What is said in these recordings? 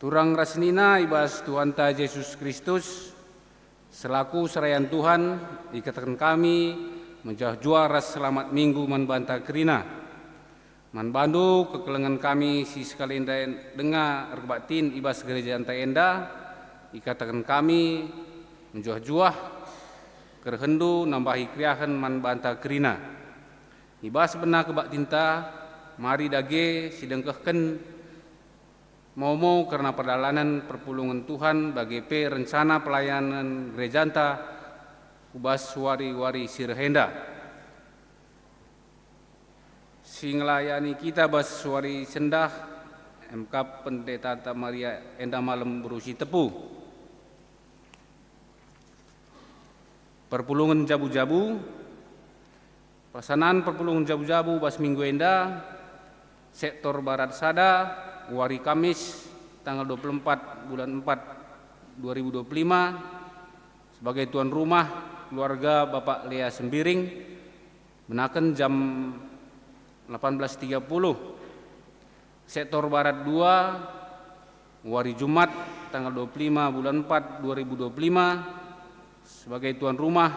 Turang rasnina ibas Tuhan ta Yesus Kristus selaku serayan Tuhan ikatakan kami menjah juara selamat minggu manbanta kerina manbandu kekelengan kami si sekali dengar erbatin ibas gereja anta enda ikatakan kami menjuah-juah kerhendu nambahi kriahan manbanta kerina ibas benar kebak tinta mari dage sidengkehken mau karena perjalanan perpulungan Tuhan bagi rencana pelayanan gereja anta ubas wari-wari sirhenda singlayani kita bas wari sendah MK Pendeta Tata Maria Enda Malam berusi tepu perpulungan jabu-jabu pelaksanaan perpulungan jabu-jabu bas minggu enda sektor barat sada Wari Kamis tanggal 24 bulan 4 2025 sebagai tuan rumah keluarga Bapak Lea Sembiring menaken jam 18.30 sektor barat 2 Wari Jumat tanggal 25 bulan 4 2025 sebagai tuan rumah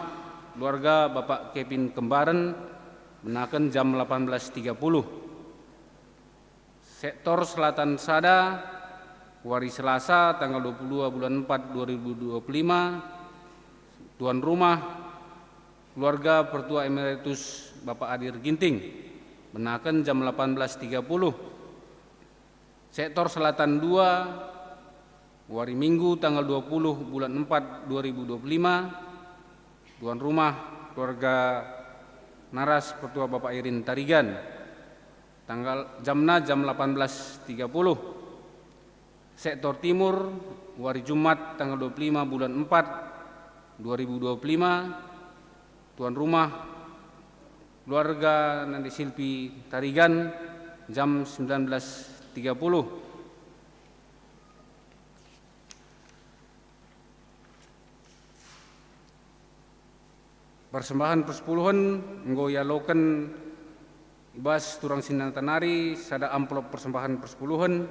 keluarga Bapak Kevin Kembaran menaken jam 18.30 sektor selatan sada Wari Selasa tanggal 22 bulan 4 2025 tuan rumah keluarga Pertua Emeritus Bapak Adir Ginting menaken jam 18.30 sektor selatan 2 Wari Minggu tanggal 20 bulan 4 2025 tuan rumah keluarga Naras Pertua Bapak Irin Tarigan tanggal jamna jam 18.30 sektor timur Wari Jumat tanggal 25 bulan 4 2025 tuan rumah keluarga Nandi Silpi Tarigan jam 19.30 persembahan persepuluhan nggoyaloken ibas turang sinang tanari sada amplop persembahan persepuluhan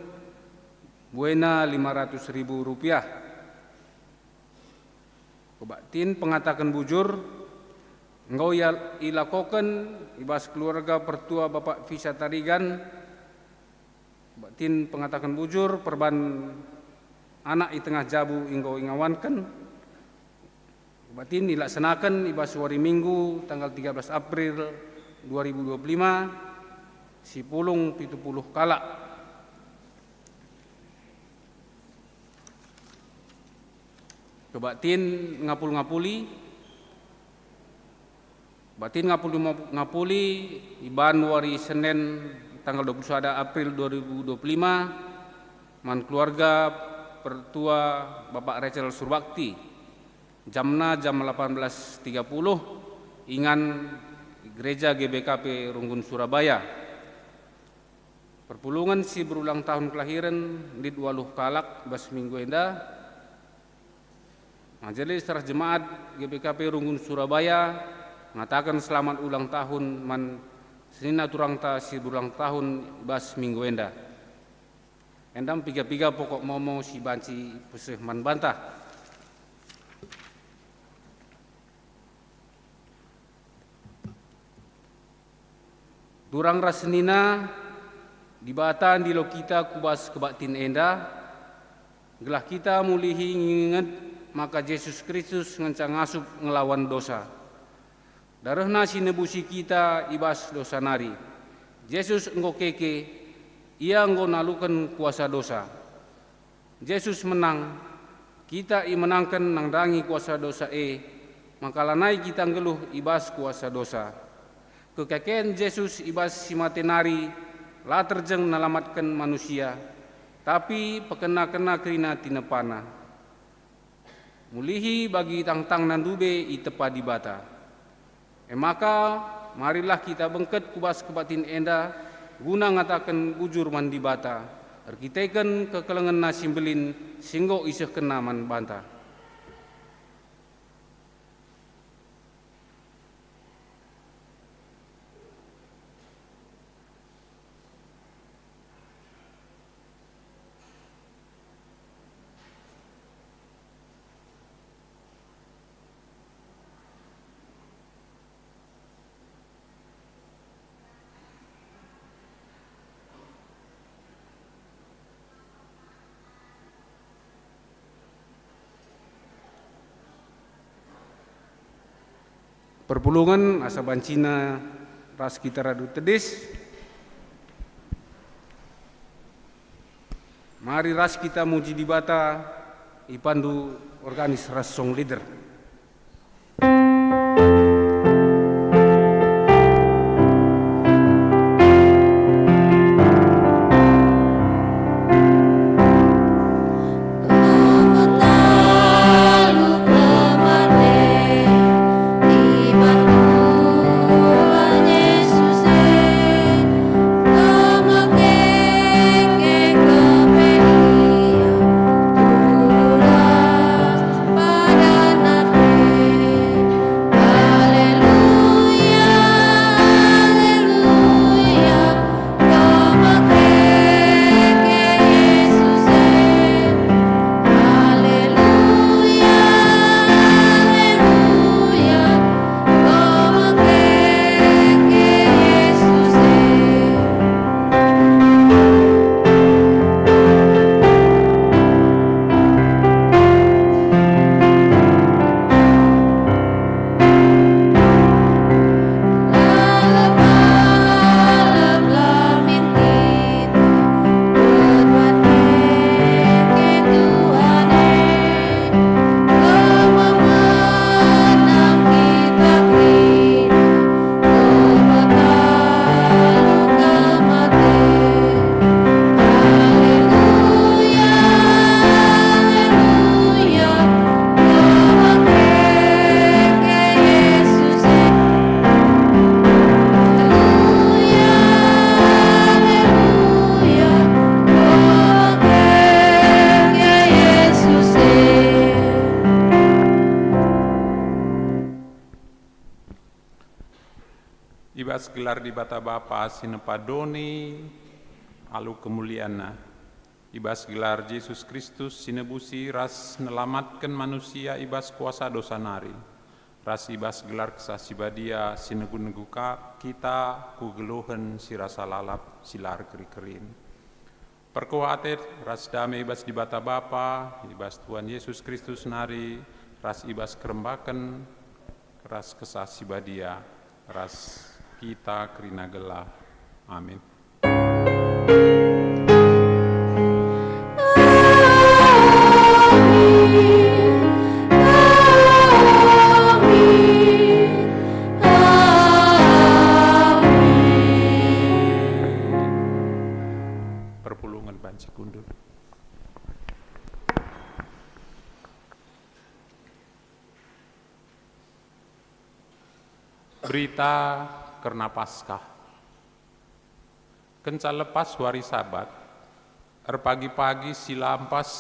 buena Rp500.000 kebatin pengatakan bujur engkau ilakoken ibas keluarga Pertua Bapak Visa Tarigan kebatin pengatakan bujur perban anak di tengah jabu engkau ingawankan kebatin dilaksanakan ibas wari Minggu tanggal 13 April 2025 sipulung 70 kalak kebatin ngapuli batin ngapuli iban wari Senin tanggal 21 April 2025 man keluarga Pertua Bapak Rachel Surbakti jamna jam 18.30 ingan Gereja GBKP Runggun Surabaya perpulungan si berulang tahun kelahiran Lid Waluh Kalak bas minggu enda Majelis Serah Jemaat GBKP Runggun Surabaya mengatakan selamat ulang tahun man senina turang ta si berulang tahun bas minggu enda endam piga-piga pokok momo si banci peseh man bantah durang rasnina dibatan di lo kita kubas kebatin enda gelah kita mulihi nginget maka Yesus Kristus ngencang ngasup ngelawan dosa darahna sinebusi kita ibas dosa nari Yesus engko keke ia engko nalukan kuasa dosa Yesus menang kita menangkan nangdangi kuasa dosa maka lanai kita ngeluh ibas kuasa dosa kekeken Yesus ibas simatenari la terjeng nalamatkan manusia tapi pekena-kena kerina tinepana mulihi bagi tang-tang nandube itepa di bata maka marilah kita bengket kubas kebatin enda guna ngatakan bujur man di bata erkiteken kekelengan nasimbelin singgo iseh kenaman banta perpulungan asa bancina ras kita radu tedis. Mari ras kita muji di bata ipandu organis ras song leader. Ibas gelar di bata Bapa sinepadoni alu kemuliaana. Ibas gelar Yesus Kristus sinebusi ras nelamatkan manusia ibas kuasa dosa nari. Ras ibas gelar kesasi badia sineguneguka kita ku geluhen si rasa lalap silar keri-kerin. Perkuatet ras damai ibas di bata Bapa, ibas Tuhan Yesus Kristus nari, ras ibas kerembakan, ras kesasi badia, ras kita kerina gelah. Amin. Perpulungan banci kundur. Berita karena Paskah. Kenca lepas wari Sabat, pagi-pagi silampas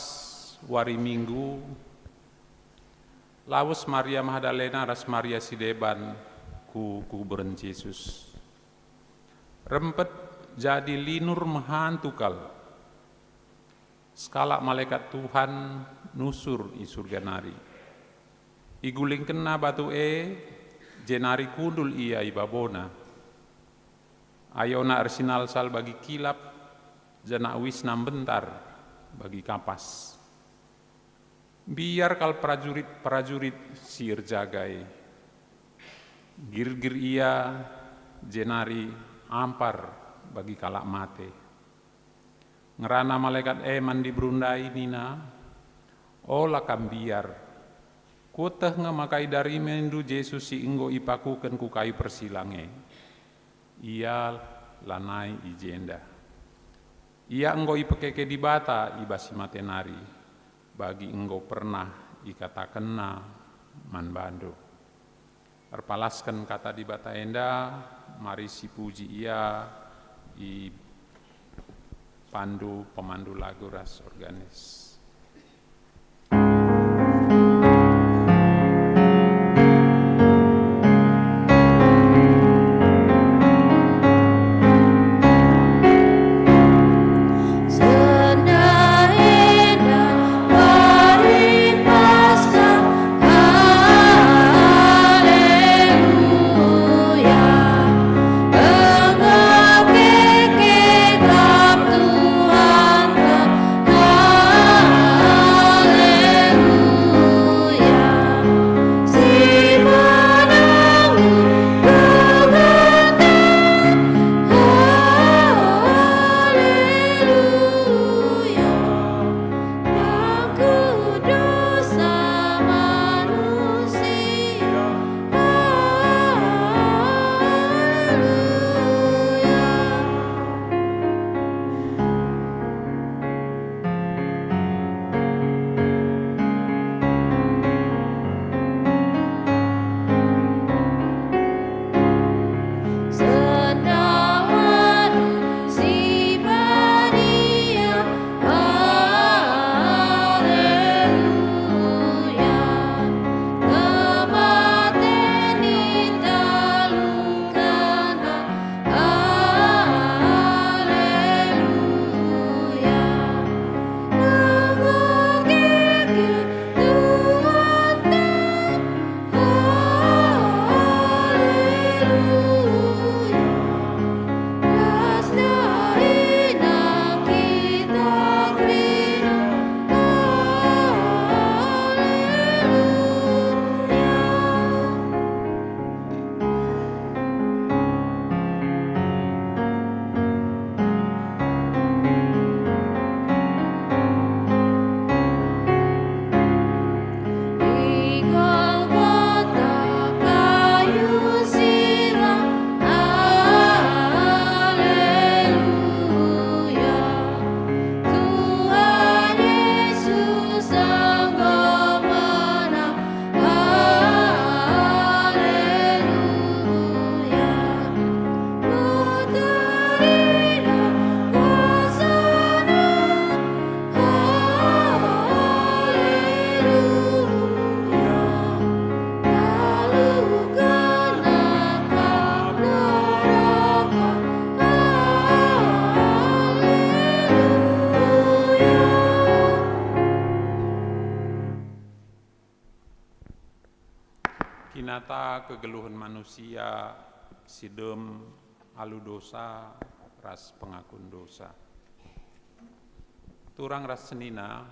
wari Minggu, lawus Maria Magdalena ras Maria Sideban ku kuburan Yesus. Rempet jadi linur mahantukal. Skala malaikat Tuhan nusur i surga nari. Iguling kena batu jenari kundul ia ibabona. Ayona arsinal sal bagi kilap, jana wisnam bentar bagi kapas. Biar kal prajurit sir jagai. Gir-gir ia jenari ampar bagi kalak mate. Ngerana malaikat mandi berundai nina, olah kambiar. Kuteh ngemakai dari mendu Yesus si inggo ipakuken ku kayu persilange. Ia lanai ijenda. Ia enggo ipekeke di bata ibasi matenari. Bagi enggo pernah ikatakenna manbando. Erpalaskan kata di bata enda, mari si puji ia i pandu pemandu lagu ras organis. Tuhan Kinata kegeluhan manusia, sidem, alu dosa, ras pengakun dosa. Turang ras senina,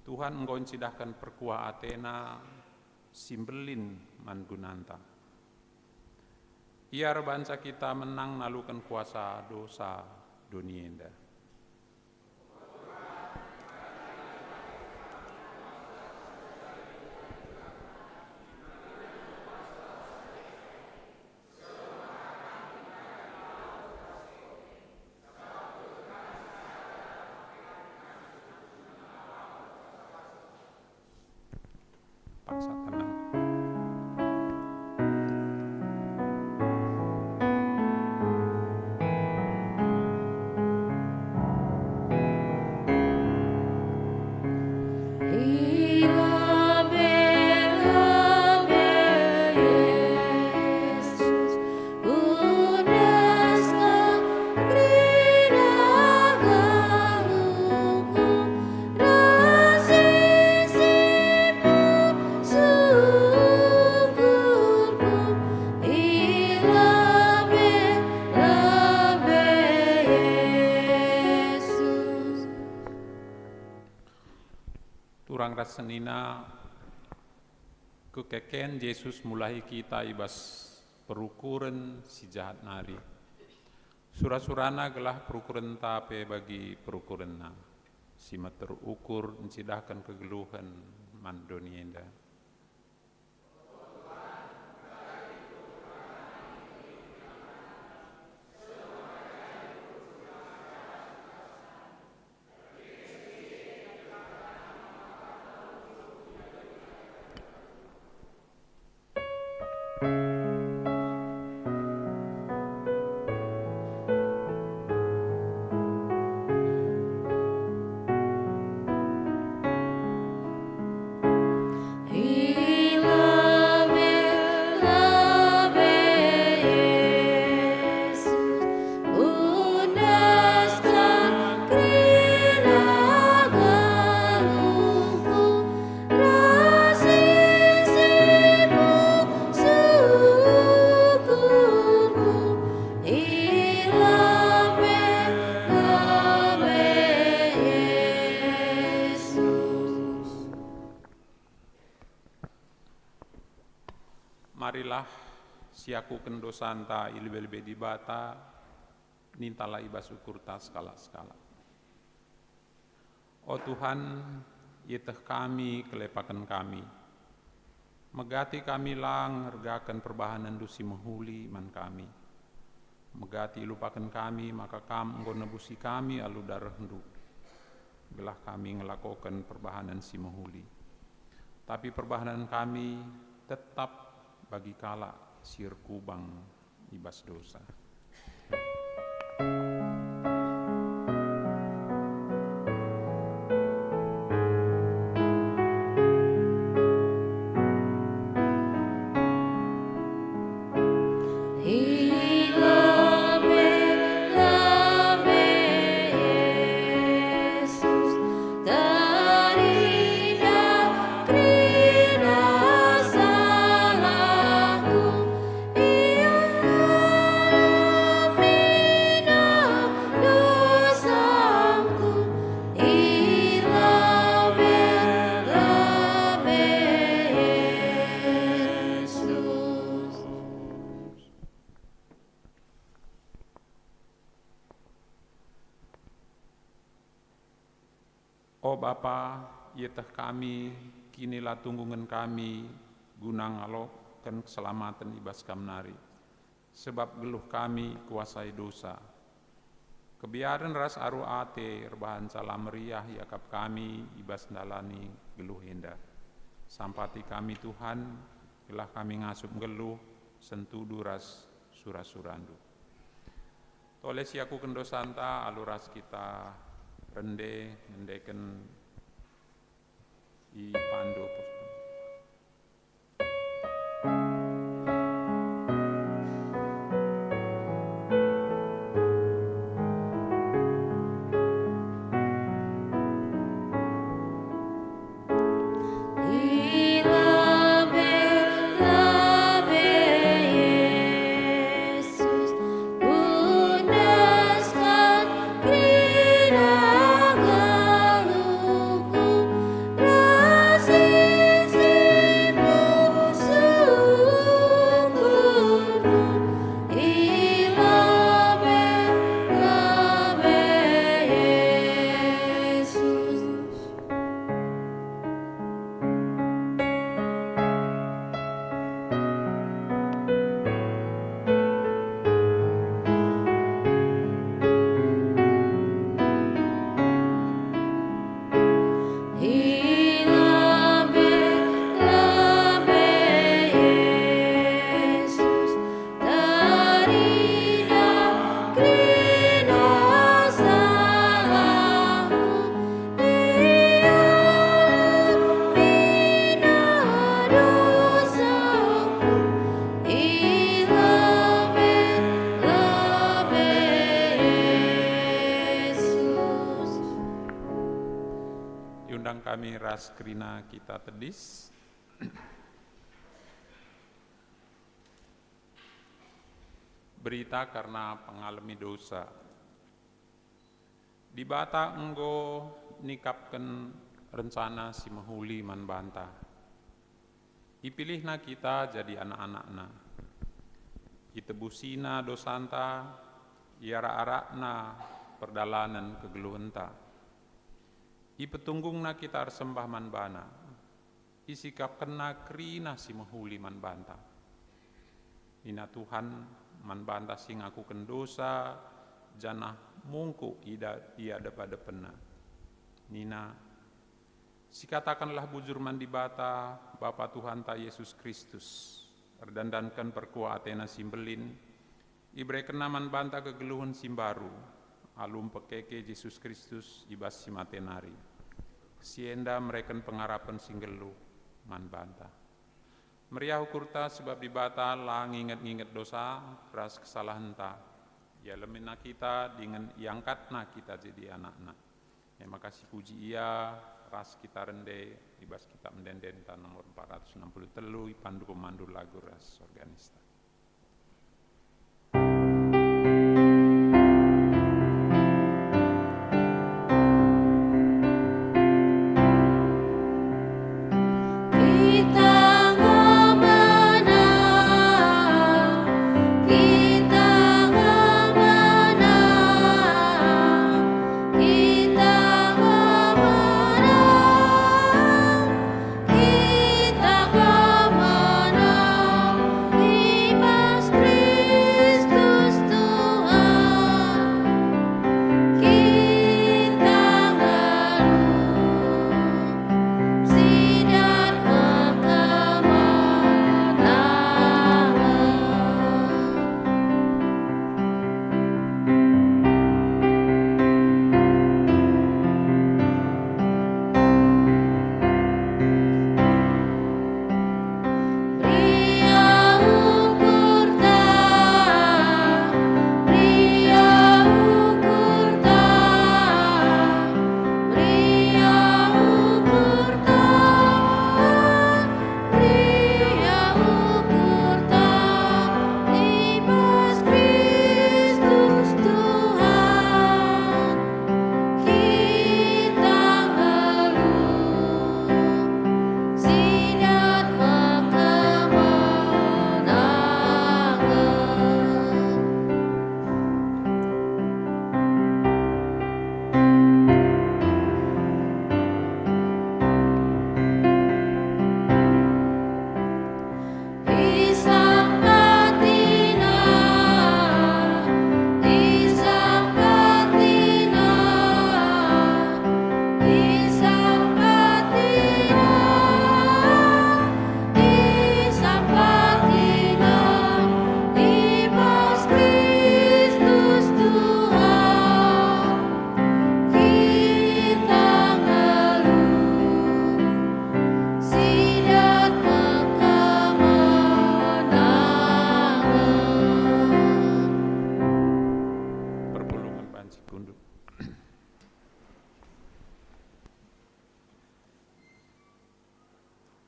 Tuhan engkau cidahkan perkuah Athena, simbelin mangunanta. Ia rebansa kita menang nalukan kuasa dosa dunia indah. Paksa tenang. Turang rasenina kekeken Yesus mulai kita ibas perukuran si jahat nari. Surah-surana gelah perukuran tape bagi perukuranna. Sima terukur mencidahkan kegeluhan mandonienda. Marilah siaku kendosanta ilbe-ilbe di bata, nintala ibas ukur ta skala-skala. O Tuhan, yeteh kami kelepakan kami. Megati kami lang ngergakan perbahanan dusi menghuli man kami. Megati lupakan kami, maka kam engkau nebusi kami alu darah hendu. Gelah kami ngelakokan perbahanan si menghuli. Tapi perbahanan kami tetap bagi kala sir kubang ibas dosa. O Bapa, yeteh kami, kinilah tunggungan kami, guna ngalokan keselamatan ibas kamnari. Sebab geluh kami kuasai dosa. Kebiaran ras aru ate, rebahan salam meriah yakap kami, ibas dalani geluh indah. Sampati kami Tuhan, gelah kami ngasup geluh, sentudu ras surah-surandu. Tole siaku kendosanta, aluras kita rende mendeken i pandu rias kerina kita tedis. Berita karena pengalami dosa. Di bata enggo nikapkan rencana si mahuli man banta. Ipilihna kita jadi anak-anakna. Itebusina dosanta, iara-arakna perdalanan kegeluhenta. Ipetunggungna kita arsembah man bana. Isikap kena kerina si mahuli man banta. Ina Tuhan man banta sing aku kendosa, janah mungku ia pada pena. Nina, sikatakanlah bujur man di bata, Bapa Tuhan ta Yesus Kristus. Erdandankan perkua Athena simbelin, ibre kenaman banta kegeluhan simbaru, alum pekeke Yesus Kristus ibas simatenari. Sienda mereken pengarapan singgelu man banta. Meriah ukurta sebab di bata lah nginget-nginget dosa, ras kesalahan ta. Ya lemina kita dengan iangkatna kita jadi anak-anak. Terima kasih puji ia, ras kita rende, ibas kita mendenden ta nomor 463, pandu pemandu lagu ras organista.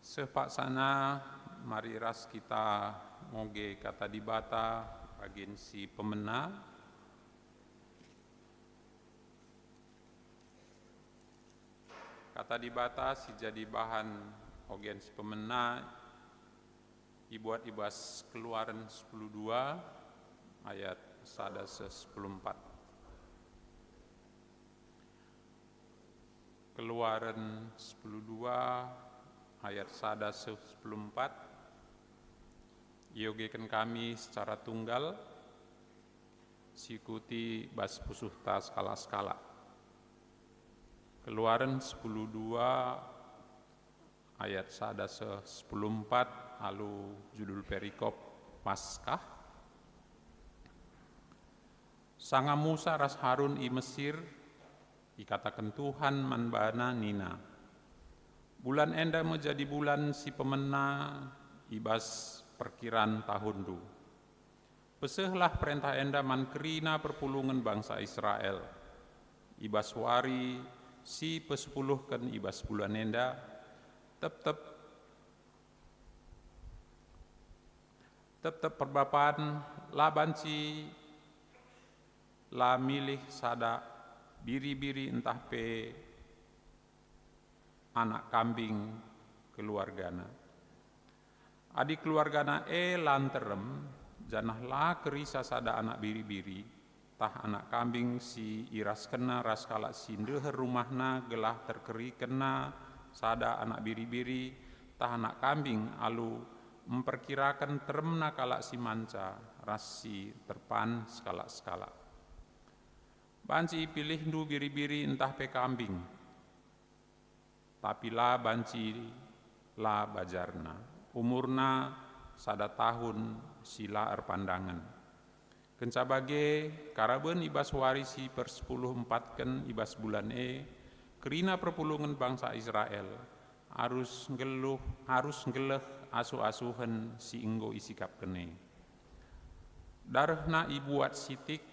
Sepak sana mari ras kita ngoge kata di bata bagin si pemena. Kata di bata si jadi bahan ogen si pemena ibuat ibas Keluaran 10:2 ayat 10:4. Keluaran 10:2 ayat 10:4, iogekan kami secara tunggal, sikuti bas pusuh ta skala-skala. Keluaran 10:2 ayat 10:4, lalu judul perikop Paskah. Sanga Musa ras Harun i Mesir, ikatakan Tuhan manbana nina. Bulan enda menjadi bulan si pemena ibas perkiraan tahun du. Pesehlah perintah enda man kerina perpulungan bangsa Israel. Ibas wari si pesepuluhkan ibas bulan enda tetap perbapaan labanci la milih sada biri-biri entah pe anak kambing keluargana. Adik keluargana lanterem janah la kerisa sada anak biri-biri tah anak kambing si iras kena ras kala si ndeher rumahna gelah terkeri kena sada anak biri-biri tah anak kambing alu memperkirakan teremna kala si manca ras si terpan skala-skala. Banci pilih ndu biri-biri entah pe kambing, tapi la banci la bajarna, umurna sada tahun sila erpandangan. Kenca bage karaben ibas warisi persepuluh empatken ibas bulan kerina perpulungan bangsa Israel harus ngeleh asuh-asuhen si inggo isikap kene. Darahna ibuat sitik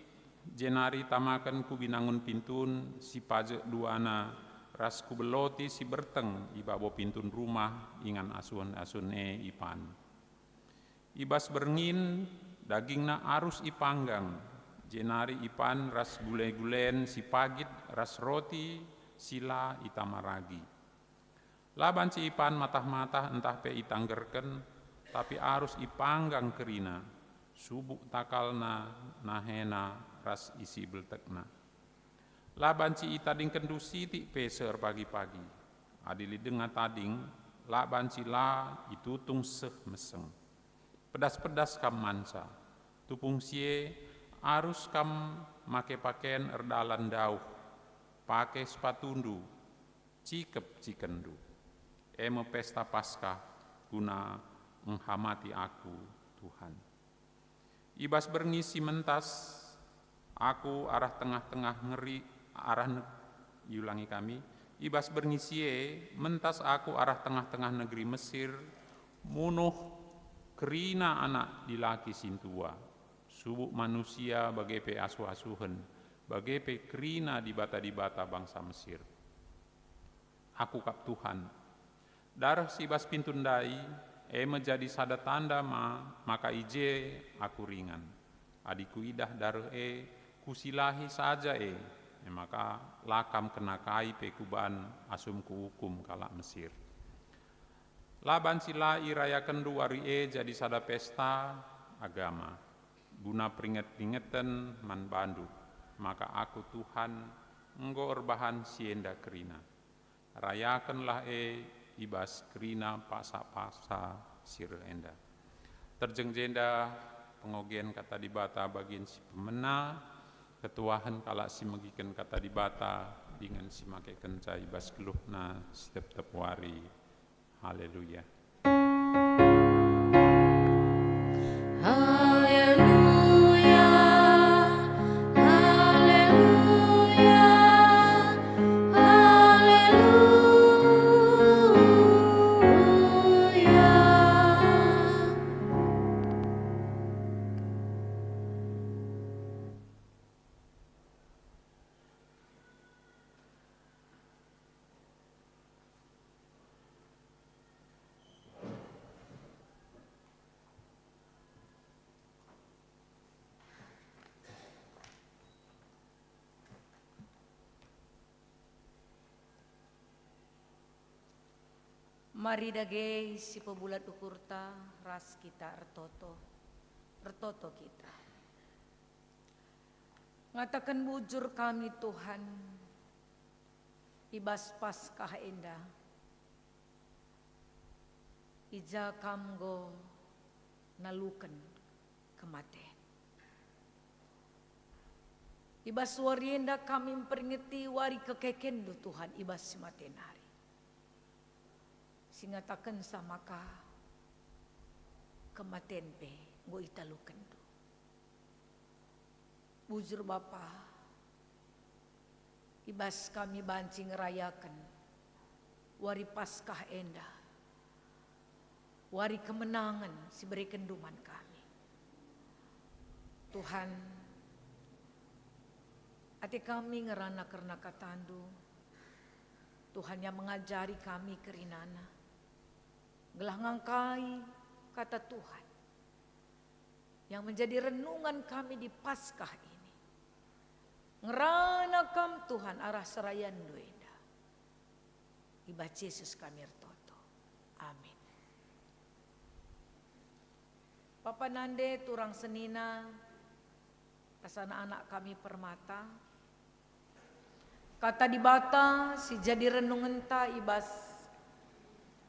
jenari tamakan ku binangun pintun si pajak duana ras ku beloti si berteng ibabo pintun rumah ingan asuhan-asuhan ipan. Ibas berngin dagingna arus ipanggang jenari ipan ras gule-gulen si pagit ras roti sila itamaragi. Laban si ipan matah-matah entah pe itanggerken tapi arus ipanggang kerina subuk takalna nahena ras isi beltekna. Laban si itading kendu sitik peser pagi-pagi adili dengar tading laban si la itutung seh meseng. Pedas-pedas kam mansa tupung sie arus kam make pakaian erdalan dauh pakai sepatundu cikep cikendu. Emo pesta Paskah guna menghamati aku Tuhan. Ibas berngisi mentas aku arah tengah-tengah ngeri arah yulangi kami. Ibas berngisi mentas aku arah tengah-tengah negeri Mesir munuh kerina anak dilaki sintua subuk manusia bagai pe asuh-asuhen bagai pe kerina di bata bangsa Mesir. Aku kap Tuhan. Darah sibas pintundai menjadi sada tanda maka ije aku ringan. Adiku idah darah kusilahi saja maka lakam kena kai pekuban asumku hukum kalak Mesir. Laban sila irayakan duari jadi sada pesta agama guna peringet-peringetan man bandu maka aku Tuhan enggo erbahan sienda kerina rayakanlah ibas kerina paksa-paksa sire enda. Terjeng jenda pengogen kata dibata bagian si pemena ketuahan kalak si megiken kata dibata dengan si make kenca ibas keluhna setiap wari. Haleluya. Mari dage si pebulat ukurta ras kita ertoto kita. Ngatakan bujur kami Tuhan, ibas Paskah endah, ija kamgo nalukan kematian. Ibas warienda kami memperingati wari kekeken do Tuhan ibas simatenari. Singatakan sama ka kematian pe go italukan do. Bujur Bapa, ibas kami bancing rayakan wari Paskah endah, wari kemenangan si beri kenduman kami. Tuhan, ati kami ngerana karena katandu, Tuhan yang mengajari kami kerinana. Gelah ngangkai kata Tuhan yang menjadi renungan kami di Paskah ini. Ngerana kam Tuhan arah serayan duenda. Iba Yesus kami ertoto. Amin. Papa nande turang senina asana anak kami permata. Kata di bata si jadi renungan ta ibas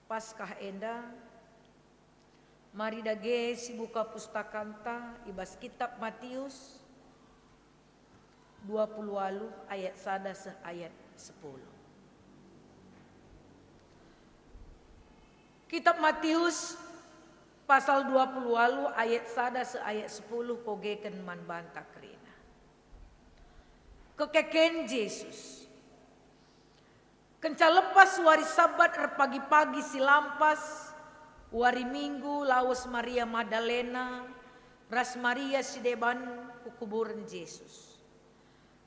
Paskah enda. Mari dage si buka pustakanta ibas kitab Matius 20 ayat 1 ayat 10. Kitab Matius pasal 20 ayat 1 ayat 10 kogeken man banta kerina. Kekeken Yesus. Kenca lepas wari sabat pagi-pagi silampas wari minggu lawas Maria Magdalena ras Maria si deban kukuburan Yesus.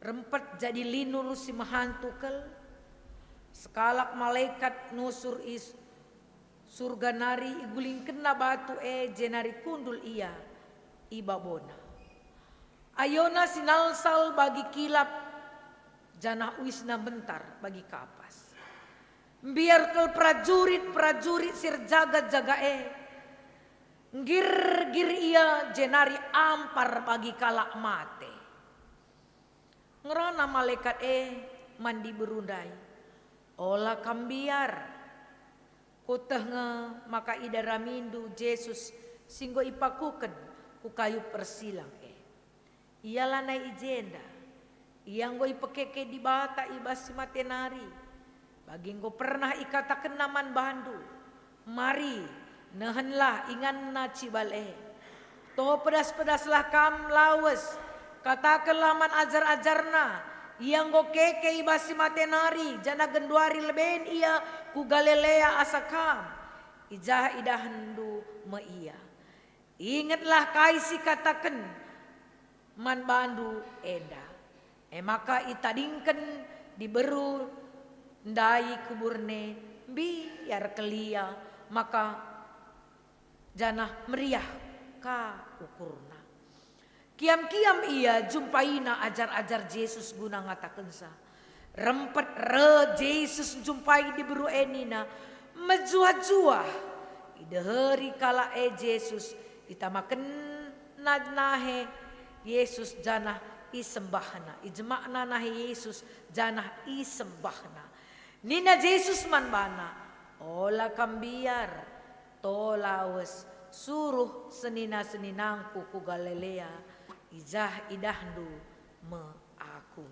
Rempet jadi linur si mahantukel sekalak malaikat nusur surga nari iguling kena batu jenari kundul ia ibabona. Ayona sinalsal bagi kilap janah wisna bentar bagi kapas. Biar kel prajurit sir jaga ngir ia jenari ampar bagi kalak mate. Ngerana malaikat mandi berundai. Ola kambiar. Kutah maka ida ramindu Yesus singgo ipakuken ku kayu persilang Iyalah na ijenda. Iyang go ipekeke di bata ibas si matenari. Baging go pernah ikataken naman bandu. Mari nehenlah ingan na cibale. To pedas-pedaslah kam lawes. Katakan laman ajar-ajarna. Yang go keke ibasi matenari jana genduari leben ia ku Galilea asakam ijah idahandu me ia. Ingatlah kaisi kataken man bandu enda. Maka itadingken diberu ndai kuburne biar kelia maka jana meriah ka ukurna. Kiam-kiam ia jumpaina ajar-ajar Yesus guna ngatakensa. Rempet Yesus jumpai di beru enina. Mejuah-juah. Ideheri kala Yesus. Itamaken nahe Yesus janah isembahna. Ijmakna nahe Yesus janah isembahna. Nina Yesus manbana. Ola kambiar. Tolawes suruh senina-seninangku ku Galilea. Ijah idahdu me aku.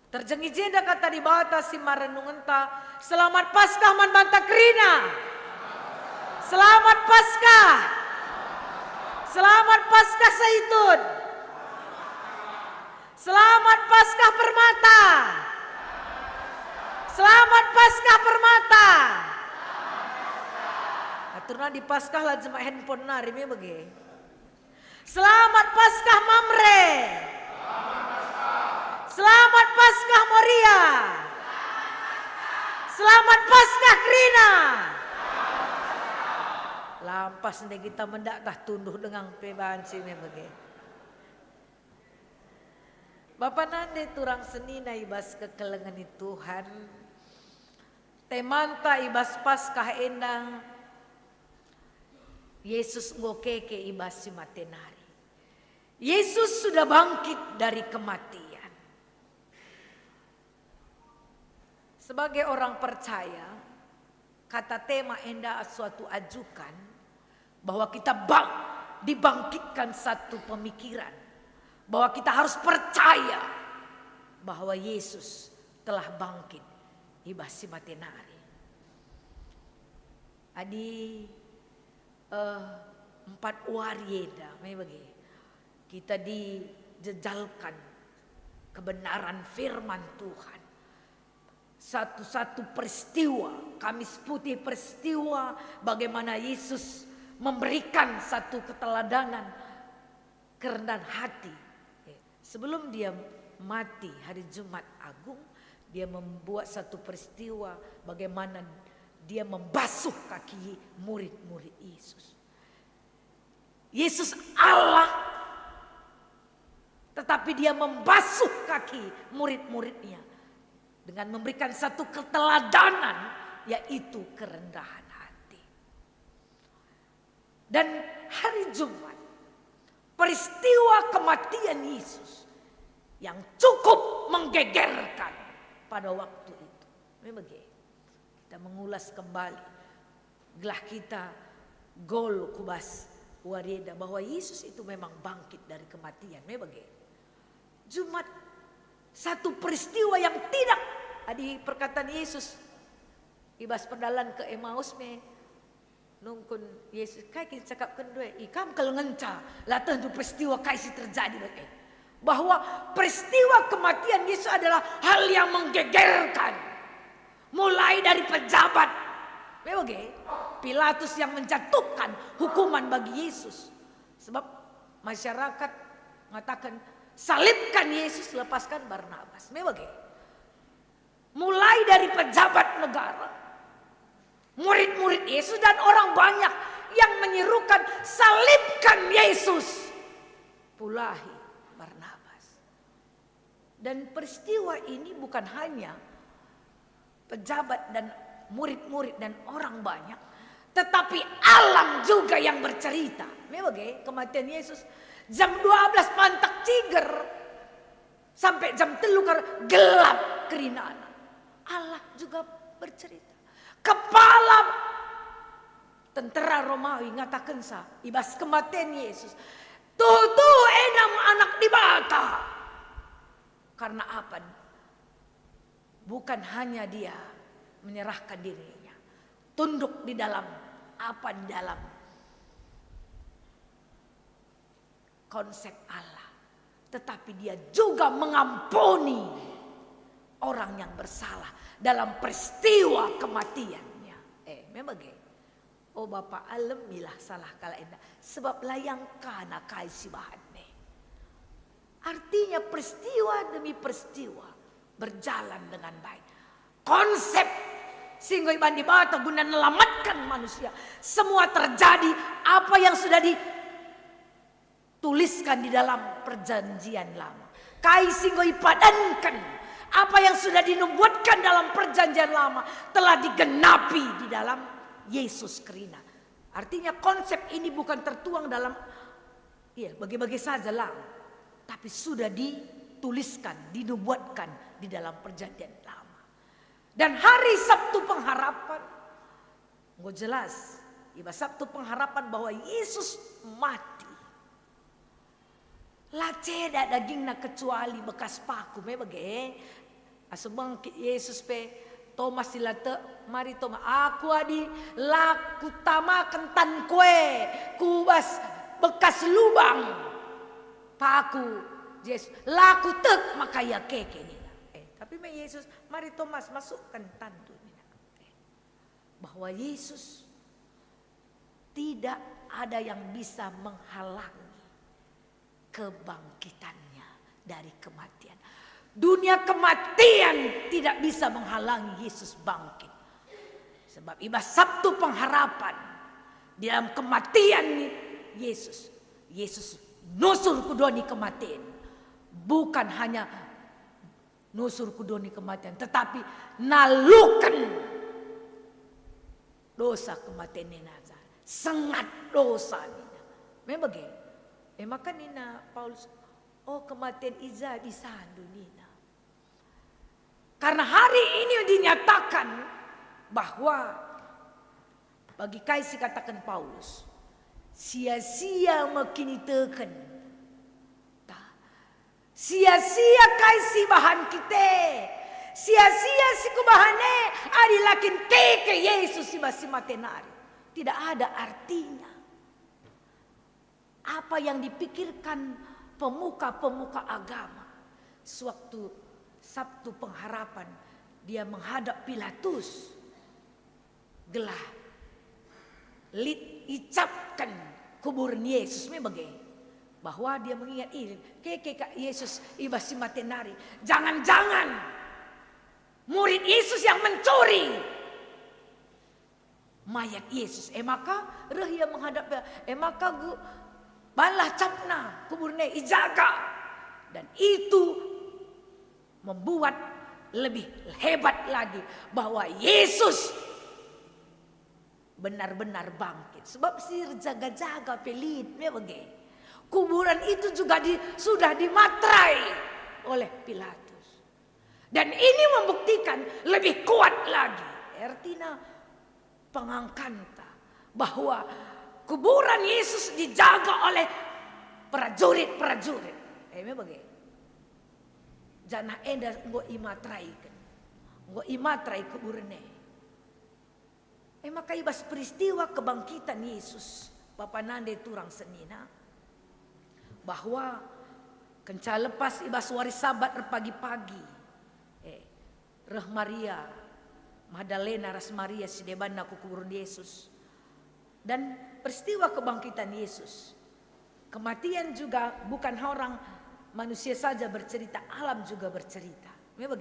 Terjengi jenda kata di bata si marenungenta. Selamat Paskah man banta kerina. Selamat Paskah. Selamat Paskah Zaitun. Selamat Paskah Permata. Selamat Paskah Permata. Aturna di Paskah lah jemaah handphone nari me bege. Selamat Paskah Mamre. Selamat Paskah Moria. Selamat Paskah Krina. Lampas nih kita mendaktah tunduh dengan pebahan sini bagi. Bapak nande turang senina ibas kekelengan Tuhan. Temanta ibas Paskah endang. Yesus ngokeke ibas si matenari. Yesus sudah bangkit dari kematian. Sebagai orang percaya, kata tema enda suatu ajukan bahwa kita dibangkitkan satu pemikiran bahwa kita harus percaya bahwa Yesus telah bangkit ibas si matenari. Adi 4 warieda, bagi kita dijejalkan kebenaran firman Tuhan. Satu-satu peristiwa, Kamis Putih peristiwa bagaimana Yesus memberikan satu keteladanan kerendahan hati. Sebelum dia mati hari Jumat Agung, Dia membuat satu peristiwa bagaimana dia membasuh kaki murid-murid Yesus. Yesus Allah, tetapi dia membasuh kaki murid-muridnya dengan memberikan satu keteladanan, yaitu kerendahan hati. Dan hari Jumat, peristiwa kematian Yesus yang cukup menggegerkan pada waktu itu. Memang kita mengulas kembali gelah kita gol kubas wareda bahwa Yesus itu memang bangkit dari kematian. Memang Jumat satu peristiwa yang tidak di perkataan Yesus ibas perdalan ke Emmaus me nungkun Yesus kai kita cakap kedua ikam kalau ngenca lah tentu peristiwa kaisi terjadi bahwa peristiwa kematian Yesus adalah hal yang menggegerkan, mulai dari pejabat Pilatus yang menjatuhkan hukuman bagi Yesus sebab masyarakat mengatakan salibkan Yesus, lepaskan Barnabas. Mulai dari pejabat negara, murid-murid Yesus dan orang banyak yang menyerukan salibkan Yesus, pulahi Barnabas. Dan peristiwa ini bukan hanya pejabat dan murid-murid dan orang banyak, tetapi alam juga yang bercerita. Kematian Yesus jam 12 mantak ciger sampai jam 3 gelap kerinana. Allah juga bercerita. Kepala tentara Romawi ngatakan ibas kematian Yesus. Tuh enam anak dibata. Karena apa? Bukan hanya dia menyerahkan dirinya, tunduk di dalam konsep Allah, tetapi dia juga mengampuni orang yang bersalah dalam peristiwa kematiannya. Memang oh Bapak alam milah salah kala endah sebab layang kana kaisi bahanne. Artinya peristiwa demi peristiwa berjalan dengan baik. Konsep sehingga iban dibata guna menyelamatkan manusia. Semua terjadi apa yang sudah dituliskan di dalam perjanjian lama. Kai sehingga ipadankan apa yang sudah dinubuatkan dalam perjanjian lama telah digenapi di dalam Yesus Krina. Artinya konsep ini bukan tertuang dalam bagi-bagi saja lah, tapi sudah dituliskan, dinubuatkan di dalam perjanjian lama. Dan hari Sabtu pengharapan, gue jelas, Sabtu pengharapan bahwa Yesus mati. Laceda dagingna kecuali bekas paku, asubang Yesus Thomas silate, mari Thomas, aku adi laku tamakan tan kue, kubas bekas lubang paku, Yesus laku tek makaya keke ni. Tapi Yesus, mari Thomas masukkan tandu ni. Bahwa Yesus tidak ada yang bisa menghalangi kebangkitannya dari kematian. Dunia kematian tidak bisa menghalangi Yesus bangkit. Sebab ibas Sabtu pengharapan di dalam kematian Yesus nusur kudoni kematian. Bukan hanya nusur kudoni kematian, tetapi nalukan dosa kematian nina. Sengat dosa nina. Memang maka nina Paulus, oh kematian Iza bisa nina. Karena hari ini dinyatakan bahwa bagi kaisi katakan Paulus, sia-sia makin teken, sia-sia kaisi bahan kita, sia-sia si kubahane adi lakin keke Yesus si basi matenari, tidak ada artinya. Apa yang dipikirkan pemuka-pemuka agama sewaktu Sabtu pengharapan dia menghadap Pilatus, gelah icapkan kuburan Yesus bahwa dia mengingat keke Yesus ibas si matenari, jangan-jangan murid Yesus yang mencuri mayat Yesus. Maka rehia menghadap maka balah capna kuburnya ijaga. Dan itu membuat lebih hebat lagi bahwa Yesus benar-benar bangkit. Sebab sir jaga-jaga pelit memang. Kuburan itu juga sudah dimatrai oleh Pilatus. Dan ini membuktikan lebih kuat lagi. Artinya pengangkanta bahwa kuburan Yesus dijaga oleh prajurit-prajurit. Memang janah enda nggo imatrai kan. Nggo imatrai kuburannya. Maka ibas peristiwa kebangkitan Yesus Bapa nande turang senina bahwa kenca lepas ibas waris sabat pagi-pagi reh Maria Magdalena ras Maria si debanna ku kuburan Yesus dan peristiwa kebangkitan Yesus. Kematian juga bukan orang manusia saja bercerita, alam juga bercerita. Memang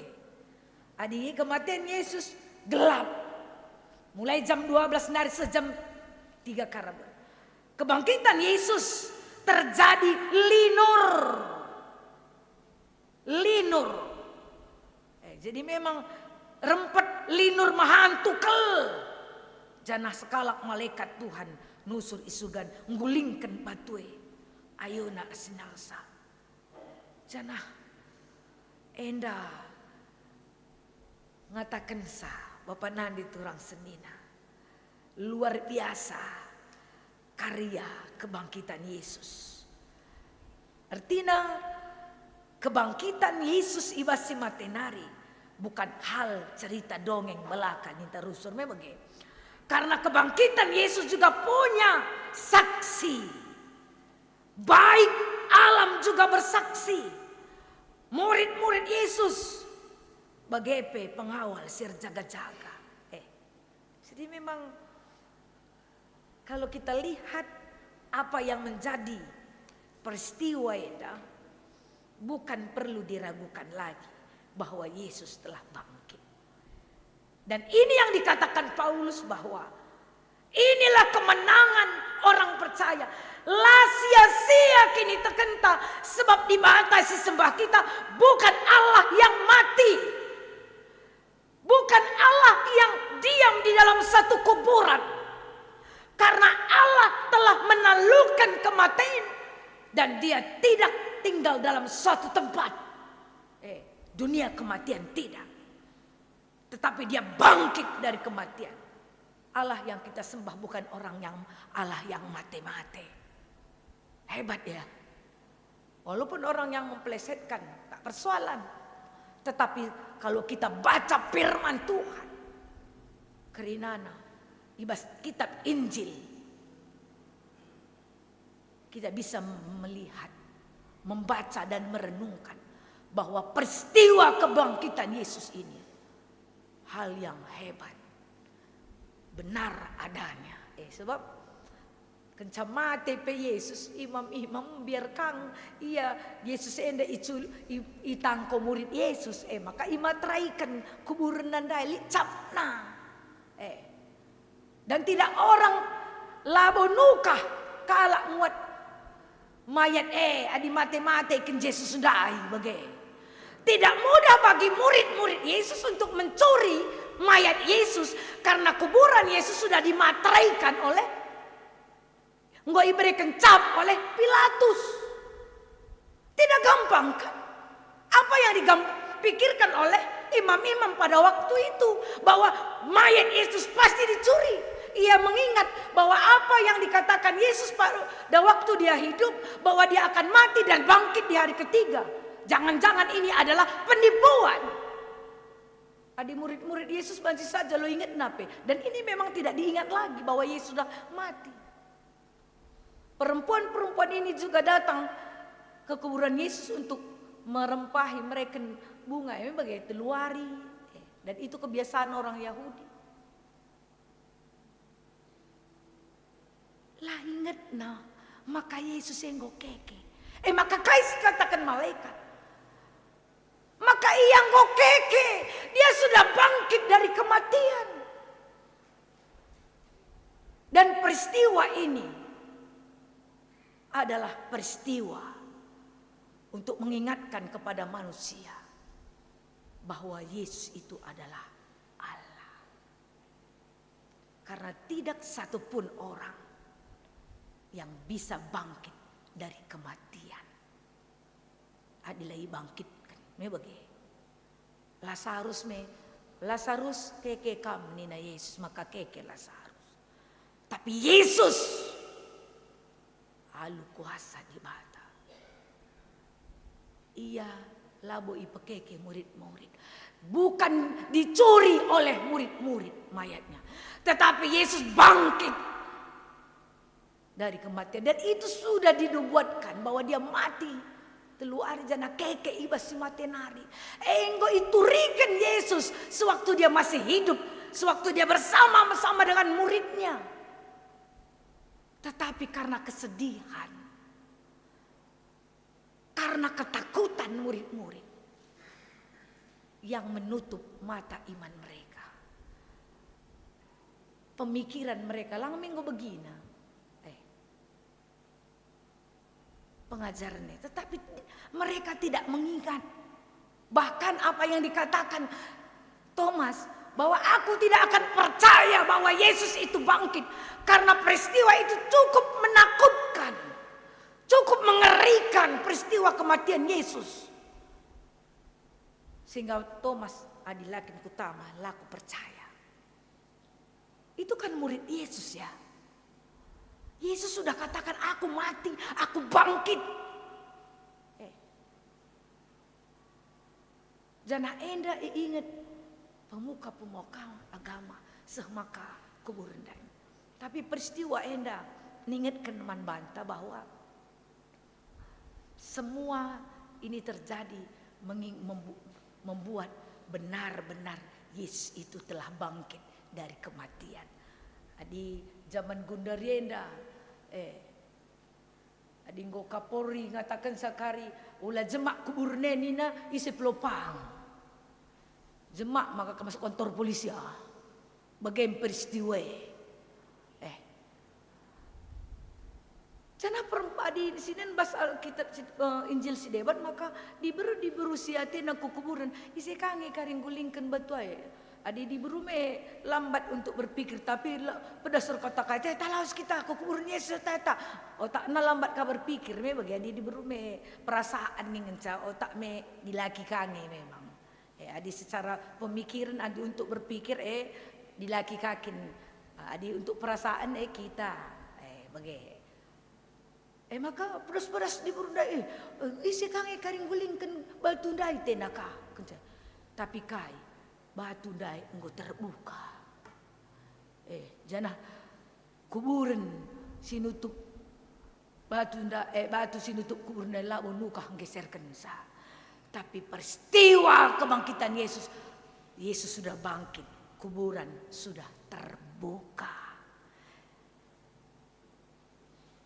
adi kematian Yesus gelap. Mulai jam 12 nari sejam 3 karaban. Kebangkitan Yesus terjadi linur. Jadi memang rempet linur mahantukel. Janah sekalak malaikat Tuhan nusur isugan nggulingkan batue. Ayuna sinalsa. Janah enda ngatakan sa Bapak nandi turang senina. Luar biasa karya kebangkitan Yesus. Artinya kebangkitan Yesus ibasi matenari bukan hal cerita dongeng belaka ninta rusur memang. Karena kebangkitan Yesus juga punya saksi. Baik alam juga bersaksi. Murid-murid Yesus bagepe pengawal sir jaga-jaga. Jadi memang kalau kita lihat apa yang menjadi peristiwa itu bukan perlu diragukan lagi bahwa Yesus telah bangkit. Dan ini yang dikatakan Paulus bahwa inilah kemenangan orang percaya. Lah sia-sia kini terkenta sebab dibatasi sembah kita bukan Allah yang mati. Bukan Allah yang diam di dalam satu kuburan. Karena Allah telah menaklukkan kematian dan dia tidak tinggal dalam suatu tempat. Dunia kematian tidak. Tetapi dia bangkit dari kematian. Allah yang kita sembah bukan Allah yang mati-mati. Hebat ya. Walaupun orang yang memplesetkan tak persoalan. Tetapi kalau kita baca firman Tuhan. Kerinana. Ibas kitab Injil. Kita bisa melihat. Membaca dan merenungkan. Bahwa peristiwa kebangkitan Yesus ini. Hal yang hebat. Benar adanya. Sebab kencamate pe Yesus imam-imam biarkan Yesus enda itangko murid Yesus maka imatraikan kuburan nandai capna dan tidak orang labo nukah kalak muat mayat adi mate-mate ken Yesus ndai bagai tidak mudah bagi murid-murid Yesus untuk mencuri mayat Yesus karena kuburan Yesus sudah dimatraikan oleh nggak diberikan cap oleh Pilatus. Tidak gampang kan? Apa yang dipikirkan oleh imam-imam pada waktu itu bahwa mayat Yesus pasti dicuri. Ia mengingat bahwa apa yang dikatakan Yesus pada waktu dia hidup bahwa dia akan mati dan bangkit di hari ketiga. Jangan-jangan ini adalah penipuan. Adik murid-murid Yesus masih saja lo ingat nape dan ini memang tidak diingat lagi bahwa Yesus sudah mati. Perempuan-perempuan ini juga datang ke kuburan Yesus untuk merempahi mereka bunga. Memang begitu luari. Dan itu kebiasaan orang Yahudi. Lah ingat nah. Maka Yesus yang keke. Maka kaisi katakan malaikat. Maka Paskah yang keke, dia sudah bangkit dari kematian. Dan peristiwa ini adalah peristiwa untuk mengingatkan kepada manusia bahwa Yesus itu adalah Allah. Karena tidak satupun orang yang bisa bangkit dari kematian. Adilai bangkitkan, me bagi. Lazarus keke kam nina Yesus maka keke Lazarus. Tapi Yesus alu kuasa di bata. Ia labo ipekeke murid-murid. Bukan dicuri oleh murid-murid mayatnya. Tetapi Yesus bangkit dari kematian. Dan itu sudah dinubuatkan bahwa dia mati. Telu hari jana keke ibas si matenari. Enggo iturikan Yesus sewaktu dia masih hidup. Sewaktu dia bersama-sama dengan muridnya. Tetapi karena kesedihan. Karena ketakutan murid-murid. Yang menutup mata iman mereka. Pemikiran mereka lang minggu begina. Pengajarannya. Tetapi mereka tidak mengingat. Bahkan apa yang dikatakan Thomas. Bahwa aku tidak akan percaya bahwa Yesus itu bangkit. Karena peristiwa itu cukup menakutkan. Cukup mengerikan peristiwa kematian Yesus. Sehingga Thomas adilakin kutama laku percaya. Itu kan murid Yesus ya. Yesus sudah katakan aku mati, aku bangkit. Jana enda ingat pemuka-pemuka agama sehmaka kuburan daim. Tapi peristiwa enda ningatkan man banta bahwa semua ini terjadi membuat benar-benar Yesus itu telah bangkit dari kematian. Di zaman Gundarienda adinggo Kapolri ngatakan sakari ulah jemak kubur nenina isi pelopang jemak maka masuk kantor polisi bagian peristiwa Cana perempat di sini bas Alkitab Injil si debat maka diberi siate na kuburan isi kange karing gulingkan batu ay. Adi diburu me lambat untuk berpikir tapi berdasar kata-kata talaus kita kuburan Yesus tata otak na lambat ka berpikir me bagi adi diburu me perasaan ngenca otak me dilaki kange memang. Adi secara pemikiran adi untuk berpikir dilaki kakin adi untuk perasaan kita bagi maka pedas-pedas di burundai isi kange karing gulingkan batu dai tenaka tapi kai batu dai enggo terbuka jana kuburan sinutup batu sinutup kuburan dai labu nuka geserkan sa tapi peristiwa kebangkitan Yesus sudah bangkit kuburan sudah terbuka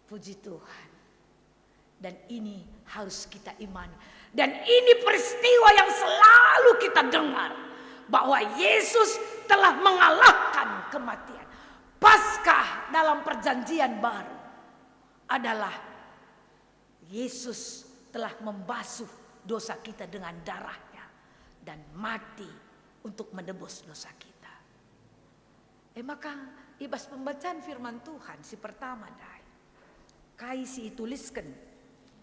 puji Tuhan. Dan ini harus kita imani. Dan ini peristiwa yang selalu kita dengar. Bahwa Yesus telah mengalahkan kematian. Paskah dalam perjanjian baru adalah Yesus telah membasuh dosa kita dengan darahnya. Dan mati untuk menebus dosa kita. Maka ibas pembacaan firman Tuhan si pertama dai. Kaisi tuliskan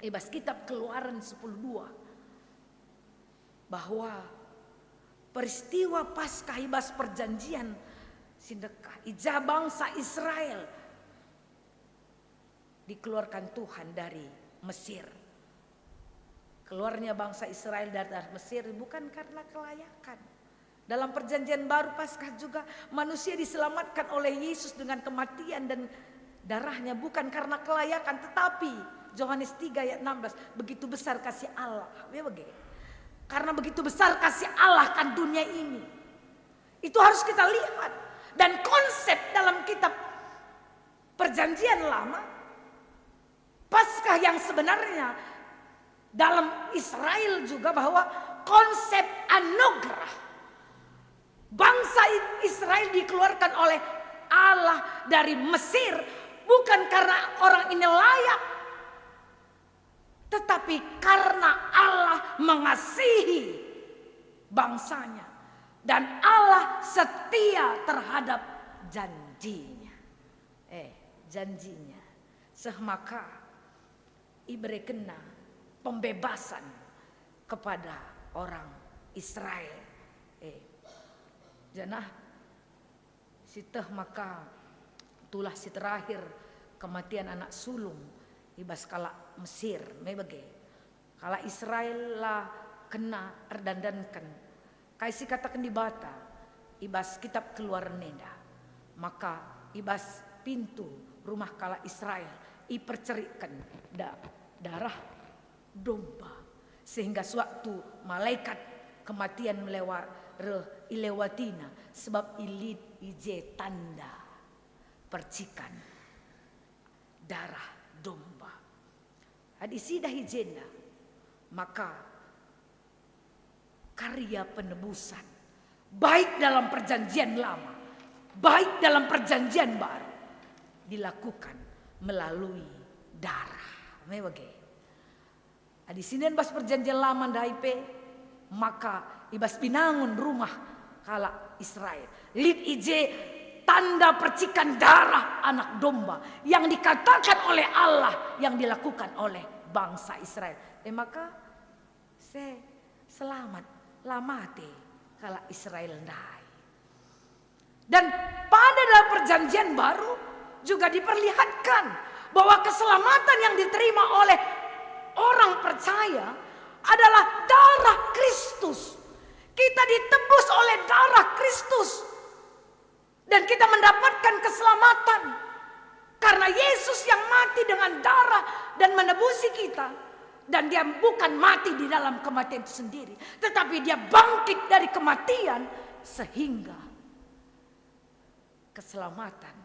ibas kitab Keluaran 10:2 bahwa peristiwa Paskah ibas perjanjian sindekah ija bangsa Israel dikeluarkan Tuhan dari Mesir. Keluarnya bangsa Israel dari Mesir bukan karena kelayakan. Dalam perjanjian baru Paskah juga manusia diselamatkan oleh Yesus dengan kematian dan darahnya bukan karena kelayakan tetapi Yohanes 3 ayat 16 begitu besar kasih Allah. Karena begitu besar kasih Allah kan dunia ini. Itu harus kita lihat. Dan konsep dalam kitab perjanjian lama Paskah yang sebenarnya dalam Israel juga bahwa konsep anugerah. Bangsa Israel dikeluarkan oleh Allah dari Mesir bukan karena orang ini layak, tetapi karena Allah mengasihi bangsanya dan Allah setia terhadap janjinya. Janjinya. Semaka ibere kena pembebasan kepada orang Israel. Janah siteh maka tulah si terakhir kematian anak sulung ibas kala Mesir mebege. Kala Israel lah kena erdandankan. Kaisi katakan di bata ibas kitab keluaran nenda. Maka ibas pintu rumah kala Israel ipercerikan darah domba. Sehingga suatu malaikat kematian ilewatina sebab ilit ije tanda percikan darah domba. Hadisidah ijenda maka karya penebusan baik dalam perjanjian lama baik dalam perjanjian baru dilakukan melalui darah. Mewage. Adisinan bas perjanjian lama daipe maka ibas binangun rumah kala Israel. Lid ije tanda percikan darah anak domba yang dikatakan oleh Allah yang dilakukan oleh bangsa Israel. Maka selamat lamate kala Israel dai. Dan pada dalam perjanjian baru juga diperlihatkan bahwa keselamatan yang diterima oleh orang percaya adalah darah Kristus. Kita ditebus oleh darah Kristus. Dan kita mendapatkan keselamatan. Karena Yesus yang mati dengan darah dan menebusi kita. Dan dia bukan mati di dalam kematian itu sendiri. Tetapi dia bangkit dari kematian. Sehingga keselamatan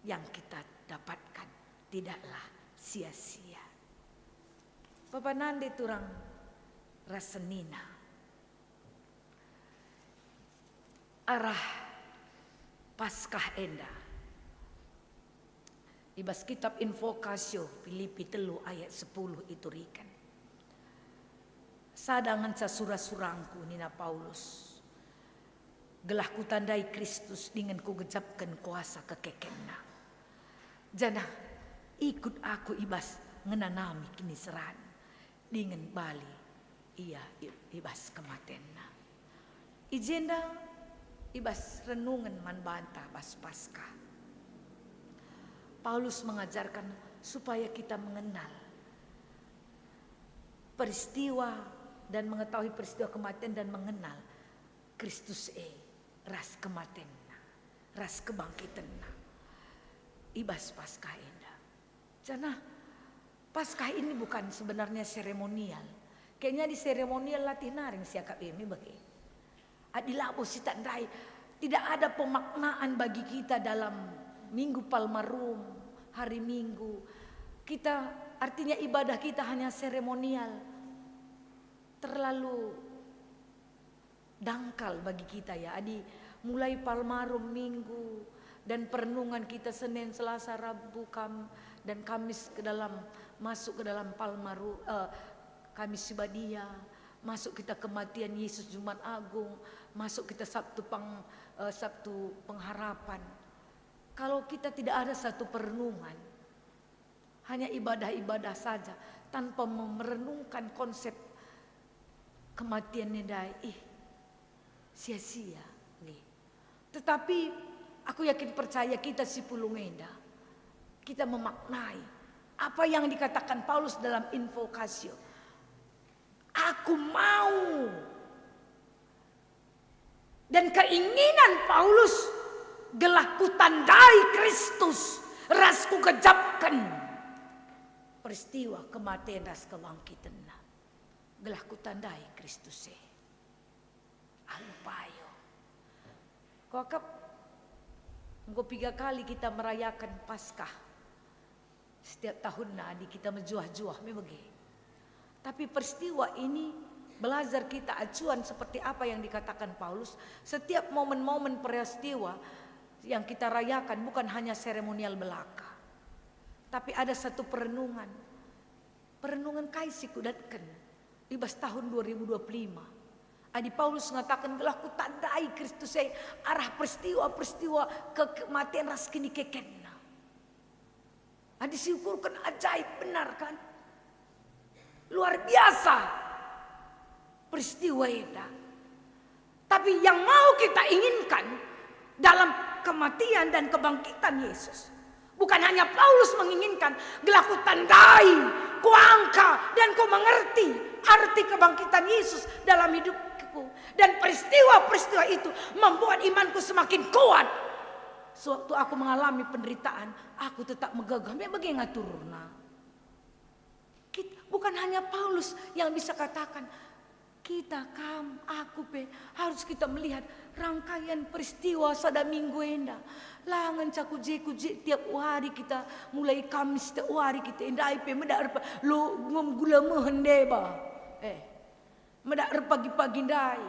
yang kita dapatkan tidaklah sia-sia. Bapak nande turang rasenina arah Paskah enda ibas kitab Invokasio Filipi 3 ayat 10 itu rikan sadangan sasura-surangku nina Paulus gelah kutandai Kristus dengan kugejapkan kuasa kekekenna jana ikut aku ibas ngenanami kini seran dengan bali ia ibas kematenna ijenda ibas renungan manbanta bas Paskah. Paulus mengajarkan supaya kita mengenal peristiwa dan mengetahui peristiwa kematian dan mengenal Kristus ras kematenna ras kebangkitanna ibas Paskah indah. Jana Paskah ini bukan sebenarnya seremonial. Kayaknya di seremonial latih naring siakap ini bagi. Adilabo si tandai. Tidak ada pemaknaan bagi kita dalam Minggu Palmarum, hari Minggu. Kita artinya ibadah kita hanya seremonial. Terlalu dangkal bagi kita ya. Adi mulai Palmarum Minggu dan perenungan kita Senin, Selasa, Rabu, dan Kamis masuk ke dalam Palmarum, Kamis Sibadia, masuk kita kematian Yesus Jumat Agung, masuk kita Sabtu pengharapan. Kalau kita tidak ada satu perenungan, hanya ibadah-ibadah saja tanpa merenungkan konsep kematiannya sia-sia. Tetapi aku yakin percaya kita si Pulungenda, kita memaknai apa yang dikatakan Paulus dalam Invokasio. Aku mau. Dan keinginan Paulus gelah kutandai Kristus, ras kugejapkan peristiwa kematian ras kebangkitan. Gelah kutandai Kristus alupayo. Kokap engkau 3 kali kita merayakan Paskah. Setiap tahun nadi kita menjuah-juah memang. Tapi peristiwa ini belajar kita acuan seperti apa yang dikatakan Paulus. Setiap momen-momen peristiwa yang kita rayakan bukan hanya seremonial belaka, tapi ada satu perenungan kaisi kudatkan ibas tahun 2025. Adi Paulus mengatakan, gelah ku tandai Kristus saya arah peristiwa-peristiwa kematian ras kini kekenna. Adi siukurkan ajaib, benar kan? Luar biasa peristiwa itu. Tapi yang mau kita inginkan dalam kematian dan kebangkitan Yesus, bukan hanya Paulus menginginkan, gelah ku tandai, ku angka dan ku mengerti arti kebangkitan Yesus dalam hidupku. Dan peristiwa-peristiwa itu membuat imanku semakin kuat. Sewaktu aku mengalami penderitaan, aku tetap megagah. Bagaimana turuna? Bukan hanya Paulus yang bisa katakan, kita aku harus kita melihat rangkaian peristiwa sada minggu enda. Langan caku je tiap hari kita mulai Kamis tiap hari kita endai medak lo ngom gula mehendeba. Medak pagi-pagi ndai.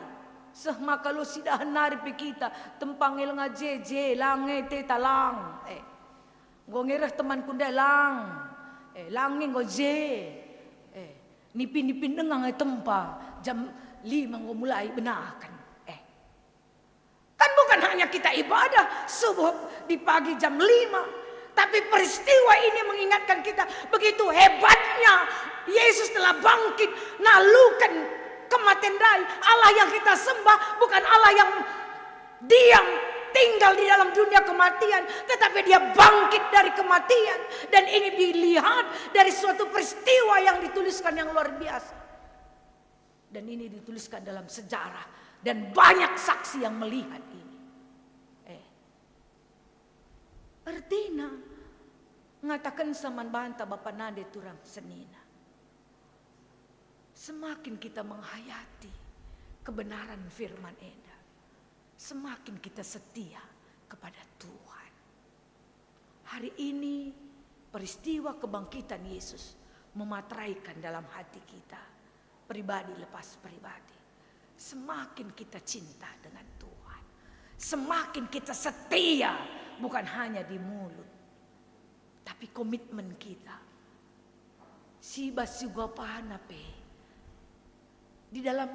Sehma kalau sidahan nari pe kita tempangil ngajeje lange te talang. Gongerah teman kunda lang. Lange ngoje. Nipin-nipin dengang tempa jam 5 mulai benakan. Kan bukan hanya kita ibadah subuh di pagi jam 5, tapi peristiwa ini mengingatkan kita begitu hebatnya Yesus telah bangkit, nalukan kematian dari Allah yang kita sembah bukan Allah yang diam tinggal di dalam dunia kematian, tetapi dia bangkit dari kematian. Dan ini dilihat dari suatu peristiwa yang dituliskan yang luar biasa. Dan ini dituliskan dalam sejarah dan banyak saksi yang melihat ini. Artinya ngatakan saman banta Bapak Nade turang senina. Semakin kita menghayati kebenaran firman Enda, semakin kita setia kepada Tuhan. Hari ini peristiwa kebangkitan Yesus memateraikan dalam hati kita, pribadi lepas pribadi. Semakin kita cinta dengan Tuhan, semakin kita setia, bukan hanya di mulut, tapi komitmen kita. Sibas juga pahanape. Di dalam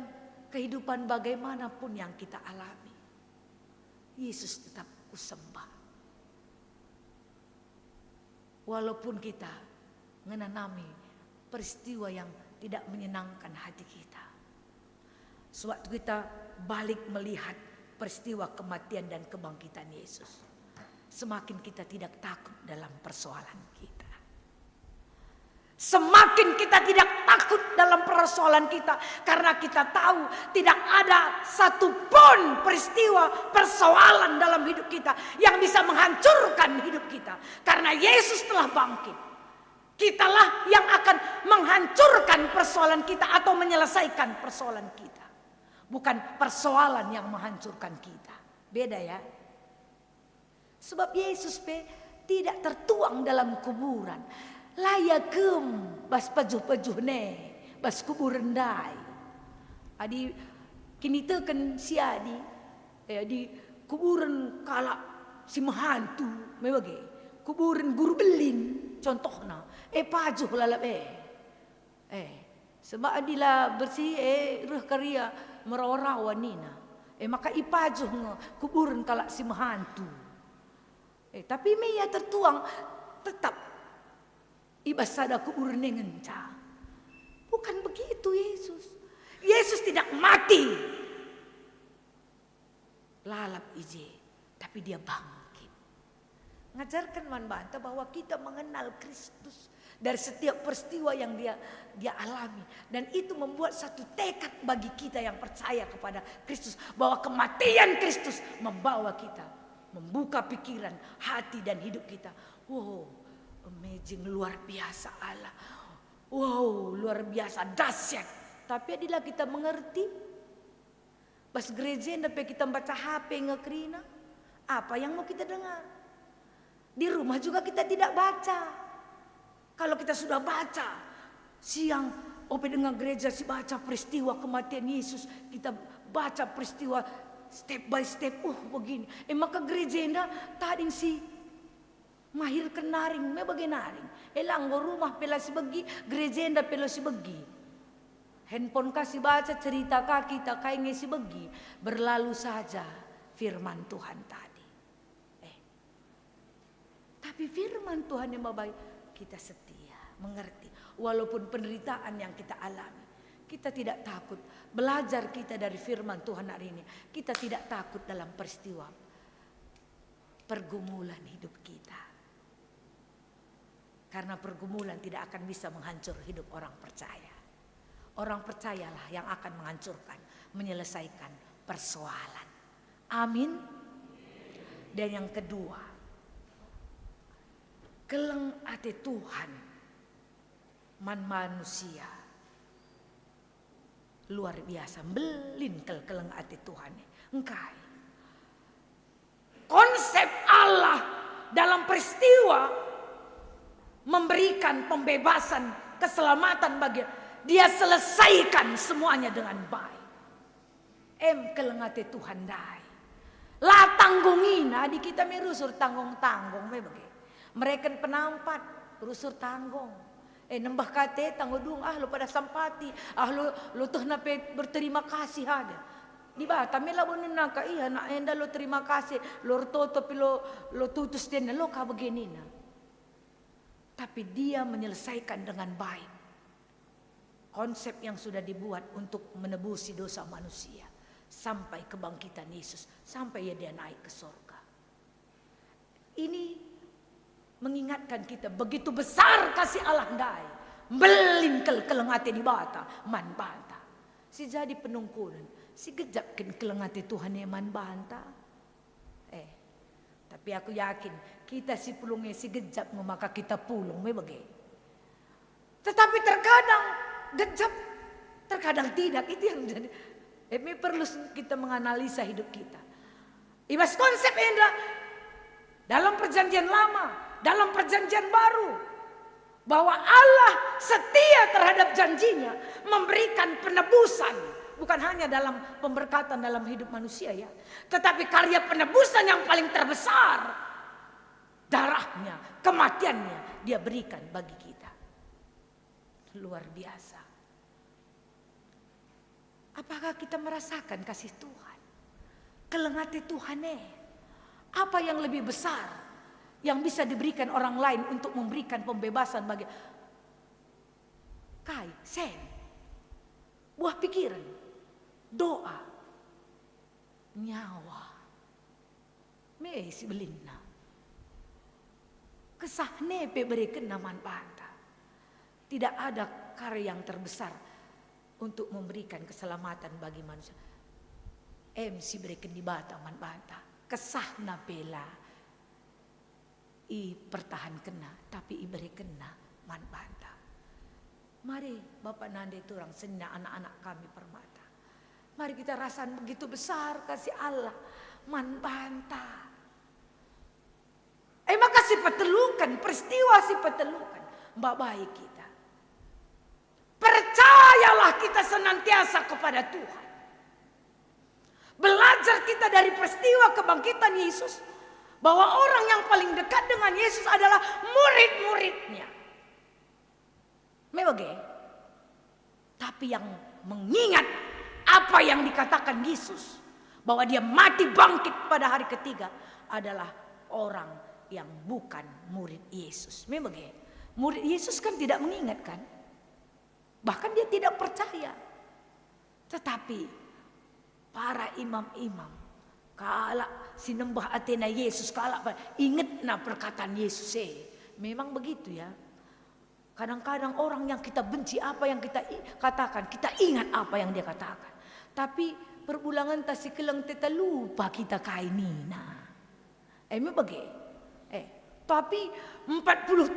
kehidupan bagaimanapun yang kita alami, Yesus tetap kusembah. Walaupun kita menanami peristiwa yang tidak menyenangkan hati kita. Sewaktu kita balik melihat peristiwa kematian dan kebangkitan Yesus, semakin kita tidak takut dalam persoalan kita. Semakin kita tidak takut dalam persoalan kita, karena kita tahu tidak ada satupun peristiwa persoalan dalam hidup kita yang bisa menghancurkan hidup kita. Karena Yesus telah bangkit, kitalah yang akan menghancurkan persoalan kita atau menyelesaikan persoalan kita, bukan persoalan yang menghancurkan kita. Beda ya. Sebab Yesus tidak tertuang dalam kuburan. Layakem bas pajuh-pajuh ne bas kubur rendai. Adi kini teken si adi di kuburan kalak si mahantu mebage kuburan guru belin contohna pajuh lalap sebab adila bersih reh karya merawarawan nina maka ipajuh kuburan kalak si mahantu tapi meya tertuang tetap ibasada kubur nengenca. Bukan begitu Yesus. Yesus tidak mati. Lalap ije, tapi dia bangkit. Ngajarkan manbanta bahwa kita mengenal Kristus dari setiap peristiwa yang dia alami, dan itu membuat satu tekad bagi kita yang percaya kepada Kristus bahwa kematian Kristus membawa kita membuka pikiran, hati dan hidup kita. Wow, amazing, luar biasa Allah. Wow, luar biasa, dahsyat. Tapi adilah kita mengerti. Pas gereja sampai kita baca HP ngekrina, apa yang mau kita dengar? Di rumah juga kita tidak baca. Kalau kita sudah baca siang Ope dengan gereja si baca peristiwa kematian Yesus, kita baca peristiwa step by step. Begini. Maka gereja enda tading si mahir kenaring, me bagi naring. Langgo rumah pela si bagi, gereja enda pela si bagi. Handphone kasih baca cerita kita kayak si bagi. Berlalu saja firman Tuhan tadi. Tapi firman Tuhan yang baik, kita setia, mengerti. Walaupun penderitaan yang kita alami, kita tidak takut. Belajar kita dari firman Tuhan hari ini, kita tidak takut dalam peristiwa pergumulan hidup kita. Karena pergumulan tidak akan bisa menghancur hidup orang percaya. Orang percayalah yang akan menghancurkan, menyelesaikan persoalan. Amin. Dan yang kedua, keleng ate Tuhan man manusia luar biasa, belin keleng ate Tuhan engkai. Konsep Allah dalam peristiwa memberikan pembebasan, keselamatan bagi dia, selesaikan semuanya dengan baik. Keleng ate Tuhan dai. La tanggungina di kita merusur tanggung-tanggung mereka penampat rusur tanggung. Nembah kate tanggudung lo pada sampati lo tuh nape berterima kasih ada di Batam mela bonen ka iya na enda lo terima kasih lo toto lo tutus den lo ka beginina. Tapi dia menyelesaikan dengan baik konsep yang sudah dibuat untuk menebusi dosa manusia sampai kebangkitan Yesus, sampai dia naik ke surga. Ini mengingatkan kita begitu besar kasih Allah dai. Belingkel kelengate di bata man banta. Si jadi penungkulan, si gejapkan kelengate Tuhan yang man banta. Tapi aku yakin kita si pulungnya si gejap maka kita pulung bagi. Tetapi terkadang gejap, terkadang tidak. Itu yang jadi. Perlu kita menganalisa hidup kita. Ibas konsep enda dalam perjanjian lama, dalam perjanjian baru, bahwa Allah setia terhadap janjinya memberikan penebusan, bukan hanya dalam pemberkatan dalam hidup manusia ya, tetapi karya penebusan yang paling terbesar, darahnya, kematiannya dia berikan bagi kita. Luar biasa. Apakah kita merasakan kasih Tuhan? Kelengati Tuhan apa yang lebih besar yang bisa diberikan orang lain untuk memberikan pembebasan bagi kai, sen, buah pikiran, doa, nyawa, si belinna, kesah nepe berikan naman banta. Tidak ada karya yang terbesar untuk memberikan keselamatan bagi manusia. Si berikan di bata man banta, kesah napela. Pertahan kena, tapi beri kena man banta. Mari Bapak Nande turang senya anak-anak kami permata. Mari kita rasakan begitu besar kasih Allah man banta. Maka si petelukan, peristiwa si petelukan mbak baik kita. Percayalah kita senantiasa kepada Tuhan. Belajar kita dari peristiwa kebangkitan Yesus, bahwa orang yang paling dekat dengan Yesus adalah murid-muridnya. Tapi yang mengingat apa yang dikatakan Yesus, bahwa dia mati bangkit pada hari ketiga, adalah orang yang bukan murid Yesus. Murid Yesus kan tidak mengingat kan? Bahkan dia tidak percaya. Tetapi para imam-imam kala sinembah Athena Yesus kala ingat na perkataan Yesus memang begitu ya. Kadang-kadang orang yang kita benci apa yang kita katakan, kita ingat apa yang dia katakan. Tapi perbulangan tasi keleng teta lupa kita kainina. Tapi 40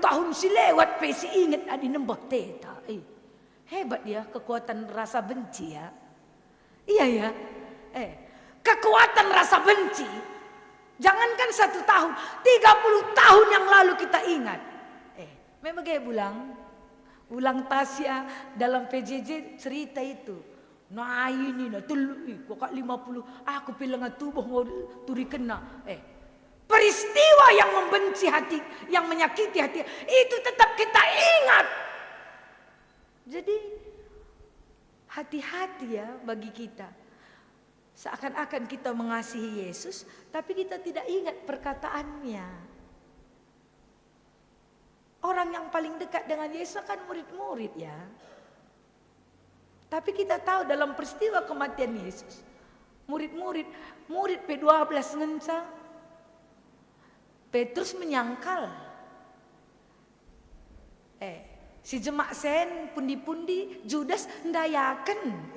tahun si lewat si ingat adi nembah teta. Hebat ya kekuatan rasa benci ya. Iya ya. Kekuatan rasa benci. Jangankan 1 tahun, 30 tahun yang lalu kita ingat. Memang kayak bilang, Ulang Tasya dalam PJJ cerita itu. Nah ini nah telu kok 50 aku bilang tubuh mau turi kena. Peristiwa yang membenci hati, yang menyakiti hati itu tetap kita ingat. Jadi hati-hati ya bagi kita. Seakan-akan kita mengasihi Yesus, tapi kita tidak ingat perkataannya. Orang yang paling dekat dengan Yesus kan murid-murid ya. Tapi kita tahu dalam peristiwa kematian Yesus, murid P12 ngenca, Petrus menyangkal. Si jemak sen pundi-pundi Judas ndayaken.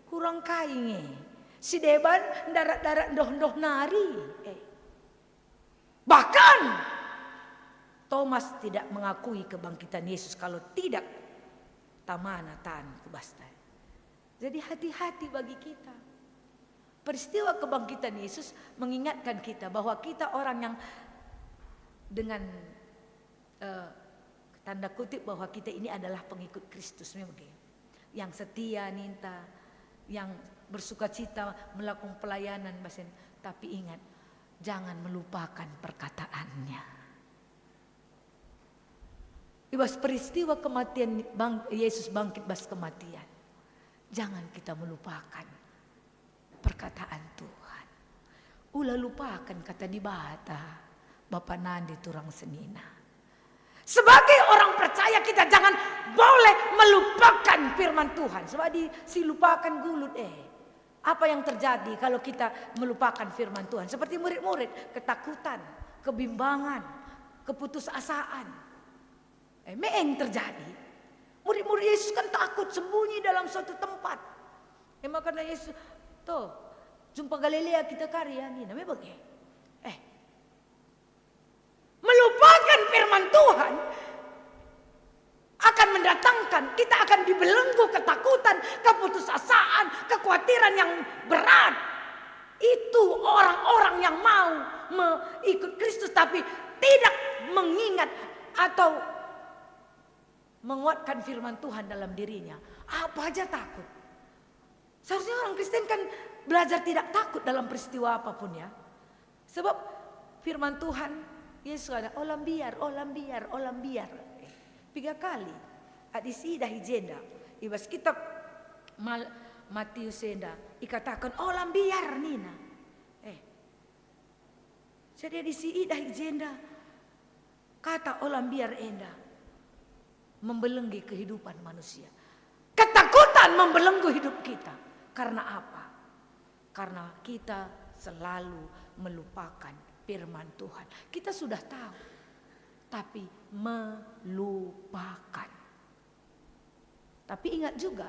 Kurang kainge. Si Deban darat-darat ndoh-ndoh nari. Bahkan Thomas tidak mengakui kebangkitan Yesus kalau tidak tamana tan kubastai. Jadi hati-hati bagi kita. Peristiwa kebangkitan Yesus mengingatkan kita bahwa kita orang yang dengan tanda kutip bahwa kita ini adalah pengikut Kristus memang. Yang setia ninta, yang bersukacita melakukan pelayanan basen. Tapi ingat, jangan melupakan perkataannya. Ibas peristiwa kematian Yesus bangkit bas kematian. Jangan kita melupakan perkataan Tuhan. Ulah lupakan kata di bata Bapak Nandi turang senina. Sebagai orang percaya kita jangan boleh melupakan firman Tuhan. Sebab silupakan gulut Apa yang terjadi kalau kita melupakan firman Tuhan? Seperti murid-murid, ketakutan, kebimbangan, keputusasaan. Meeng terjadi. Murid-murid Yesus kan takut sembunyi dalam suatu tempat. Makanya Yesus, tuh, jumpa Galilea kita karya nih, namanya bagi. Melupakan firman Tuhan akan mendatangkan, kita akan dibelenggu ketakutan, keputusasaan, kekhawatiran yang berat. Itu orang-orang yang mau mengikut Kristus tapi tidak mengingat atau menguatkan firman Tuhan dalam dirinya. Apa aja takut. Seharusnya orang Kristen kan belajar tidak takut dalam peristiwa apapun ya. Sebab firman Tuhan, Yesus ada olam biar. 3 kali. Adisi dah hijenda. Ibas kitab Matius enda ikatakan olam biar nina. Jadi adisi dah hijenda. Kata olam biar enda membelenggu kehidupan manusia. Ketakutan membelenggu hidup kita. Karena apa? Karena kita selalu melupakan firman Tuhan. Kita sudah tahu, tapi melupakan. Tapi ingat juga,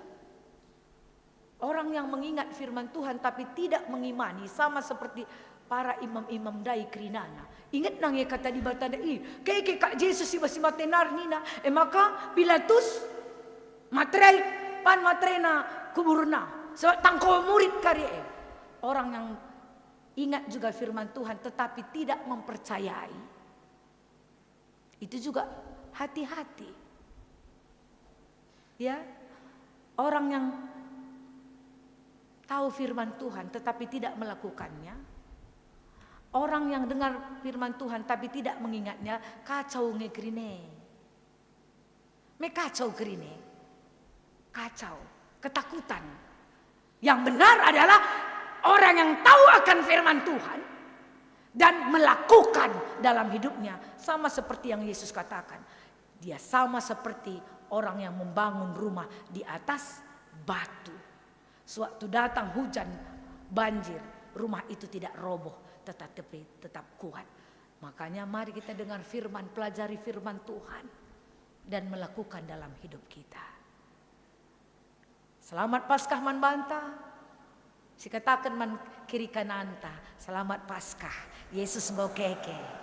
orang yang mengingat firman Tuhan tapi tidak mengimani sama seperti para imam-imam dai krinana. Ingat nang ya kata di batanda kayak Kak Yesus si matenar nina. Maka Pilatus materai pan matrena kuburna. So tangko murid karya. Orang yang ingat juga firman Tuhan tetapi tidak mempercayai. Itu juga hati-hati. Ya. Orang yang tahu firman Tuhan tetapi tidak melakukannya. Orang yang dengar firman Tuhan tapi tidak mengingatnya, kacau ngegrine. Kacau grine. Kacau, ketakutan. Yang benar adalah orang yang tahu akan firman Tuhan dan melakukan dalam hidupnya sama seperti yang Yesus katakan. Dia sama seperti orang yang membangun rumah di atas batu. Sewaktu datang hujan, banjir, rumah itu tidak roboh, tetap kuat. Makanya mari kita dengar firman, pelajari firman Tuhan dan melakukan dalam hidup kita. Selamat Paskah man banta. Si katakan man kiri kananta. Selamat Paskah. Yesus bokeke.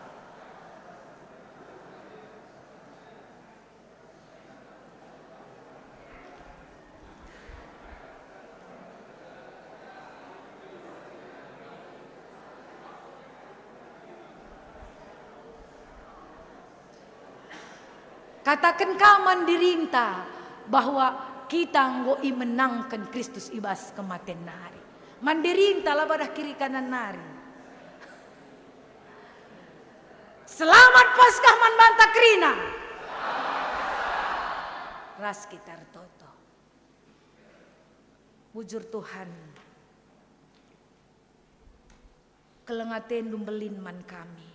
Katakan kau mandirinta bahwa kita nggoi menangkan Kristus ibas kematian nari. Mandirinta lah pada kiri kanan nari. Selamat Paskah man banta krina. Ras kita toto. Bujur Tuhan. Kelengaten dumbelin man kami.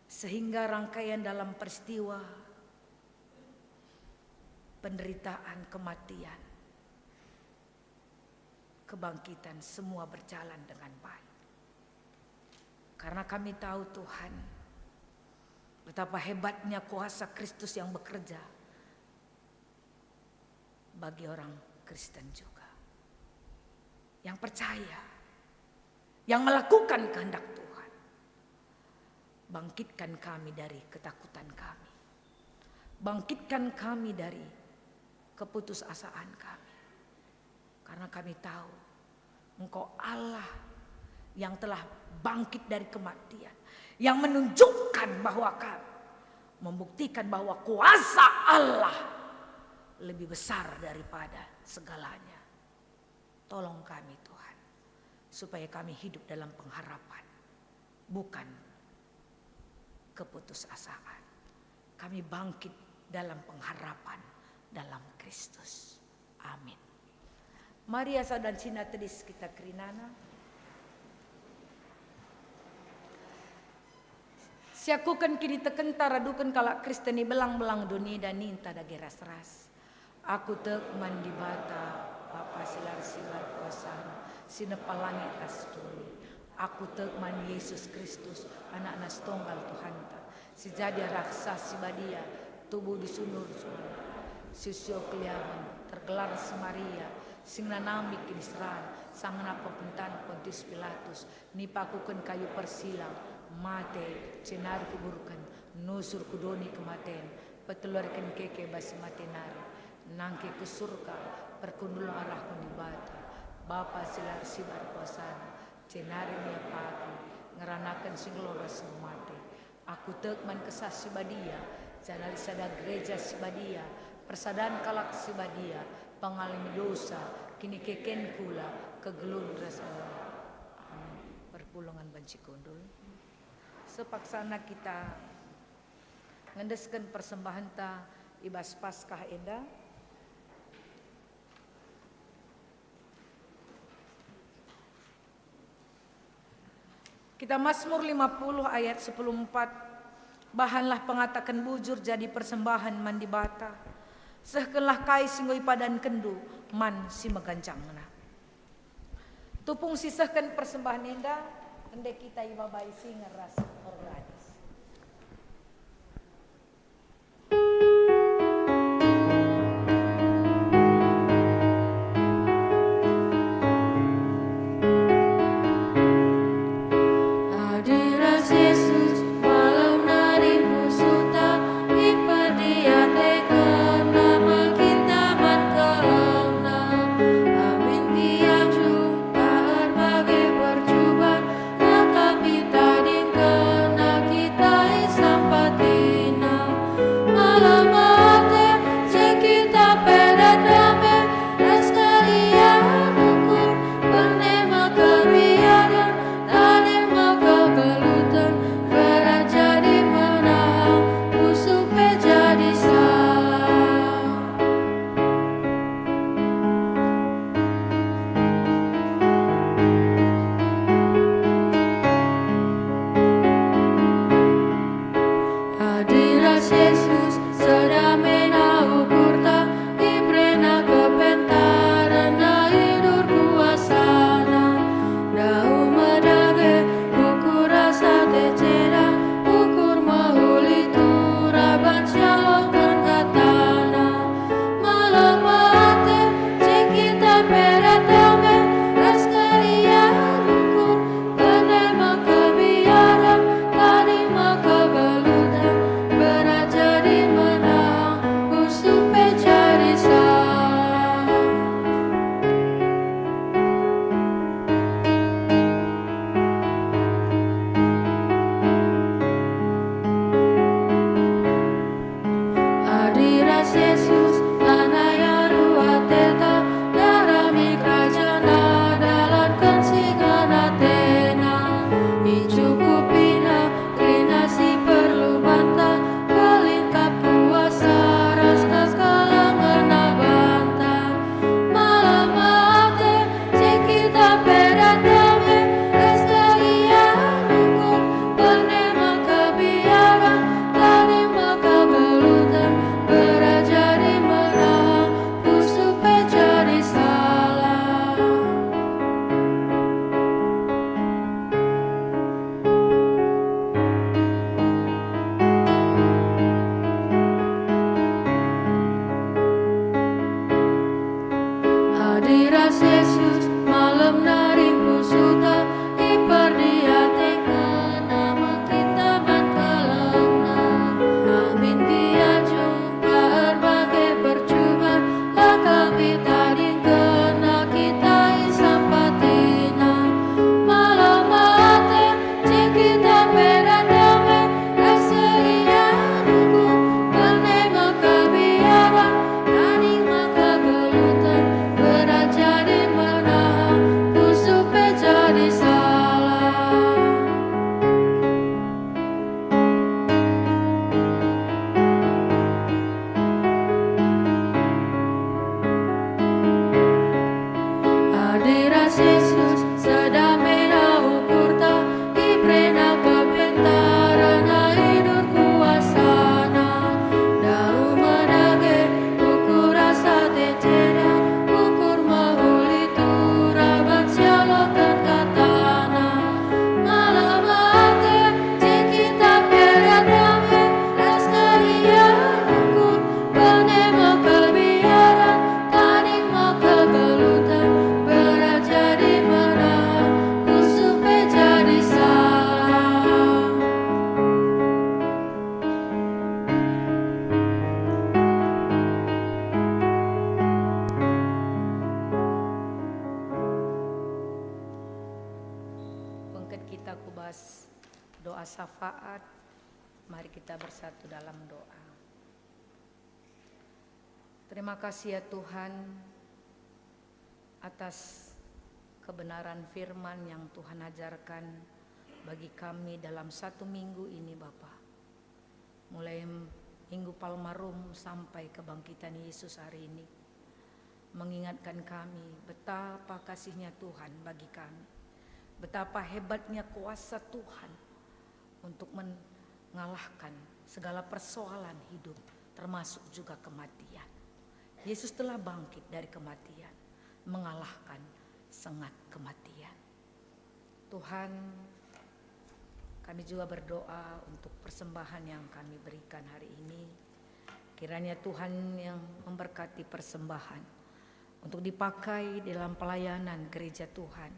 Sehingga rangkaian dalam peristiwa penderitaan, kematian, kebangkitan semua berjalan dengan baik. Karena kami tahu Tuhan betapa hebatnya kuasa Kristus yang bekerja bagi orang Kristen juga. Yang percaya, yang melakukan kehendak Tuhan. Bangkitkan kami dari ketakutan kami. Bangkitkan kami dari keputusasaan kami. Karena kami tahu Engkau Allah yang telah bangkit dari kematian. Yang menunjukkan bahwa kami membuktikan bahwa kuasa Allah lebih besar daripada segalanya. Tolong kami Tuhan, supaya kami hidup dalam pengharapan, bukan keputusasaan. Kami bangkit dalam pengharapan dalam Kristus. Amin. Mari asa dan sina tedis kita kerinana. Siakukan kini teken taradukan kalak Kristeni belang-belang dunia dan ninta da geras-ras. Aku tek mandi bata, Bapa silar silar kuasa, sinepalangi tas tuli. Aku tek mandi Yesus Kristus, anak nas tunggal Tuhan ta. Si jadi raksa si badia, tubuh disunur sunur. Sisyo keliaran, tergelar semaria, sing nanami kinisran, sang napa pentan Pontius Pilatus, nipakukan kayu persilang. Mate cenar kuburkan nusur kudoni kematen petelurkan keke basi matenar nangke ke surga perkundul arah kunibata Bapa silar sibar kuasana cenari nia pagi ngeranakan singlora semate aku tekman kesah sibadia janali sada gereja sibadia persadaan kalak sibadia pengalami dosa kini keken kula kegelun rasa perpulungan banci kundul. Sepaksana kita ngendeskan persembahan ta ibas Paskah enda. Kita Mazmur 50 ayat 10:4. Bahanlah pengatakan bujur jadi persembahan mandi bata. Sehkelah kai singgoi padan kendu man si megancangna. Tupung sisahkan persembahan enda. Hendek kita ibabai singa ras organis. Hadirat Yesus malam nari musuta ipadia tekan nama kita berkelana amin tiap jumpa berbagai percobaan maka kita dingkan syafaat. Mari kita bersatu dalam doa. Terima kasih ya Tuhan atas kebenaran firman yang Tuhan ajarkan bagi kami dalam 1 minggu ini Bapa. Mulai Minggu Palmarum sampai kebangkitan Yesus hari ini. Mengingatkan kami betapa kasihnya Tuhan bagi kami. Betapa hebatnya kuasa Tuhan untuk mengalahkan segala persoalan hidup termasuk juga kematian. Yesus telah bangkit dari kematian, mengalahkan sengat kematian. Tuhan, kami juga berdoa untuk persembahan yang kami berikan hari ini. Kiranya Tuhan yang memberkati persembahan untuk dipakai dalam pelayanan gereja Tuhan,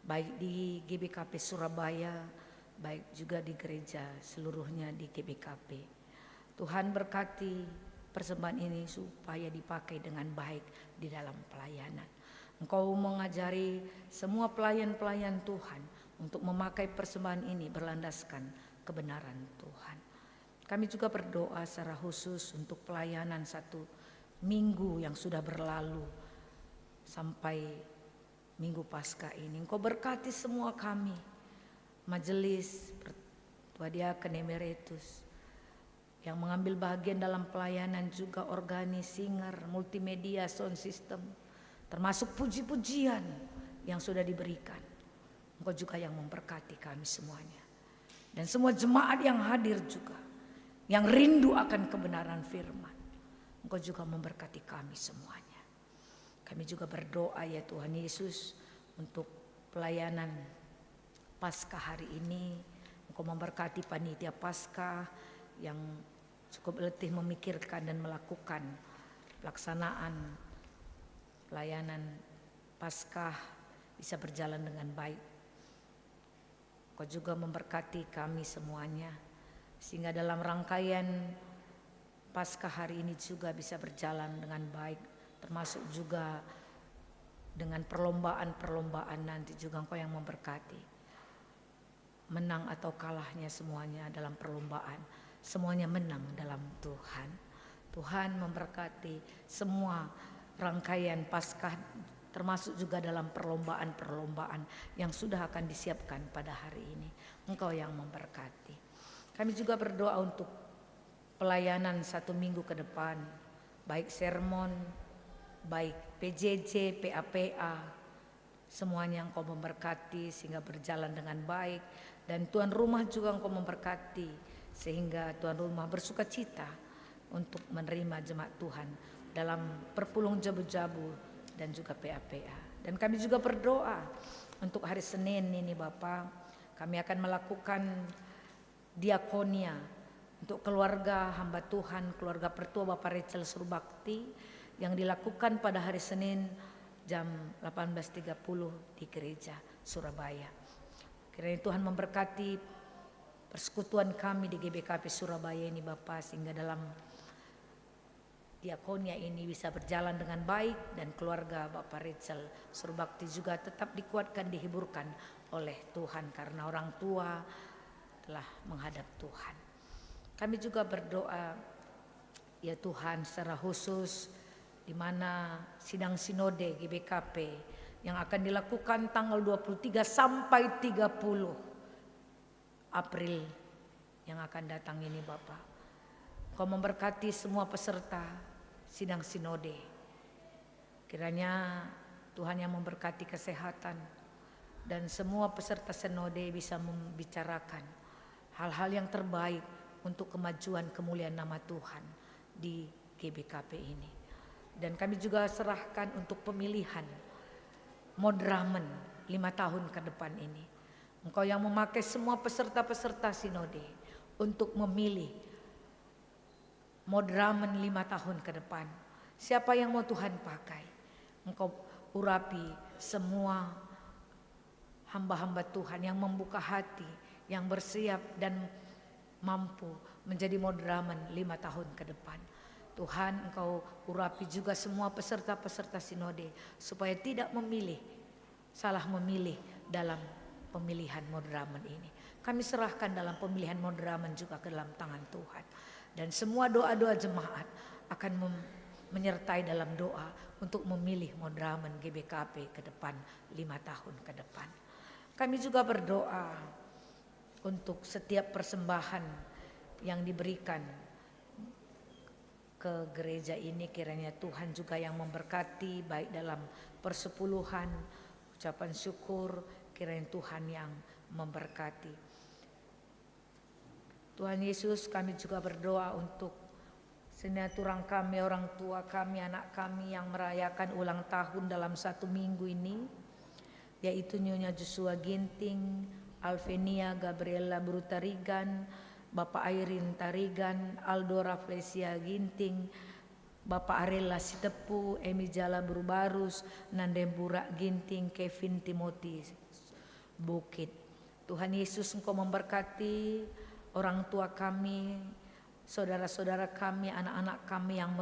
baik di GBKP Surabaya, baik juga di gereja seluruhnya di GBKP. Tuhan berkati persembahan ini supaya dipakai dengan baik di dalam pelayanan. Engkau mengajari semua pelayan-pelayan Tuhan untuk memakai persembahan ini berlandaskan kebenaran Tuhan. Kami juga berdoa secara khusus untuk pelayanan 1 minggu yang sudah berlalu sampai Minggu Paskah ini. Engkau berkati semua kami, majelis, Ketua Diaken Emeritus, yang mengambil bagian dalam pelayanan, juga organis, singer, multimedia, sound system, termasuk puji-pujian yang sudah diberikan. Engkau juga yang memberkati kami semuanya. Dan semua jemaat yang hadir juga, yang rindu akan kebenaran firman, Engkau juga memberkati kami semuanya. Kami juga berdoa ya Tuhan Yesus untuk pelayanan Paskah hari ini. Engkau memberkati panitia Paskah yang cukup letih memikirkan dan melakukan pelaksanaan pelayanan Paskah bisa berjalan dengan baik. Engkau juga memberkati kami semuanya sehingga dalam rangkaian Paskah hari ini juga bisa berjalan dengan baik. Termasuk juga dengan perlombaan-perlombaan nanti juga Engkau yang memberkati. Menang atau kalahnya semuanya dalam perlombaan, semuanya menang dalam Tuhan. Tuhan memberkati semua rangkaian Paskah, termasuk juga dalam perlombaan-perlombaan yang sudah akan disiapkan pada hari ini. Engkau yang memberkati. Kami juga berdoa untuk pelayanan 1 minggu ke depan, baik sermon, baik PJJ, PAPA, semuanya Engkau memberkati sehingga berjalan dengan baik. Dan tuan rumah juga Engkau memberkati sehingga tuan rumah bersukacita untuk menerima jemaat Tuhan dalam perpulung jabu-jabu dan juga PAPA. Dan kami juga berdoa untuk hari Senin ini Bapak, kami akan melakukan diakonia untuk keluarga hamba Tuhan, keluarga Pertua Bapak Rachel Surbakti, yang dilakukan pada hari Senin jam 18.30 di gereja Surabaya. Kiranya Tuhan memberkati persekutuan kami di GBKP Surabaya ini Bapak, sehingga dalam diakonia ini bisa berjalan dengan baik dan keluarga Bapak Rachel Surbakti juga tetap dikuatkan, dihiburkan oleh Tuhan karena orang tua telah menghadap Tuhan. Kami juga berdoa ya Tuhan secara khusus di mana sidang sinode GBKP yang akan dilakukan tanggal 23 sampai 30 April yang akan datang ini Bapak. Kau memberkati semua peserta sidang sinode. Kiranya Tuhan yang memberkati kesehatan dan semua peserta sinode bisa membicarakan hal-hal yang terbaik untuk kemajuan kemuliaan nama Tuhan di GBKP ini. Dan kami juga serahkan untuk pemilihan Modramen 5 tahun ke depan ini. Engkau yang memakai semua peserta-peserta sinode untuk memilih Modramen 5 tahun ke depan. Siapa yang mau Tuhan pakai? Engkau urapi semua hamba-hamba Tuhan yang membuka hati, yang bersiap dan mampu menjadi Modramen 5 tahun ke depan. Tuhan, Engkau urapi juga semua peserta-peserta sinode supaya tidak salah memilih dalam pemilihan Modramen ini. kami serahkan dalam pemilihan Mondramen juga ke dalam tangan Tuhan. Dan semua doa-doa jemaat akan menyertai dalam doa untuk memilih Mondramen GBKP ke depan 5 tahun ke depan. Kami juga berdoa untuk setiap persembahan yang diberikan ke gereja ini, kiranya Tuhan juga yang memberkati, baik dalam persepuluhan, ucapan syukur, kiranya Tuhan yang memberkati. Tuhan Yesus, kami juga berdoa untuk senaturang kami, orang tua kami, anak kami yang merayakan ulang tahun dalam 1 minggu ini, yaitu Nyonya Joshua Ginting, Alvenia Gabriela Brutarigan, Bapak Airin Tarigan, Aldo Raflesia Ginting, Bapak Arela Sitepu, Emi Jala Brubarus, Nandembura Ginting, Kevin Timothy Bukit. Tuhan Yesus, Engkau memberkati orang tua kami, saudara-saudara kami, anak-anak kami yang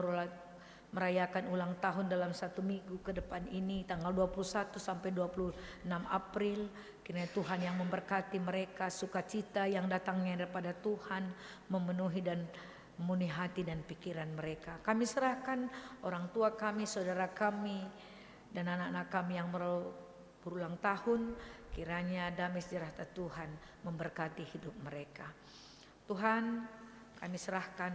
merayakan ulang tahun dalam 1 minggu ke depan ini, tanggal 21 sampai 26 April. Kiranya Tuhan yang memberkati mereka, sukacita yang datangnya daripada Tuhan memenuhi hati dan pikiran mereka. Kami serahkan orang tua kami, saudara kami, dan anak-anak kami yang berulang tahun. Kiranya damai sejahtera Tuhan memberkati hidup mereka. Tuhan, kami serahkan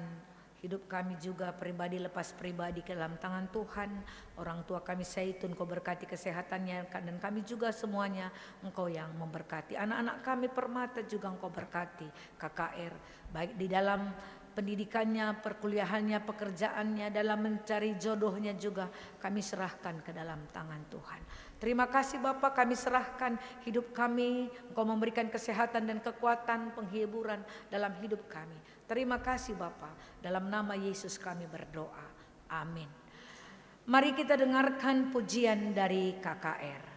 hidup kami juga pribadi lepas pribadi ke dalam tangan Tuhan. Orang tua kami Zaitun, Engkau berkati kesehatannya, dan kami juga semuanya Engkau yang memberkati. Anak-anak kami Permata juga Engkau berkati, KKR, baik di dalam pendidikannya, perkuliahannya, pekerjaannya, dalam mencari jodohnya juga kami serahkan ke dalam tangan Tuhan. Terima kasih Bapa, kami serahkan hidup kami, Engkau memberikan kesehatan dan kekuatan, penghiburan dalam hidup kami. Terima kasih Bapa, dalam nama Yesus kami berdoa. Amin. Mari kita dengarkan pujian dari KKR.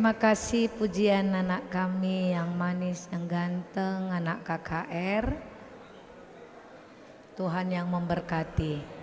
Terima kasih pujian anak kami yang manis, yang ganteng, anak KKR. Tuhan yang memberkati.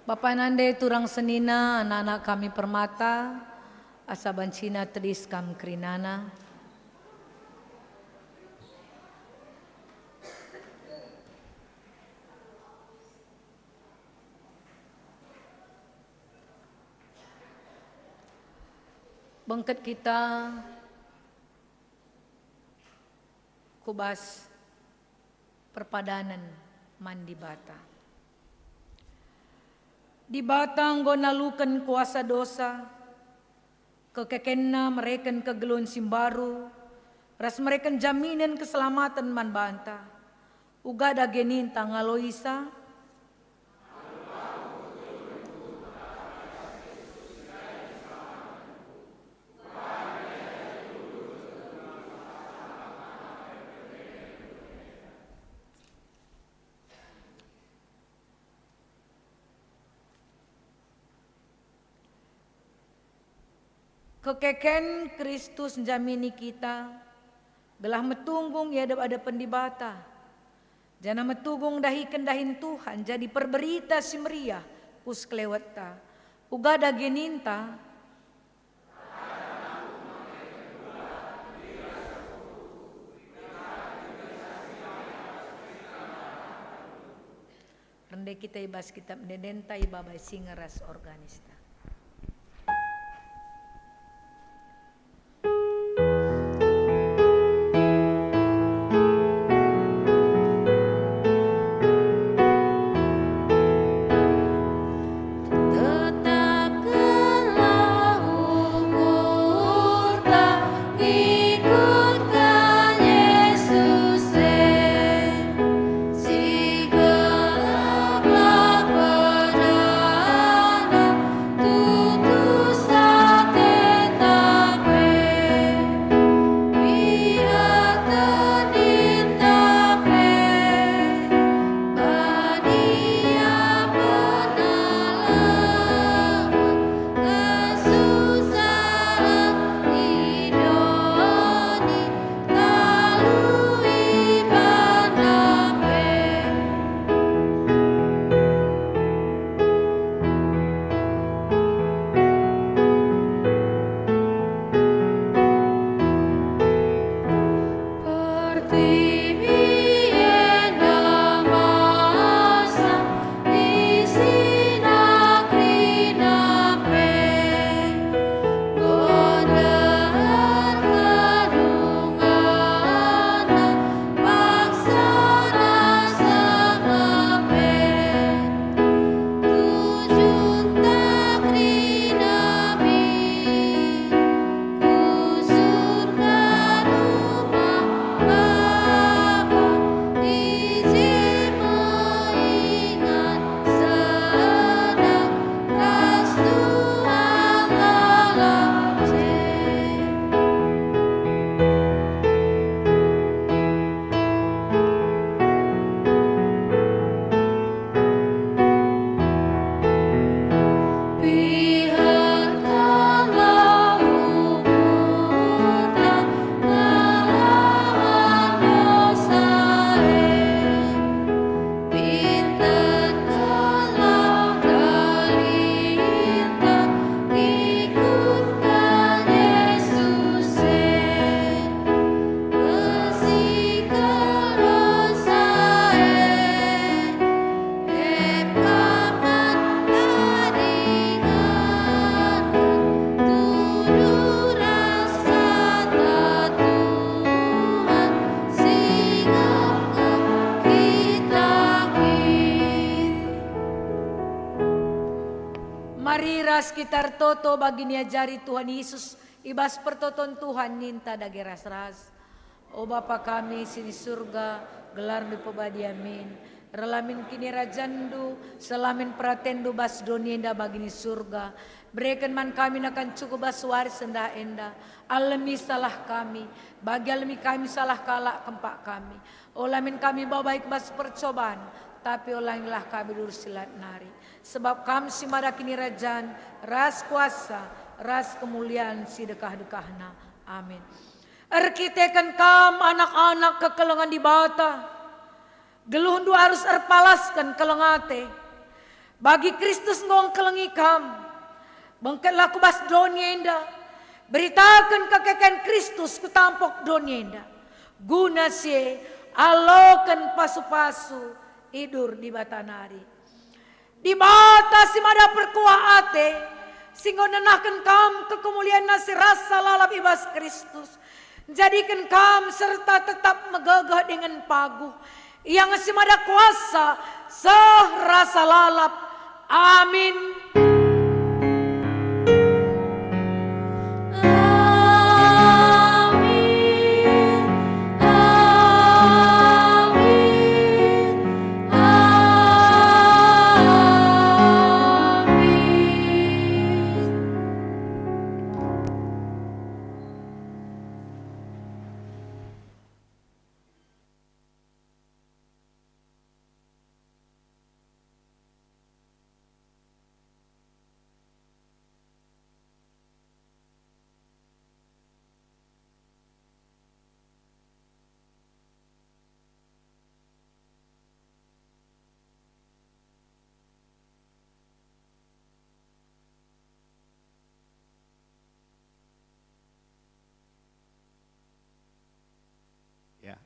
Bapak Nande turang senina, anak-anak kami permata, asabancina telis kam krinana. Bengket kita kubas perpadanan mandi bata. Di batang go nalukan kuasa dosa, kekekenna mereken kegelun simbaru, ras mereken jaminan keselamatan man banta. Uga da genin tangaloisa, kekeken Kristus jamini kita, gelah metunggung ya ada pendibata, jana metunggung dahi kendahin Tuhan, jadi perberita simria pus kelewata, uga da geninta, rendai kita ibas kitab nedenta ibabai singeras organista. Tetapkanlah ukur tak ikutkan Yesus si gelaplah perdana ras sekitar toto bagi niajari Tuhan Yesus ibas pertoton Tuhan ninta dagi ras-ras. O Bapa kami sini surga, gelar di pebadi amin. Relamin kini rajandu, selamin pratendu bas donienda bagini surga. Berikan man kami akan cukup bas waris enda enda. Alami salah kami, bagi alami kami salah kalak kempak kami. Olamin kami bawa baik bas percobaan, tapi ulangilah kami dulu silat nari. Sebab kami si mada kini rajan, ras kuasa, ras kemuliaan si dekah-dekahna. Amin. Arkitekan kam anak-anak kekelengan di bata. Geluhundu harus erpalaskan kelengate. Bagi Kristus ngong kelengi kam. Bangkat laku bas donienda. Beritakan kekekan Kristus kutampok donienda. Guna si alokan pasu-pasu idur di batanari. Di bata si mada perkuah ate. Singgo nenakan kam kekemuliaan nasi rasa lalap ibas Kristus. Jadikan kam serta tetap megagah dengan paguh. Yang semada kuasa serasa lalap. Amin. Ya.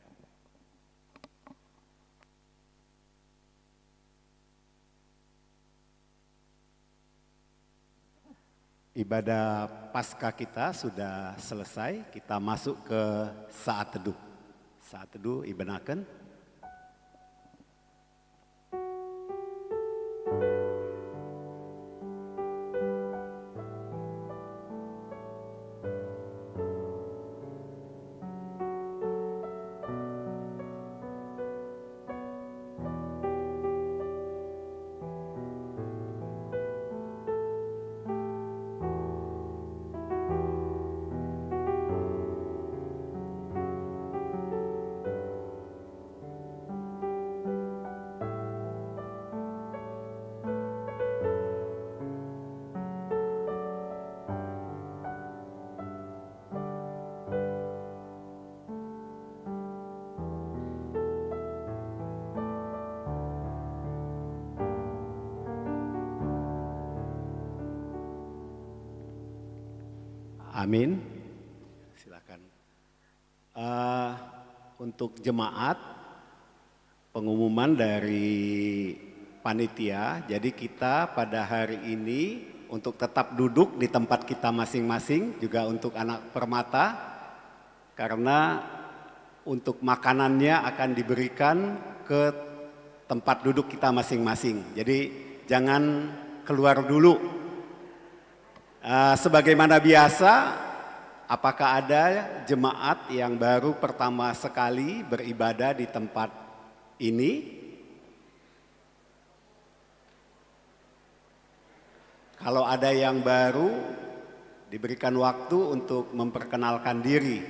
Ibadah Paskah kita sudah selesai, kita masuk ke saat teduh. Saat teduh ibenaken. Amin. Silakan. Untuk jemaat, pengumuman dari panitia. Jadi kita pada hari ini untuk tetap duduk di tempat kita masing-masing, juga untuk anak permata, karena untuk makanannya akan diberikan ke tempat duduk kita masing-masing. Jadi jangan keluar dulu. Sebagaimana biasa, apakah ada jemaat yang baru pertama sekali beribadah di tempat ini? Kalau ada yang baru, diberikan waktu untuk memperkenalkan diri.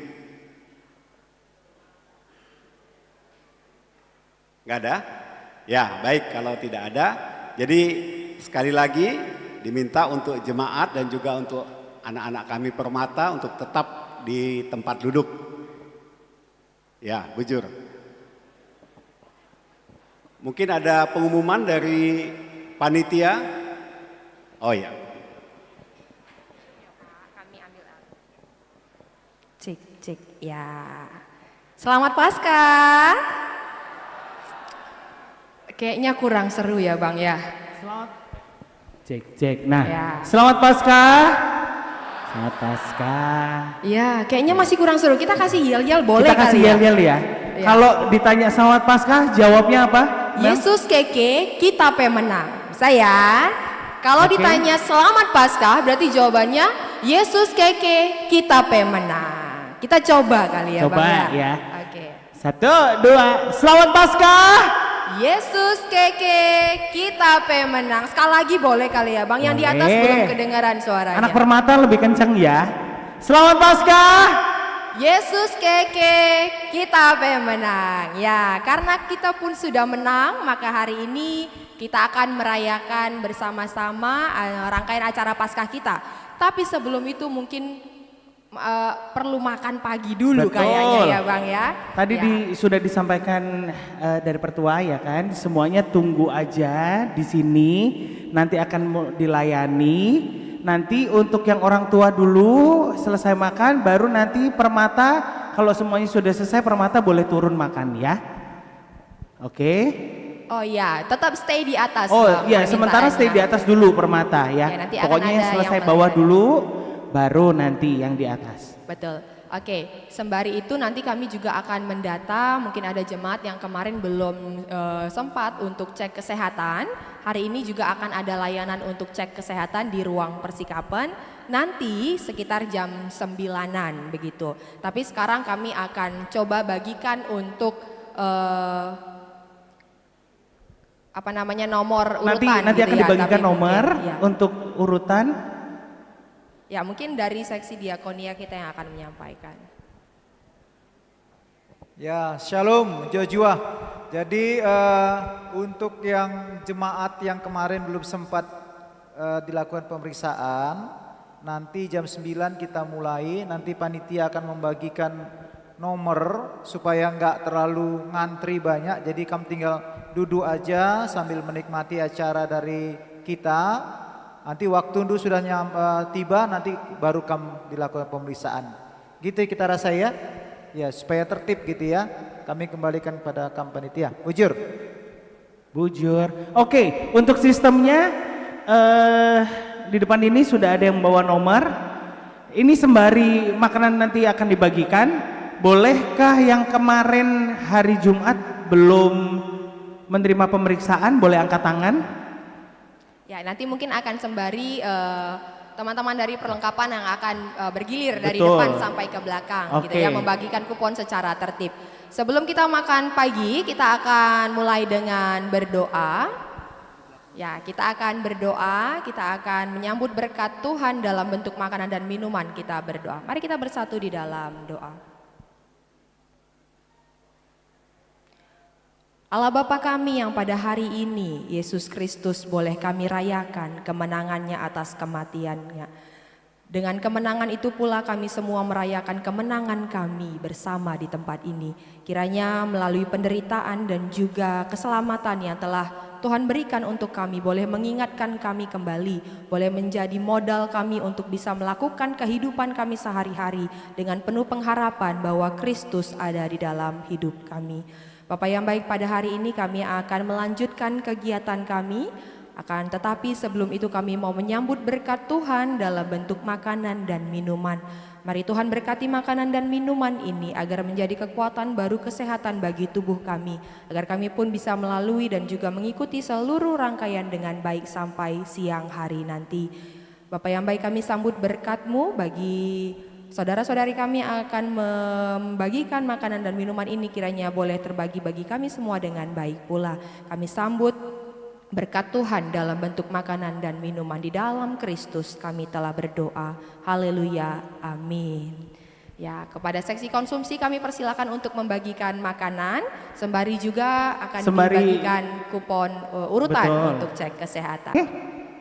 Nggak ada? Ya, baik kalau tidak ada. Jadi sekali lagi diminta untuk jemaat dan juga untuk anak-anak kami permata untuk tetap di tempat duduk. Ya, bujur. Mungkin ada pengumuman dari panitia. Oh ya. Cek, ya. Selamat Paskah. Kayaknya kurang seru ya Bang ya. Cek. Nah, Ya. Selamat Paskah. Selamat Paskah. Iya, kayaknya masih kurang seru. Kita kasih yel-yel boleh Kita kasih kali ya? yel-yel ya. Ya. Kalau ditanya Selamat Paskah, jawabnya apa? Ma'am? Yesus keke, kita pemenang. Saya. kalau Oke. ditanya selamat Paskah berarti jawabannya Yesus keke kita pemenang. Kita coba kali ya Coba, Bang ya. Oke. 1, 2, selamat Paskah. Yesus keke kita pemenang. Sekali lagi boleh kali ya Bang, yang di atas Boleh. belum kedengaran suaranya. Anak permata lebih kencang ya. Selamat Paskah. Yesus keke kita pemenang. Ya, karena kita pun sudah menang, maka hari ini kita akan merayakan bersama-sama rangkaian acara Paskah kita. Tapi sebelum itu mungkin perlu makan pagi dulu Betul. kayaknya ya Bang ya. Tadi Ya. sudah disampaikan dari pertua ya kan, semuanya tunggu aja di sini, nanti akan dilayani. Nanti untuk yang orang tua dulu selesai makan, baru nanti permata kalau semuanya sudah selesai permata boleh turun makan ya. Oke. Oh ya, tetap stay di atas. Oh Bang, iya, sementara stay di permintaannya. atas dulu permata ya. Ya, nanti akan Pokoknya yang ada selesai yang bawah melayani. dulu, baru nanti yang di atas. Betul. Oke, sembari itu nanti kami juga akan mendata, mungkin ada jemaat yang kemarin belum sempat untuk cek kesehatan. Hari ini juga akan ada layanan untuk cek kesehatan di ruang persikapan. Nanti sekitar jam 9-an begitu. Tapi sekarang kami akan coba bagikan untuk nomor urutan. Nanti gitu akan ya. dibagikan Tapi nomor mungkin, ya. untuk urutan. Ya mungkin dari seksi diakonia kita yang akan menyampaikan. Ya, Shalom Joshua. Jadi untuk yang jemaat yang kemarin belum sempat dilakukan pemeriksaan, nanti jam 9 kita mulai, nanti panitia akan membagikan nomor supaya nggak terlalu ngantri banyak. Jadi kamu tinggal duduk aja sambil menikmati acara dari kita. Nanti waktu itu sudah tiba, nanti baru kamu dilakukan pemeriksaan. Gitu kita rasa ya. Ya, supaya tertib gitu ya. Kami kembalikan kepada panitia. Bujur. Bujur. Oke, untuk sistemnya di depan ini sudah ada yang membawa nomor. Ini sembari makanan nanti akan dibagikan. Bolehkah yang kemarin hari Jumat belum menerima pemeriksaan boleh angkat tangan? Ya, nanti mungkin akan sembari teman-teman dari perlengkapan yang akan bergilir dari Betul. depan sampai ke belakang gitu Oke. ya, membagikan kupon secara tertib. Sebelum kita makan pagi, kita akan mulai dengan berdoa. Ya, kita akan berdoa, kita akan menyambut berkat Tuhan dalam bentuk makanan dan minuman. Kita berdoa. Mari kita bersatu di dalam doa. Allah Bapa kami yang pada hari ini Yesus Kristus boleh kami rayakan kemenangannya atas kematiannya. Dengan kemenangan itu pula kami semua merayakan kemenangan kami bersama di tempat ini. Kiranya melalui penderitaan dan juga keselamatan yang telah Tuhan berikan untuk kami boleh mengingatkan kami kembali, boleh menjadi modal kami untuk bisa melakukan kehidupan kami sehari-hari dengan penuh pengharapan bahwa Kristus ada di dalam hidup kami. Bapak yang baik, pada hari ini kami akan melanjutkan kegiatan kami, akan tetapi sebelum itu kami mau menyambut berkat Tuhan dalam bentuk makanan dan minuman. Mari Tuhan berkati makanan dan minuman ini agar menjadi kekuatan baru kesehatan bagi tubuh kami, agar kami pun bisa melalui dan juga mengikuti seluruh rangkaian dengan baik sampai siang hari nanti. Bapak yang baik, kami sambut berkat-Mu bagi saudara-saudari kami akan membagikan makanan dan minuman ini, kiranya boleh terbagi bagi kami semua dengan baik pula. Kami sambut berkat Tuhan dalam bentuk makanan dan minuman di dalam Kristus kami telah berdoa. Haleluya, amin. Ya, kepada seksi konsumsi kami persilakan untuk membagikan makanan, sembari juga akan dibagikan kupon urutan Betul. untuk cek kesehatan. Oke,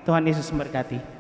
Tuhan Yesus memberkati.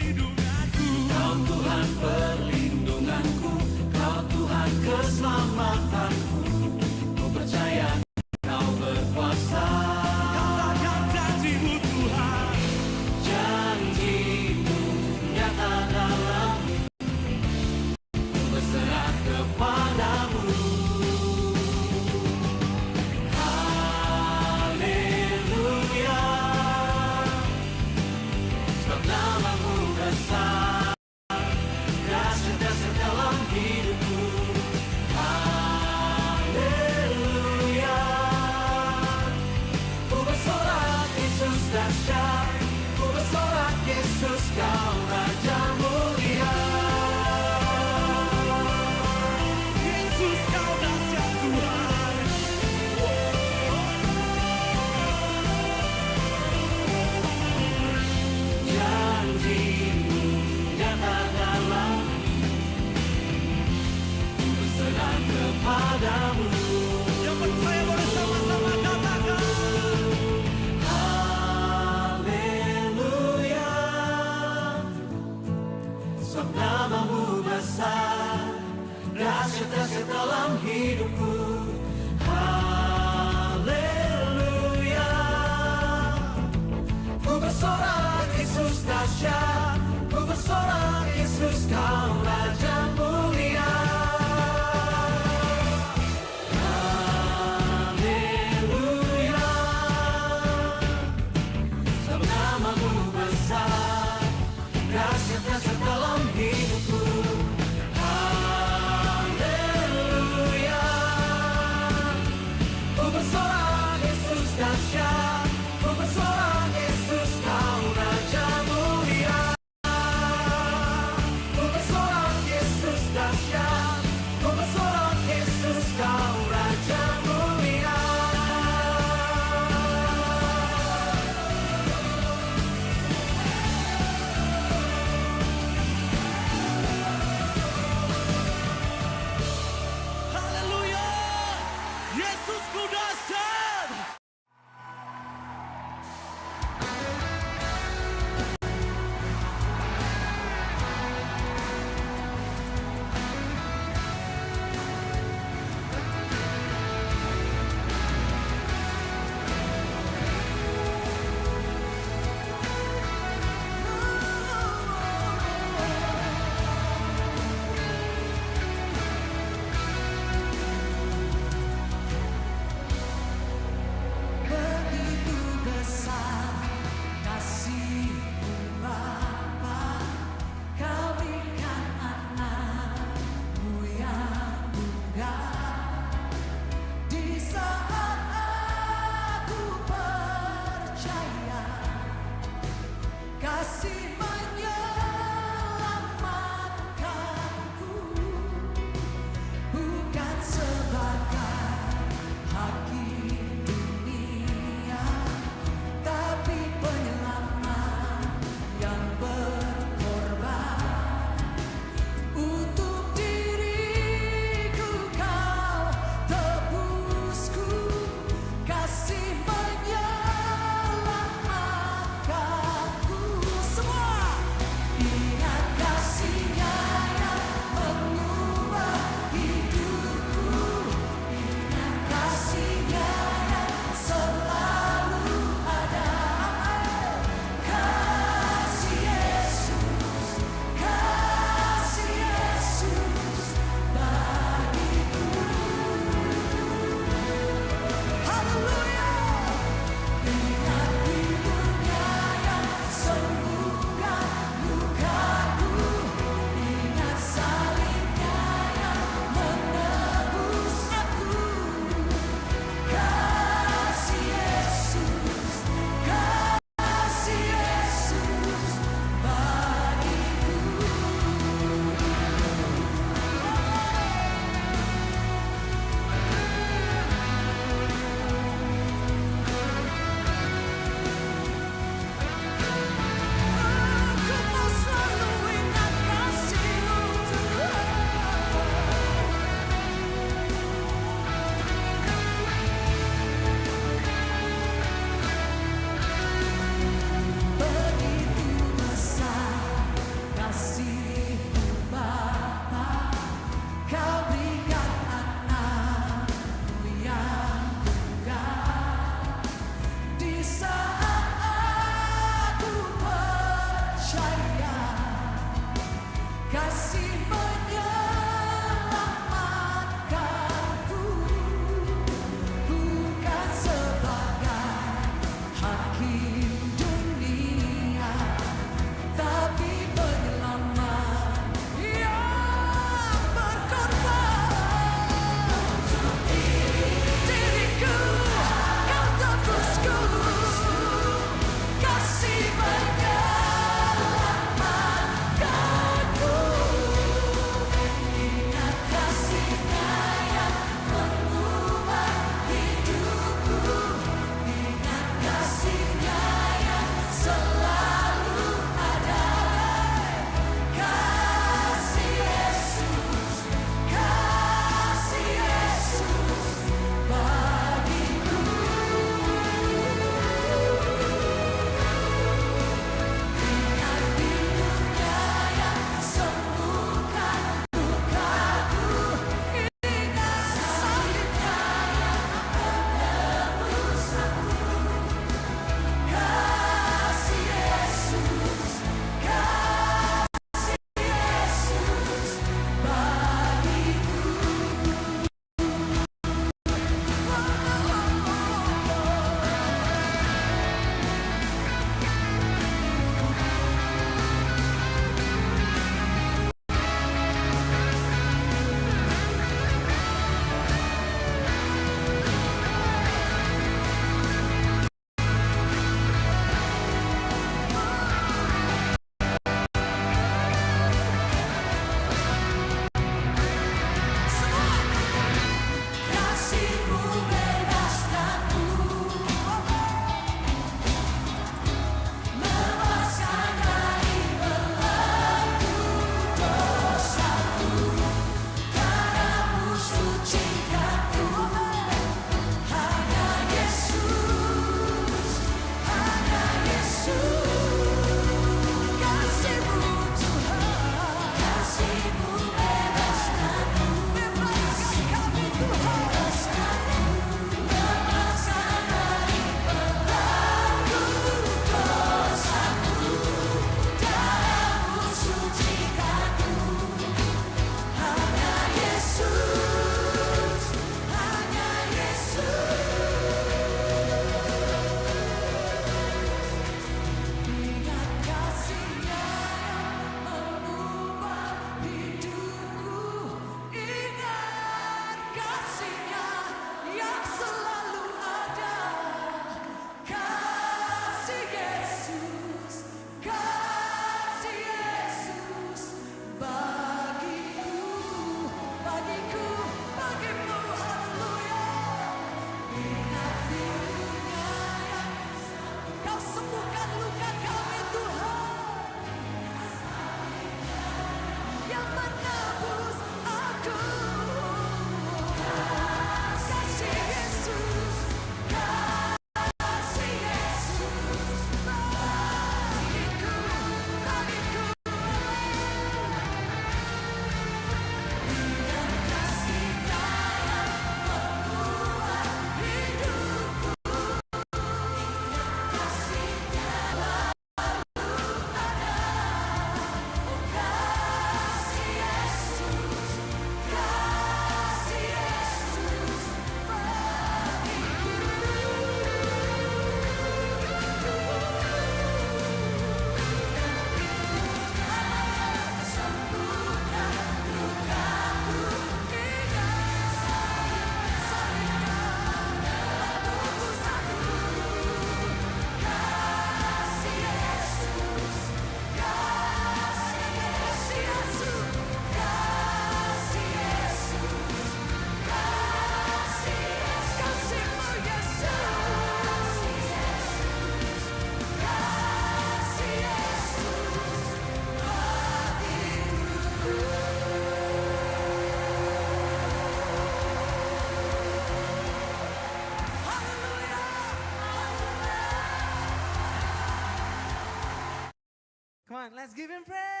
Let's give him praise.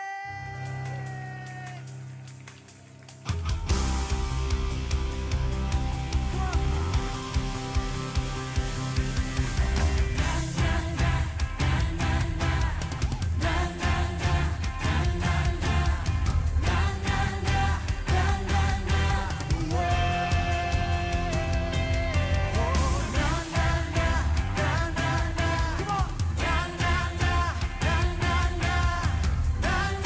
Come on.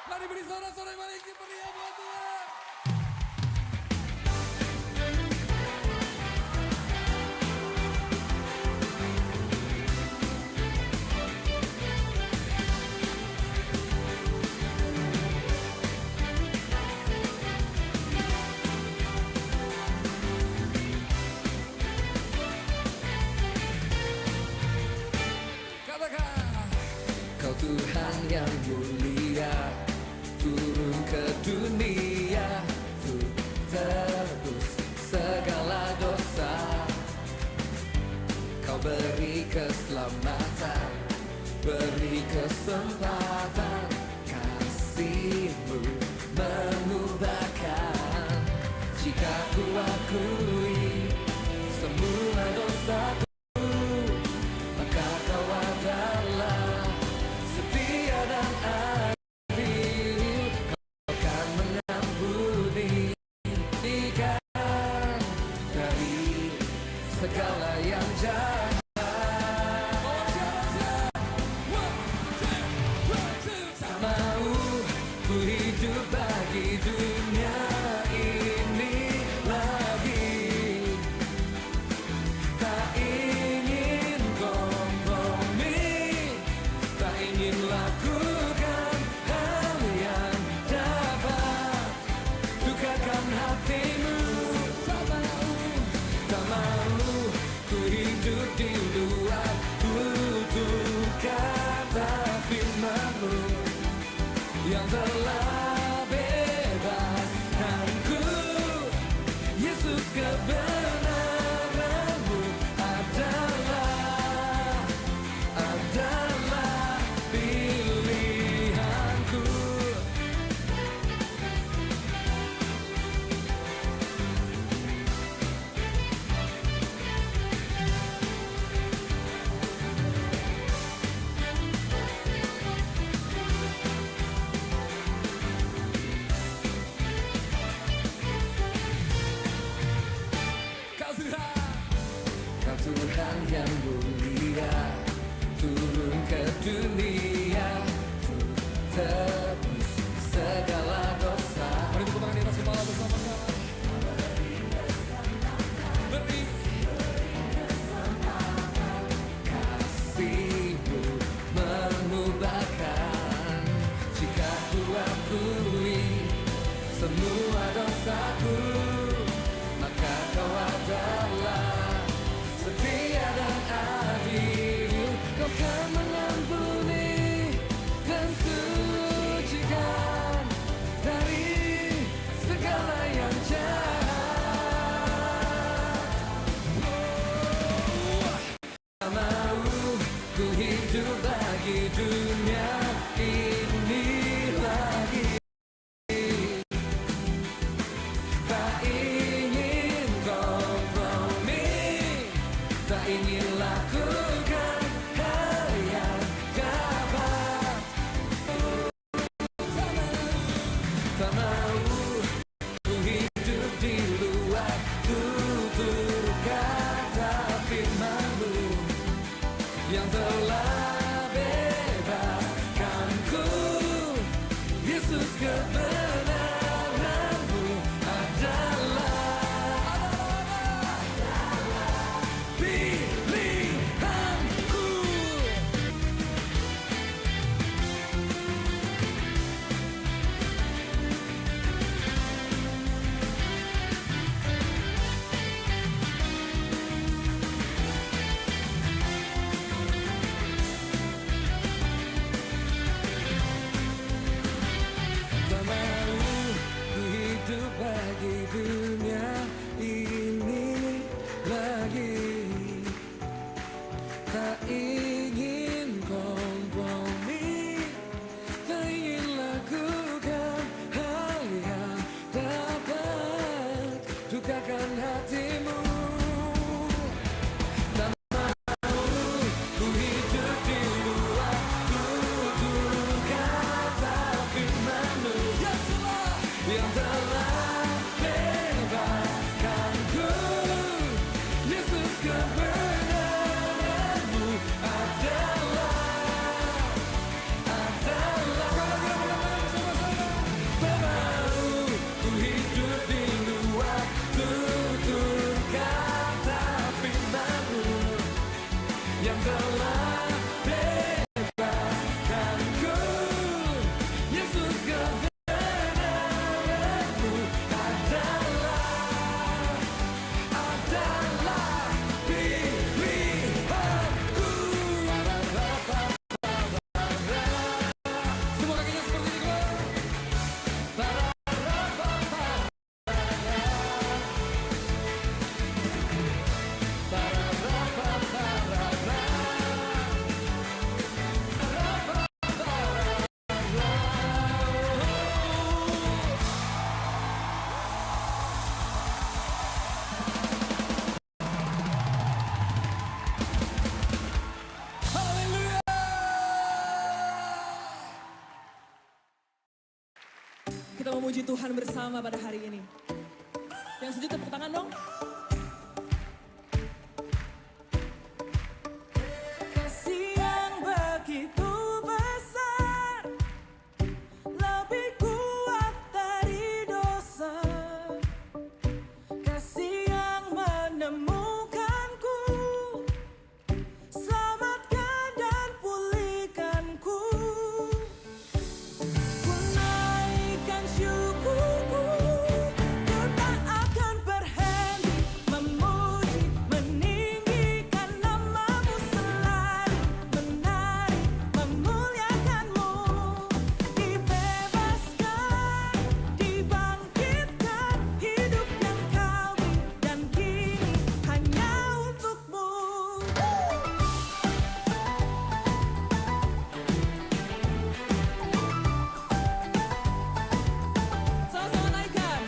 Mari beri sorak-sorai balik meriah buat Tuhan. Katakan, Kau Tuhan yang mulia, turun ke dunia untuk tebus segala dosa. Kau beri keselamatan, beri kesempatan, kasih-Mu mengubahkan. Jika ku akui semua dosaku, maka Kau adalah setia dan adil. Kau akan mengampuni dari segala yang jahat. Tak mau ku hidup bagi dunia ini lagi. Tak ingin kompromi, tak ingin lakukan hal yang dapat dukakan hatimu. Tak mau ku hidup di luar tutur kata firman-Mu yang telah bebaskanku. Yesus, kebenaran-Mu adalah pilihanku. Kau Tuhan yang mulia, turun ke dunia untuk tebus segala dosa. Mari tepuk tangan di atas kepala bersama-sama. Beri kasih-Mu mengubahkan. Jika ku akui semua dosaku, maka Kau adalah setia dan adil. Kau kan mengampuni dan sucikan dari segala yang jahat. Tak mau ku hidup bagi dunia ini lagi. Tak ingin kompromi, tak ingin lakukan hal yang dapat. Tak mau ku hidup di luar tutur kata firman-Mu yang telah bebaskan. kita memuji Tuhan bersama pada hari ini. Yang setuju tepuk tangan dong. Kasih yang begitu besar, lebih kuat dari dosa. Kasih yang menemukanku, selamatkan dan pulihkanku. Ku naikkan syukurku, ku tak akan berhenti memuji, meninggikan namamu selalu, menari, memuliakanmu. Dibebaskan, dibangkitkan, hidup yang kau beri dan kini hanya untukmu. Sama-sama naikkan.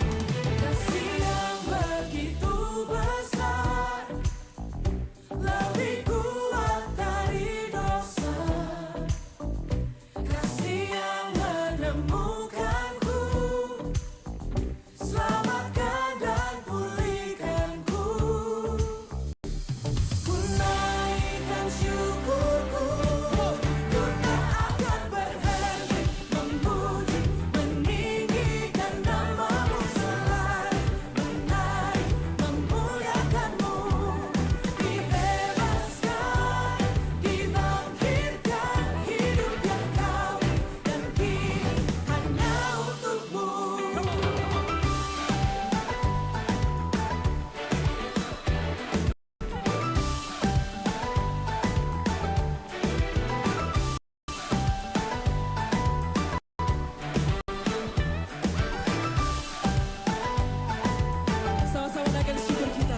Kasih yang begitu besar, lebih kuat dari dosa. Kasih yang menemukanku, selamatkan dan pulihkanku. Ku naikkan syukurku, ku tak akan berhenti memuji, meninggikan namamu selalu, menari, memuliakanmu. Dibebaskan, dibangkitkan, hidup yang kau beri dan kini hanya untukmu. Sama-sama naikkan syukur kita.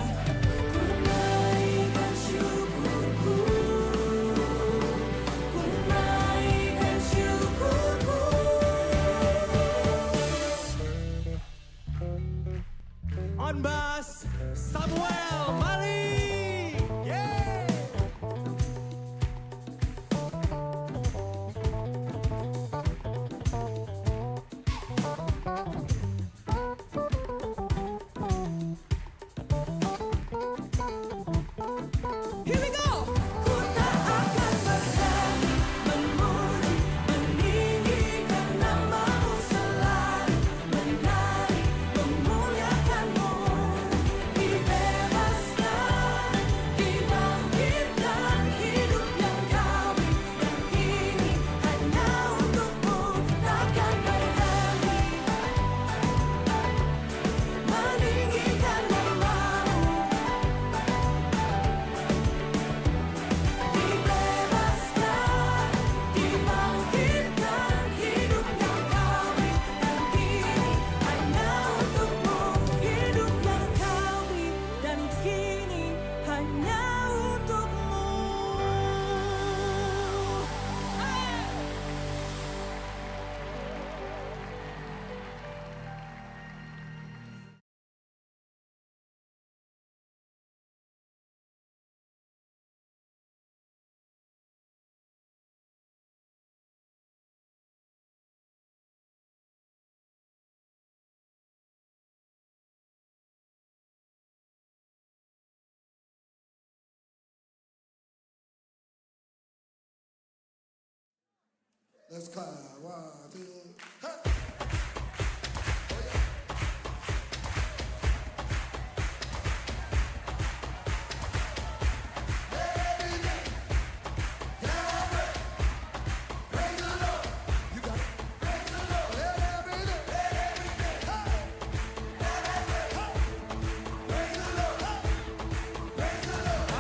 Ku naikkan syukurku, ku naikkan syukurku. On bass, Samuel Mali. Yeah. Here we go. Ku tak akan berhenti memuji, meninggikan namamu selalu, menari, memuliakanmu. Dibebaskan, dibangkitkan, hidup yang kau beri dan kini hanya untukmu. Takkan berhenti meninggikan namamu. Dibebaskan, dibangkitkan, hidup yang kau beri dan kini hanya untukmu. Hidup yang kau beri dan kini hanya untukmu. Let's clap. 1, 2, hey!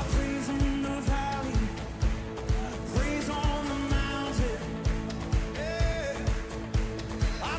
Praise in the valley, praise on the mountain. I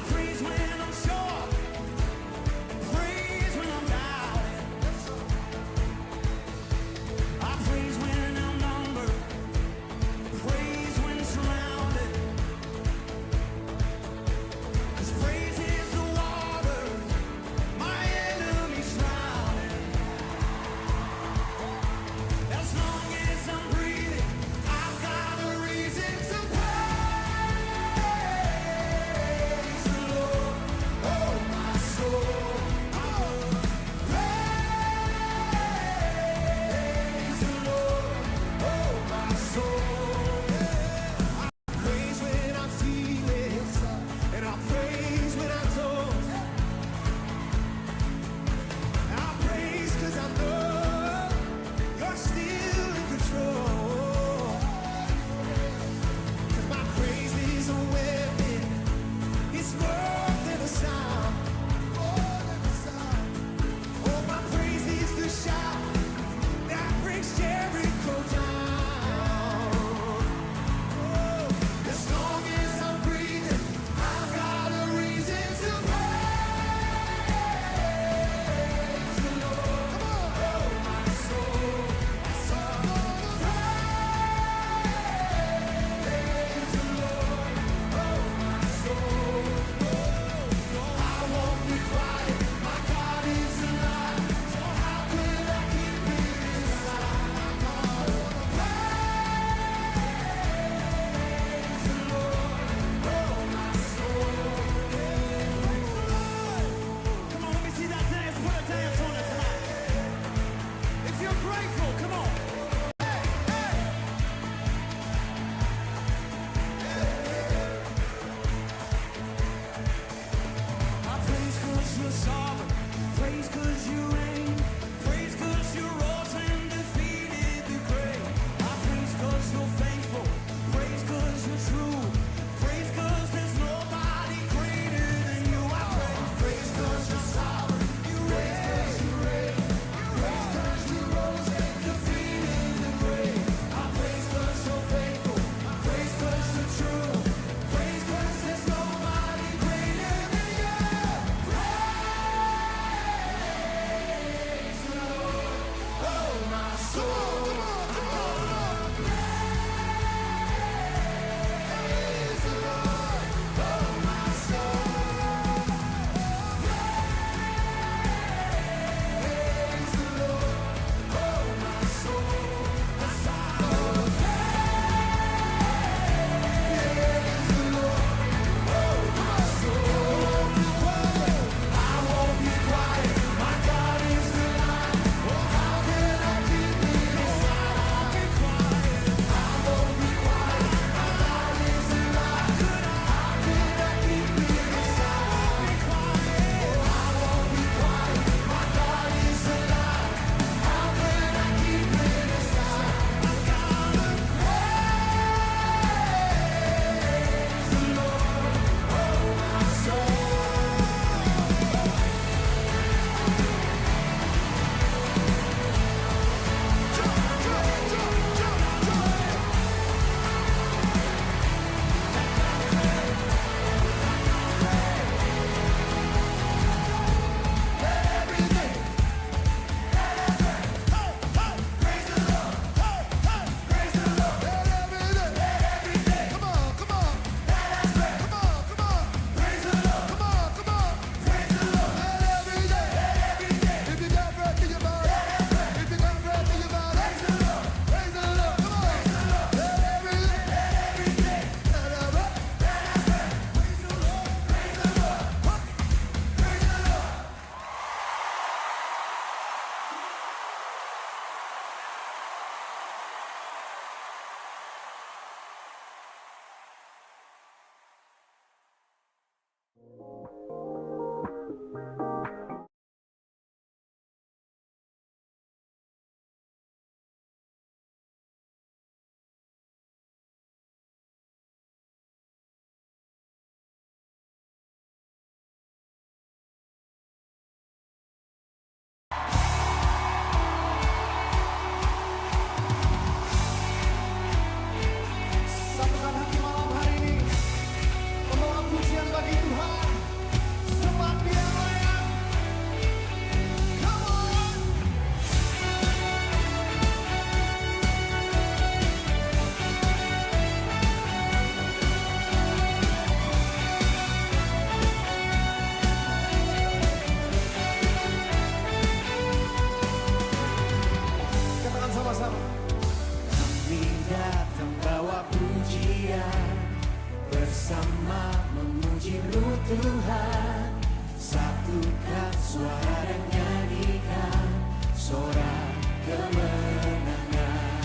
Tuhan, satukan suara dan nyanyikan sorak kemenangan.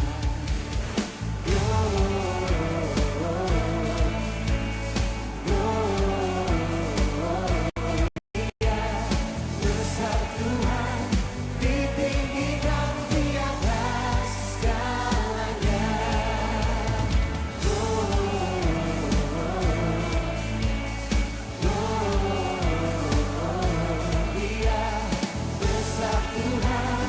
Besar Tuhan, ditinggikan di atas segalanya. Besar Tuhan,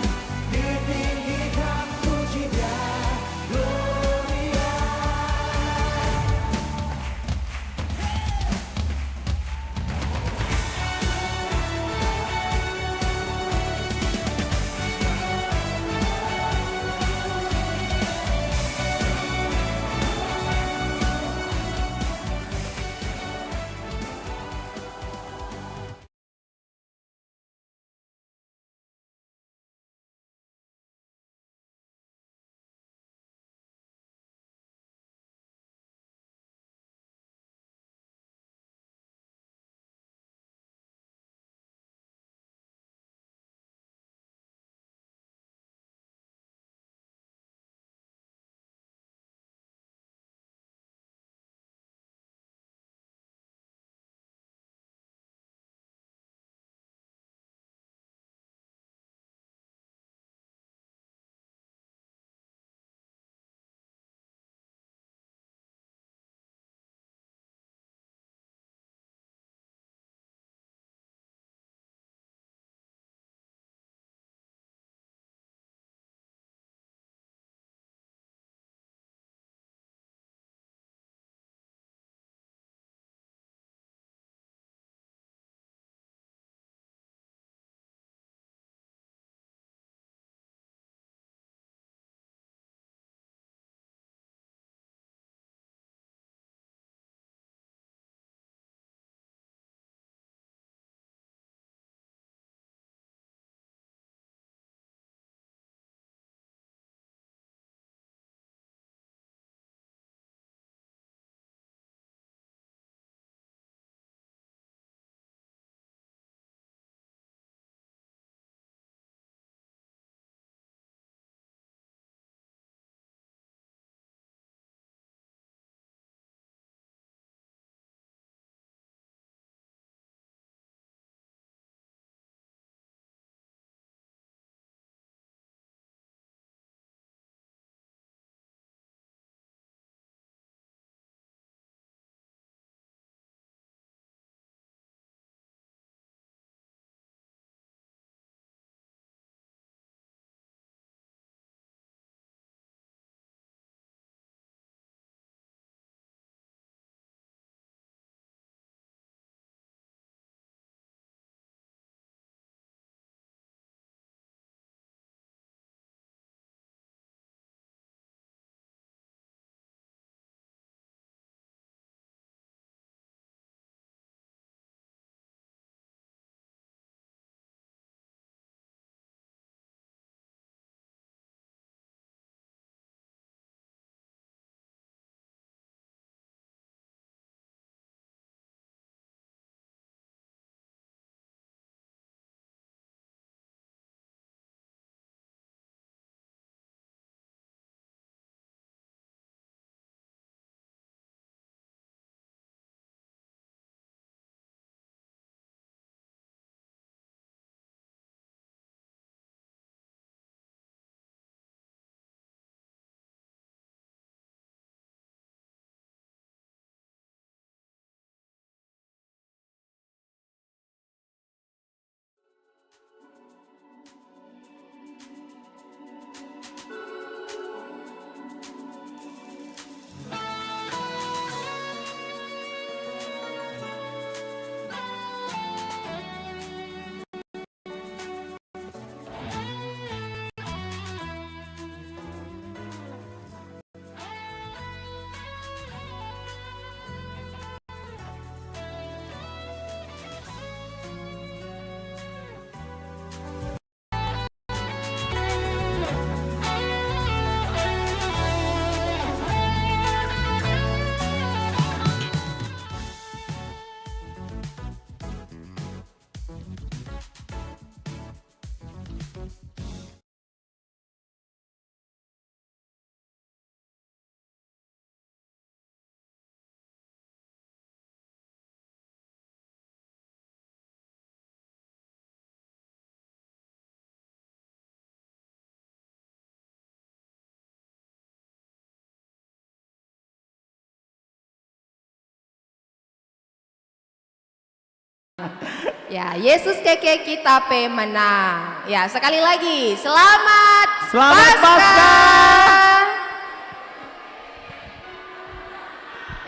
Ya, Yesus keke kita pemenang. Ya, sekali lagi, selamat Paskah.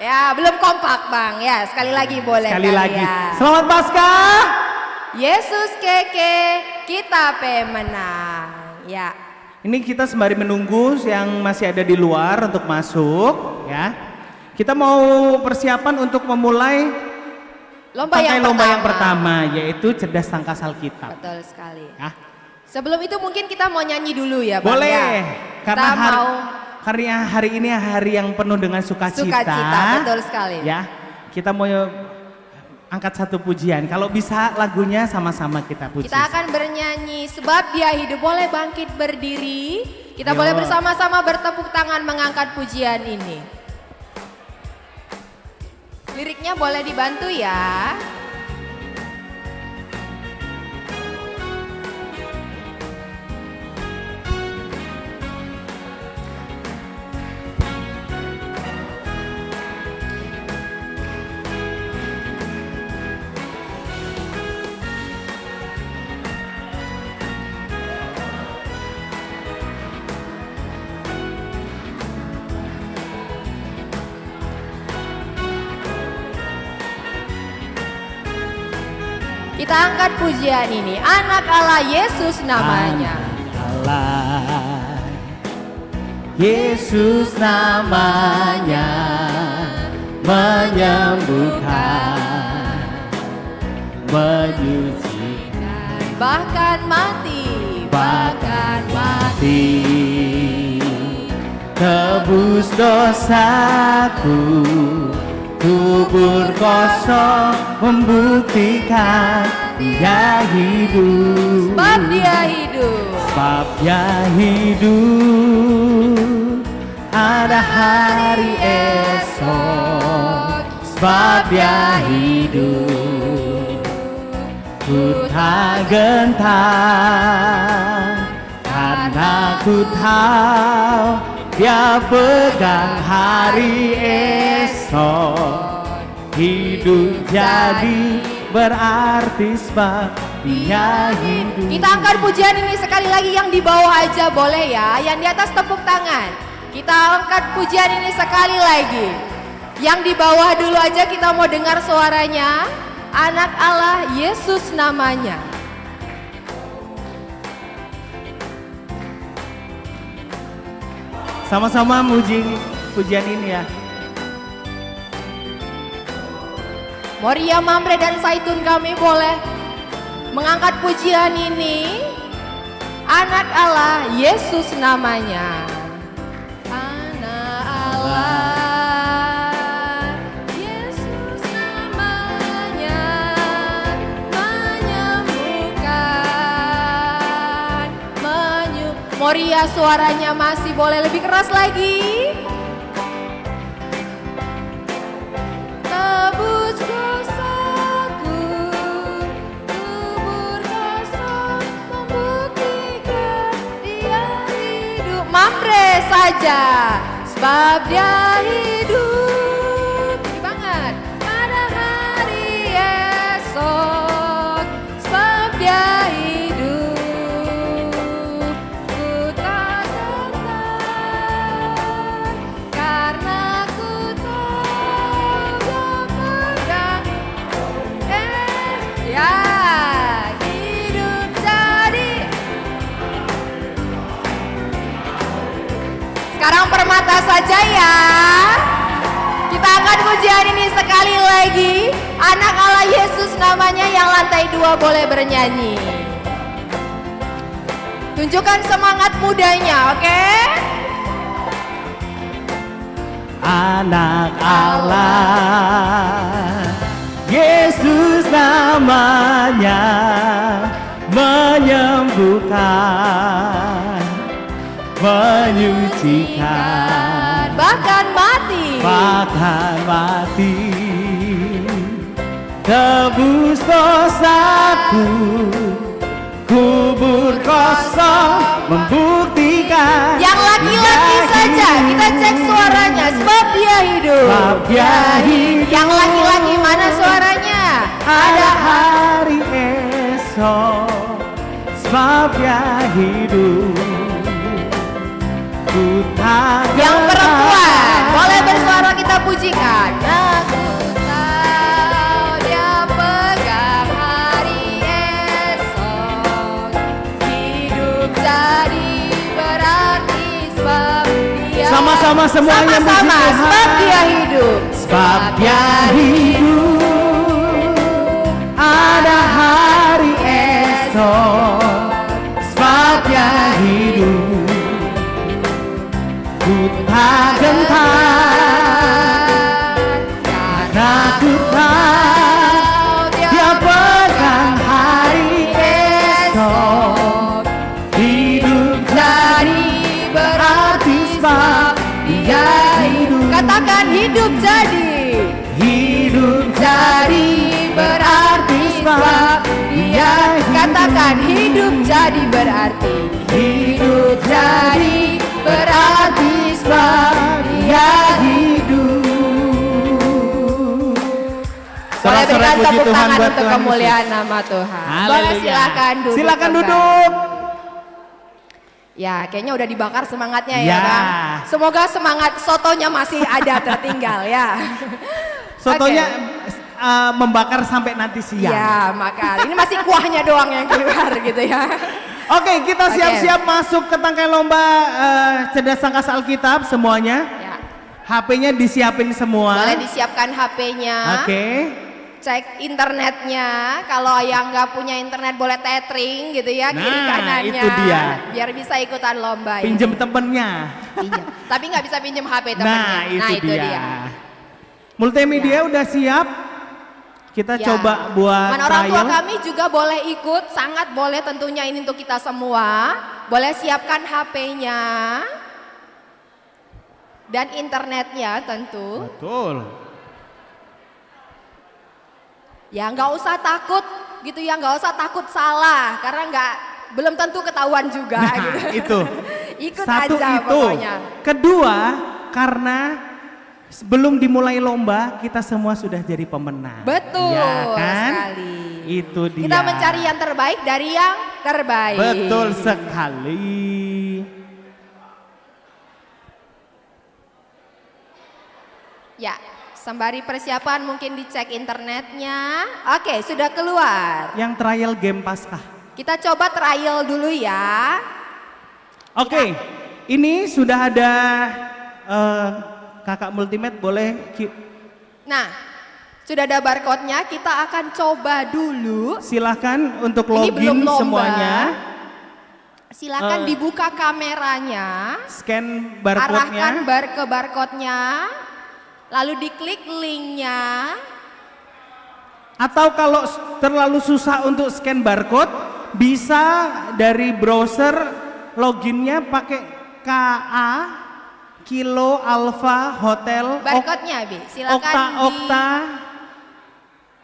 Ya, belum kompak Bang. Ya, sekali lagi boleh Sekali kali lagi. ya. Selamat Paskah. Yesus keke kita pemenang. Ya. Ini kita sembari menunggu yang masih ada di luar untuk masuk, ya. Kita mau persiapan untuk memulai Lomba yang pertama, yaitu cerdas sangkas Alkitab. Betul sekali. Ya. Sebelum itu mungkin kita mau nyanyi dulu ya Bang. Boleh, ya. karena Kita hari ini hari yang penuh dengan sukacita. Sukacita, betul sekali. Ya, kita mau angkat satu pujian. Kalau bisa lagunya sama-sama kita puji. Kita akan bernyanyi sebab Dia hidup. Boleh bangkit berdiri. Kita Yo. boleh bersama-sama bertepuk tangan mengangkat pujian ini. Liriknya boleh dibantu ya. Kita angkat pujian ini, Anak Allah Yesus namanya. Allah, Yesus namanya, menyembuhkan, menyucikan, Bahkan mati, tebus dosaku. Kubur kosong membuktikan Dia hidup. sebab Dia hidup. Sebab Dia hidup. Ada hari esok. Sebab Dia hidup. Ku tak gentar karena ku tahu Dia pegang hari esok. Hidup jadi berarti sebab Dia hidup. Kita angkat pujian ini sekali lagi, yang di bawah aja boleh ya, yang di atas tepuk tangan. Kita angkat pujian ini sekali lagi. Yang di bawah dulu aja kita mau dengar suaranya. Anak Allah Yesus namanya. Sama-sama muji pujian ini ya. Moria, Mamre dan Zaitun kami boleh mengangkat pujian ini. Anak Allah Yesus namanya. Anak Allah Yesus namanya, menyembuhkan, Moria suaranya masih boleh lebih keras lagi. Tebus dosaku, kubur kosong, membuktikan Dia hidup. Mamre saja, sebab Dia hidup. Tinggi banget. Pada hari esok, sebab Dia hidup. Ku tak gentar karena ku tahu Dia pegang. Ya, hidup jadi. Sekarang permata saja ya. Kita akan pujian ini sekali lagi. Anak Allah Yesus namanya, yang lantai 2 boleh bernyanyi. Tunjukkan semangat mudanya, oke? Anak Allah, Yesus namanya, menyembuhkan, menyucikan, Bahkan mati. tebus dosaku. Kubur kosong membuktikan. Yang laki-laki Dia saja, hidup. kita cek suaranya, sebab Dia hidup. Sebab Dia hidup. Yang laki-laki mana suaranya? ada hari esok, sebabnya hidup. Ku tak Yang perempuan, gentar. boleh bersuara kita pujikan. Aku tahu dia pegang hari esok, hidup jadi berarti sebab dia. Sama-sama semuanya puji Sama-sama, Tuhan. sebab dia hidup. Sebab dia hidup, ada hari esok, sebab dia hidup. Ku tak gentar, karena ku tahu dia pegang hari esok, hidup jadi berarti sebab dia hidup. Katakan hidup jadi. Hidup Jadi berarti sebab dia. Katakan hidup jadi berarti. Hidup jadi berarti sebab dia hidup. Boleh berikan puji tepuk Tuhan tangan buat untuk Tuhan kemuliaan Yesus. nama Tuhan. Boleh Haleluya. silakan duduk. Silakan kembali. duduk. Ya, kayaknya udah dibakar semangatnya ya, Ya. Bang. Semoga semangat sotonya masih ada tertinggal ya. Sotonya Oke. membakar sampai nanti siang. Ya, maka ini masih kuahnya doang yang keluar gitu ya. Oke, kita siap-siap masuk ke tangkai lomba cerdas sangkas Alkitab semuanya. Ya. HP-nya disiapin semua. Boleh disiapkan HP-nya. Oke. Cek internetnya. Kalau yang nggak punya internet boleh tethering gitu ya, kiri Nah, kanannya. itu dia. Biar bisa ikutan lomba Pinjem ini. temennya. Pinjem. Tapi nggak bisa pinjem HP temennya. Nah, itu dia. dia. Multimedia udah siap. Kita Ya. coba buat Mana orang tua trial. kami juga boleh ikut, sangat boleh tentunya ini untuk kita semua. Boleh siapkan HP-nya dan internetnya tentu. Betul. Ya nggak usah takut gitu ya, nggak usah takut salah karena belum tentu ketahuan juga. Nah, gitu. itu. Ikut Satu aja itu. pokoknya. Kedua, karena sebelum dimulai lomba kita semua sudah jadi pemenang. Betul Ya kan? sekali. Itu dia. Kita mencari yang terbaik dari yang terbaik. Betul sekali. Ya, sembari persiapan mungkin dicek internetnya. Oke, sudah keluar. Yang trial game Paskah. Kita coba trial dulu ya. Oke, ini sudah ada kakak multimed boleh Nah, sudah ada barcode-nya, kita akan coba dulu. silahkan untuk Ini belum login lomba. semuanya. Silakan dibuka kameranya, Scan arahkan barcode-nya. ke barcode-nya, lalu diklik link-nya. Atau kalau terlalu susah untuk scan barcode, bisa dari browser loginnya pakai KA Kilo Alpha Hotel Barcode-nya, Bi. Silakan Okta Okta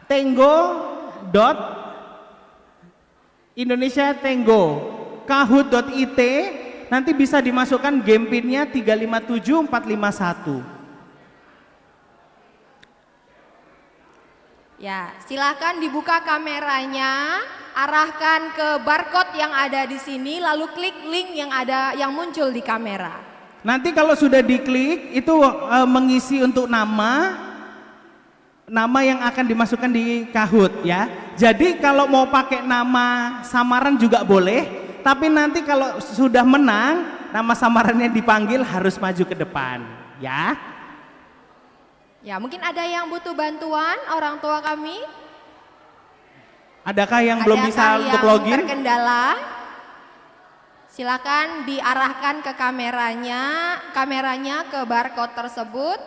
Tango dot Indonesia Tango kahut.it, nanti bisa dimasukkan game pinnya 357451. Ya, silakan dibuka kameranya, arahkan ke barcode yang ada di sini, lalu klik link yang muncul di kamera. Nanti kalau sudah diklik itu mengisi untuk nama yang akan dimasukkan di Kahoot ya. Jadi kalau mau pakai nama samaran juga boleh, tapi nanti kalau sudah menang nama samarannya dipanggil harus maju ke depan ya. Ya, mungkin ada yang butuh bantuan orang tua kami? Adakah yang belum bisa untuk login? Terkendala? Silakan diarahkan ke kameranya ke barcode tersebut,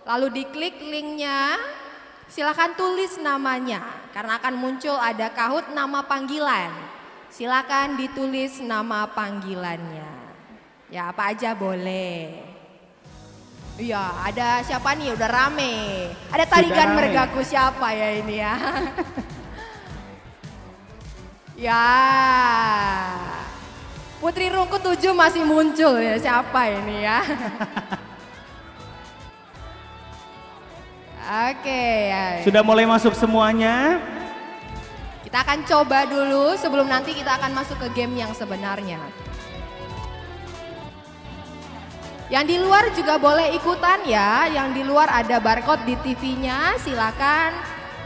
lalu diklik linknya. Silakan tulis namanya, karena akan muncul ada Kahoot nama panggilan. Silakan ditulis nama panggilannya. Ya, apa aja boleh. Iya, ada siapa nih? Udah rame. Ada Tarigan rame. Mergaku siapa ya ini ya? Ya. Putri Rungkut 7 masih muncul ya, siapa ini ya? Oke, ya. Sudah mulai masuk semuanya. Kita akan coba dulu sebelum nanti kita akan masuk ke game yang sebenarnya. Yang di luar juga boleh ikutan ya. Yang di luar ada barcode di TV-nya, silakan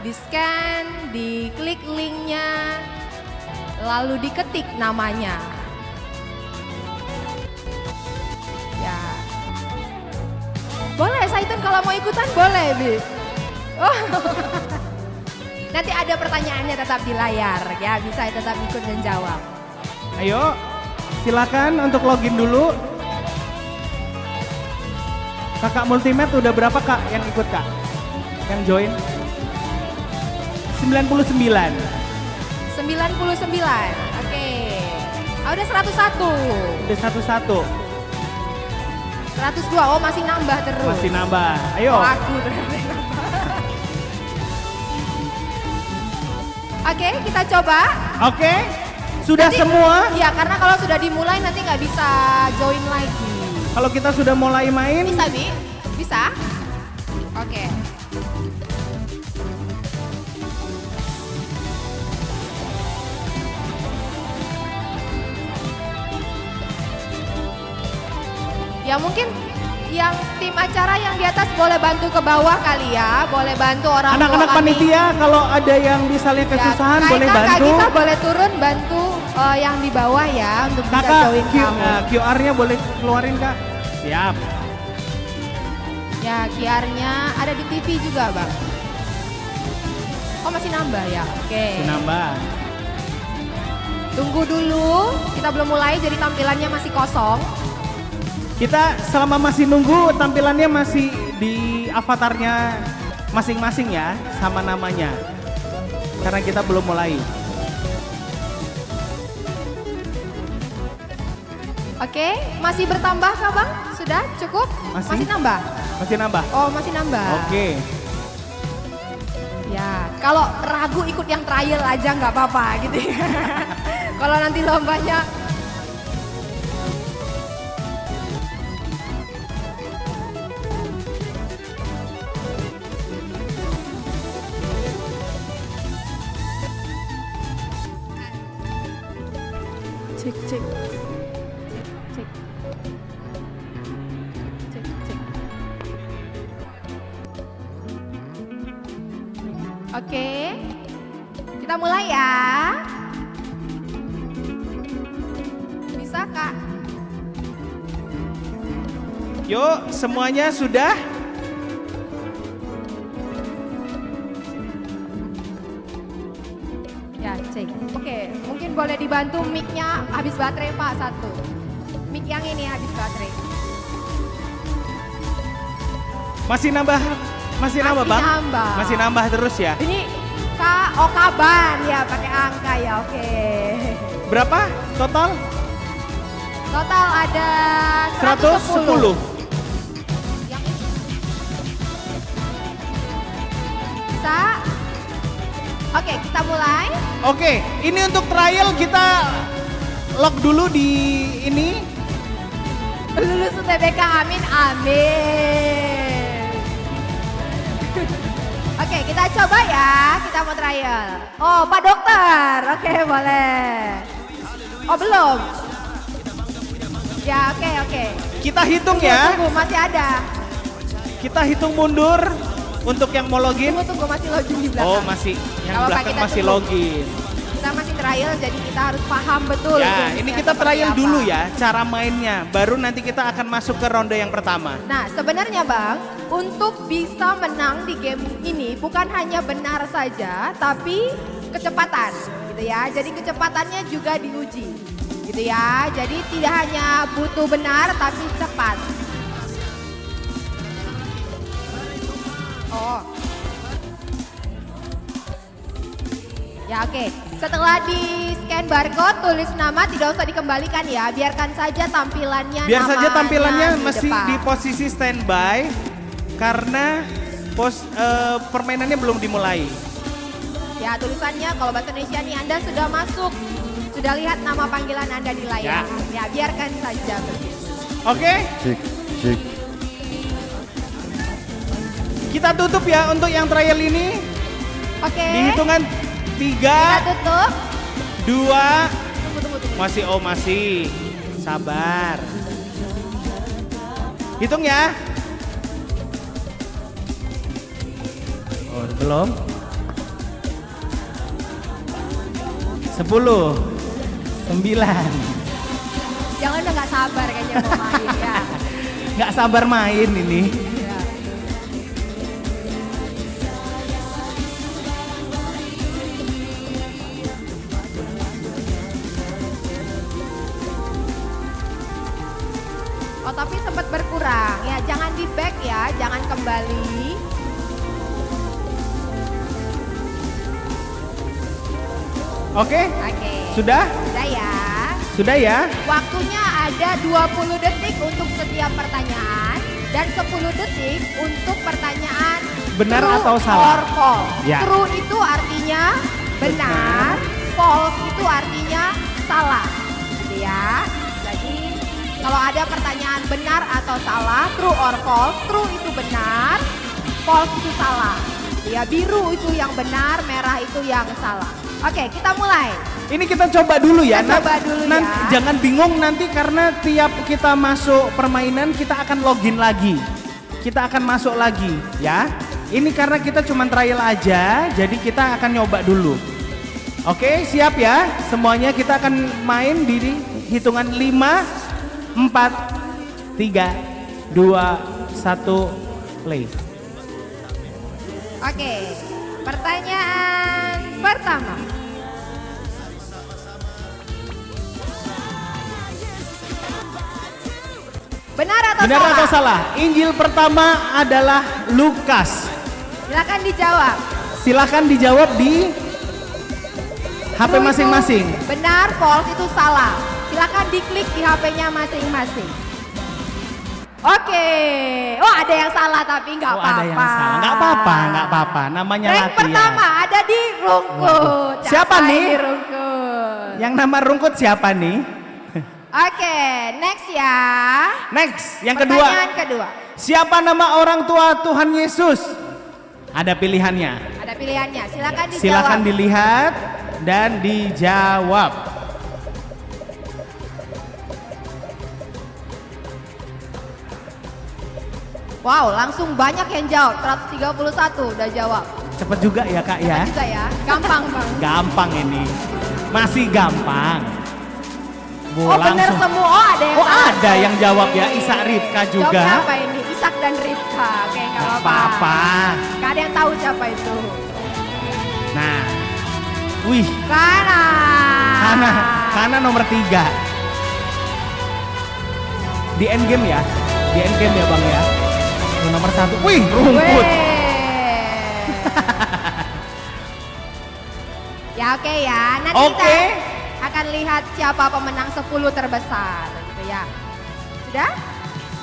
di-scan, diklik linknya, lalu diketik namanya. Ya. Boleh, Saitun kalau mau ikutan boleh, Bi. Oh. Nanti ada pertanyaannya tetap di layar ya, bisa tetap ikut dan jawab. Ayo, silakan untuk login dulu. Kakak Multimed udah berapa Kak yang ikut Kak? Yang join? 99. 99, oke. Udah 101. Udah 101. 102, oh masih nambah terus. Masih nambah, ayo. Oh, aku ternyata nambah. Oke, kita coba. Oke, sudah Nanti, semua? Iya, karena kalau sudah dimulai nanti nggak bisa join lagi. Kalau kita sudah mulai main? Bisa, Bi? Bisa? Oke. Ya mungkin yang tim acara yang di atas boleh bantu ke bawah kali ya, boleh bantu orang tua Anak-anak kami. panitia kalau ada yang misalnya kesusahan Ya, boleh Kakak bantu. kita boleh turun bantu yang di bawah ya untuk bisa Kakak, join kamu. QR-nya boleh keluarin Kak? Siap. Ya, QR-nya ada di TV juga, Bang. Oh, masih nambah ya? Oke. Masih nambah. Tunggu dulu, kita belum mulai jadi tampilannya masih kosong. Kita selama masih nunggu tampilannya masih di avatarnya masing-masing ya, sama namanya. Karena kita belum mulai. Oke, masih bertambah kah Bang? Sudah cukup? Masih? nambah? Masih nambah? Oh, masih nambah. Oke. Ya, kalau ragu ikut yang trial aja nggak apa-apa gitu ya. Kalau nanti lombanya cek. Cek. Oke, kita mulai ya. Bisa Kak? Yuk, semuanya sudah? Ya, cek. Oke, mungkin boleh dibantu mic-nya habis baterai Pak, satu. Mic yang ini habis baterai. Masih nambah? Masih nambah Bang? Nambah. Masih nambah terus ya? Ini Kaban ya, pakai angka ya, oke. Berapa total? Total ada 110. Yang ini. Bisa? Oke, kita mulai. Oke, ini untuk trial kita log dulu di ini. Lulus UTBK, amin, amin. Oke, kita coba ya, kita mau trial. Oh, Pak Dokter, oke boleh. Oh belum? Ya, oke. Kita hitung ya. Tunggu, masih ada. Kita hitung mundur untuk yang mau login. Tunggu, masih login di belakang. Oh masih, yang Gak apa-apa, belakang kita masih tunggu. login. Kita masih trial, jadi kita harus paham betul. Ya, gamesnya ini kita seperti trial apa. dulu ya, cara mainnya. Baru nanti kita akan masuk ke ronde yang pertama. Nah, sebenarnya Bang, untuk bisa menang di game ini bukan hanya benar saja, tapi kecepatan, gitu ya. Jadi kecepatannya juga diuji, gitu ya. Jadi tidak hanya butuh benar, tapi cepat. Oh. Ya oke, setelah di scan barcode, tulis nama, tidak usah dikembalikan ya. Biarkan saja tampilannya, Biar saja namanya tampilannya di masih depan. di posisi standby karena permainannya belum dimulai. Ya tulisannya kalau bahasa Indonesia nih Anda sudah masuk, sudah lihat nama panggilan Anda di layar. Ya biarkan saja begitu. Oke? Cek, cek. Kita tutup ya untuk yang trial ini. Oke. Di hitungan 3, Kita tutup. 2, Tunggu. masih. Sabar. Hitung ya. Oh, belum. 10, 9. Jangan udah gak sabar kayaknya mau main ya. Nggak sabar main ini. Ya. Oh tapi sempat berkurang ya, jangan di back ya, jangan kembali. Oke? Oke. Sudah? Sudah ya. Sudah ya? Waktunya ada 20 detik untuk setiap pertanyaan dan 10 detik untuk pertanyaan Benar true atau salah? or false. Ya. True itu artinya benar, false itu artinya salah. Gitu ya. Jadi kalau ada pertanyaan benar atau salah, true or false, true itu benar, false itu salah. Ya, biru itu yang benar, merah itu yang salah. Oke, kita mulai. Ini kita coba dulu ya. Kita coba dulu ya. Jangan bingung nanti karena tiap kita masuk permainan kita akan login lagi. Kita akan masuk lagi ya. Ini karena kita cuma trial aja, jadi kita akan nyoba dulu. Oke, siap ya? Semuanya kita akan main di hitungan 5, 4, 3, 2, 1, play. Oke, pertanyaan pertama. Benar atau Benar salah? atau salah? Injil pertama adalah Lukas. Silakan dijawab. Silakan dijawab di HP True masing-masing. itu benar, false itu salah. Silakan diklik di HP-nya masing-masing. Oke. Oh, ada yang salah tapi nggak Oh, apa-apa. ada yang salah. Nggak apa-apa. Namanya Rank latihan. pertama ada di Rungkut. Siapa nih? Di Rungkut. Yang nama Rungkut siapa nih? Oke, next ya. Next, yang Pertanyaan kedua. kedua. Siapa nama orang tua Tuhan Yesus? Ada pilihannya. Ada pilihannya. Silakan dijawab. Silakan dilihat dan dijawab. Wow, langsung banyak yang jawab. 131 udah jawab. Cepet juga ya Kak ya. Cepat juga ya. Gampang bang. Gampang ini. Masih gampang. Bu, Oh bener semua. Oh ada yang Oh salah. ada yang jawab ya. Isa Ripka Jawab juga. siapa ini? Isak dan Ripka. Oke nggak Nggak apa-apa. apa-apa. Gak ada yang tahu siapa itu. Nah. Wih. Kana nomor 3. Di endgame ya. Di endgame ya Bang ya. Nomor 1. Wih, Rungkut. Ya oke ya. Nanti Oke. kita akan lihat siapa pemenang 10 terbesar gitu ya. Sudah?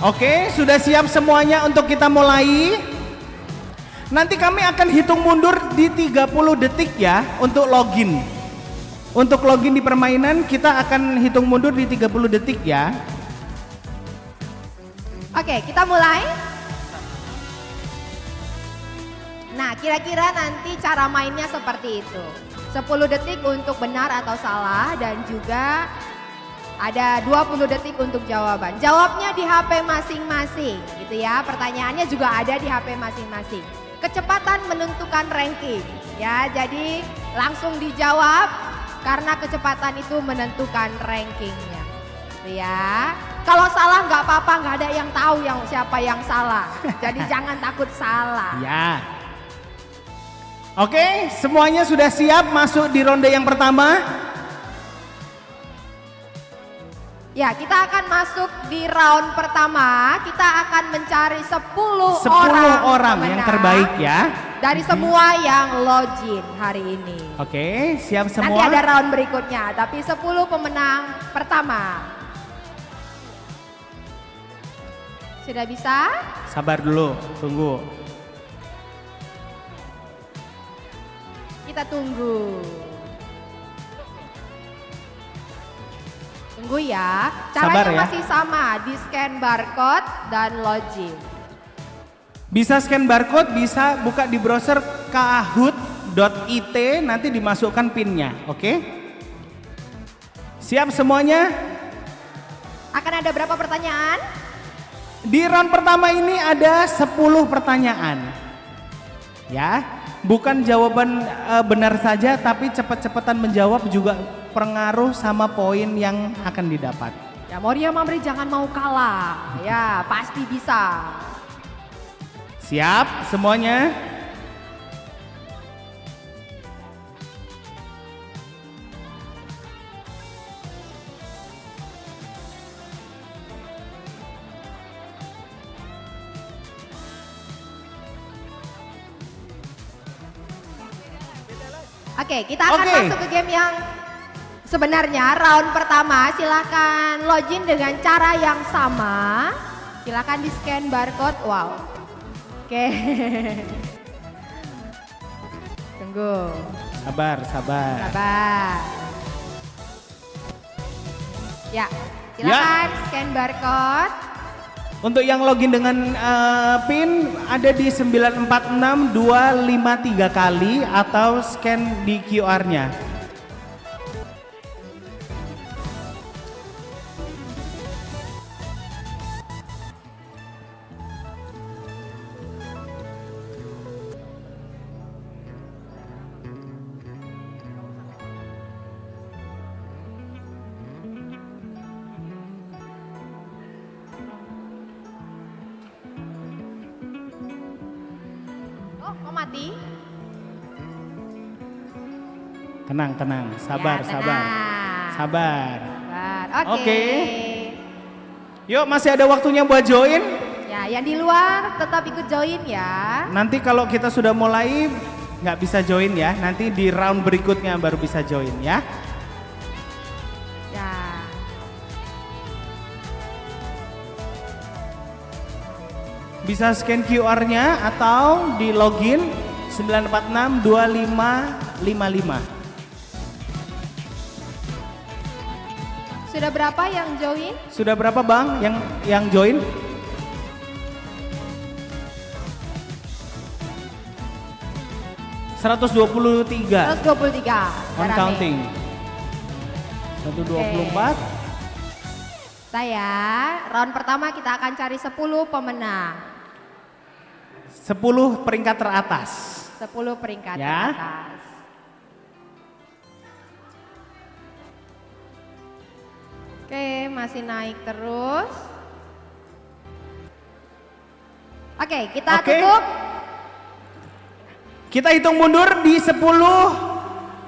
Oke, sudah siap semuanya untuk kita mulai. Nanti kami akan hitung mundur di 30 detik ya untuk login. Untuk login di permainan kita akan hitung mundur di 30 detik ya. Oke, kita mulai. Nah, kira-kira nanti cara mainnya seperti itu. 10 detik untuk benar atau salah dan juga ada 20 detik untuk jawaban. Jawabnya di HP masing-masing gitu ya. Pertanyaannya juga ada di HP masing-masing. Kecepatan menentukan ranking ya. Jadi langsung dijawab karena kecepatan itu menentukan rankingnya. Gitu ya. Kalau salah nggak apa-apa, nggak ada yang tahu yang siapa yang salah. Jadi jangan takut salah. Ya. Oke, semuanya sudah siap masuk di ronde yang pertama? Ya, kita akan masuk di round pertama. Kita akan mencari 10 orang yang pemenang terbaik ya. dari semua yang login hari ini. Oke, siap Nanti semua? ada round berikutnya, tapi 10 pemenang pertama. Sudah bisa? Sabar dulu, tunggu. Kita tunggu. Tunggu ya. Caranya Sabar ya. masih sama, di scan barcode dan login. Bisa scan barcode, bisa buka di browser kahoot.it, nanti dimasukkan pinnya, oke? Siap semuanya? Akan ada berapa pertanyaan? Di round pertama ini ada 10 pertanyaan. Ya, bukan jawaban benar saja, tapi cepat-cepatan menjawab juga pengaruh sama poin yang akan didapat. Ya Moria Mamri jangan mau kalah, ya pasti bisa. Siap semuanya? Oke, kita akan masuk ke game yang sebenarnya round pertama. Silakan login dengan cara yang sama. Silakan di scan barcode. Wow. Oke. Tunggu. Sabar. Sabar. Ya, silakan scan barcode. Untuk yang login dengan PIN ada di 946253 kali atau scan di QR-nya. Oh, mau mati? Tenang, sabar, Ya, sabar. Sabar. Oke. Yuk, masih ada waktunya buat join. Ya, yang di luar tetap ikut join ya. Nanti kalau kita sudah mulai nggak bisa join ya. Nanti di round berikutnya baru bisa join ya. Ya. Bisa scan QR-nya atau di login 9462555. Sudah berapa yang join? Sudah berapa Bang yang join? 123. 123. On Rame. counting. 124. Saya, round pertama kita akan cari 10 pemenang. 10 peringkat teratas. 10 peringkat Ya. teratas. Oke, masih naik terus. Oke, kita tutup. Kita hitung mundur di 10,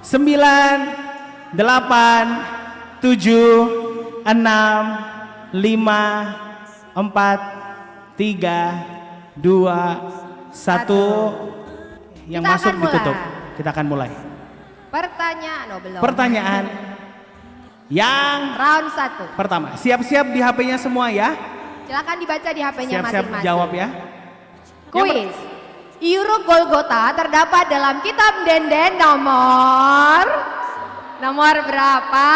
9, 8, 7, 6, 5, 4, 3, 2, 1. Yang Kita masuk akan ditutup. mulai. Kita akan mulai. Pertanyaan, belum. Pertanyaan yang Round 1. pertama. Siap-siap di HP-nya semua ya. Silakan dibaca di HP-nya Siap-siap masing-masing. jawab ya. Kuis. Iuruk Golgota terdapat dalam kitab Denden nomor berapa?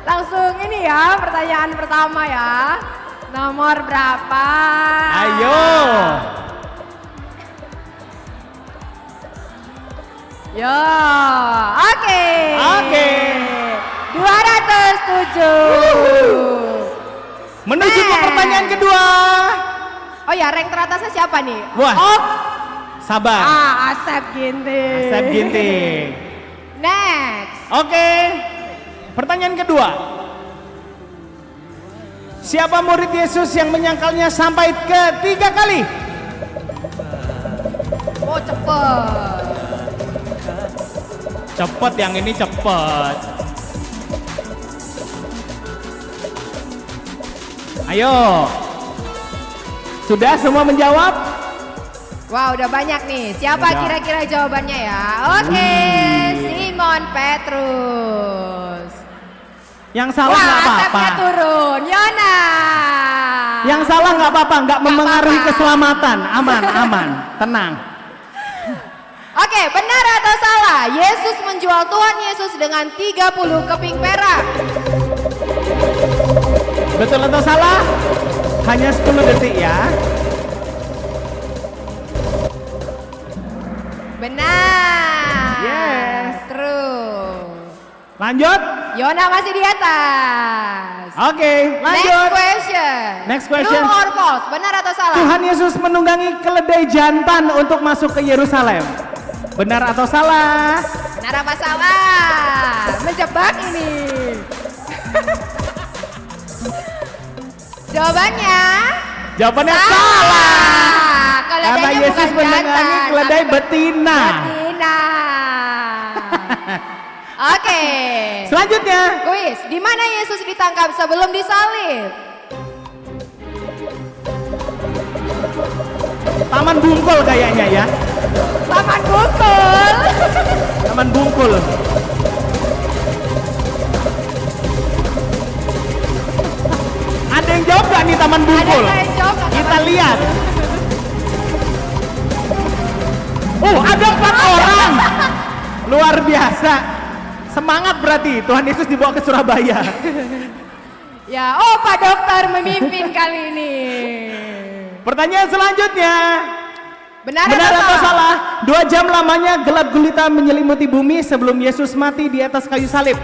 Langsung ini ya pertanyaan pertama ya. Nomor berapa? Ayo. Yo, oke. 207. Menuju ke pertanyaan kedua. Oh ya, rank teratasnya siapa nih? Wah. Oh, Sabar. Asep Ginting. Asep Ginting. Next. Oke. Pertanyaan kedua. Siapa murid Yesus yang menyangkalnya sampai ke 3 kali? Oh, cepet. Cepet, yang ini cepet. Ayo. Sudah semua menjawab? Wah, udah banyak nih. Siapa Udah. kira-kira jawabannya ya? Oke, Simon Petrus. Yang salah nggak apa-apa. Asepnya turun. Yona. Yang salah nggak apa-apa, nggak memengaruhi apa-apa. keselamatan. Aman, tenang. Oke, benar atau salah? Yesus menjual Tuhan Yesus dengan 30 keping perak. Betul atau salah? Hanya 10 detik ya. Benar. Yes. Terus. Lanjut. Yona masih di atas. Oke, lanjut. Next question. Next question. True or false? Benar atau salah? Tuhan Yesus menunggangi keledai jantan untuk masuk ke Yerusalem. Benar atau salah? Benar apa salah? Menjebak ini. Jawabannya? Jawabannya salah. Karena Keledainya Yesus bukan menunggangi jantan, keledai tapi betina. betina. Oke. Selanjutnya. Kuis, di mana Yesus ditangkap sebelum disalib? Taman Bungkul kayaknya ya. Taman Bungkul. Taman Bungkul. Ada yang jawab gak nih Taman Bungkul? Ada yang jawab nggak Kita Taman lihat. Ada 4 orang. Luar biasa. Semangat berarti Tuhan Yesus dibawa ke Surabaya. Ya, Pak Dokter memimpin kali ini. Pertanyaan selanjutnya. Benar atau salah? 2 jam lamanya gelap gulita menyelimuti bumi sebelum Yesus mati di atas kayu salib.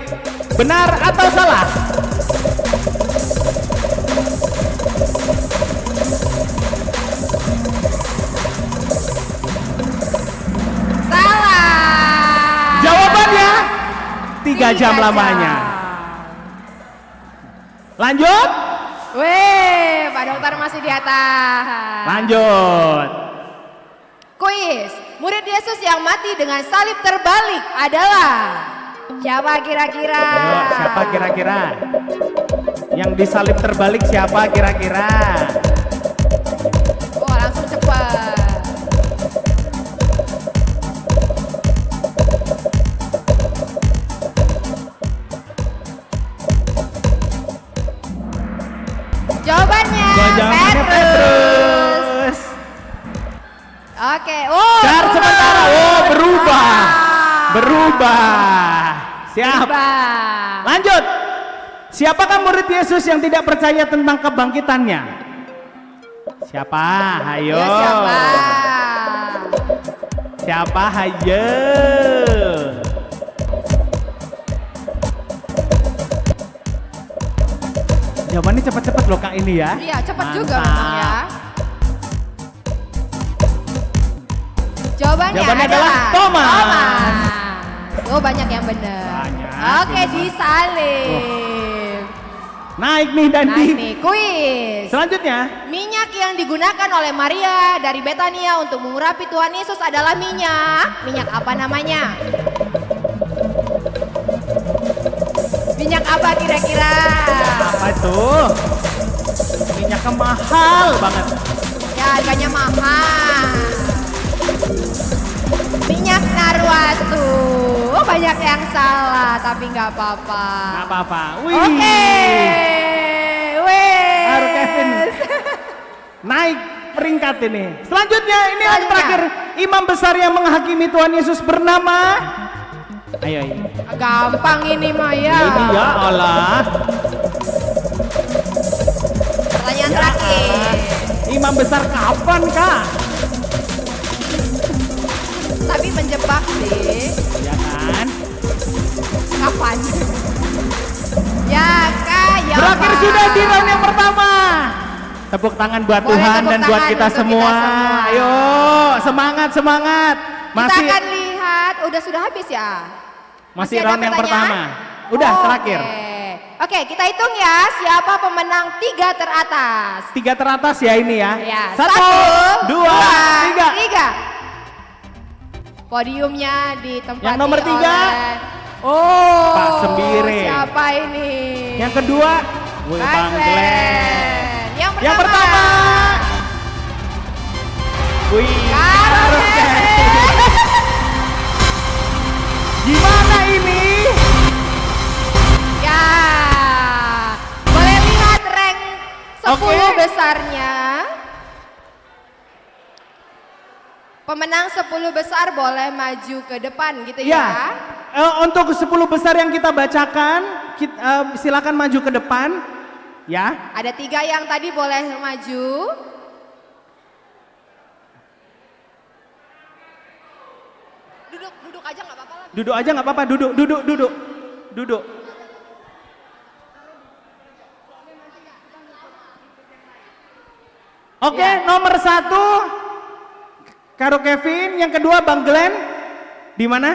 Benar atau salah? Salah. Jawabannya 3 jam lamanya. Lanjut. Weh, Pak Dokter masih di atas. Lanjut. Kuis, murid Yesus yang mati dengan salib terbalik adalah siapa kira-kira? Ayo, siapa kira-kira? Yang disalib terbalik siapa kira-kira? Langsung cepat. Jawabannya Petrus. Oke. Car sementara. Berubah. Siap. Lanjut. Siapakah murid Yesus yang tidak percaya tentang kebangkitannya? Siapa? Hayo. Ya, siapa? Siapa? Hayo. Jawabannya cepat-cepat loh Kak ini ya. Iya, cepat juga Mantap. memang ya. Jawabannya adalah Thomas. Banyak yang benar. Banyak. Oke, disalib. Naik nih Dandi. Naik nih, kuis. Selanjutnya. Minyak yang digunakan oleh Maria dari Betania untuk mengurapi Tuhan Yesus adalah minyak apa namanya? Minyak apa kira-kira? Apa itu? Minyaknya mahal banget. Ya, harganya mahal. Minyak narwatu. Banyak yang salah, tapi nggak apa-apa. Nggak apa-apa. Wih. Oke. Haru Kevin. Naik peringkat ini. Selanjutnya ini yang terakhir. Imam besar yang menghakimi Tuhan Yesus bernama. Ayo. Gampang ini mah ya. Ini ya Allah. Pertanyaan terakhir. Imam besar kapan Kak? Tapi menjebak sih. Ya kan? Kapan? Ya Kak, ya Berakhir Pak. sudah di round yang pertama. Tepuk tangan buat Boleh Tuhan tepuk dan buat tangan kita untuk semua. kita semua. Ayo, semangat. Kita akan lihat, sudah habis ya? Masih ada round yang pertanyaan? pertama. Udah terakhir. Oke, kita hitung ya siapa pemenang 3 teratas. 3 teratas ya ini ya. Ya, 1, 2, 3. Podiumnya ditempati Yang nomor 3. oleh Pak Sembire. Siapa ini? Yang kedua, Bang Glenn. Yang pertama. Gimana ini? Ya, boleh lihat rank 10 besarnya. Pemenang 10 besar boleh maju ke depan gitu ya. Untuk 10 besar yang kita bacakan, silakan maju ke depan. Ya. Ada 3 yang tadi boleh maju. Duduk aja nggak apa-apa lah. Duduk aja nggak apa-apa, duduk. Oke, nomor 1 Karo Kevin, yang kedua Bang Glenn. Di mana?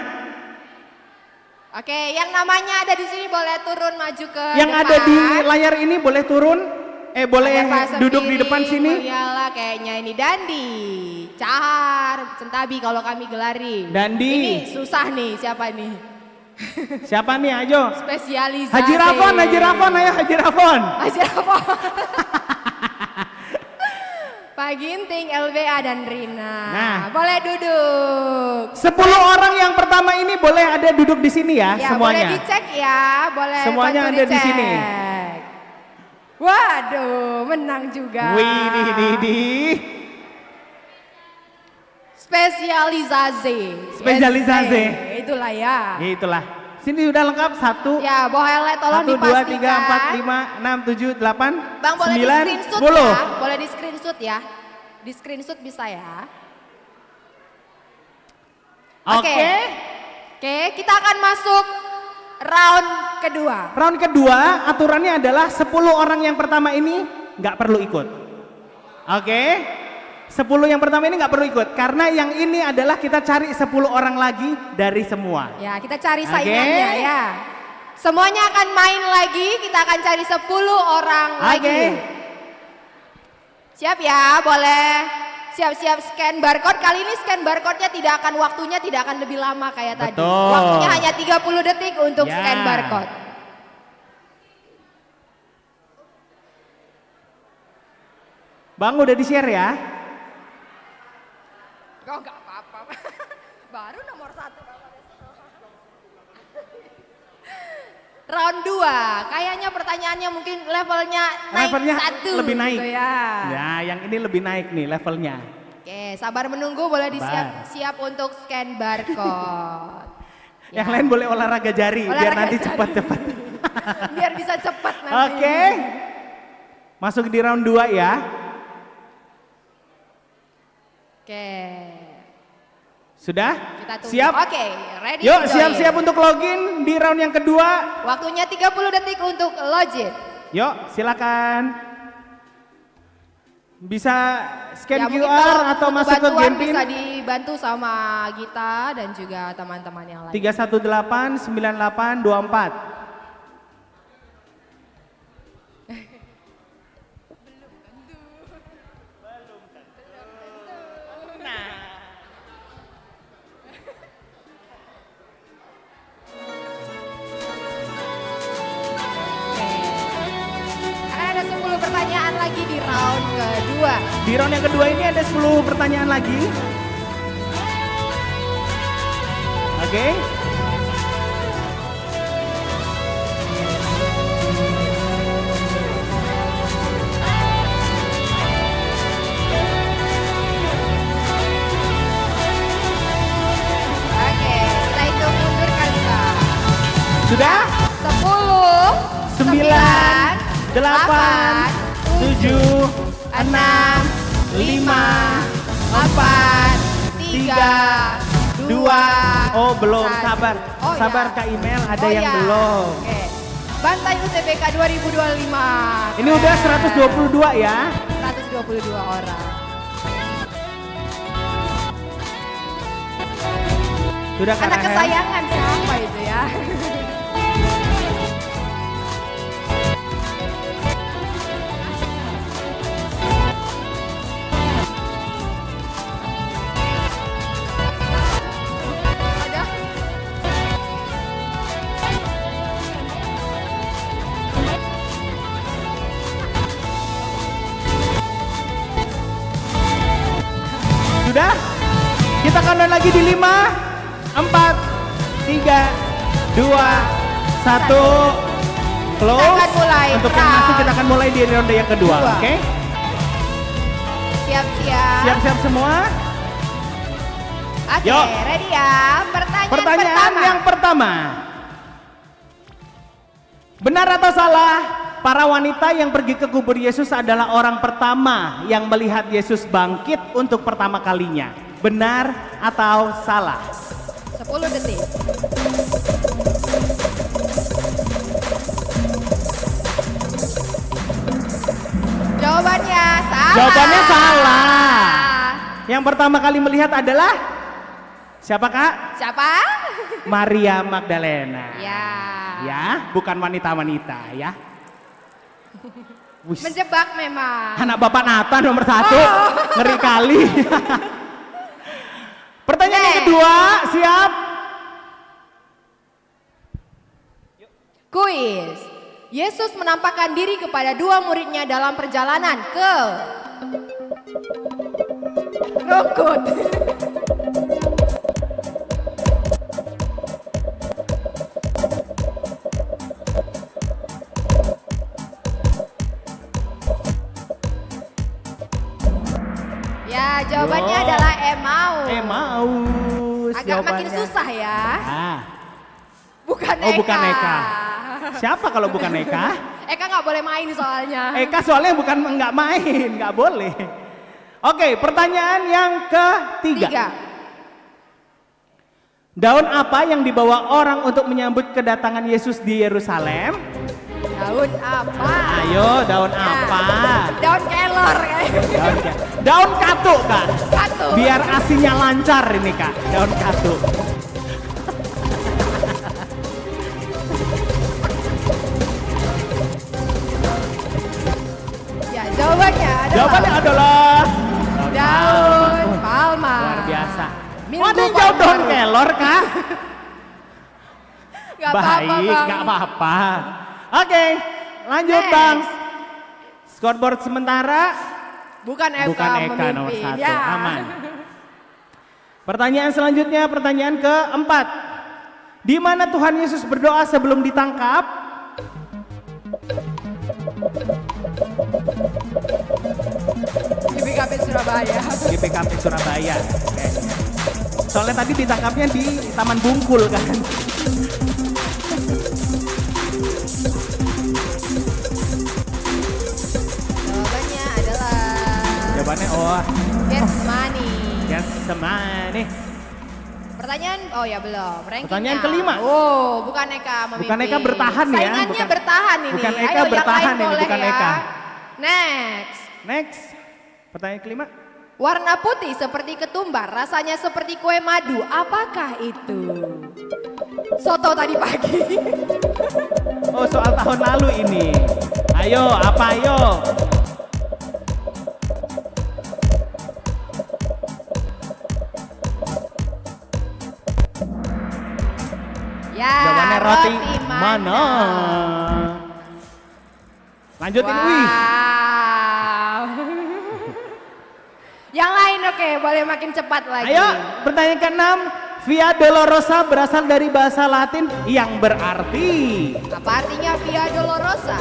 Oke, yang namanya ada di sini boleh turun maju ke Yang depan. ada di layar ini boleh turun. Boleh Ada Pak duduk di Sendiri, depan sini. Iyalah kayaknya ini Dandi, Cahar, Centabi kalau kami gelari. Dandi. Ini susah nih, siapa nih? Siapa nih, ayo. Spesialisasi. Haji Rafon, ayo Haji Rafon. Haji Rafon. Pak Ginting, LBA dan Rina. Nah. Boleh duduk. 10 orang yang pertama ini boleh ada duduk di sini ya, Ya, semuanya. boleh dicek ya, boleh Semuanya bantu ada di dicek. sini. Waduh, menang juga. Wih, Spesialisasi. Spesialisasi. Itulah ya. Ya itulah. Sini udah lengkap 1, Ya, Bohele tolong 1, 2, dipastikan. 3, 4, 5, 6, 7, 8, Bang boleh 9, di screenshot 10. ya, boleh di screenshot ya. Di screenshot bisa ya. Oke. Oke, kita akan masuk round kedua. Round kedua aturannya adalah 10 orang yang pertama ini nggak perlu ikut. Oke. 10 yang pertama ini nggak perlu ikut karena yang ini adalah kita cari 10 orang lagi dari semua. Ya, kita cari Oke. saingannya ya. Semuanya akan main lagi, kita akan cari 10 orang lagi. Siap ya, boleh siap-siap scan barcode. Kali ini scan barcode-nya waktunya tidak akan lebih lama kayak tadi. Betul. Waktunya hanya 30 detik untuk Ya. scan barcode. Bang udah di-share ya? Oh, enggak apa-apa. Baru nomor 1. Round 2, kayaknya pertanyaannya mungkin levelnya naik Levelnya 1 lebih naik. gitu ya. Ya, yang ini lebih naik nih levelnya. Oke, sabar menunggu, boleh siap untuk scan barcode. Yang lain boleh olahraga jari biar Olahraga nanti jari. cepat-cepat. Biar bisa cepat nanti. Oke. Masuk di round 2 ya. Oke. Sudah? Kita tunggu. Siap? Oke, ready. Yuk join. siap-siap untuk login di round yang kedua. Waktunya 30 detik untuk login. Yuk silakan. Bisa scan Ya, mungkin QR kalau atau butuh masuk ke bantuan Genpin. bisa dibantu sama Gita dan juga teman-teman yang lain. 318 98 24. Ada 10 pertanyaan lagi di round kedua. Di round yang kedua ini ada 10 pertanyaan lagi. Oke. Oke, kita hitung mundur kali Pak. Sudah? 10, 9, 8, 7, 6, 5, 4, 3, 2. Oh belum, sabar. Oh, Sabar ya. Kak Email, ada Oh, yang ya. belum. Oke. Bantai UTBK 2025. Ini udah 122 ya. 122 orang. Sudah Kak Anak Rahel? kesayangan siapa itu ya? Ada. Sudah? Kita countdown lagi di 5, 4, 3, 2, 1. Close. Kita akan mulai Untuk yang masuk kita akan mulai di ronde yang kedua, Dua. oke? Siap-siap. Siap-siap semua? Oke, Yuk. ready ya. Pertanyaan Pertanyaan pertama. yang pertama. Benar atau salah para wanita yang pergi ke kubur Yesus adalah orang pertama yang melihat Yesus bangkit untuk pertama kalinya. Benar atau salah? 10 detik. Jawabannya salah. Jawabannya salah. Yang pertama kali melihat adalah siapa, Kak? Siapa? Maria Magdalena. Ya. Ya, bukan wanita-wanita ya. Wis. Menjebak memang. Anak Bapak Nathan nomor 1. Oh. Ngeri kali. Pertanyaan yang kedua, siap? Kuis. Yesus menampakkan diri kepada 2 muridnya dalam perjalanan ke Rukut. Ya, jawabannya Yo. adalah Emmaus. Emmaus. Agak makin jawabannya. susah ya. Ah. Bukan Oh, Eka. bukan Eka. Siapa kalau bukan Eka? Eka nggak boleh main soalnya. Eka soalnya bukan nggak main, nggak boleh. Oke, pertanyaan yang ketiga. 3. Daun apa yang dibawa orang untuk menyambut kedatangan Yesus di Yerusalem? Daun apa? Ayo, daun Ya. apa? Daun kelor. Daun katuk, Kak. Katuk. Biar asinya lancar ini, Kak. Daun katuk. Ya, jawabannya adalah Jawabannya adalah daun palma. luar biasa. Minggu Oh, ada yang jawab daun baru. kelor, Kak? Gak apa-apa, Baik, Bang. nggak apa-apa. Oke, lanjut Next. Bang. Scoreboard sementara Bukan Eka, bukan Eka nomor memimpin. 1, Ya. aman. Pertanyaan selanjutnya, pertanyaan keempat. Di mana Tuhan Yesus berdoa sebelum ditangkap? Di BKP Surabaya. GPKP Surabaya. Oke. Soalnya tadi ditangkapnya di Taman Bungkul kan. Jawabannya adalah Jawabannya oh, Getsemani. ya semane. Pertanyaan, oh ya belum. Rankingnya. Pertanyaan kelima. Oh, bukan Eka memimpin. Bukan Eka bertahan ya, Saingannya bukan- bertahan ini. bukan Eka Ayo, yang bertahan lain ini, boleh bukan ya. Eka. Next. Next. Pertanyaan kelima. Warna putih seperti ketumbar, rasanya seperti kue madu. Apakah itu? Soto tadi pagi. Oh, soal tahun lalu ini. Ayo, apa ayo? Ya, Jawabannya roti mana? mana? Lanjutin, wih. Wow. Yang lain oke, boleh makin cepat lagi. Ayo, pertanyaan ke-6. Via Dolorosa berasal dari bahasa Latin yang berarti Apa artinya Via Dolorosa?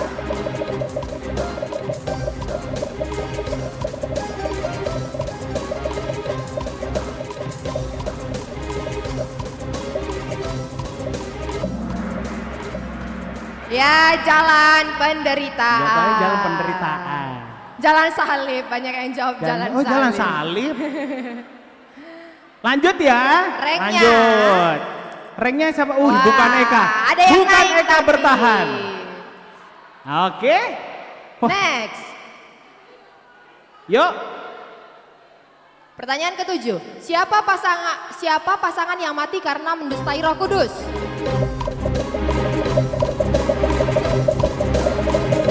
Ya, jalan penderitaan. jawabannya jalan penderitaan. Jalan salib, banyak yang jawab jalan salib. Jalan salib. Lanjut ya. Ranknya. Lanjut. Ranknya siapa? Wah, Bukan Eka. ada yang bukan naik Eka tapi. bertahan. Oke. Wah, Next. yuk. Pertanyaan ke-7. Siapa pasangan yang mati karena mendustai Roh Kudus?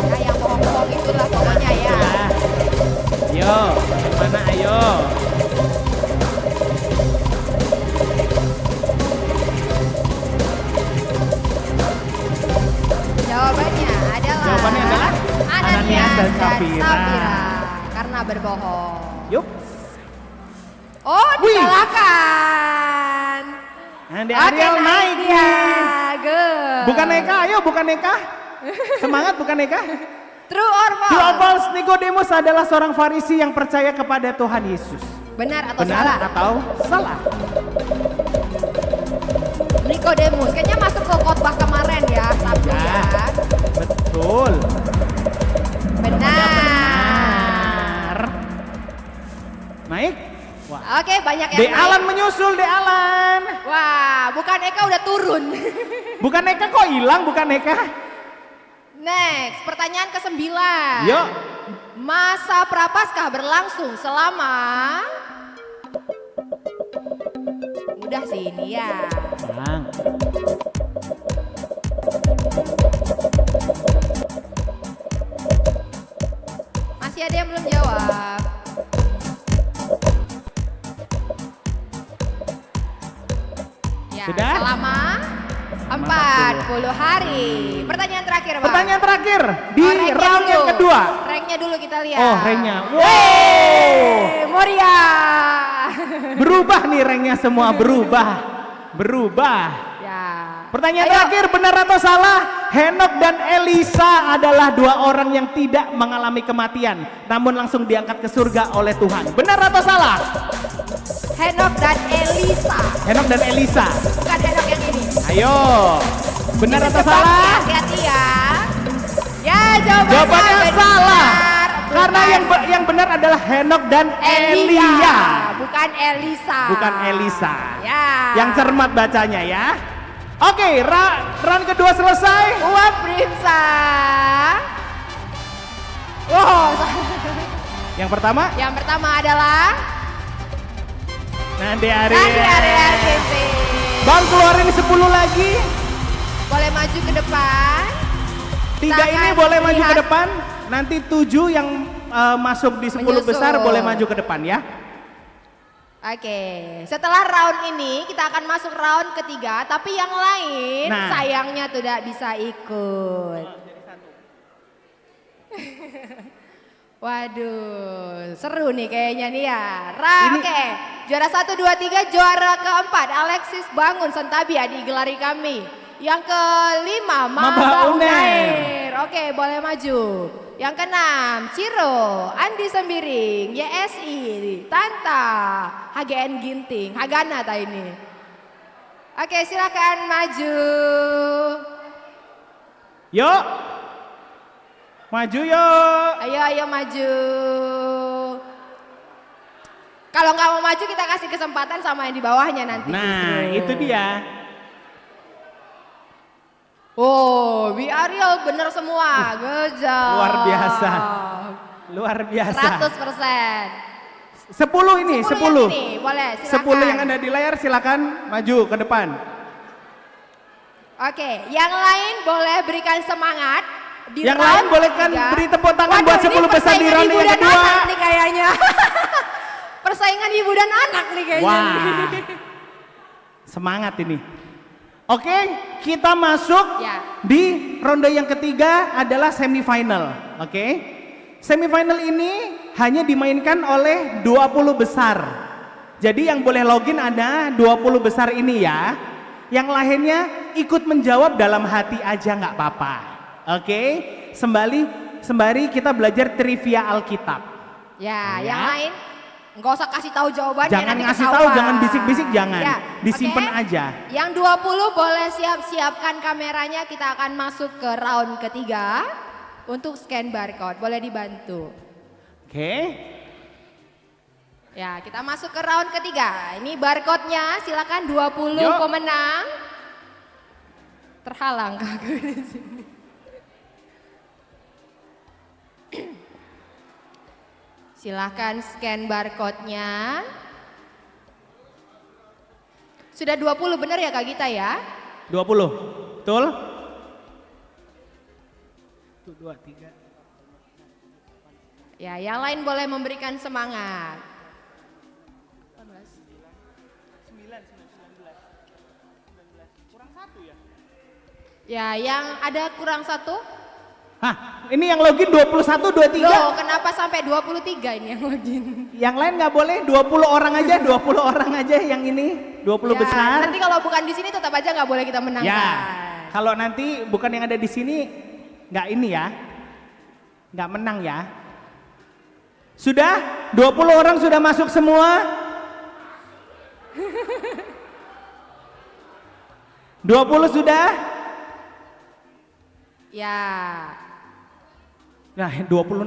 Ya, yang bohong-bohong itulah pokoknya ya. Ayo, mana ayo? Jawabannya adalah Ananias dan Safira. karena berbohong. Yuk. Oh, Wih. dikalahkan. Andi Oke, Ariel naik dia. nih. Good. Bukan Eka, ayo bukan Eka. Semangat bukan Eka. True or false? True or false, Nikodemus adalah seorang Farisi yang percaya kepada Tuhan Yesus. Benar atau Benar salah? atau salah? Nikodemus, kayaknya masuk ke khotbah kemarin ya, Sabtu Ya. ya. Betul. Benar. Naik. Wah. Oke, banyak yang De naik. Alan menyusul, De Alan. Wah, bukan Eka udah turun. Bukan Eka kok hilang, bukan Eka. Next, pertanyaan ke-9. Yuk. Masa Prapaskah berlangsung selama... Mudah sih ini ya. Bang. Masih ada yang belum jawab. Ya, Sudah? selama 40 hari. Pertanyaan terakhir, Bang. Pertanyaan terakhir di Oh, ranknya round dulu. yang kedua. Ranknya dulu kita lihat. Oh, ranknya. Wow. Moria. Berubah nih ranknya semua, berubah. Ya. Pertanyaan Ayo. terakhir, benar atau salah? Henok dan Elisa adalah dua orang yang tidak mengalami kematian, namun langsung diangkat ke surga oleh Tuhan. Benar atau salah? Henok dan Elisa. Henok dan Elisa. Bukan Henok yang ini. Ayo. Benar Ini atau tebak salah? ya, hati-hati ya. Ya, Jawabannya benar. salah. Karena Bukan yang benar adalah Henok dan Elia. Elia. Bukan Elisa. Bukan Elisa. Ya. Yang cermat bacanya ya. Oke, round kedua selesai. Uap Primsa. Wow. Yang pertama, Yang pertama adalah Nandi Nandi Arya. Area Ginting. Bang keluarin 10 lagi. Boleh maju ke depan. 3 ini Silakan boleh maju ke lihat. depan. Nanti 7 yang masuk di 10 Menyusul. besar boleh maju ke depan ya. Oke, setelah round ini kita akan masuk round ketiga, tapi yang lain Nah. sayangnya tidak bisa ikut. Waduh, seru nih kayaknya nih ya. Oke, juara 1, 2, 3, juara keempat Alexis Bangun Sentabia digelari kami. Yang kelima Maba Unair. Oke, boleh maju. Yang keenam Ciro, Andi Sembiring, YSI, Tanta, HGN Ginting, Hagana ta ini. Oke, silakan maju. Yuk. Maju yuk. Ayo maju. Kalau nggak mau maju kita kasih kesempatan sama yang di bawahnya nanti. Nah, justru. itu dia. Oh, Bi Ariel bener semua. Good job. Luar biasa. Luar biasa. 100%. 10 ini, 10. yang ini, boleh silakan. 10 yang ada di layar silakan maju ke depan. Oke, yang lain boleh berikan semangat. Di Yang round lain boleh kan ketiga. beri tepuk tangan Waduh, buat ini 10 besar di persaingan round ibu yang dan kedua. anak nih kayaknya. Persaingan ibu dan anak nih kayaknya. Wah. Semangat ini. Oke, kita masuk Ya. di ronde yang ketiga adalah semifinal. Oke. Semifinal ini hanya dimainkan oleh 20 besar. Jadi yang boleh login ada 20 besar ini ya. Yang lainnya ikut menjawab dalam hati aja nggak apa-apa. Oke, sembari kita belajar trivia Alkitab. Ya, Ya. yang lain nggak usah kasih tahu jawabannya. Jangan nanti ngasih ketahuan. tahu, jangan bisik-bisik, jangan. Ya, Disimpan oke. aja. Yang 20 boleh siapkan kameranya. Kita akan masuk ke round ketiga untuk scan barcode. Boleh dibantu. Oke. Ya, kita masuk ke round ketiga. Ini barcode-nya, silakan 20 Yuk. pemenang. Terhalang aku di sini. Silahkan scan barcode-nya. Sudah 20 benar ya Kak Gita ya? 20. Betul? 1, 2, 3. Ya, yang lain boleh memberikan semangat. Ya, yang ada kurang 1? Hah, ini yang login 21, 23. Loh, kenapa sampai 23 ini yang login? Yang lain nggak boleh, 20 orang aja, 20 orang aja yang ini, 20 Ya, besar. nanti kalau bukan di sini tetap aja nggak boleh kita menangkan. Ya, kalau nanti bukan yang ada di sini, nggak ini ya, nggak menang ya. Sudah? 20 orang sudah masuk semua? 20 sudah? Ya. Nah, 26.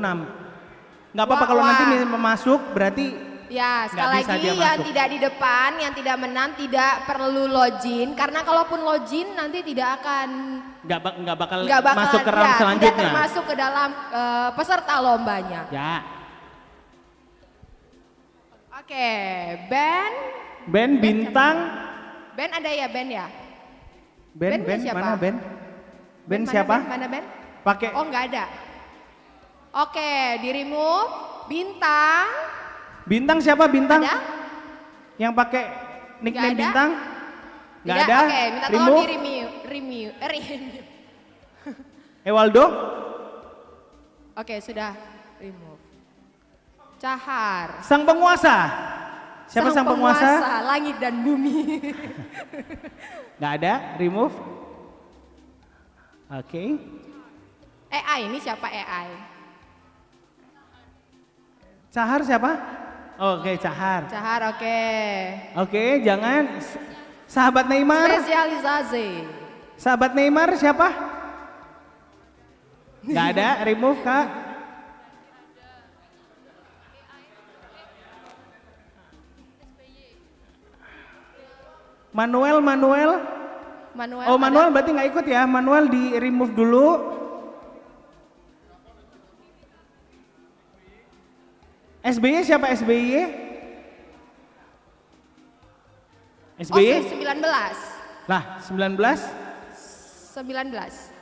Nggak apa-apa kalau Wah. nanti masuk berarti Ya, Nggak sekali bisa lagi dia yang masuk. tidak di depan, yang tidak menang tidak perlu login karena kalaupun login nanti tidak akan nggak bakal nggak bakal masuk ke round ya, selanjutnya. tidak termasuk ke dalam peserta lombanya. Ya. Oke, band Band bintang. band ada ya band ya? Band Bandnya siapa? mana band? Band mana siapa? Mana band? Pakai Oh nggak ada. Oke, di remove bintang. bintang siapa bintang? Ada? Yang pakai nickname Nggak ada? bintang? Nggak Tidak? ada. Oke, minta tolong Remove. di remove. Ewaldo? Oke, sudah remove. Cahar. Sang penguasa. Siapa sang penguasa? Langit dan bumi. Nggak ada. Remove. Oke. AI ini siapa AI? Cahar siapa? Oke, Cahar. Cahar oke. Oke, jangan. Sahabat Neymar. Spesialisasi. Sahabat Neymar siapa? Nggak ada. Remove, Kak. Manuel. Manuel. Oh, Manuel ada? berarti nggak ikut ya. Manuel di remove dulu. SBY siapa SBY? SBY? Oke, 19. Lah, 19. 19.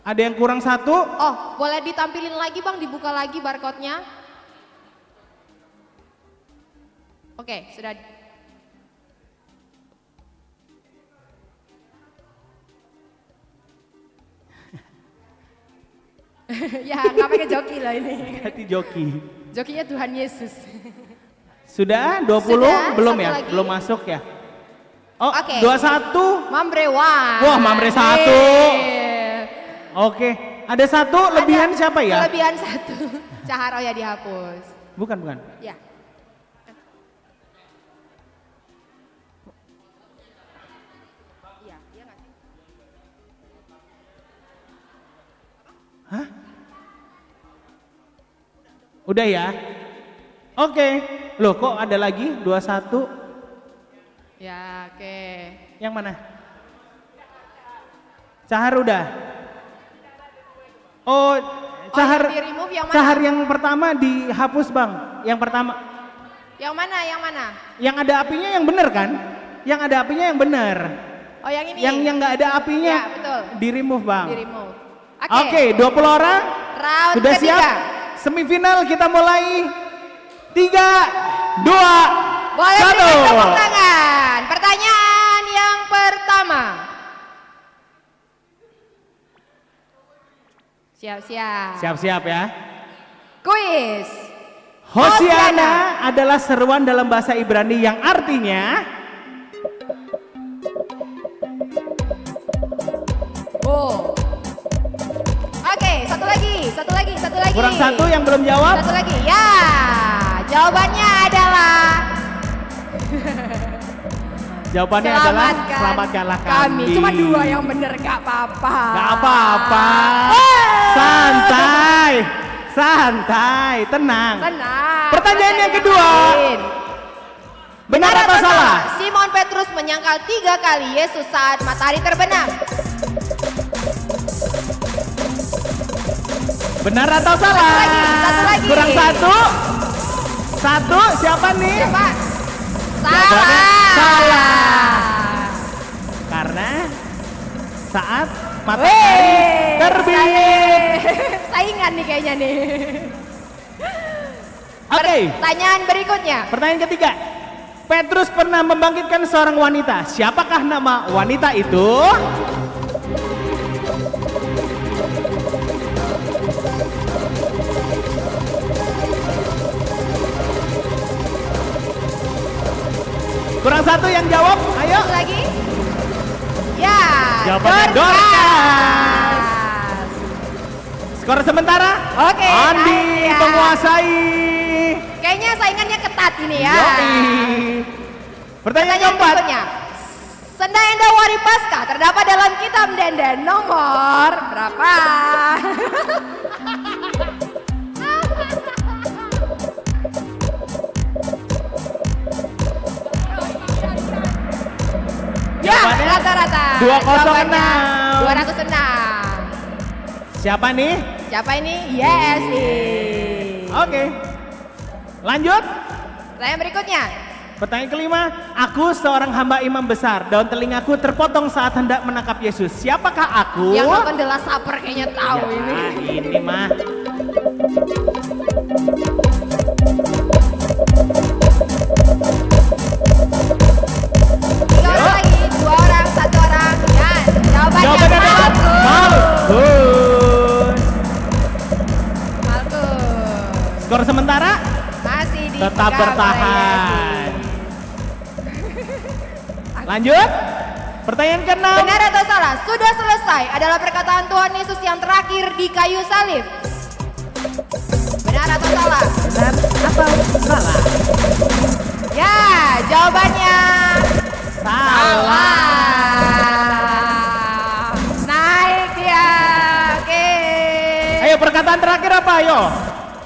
Ada yang kurang satu. Oh, boleh ditampilin lagi Bang, dibuka lagi barcode-nya. Oke, sudah. Ya, nggak pakai joki lah ini. Hati joki. Jokinya Tuhan Yesus. Sudah 20? Sudah, Belum satu ya? lagi. Belum masuk ya? Oh, Oke. 21. Mambre One. Wah, Mambre satu. Yeay. Oke. Ada satu lebihan Ada siapa ya? Kelebihan satu. Caharo ya dihapus. Bukan. Ya. Iya, iya nggak sih? Hah? Udah ya? Oke. Loh, kok ada lagi 21? Ya, oke. Yang mana? Cahar udah. Oh, Cahar. yang di-remove yang mana? Cahar yang pertama dihapus, Bang. Yang pertama. Yang mana? Yang mana? Yang ada apinya yang benar kan? Yang ada apinya yang benar. Oh, yang ini. Yang nggak ada apinya Ya, betul. di-remove, Bang. Di-remove. Oke, 20 orang. Round Sudah ketiga. siap? Semifinal kita mulai. 3, 2, Boleh 1. berikan tepuk tangan. Pertanyaan yang pertama. Siap-siap. Siap-siap ya. Kuis. Hosiana adalah seruan dalam bahasa Ibrani yang artinya Oh. Oke, satu lagi. kurang satu yang belum jawab. Satu lagi. Ya. Jawabannya adalah Jawabannya adalah selamatkanlah kami. Cuma 2 yang bener, gak apa-apa. Gak apa-apa. Santai, tenang. Tenang. Pertanyaan yang kedua. Benar atau salah? Simon Petrus menyangkal 3 kali Yesus saat matahari terbenam. Benar atau salah? Satu lagi. Kurang satu. Satu, siapa nih? Siapa? Jawabannya Salah. Karena saat matahari terbit. Saingan nih kayaknya nih. Oke. Pertanyaan berikutnya. Pertanyaan ketiga. Petrus pernah membangkitkan seorang wanita. Siapakah nama wanita itu? Kurang satu yang jawab, ayo. Satu lagi. Ya. Jawabannya Dorcas. Skor sementara. Oke. Andi ya. menguasai. Kayaknya saingannya ketat ini ya. Yoi. Pertanyaan keempat. berikutnya. Senda Enda Wari Pasca terdapat dalam kitab Denden nomor berapa? Ya, Jawabannya rata-rata. 206. 206. Siapa nih? Siapa ini? Yes. Oke. Lanjut. Pertanyaan berikutnya. Pertanyaan kelima, aku seorang hamba imam besar, daun telingaku terpotong saat hendak menangkap Yesus. Siapakah aku? Yang nonton The Last Supper kayaknya tahu Ya, ini. ini mah. Tiga orang lagi, 2 orang, 1 orang. Ya, jawabannya Jawabannya adalah Malkus. Malkus. Malkus. Skor sementara Masih di tetap bertahan. Lanjut. Pertanyaan ke-6. Benar atau salah? Sudah selesai adalah perkataan Tuhan Yesus yang terakhir di kayu salib. Benar atau salah? Benar atau salah? Ya, jawabannya salah. Naik dia. Oke. Ayo perkataan terakhir apa? Ayo.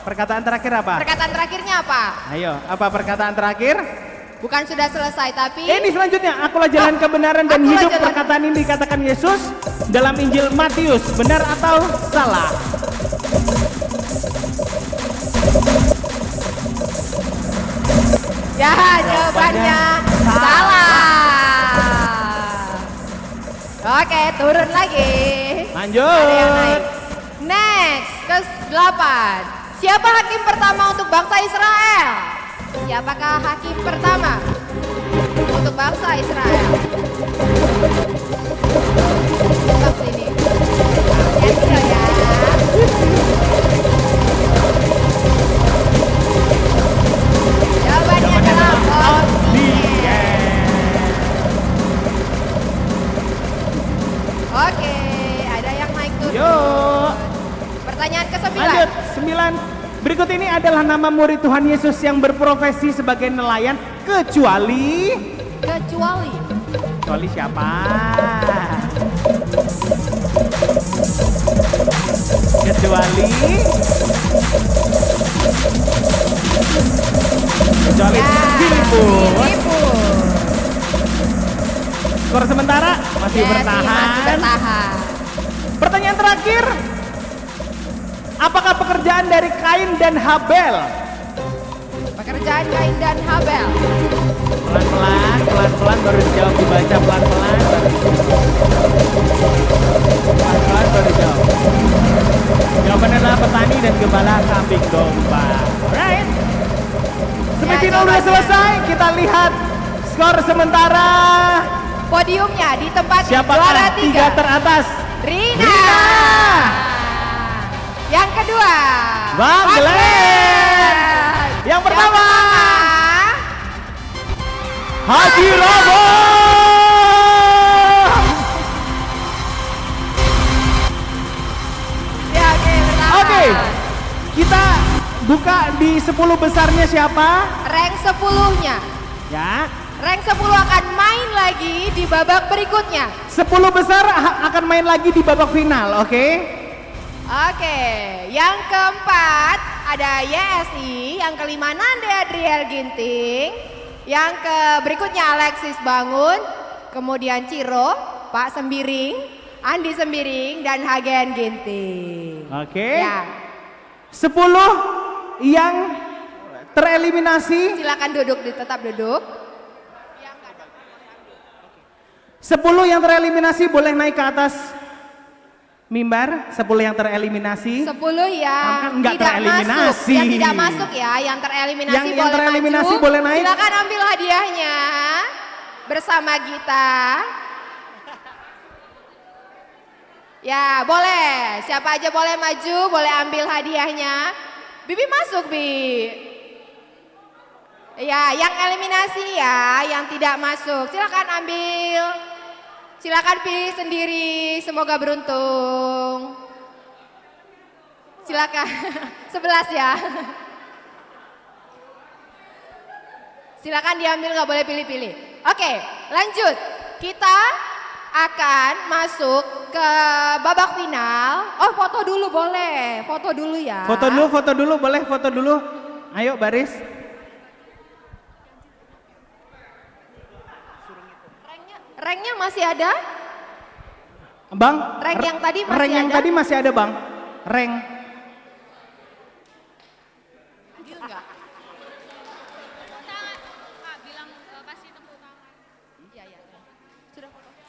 Perkataan terakhir apa? Perkataan terakhirnya apa? Ayo, apa perkataan terakhir? Bukan sudah selesai tapi Ini selanjutnya, akulah jalan kebenaran dan Akulah hidup. jalan- Perkataan ini dikatakan Yesus dalam Injil Matius. Benar atau salah? ya jawabannya salah. Oke, turun lagi. Lanjut. Ada yang naik. Next, ke-8. Siapa hakim pertama untuk bangsa Israel? Siapakah hakim pertama untuk bangsa Israel? Stop sini. Hati-hati loh ya. Jawabannya adalah Oke, ada yang naik turun. Yuk. Pertanyaan ke-9. Lanjut, 9. Berikut ini adalah nama murid Tuhan Yesus yang berprofesi sebagai nelayan kecuali siapa? Kecuali Filipus. Skor sementara masih bertahan. Masih bertahan. Pertanyaan terakhir. Apakah pekerjaan dari Kain dan Habel? Pekerjaan Kain dan Habel. Pelan-pelan baru dijawab, dibaca pelan-pelan. Pelan-pelan baru dijawab. Jawabannya adalah petani dan gembala kambing domba. Right? Semifinal udah selesai, kita lihat skor sementara. Podiumnya ditempati Siapakah juara 3 3 teratas? Rina. Yang kedua Bang Glenn. Yang pertama Haji Robo. Ya, oke, pertama. Oke, kita buka di 10 besarnya siapa? Rank 10-nya. Ya, Rank 10 akan main lagi di babak berikutnya. 10 besar akan main lagi di babak final, oke? Oke, yang keempat ada YSI, yang kelima Nande Adriel Ginting, yang berikutnya Alexis Bangun, kemudian Ciro, Pak Sembiring, Andi Sembiring, dan Hagen Ginting. Oke. Ya, 10 yang tereliminasi, silakan duduk, tetap duduk. 10 yang tereliminasi boleh naik ke atas mimbar. 10 yang tereliminasi. 10 yang Kan nggak tidak tereliminasi. masuk, yang tidak masuk ya, yang tereliminasi Yang boleh tereliminasi maju. boleh naik. Silakan ambil hadiahnya bersama Gita. Ya boleh, siapa aja boleh maju, boleh ambil hadiahnya. Bibi masuk Bi. Ya, yang eliminasi ya, yang tidak masuk. Silakan ambil. Silakan pilih sendiri, semoga beruntung. Silakan. 11 ya. Silakan diambil, nggak boleh pilih-pilih. Oke, lanjut. kita akan masuk ke babak final. Oh, foto dulu boleh. Foto dulu ya. Foto dulu, boleh foto dulu. Ayo baris. Ranknya masih ada? Bang, Rank yang tadi masih rank yang ada? tadi masih ada, Bang. Rank.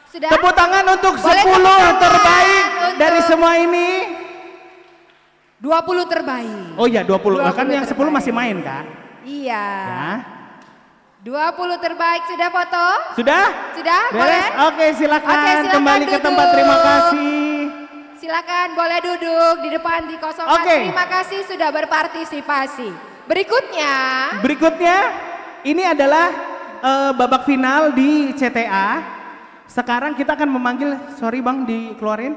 Sudah? Tepuk tangan untuk 10 Boleh tepuk tangan terbaik untuk dari semua ini. 20 terbaik. Oh iya 20, 20 kan yang 10 terbaik. masih main Kak. Iya. Ya. 20 terbaik sudah foto? Sudah? Sudah? Beres? Boleh? Oke, silakan Oke, silakan kembali ke duduk. tempat. Terima kasih. Silakan boleh duduk di depan dikosongkan. Oke. Terima kasih sudah berpartisipasi. Berikutnya, Ini adalah babak final di CTA. Sekarang kita akan memanggil, sorry Bang, dikeluarin.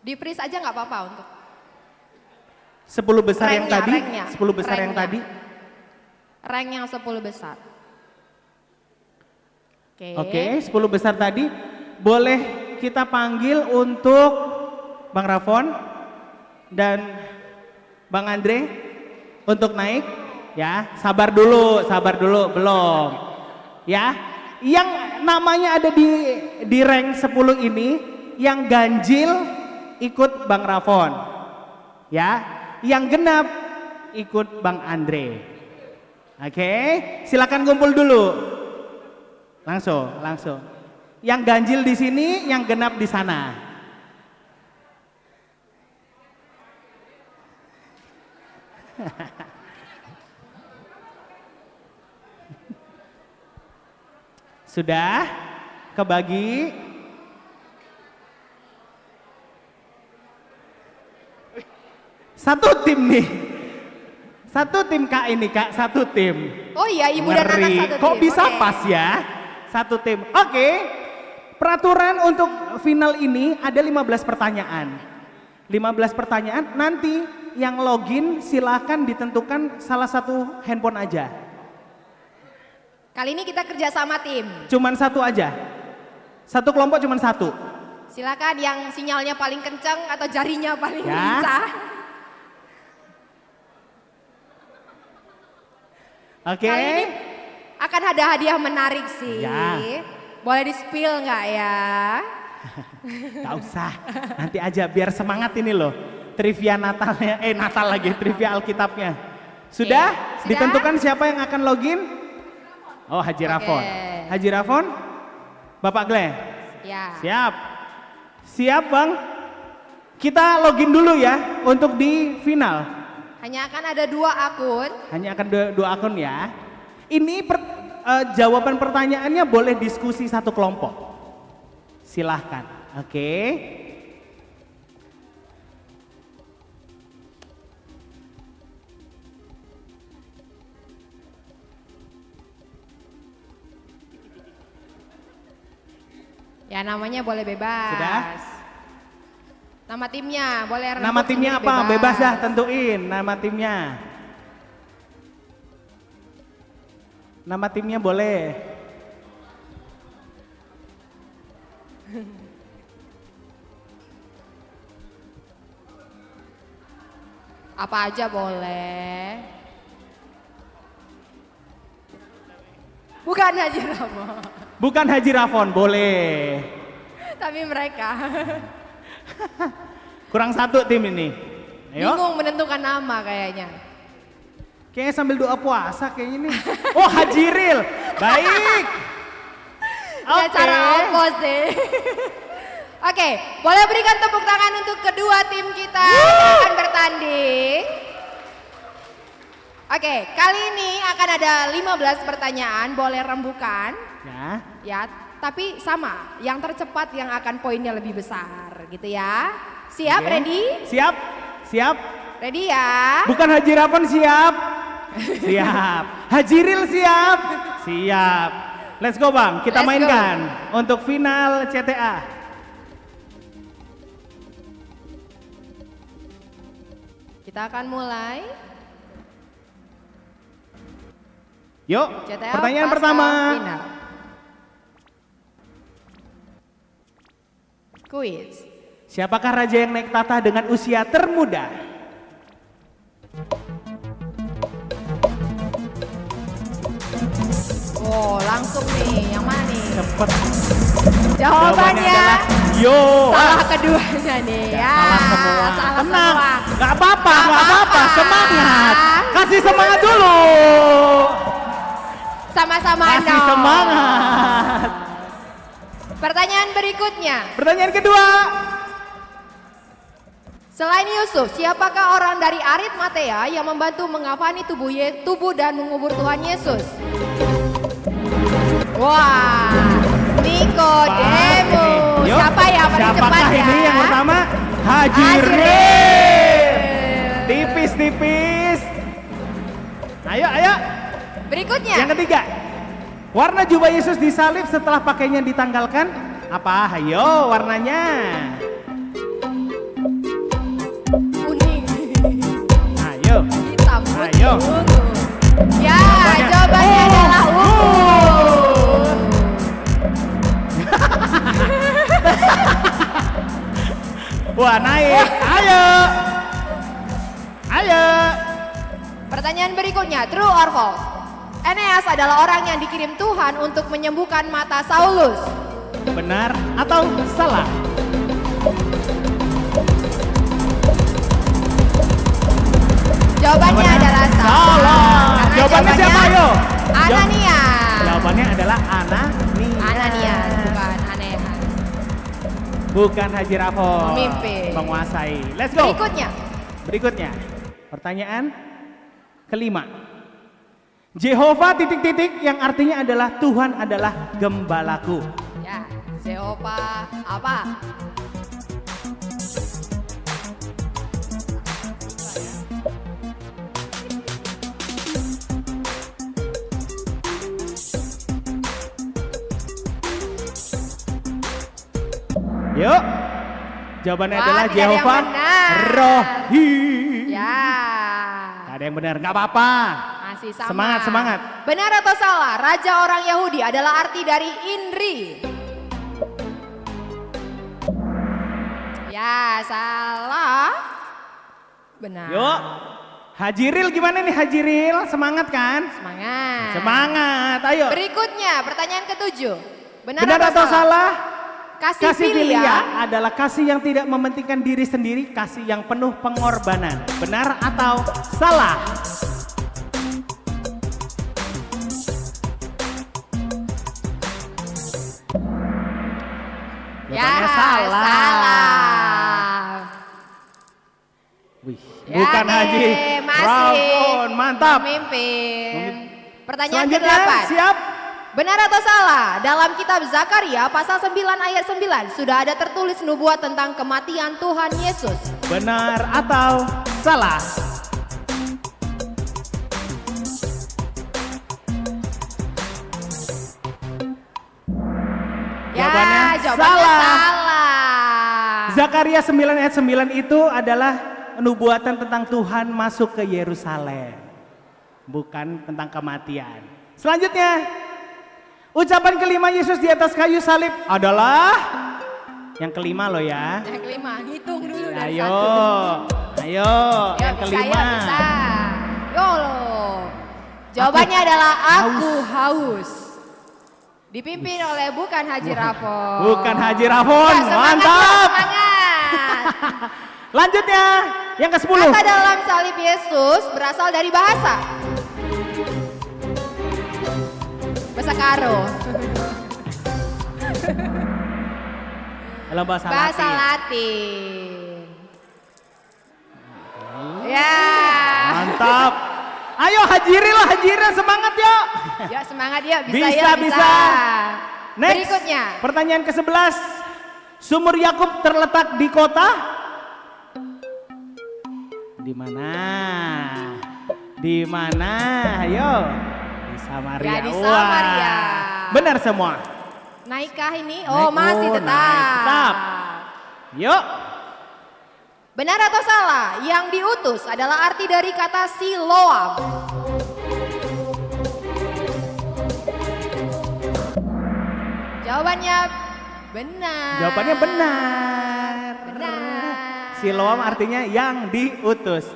di freeze aja nggak apa-apa untuk 10 besar yang Ranknya, tadi. ranknya, 10 besar yang ranknya. tadi. rank yang 10 besar. Oke, 10 besar tadi. Boleh kita panggil untuk Bang Rafon dan Bang Andre untuk naik. Ya, sabar dulu, belum. Ya, yang namanya ada di rank 10 ini, yang ganjil ikut Bang Rafon. Ya, yang genap ikut Bang Andre. Oke, silakan kumpul dulu. Langsung. Yang ganjil di sini, yang genap di sana. Sudah kebagi. Satu tim nih. Satu tim Kak ini Kak, satu tim. Oh iya, ibu dan anak Ngeri. satu tim. Kok bisa Oke. pas ya? Satu tim. Oke. Peraturan untuk final ini ada 15 pertanyaan. 15 pertanyaan, nanti yang login silahkan ditentukan salah satu handphone aja. Kali ini kita kerja sama tim. Cuman satu aja. Satu kelompok cuman satu. Silakan yang sinyalnya paling kencang atau jarinya paling Ya. lincah. Oke. Kali ini akan ada hadiah menarik sih. Ya. Boleh di-spill nggak ya? Gak usah, nanti aja biar semangat ini loh. Trivia Natalnya, Natal lagi, trivia Alkitabnya. Sudah? Sudah? Ditentukan siapa yang akan login? Oh, Haji Rafon. Haji Rafon? Bapak Glenn? Ya. Siap. Siap Bang. Kita login dulu ya untuk di final. Hanya akan ada 2 akun. Hanya akan dua akun ya. Ini jawaban pertanyaannya boleh diskusi satu kelompok. Silahkan. Oke. Ya namanya boleh bebas. Sudah? Nama timnya boleh rembuk Nama timnya sendiri, apa? Bebas dah tentuin nama timnya. Nama timnya boleh. Apa aja boleh. Bukan Haji Ramo. Bukan Haji Rafon, boleh. Tapi mereka Kurang satu tim ini. Ayo. bingung menentukan nama kayaknya. Kayaknya sambil doa puasa kayaknya nih. Oh, Haji Ril. Baik. Ya cara apa sih? Oke, boleh berikan tepuk tangan untuk kedua tim kita yang akan bertanding. Oke, kali ini akan ada 15 pertanyaan, boleh rembukan. Ya. Ya, tapi sama, yang tercepat yang akan poinnya lebih besar gitu ya. Siap, Oke. ready? Siap. Siap. Ready ya? Bukan Haji Rafon siap. Siap. Haji Ril siap. Siap. Let's go Bang, kita Let's mainkan untuk final CTA. Kita akan mulai. Yuk, CTA pertanyaan pasca pertama. final. Kuis. Siapakah raja yang naik tahta dengan usia termuda? Oh, langsung nih, yang mana nih? Cepet. Jawabannya Yoas. salah keduanya nih. Ya, Salah semua. salah Tenang. semua. Gak apa-apa, Gak gak apa-apa. apa-apa. Semangat. Kasih semangat dulu. Sama-sama Kasih dong. semangat. Pertanyaan berikutnya. Pertanyaan kedua. Selain Yusuf, siapakah orang dari Arimatea yang membantu mengafani tubuh dan mengubur Tuhan Yesus? Wah, Nikodemus. Yuk, Siapa ya paling cepat siapakah ya? ini yang pertama? Haji Haji Ril. Ril. Tipis-tipis. Ayo, ayo. Berikutnya. Yang ketiga. Warna jubah Yesus disalib setelah pakainya ditanggalkan. Apa? Ayo warnanya. Kuning. Ayo. Hitam. Putih, Ayo. ungu. Ya, Jawabannya adalah ungu. Wah naik. Ayo. Ayo. Pertanyaan berikutnya, true or false? Eneas adalah orang yang dikirim Tuhan untuk menyembuhkan mata Saulus. Benar atau salah? Jawabannya adalah salah. Salah. Karena Jawabannya siapa, ayo? Ananias. Jawabannya adalah Ananias. Ananias, bukan Aneas. Bukan Haji Rafon. Pemimpin. Menguasai. Let's go. Berikutnya. Pertanyaan kelima. Jehovah titik-titik yang artinya adalah Tuhan adalah gembalaku. Ya, Jehovah apa? Yuk. Jawabannya Wah, adalah tidak ada yang Jehovah benar. Rohi. Ya. Gak ada yang benar, gak apa-apa. Masih sama. Semangat, semangat. Benar atau salah? Raja orang Yahudi adalah arti dari Indri. Ya, salah. Benar. Yuk. Haji Ril gimana nih Haji Ril? Semangat kan? Semangat. Semangat, ayo. Berikutnya, pertanyaan ketujuh. Benar, Benar atau salah? Kasih filia filia adalah kasih yang tidak mementingkan diri sendiri, kasih yang penuh pengorbanan. Benar atau salah? Ya, Jawabannya salah. salah. Wih, Ya bukan nih, Haji masih Rafon, mantap. Pemimpin. Pertanyaan Selanjutnya, ke-8. siap? Benar atau salah? Dalam kitab Zakaria pasal 9 ayat 9 sudah ada tertulis nubuat tentang kematian Tuhan Yesus. Benar atau salah? Jawabannya jawabannya salah. salah. Zakaria 9 ayat 9 itu adalah nubuatan tentang Tuhan masuk ke Yerusalem. Bukan tentang kematian. Selanjutnya, ucapan kelima Yesus di atas kayu salib adalah yang kelima loh ya. Yang kelima, hitung dulu dari Ayo, satu. ayo, Ya, yang bisa, kelima. ya, bisa. Yolo. Jawabannya adalah aku haus. Dipimpin oleh bukan Haji Rafon. Bukan Haji Rafon, Ya, semangat, mantap. ya, semangat. Lanjutnya, yang ke-10. Kata dalam salib Yesus berasal dari bahasa. Bahasa Karo. Dalam bahasa Bahasa Latin. Latin. Ya. Mantap. Ayo Haji Ril semangat yuk. Ya semangat ya, bisa, Bisa, ya, bisa. Next. Berikutnya. Pertanyaan ke-11. Sumur Yakub terletak di kota? Di mana? Di mana? Ayo. Di Samaria. Ya, di Wah. Samaria. Benar semua. Naikkah ini? Oh, Naik, masih oh, tetap. naik, tetap. Yuk. Benar atau salah? Yang diutus adalah arti dari kata Siloam. Jawabannya Benar. Jawabannya benar. Benar. Siloam artinya yang diutus.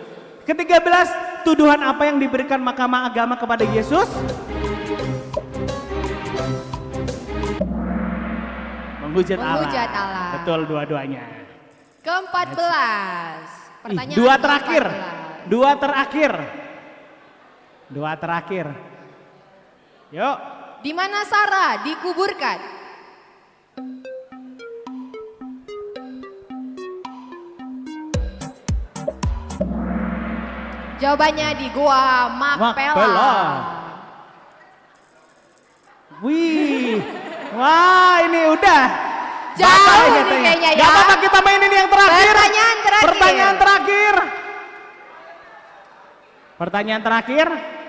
Ke-13, tuduhan apa yang diberikan Mahkamah Agama kepada Yesus? Menghujat Allah. Menghujat Allah. Betul dua-duanya. Ke-14. Pertanyaan Dua ke-14. terakhir. Yuk. Di mana Sarah dikuburkan? Jawabannya di Gua Makpela. Wih. Wah, ini udah. Jauh Batal nih katanya. kayaknya ya. Gak apa-apa, kita mainin yang terakhir. Pertanyaan terakhir.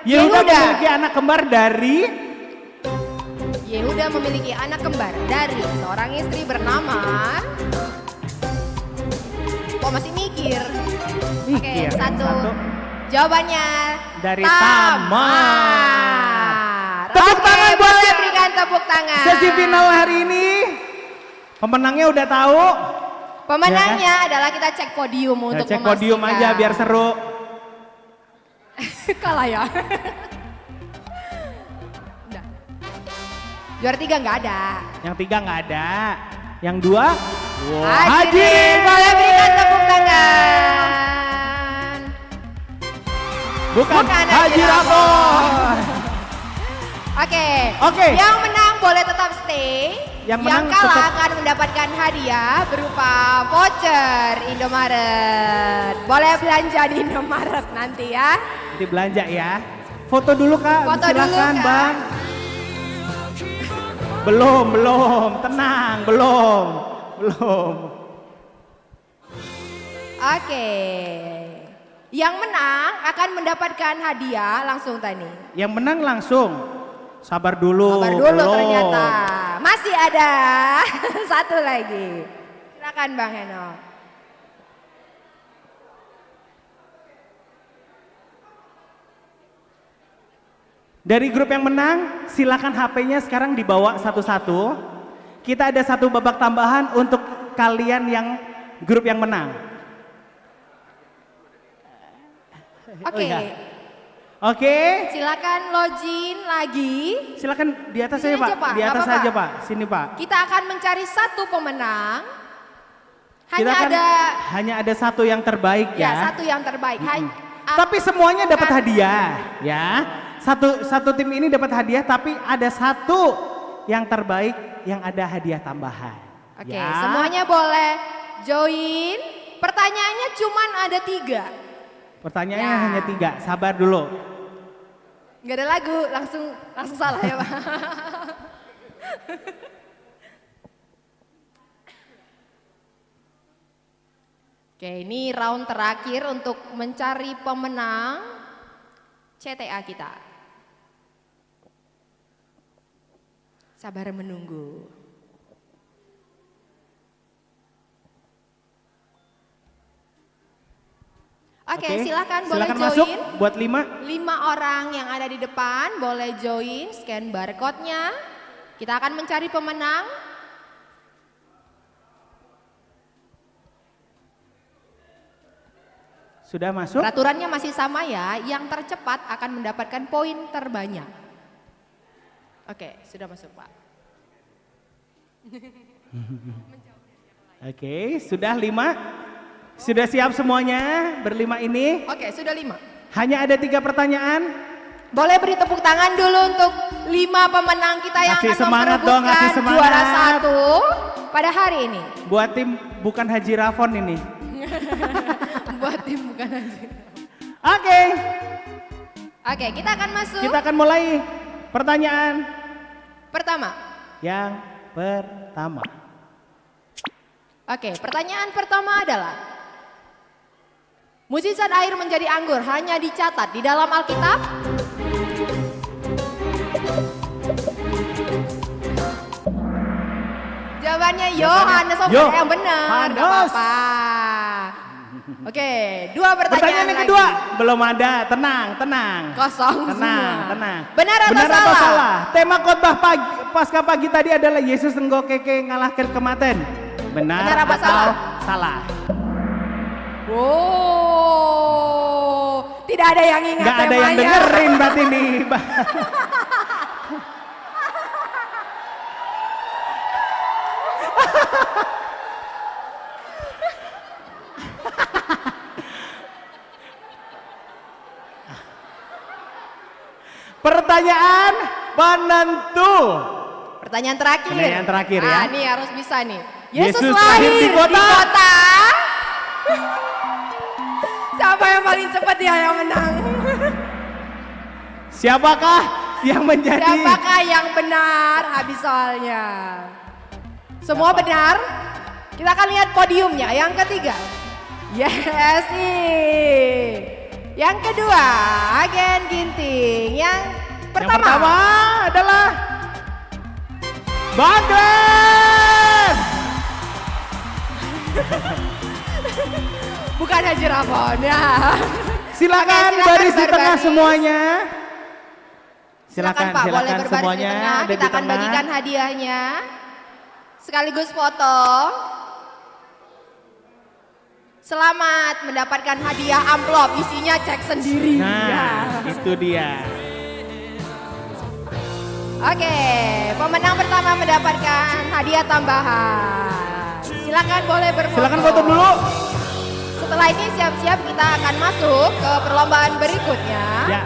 Yehuda memiliki anak kembar dari Yehuda memiliki anak kembar dari seorang istri bernama. Oh, masih mikir. Oke, satu. Jawabannya dari Tamar. Tepuk tangan buat boleh berikan tepuk tangan. sesi final hari ini. Pemenangnya udah tahu. Pemenangnya adalah kita cek podium untuk cek podium aja biar seru. Kalah ya. Udah. Juara 3 nggak ada. Yang 3 nggak ada. Yang 2 Haji, boleh berikan tepuk tangan. Bukan Haji Rafon. Oke. Yang menang boleh tetap stay. Yang menang kalah tetap akan mendapatkan hadiah berupa voucher Indomaret. Boleh belanja di Indomaret nanti ya. Nanti belanja ya. Foto dulu Kak, Foto silakan dulu, Kak. Bang. Belum, tenang, belum. Oke. Yang menang akan mendapatkan hadiah langsung tadi. Yang menang langsung. Sabar dulu. Belum belum. ternyata. Masih ada satu lagi. Silakan Bang Heno. Dari grup yang menang, silakan HP-nya sekarang dibawa satu-satu. Kita ada satu babak tambahan untuk kalian yang grup yang menang. Oke. iya. Oke. Silakan login lagi. Silakan di atas Sini saja Pak. aja, Pak. Di Nggak atas apa-apa. saja Pak. Sini Pak. Kita akan mencari satu pemenang. Kita kan hanya ada satu yang terbaik ya ya. satu yang terbaik. Tapi semuanya dapat hadiah ya. Satu tim ini dapat hadiah tapi ada satu yang terbaik yang ada hadiah tambahan. Oke, ya. semuanya boleh join. Pertanyaannya cuman ada 3. Pertanyaannya Ya. hanya 3. Sabar dulu. Nggak ada lagu, langsung salah ya Pak. Oke, ini round terakhir untuk mencari pemenang CTA kita. Sabar menunggu. Oke, silakan boleh join. Masuk buat 5. 5 orang yang ada di depan boleh join, scan barcode-nya. Kita akan mencari pemenang. Sudah masuk? Peraturannya masih sama ya, yang tercepat akan mendapatkan poin terbanyak. Oke, sudah masuk Pak. Oke, sudah 5. Sudah siap semuanya berlima ini? Oke, sudah 5. Hanya ada 3 pertanyaan. Boleh beri tepuk tangan dulu untuk 5 pemenang kita yang Ngasih akan semangat dong, ngasih memperebutkan semangat. juara 1 pada hari ini. Buat tim bukan Haji Rafon ini. Buat tim bukan aja. Oke. Oke, kita akan masuk. Kita akan mulai pertanyaan Pertama. yang pertama. Oke, pertanyaan pertama adalah mujizat air menjadi anggur hanya dicatat di dalam Alkitab? Jawabannya Yohanes, yang benar, nggak Yohanes. apa-apa. Oke, 2 pertanyaan yang lagi. kedua belum ada. Tenang. Kosong Tenang. semua. Benar atau salah? Tema khotbah pasca pagi tadi adalah Yesus engkau keke ngalahkan kematian. Benar apa atau salah? Wow, tidak ada yang ingat Nggak ada yang temanya. dengerin berarti nih. Pertanyaan penentu. Pertanyaan terakhir. Pertanyaan terakhir ya. Ini harus bisa nih. Yesus lahir di kota. Siapa yang paling cepat ya yang menang? Siapakah yang menjadi? Siapakah yang benar? Habis soalnya. Semua benar? Kita akan lihat podiumnya. Yang ketiga. Yes nih. Yang kedua, Agen Ginting. Yang pertama adalah Bang Glenn. Bukan Haji Ramon ya. Silakan Oke, baris di tengah berbaris. semuanya. Silakan Pak, boleh silakan berbaris semuanya di tengah. ada Kita di akan tengah. bagikan hadiahnya. Sekaligus foto. Selamat mendapatkan hadiah amplop, isinya cek sendiri. Nah, itu dia. Oke, pemenang pertama mendapatkan hadiah tambahan. Silakan boleh berfoto. Silakan foto dulu. Setelah ini siap-siap kita akan masuk ke perlombaan berikutnya. Ya.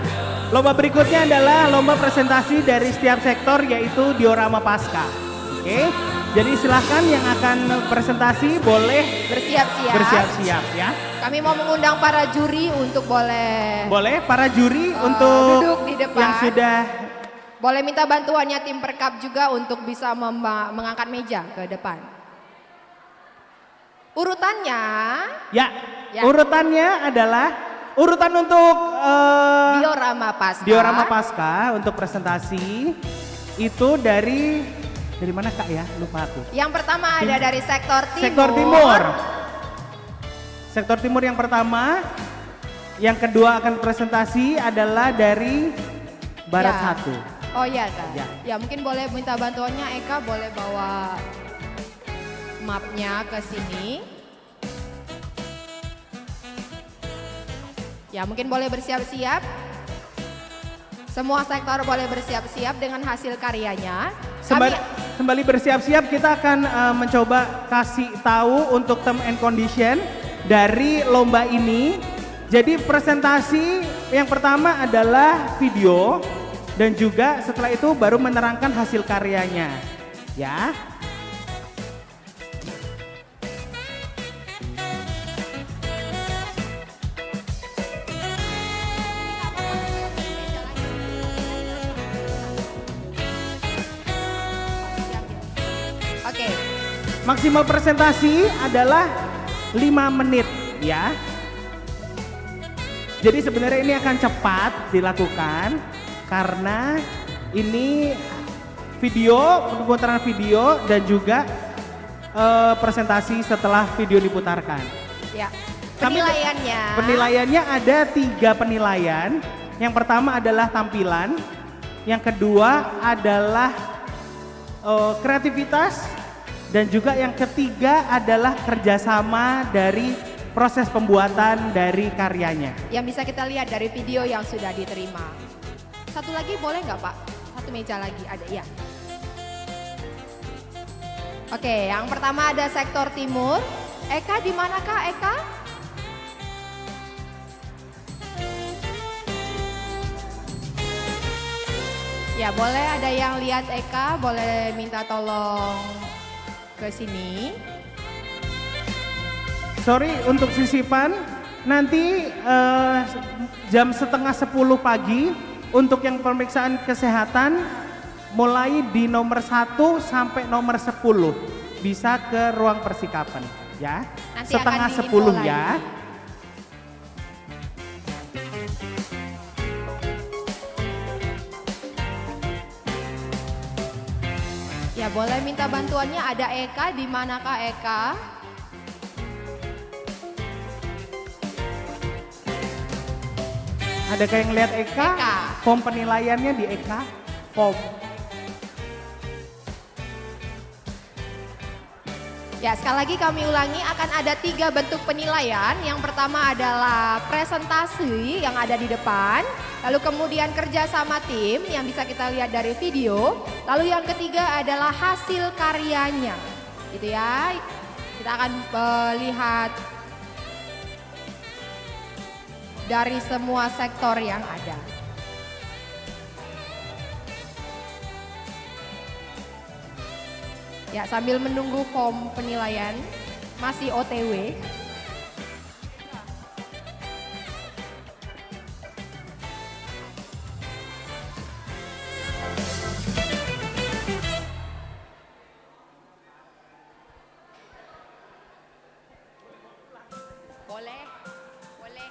Lomba berikutnya adalah lomba presentasi dari setiap sektor yaitu diorama pasca. Oke. Jadi silahkan yang akan presentasi boleh bersiap-siap ya. Kami mau mengundang para juri untuk boleh Para juri untuk duduk di depan. yang sudah boleh minta bantuannya tim perkap juga untuk bisa mengangkat meja ke depan. Urutannya ya. Ya. Urutannya adalah urutan untuk diorama pasca untuk presentasi itu dari mana Kak ya? Lupa aku. Yang pertama ada dari sektor timur. Sektor timur yang pertama. Yang kedua akan presentasi adalah dari barat Ya. satu. Oh iya Kak. Ya. Ya mungkin boleh minta bantuannya Eka, boleh bawa mapnya ke sini. Ya mungkin boleh bersiap-siap. Semua sektor boleh bersiap-siap dengan hasil karyanya. Sembali bersiap-siap kita akan mencoba kasih tahu untuk term and condition dari lomba ini. Jadi presentasi yang pertama adalah video dan juga setelah itu baru menerangkan hasil karyanya. Ya. Oke. Maksimal presentasi adalah 5 menit ya. Jadi sebenarnya ini akan cepat dilakukan karena ini video, pemutaran video dan juga presentasi setelah video diputarkan. Ya. Penilaiannya. Penilaiannya ada 3 penilaian. Yang pertama adalah tampilan, yang kedua adalah kreativitas, dan juga yang ketiga adalah kerjasama dari proses pembuatan dari karyanya. Yang bisa kita lihat dari video yang sudah diterima. Satu lagi boleh nggak Pak? Satu meja lagi ada ya. Oke, yang pertama ada sektor timur. Eka di mana Kak Eka? Ya boleh ada yang lihat Eka, boleh minta tolong ke sini. Sorry untuk sisipan, nanti jam setengah 10 pagi untuk yang pemeriksaan kesehatan mulai di nomor 1 sampai nomor 10 bisa ke ruang persikapan ya. Nanti setengah akan diinfo 10 ya. lagi. Ya boleh minta bantuannya, ada Eka, di manakah Eka? Ada kayak ngeliat Eka, Eka. form penilaiannya di Eka, form. Ya, sekali lagi kami ulangi akan ada 3 bentuk penilaian. Yang pertama adalah presentasi yang ada di depan. Lalu kemudian kerja sama tim yang bisa kita lihat dari video. Lalu yang ketiga adalah hasil karyanya. Gitu ya. Kita akan lihat dari semua sektor yang ada. Ya, sambil menunggu form penilaian, masih OTW. Boleh, boleh.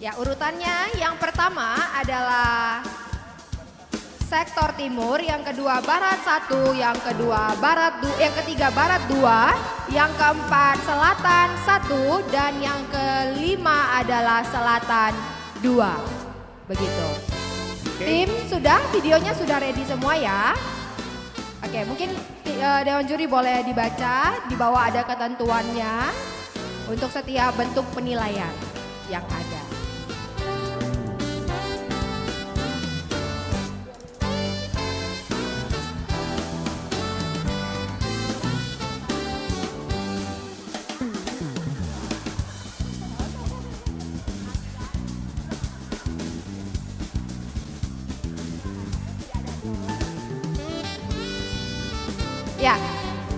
Ya, urutannya yang pertama adalah sektor timur, yang kedua barat 1, yang kedua barat yang ketiga barat 2, yang keempat selatan 1, dan yang kelima adalah selatan 2. Begitu. Tim sudah, videonya sudah ready semua ya. Oke, mungkin Dewan Juri boleh dibaca, di bawah ada ketentuannya untuk setiap bentuk penilaian yang ada. Ya,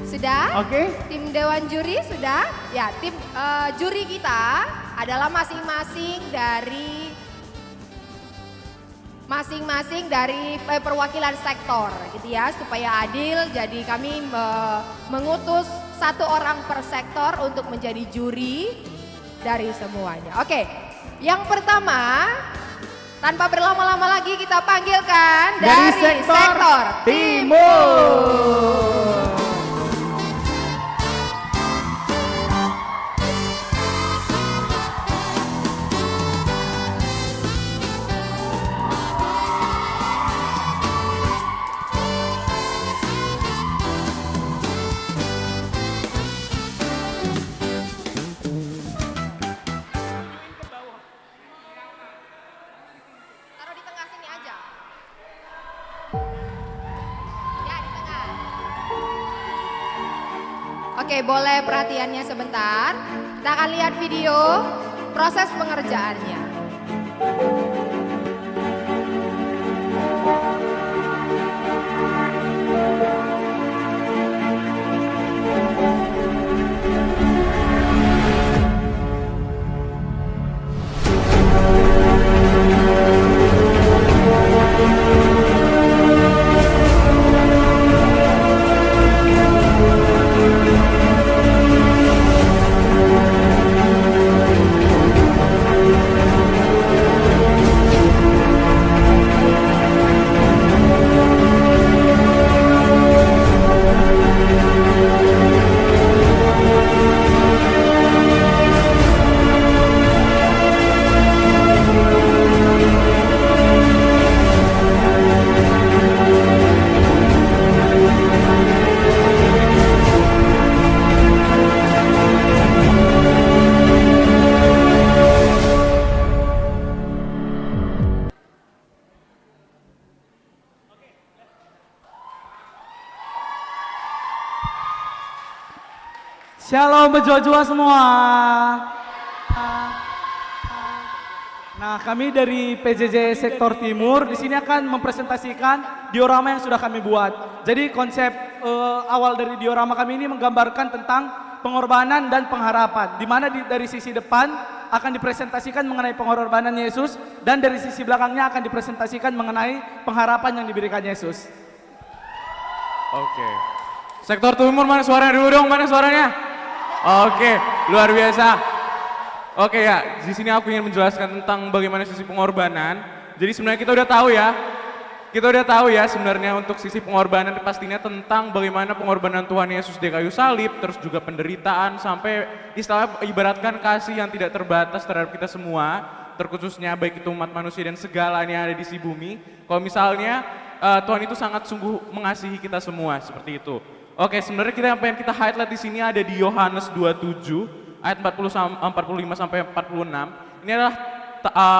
sudah? Oke. Tim Dewan Juri sudah? Ya, tim juri kita adalah masing-masing dari perwakilan sektor gitu ya, supaya adil. Jadi kami mengutus 1 orang per sektor untuk menjadi juri dari semuanya. Oke, yang pertama tanpa berlama-lama lagi kita panggilkan dari sektor Timur. Taruh di tengah sini aja. Ya, di tengah. Oke, boleh perhatiannya sebentar. Kita akan lihat video proses pengerjaannya. Shalom berjua-jua semua. Nah, kami dari PJJ Sektor Timur di sini akan mempresentasikan diorama yang sudah kami buat. Jadi konsep awal dari diorama kami ini menggambarkan tentang pengorbanan dan pengharapan. Di mana dari sisi depan akan dipresentasikan mengenai pengorbanan Yesus, dan dari sisi belakangnya akan dipresentasikan mengenai pengharapan yang diberikan Yesus. Oke. Sektor Timur mana suaranya dulu dong, mana suaranya? Oke, luar biasa. Oke ya, di sini aku ingin menjelaskan tentang bagaimana sisi pengorbanan. Jadi sebenarnya kita udah tahu ya, kita udah tahu ya sebenarnya untuk sisi pengorbanan pastinya tentang bagaimana pengorbanan Tuhan Yesus di kayu salib, terus juga penderitaan sampai istilah ibaratkan kasih yang tidak terbatas terhadap kita semua, terkhususnya baik itu umat manusia dan segalanya yang ada di si bumi. Kalau misalnya Tuhan itu sangat sungguh mengasihi kita semua seperti itu. Oke, sebenarnya kita yang pengen kita highlight di sini ada di Yohanes 27 ayat 45 sampai 46. Ini adalah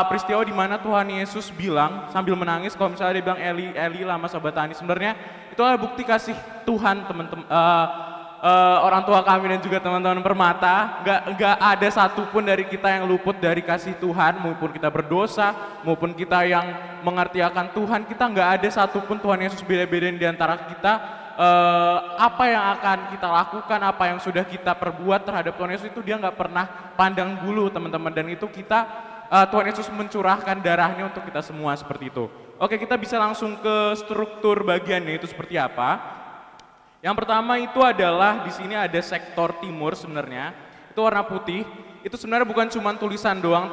peristiwa di mana Tuhan Yesus bilang sambil menangis, kalau misalnya dia bilang Eli Eli lama sabatani, sebenarnya itu adalah bukti kasih Tuhan teman-teman, orang tua kami dan juga teman-teman Permata. Nggak ada satupun dari kita yang luput dari kasih Tuhan, maupun kita berdosa maupun kita yang mengerti akan Tuhan, kita nggak ada satupun Tuhan Yesus beda-bedain di antara kita. Apa yang akan kita lakukan, apa yang sudah kita perbuat terhadap Tuhan Yesus itu dia nggak pernah pandang bulu teman-teman, dan itu kita Tuhan Yesus mencurahkan darahnya untuk kita semua seperti itu. Oke, kita bisa langsung ke struktur bagiannya itu seperti apa. Yang pertama itu adalah di sini ada sektor timur sebenarnya, itu warna putih. Itu sebenarnya bukan cuma tulisan doang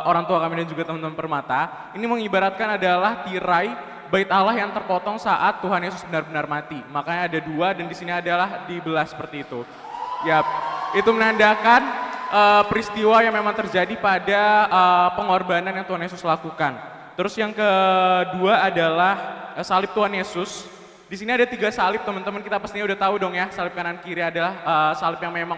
orang tua kami dan juga teman-teman Permata. Ini mengibaratkan adalah tirai Bait Allah yang terpotong saat Tuhan Yesus benar-benar mati. Makanya ada dua dan di sini adalah dibelah seperti itu. Yap, itu menandakan peristiwa yang memang terjadi pada pengorbanan yang Tuhan Yesus lakukan. Terus yang kedua adalah salib Tuhan Yesus. Di sini ada 3 salib teman-teman, kita pastinya udah tahu dong ya. Salib kanan kiri adalah salib yang memang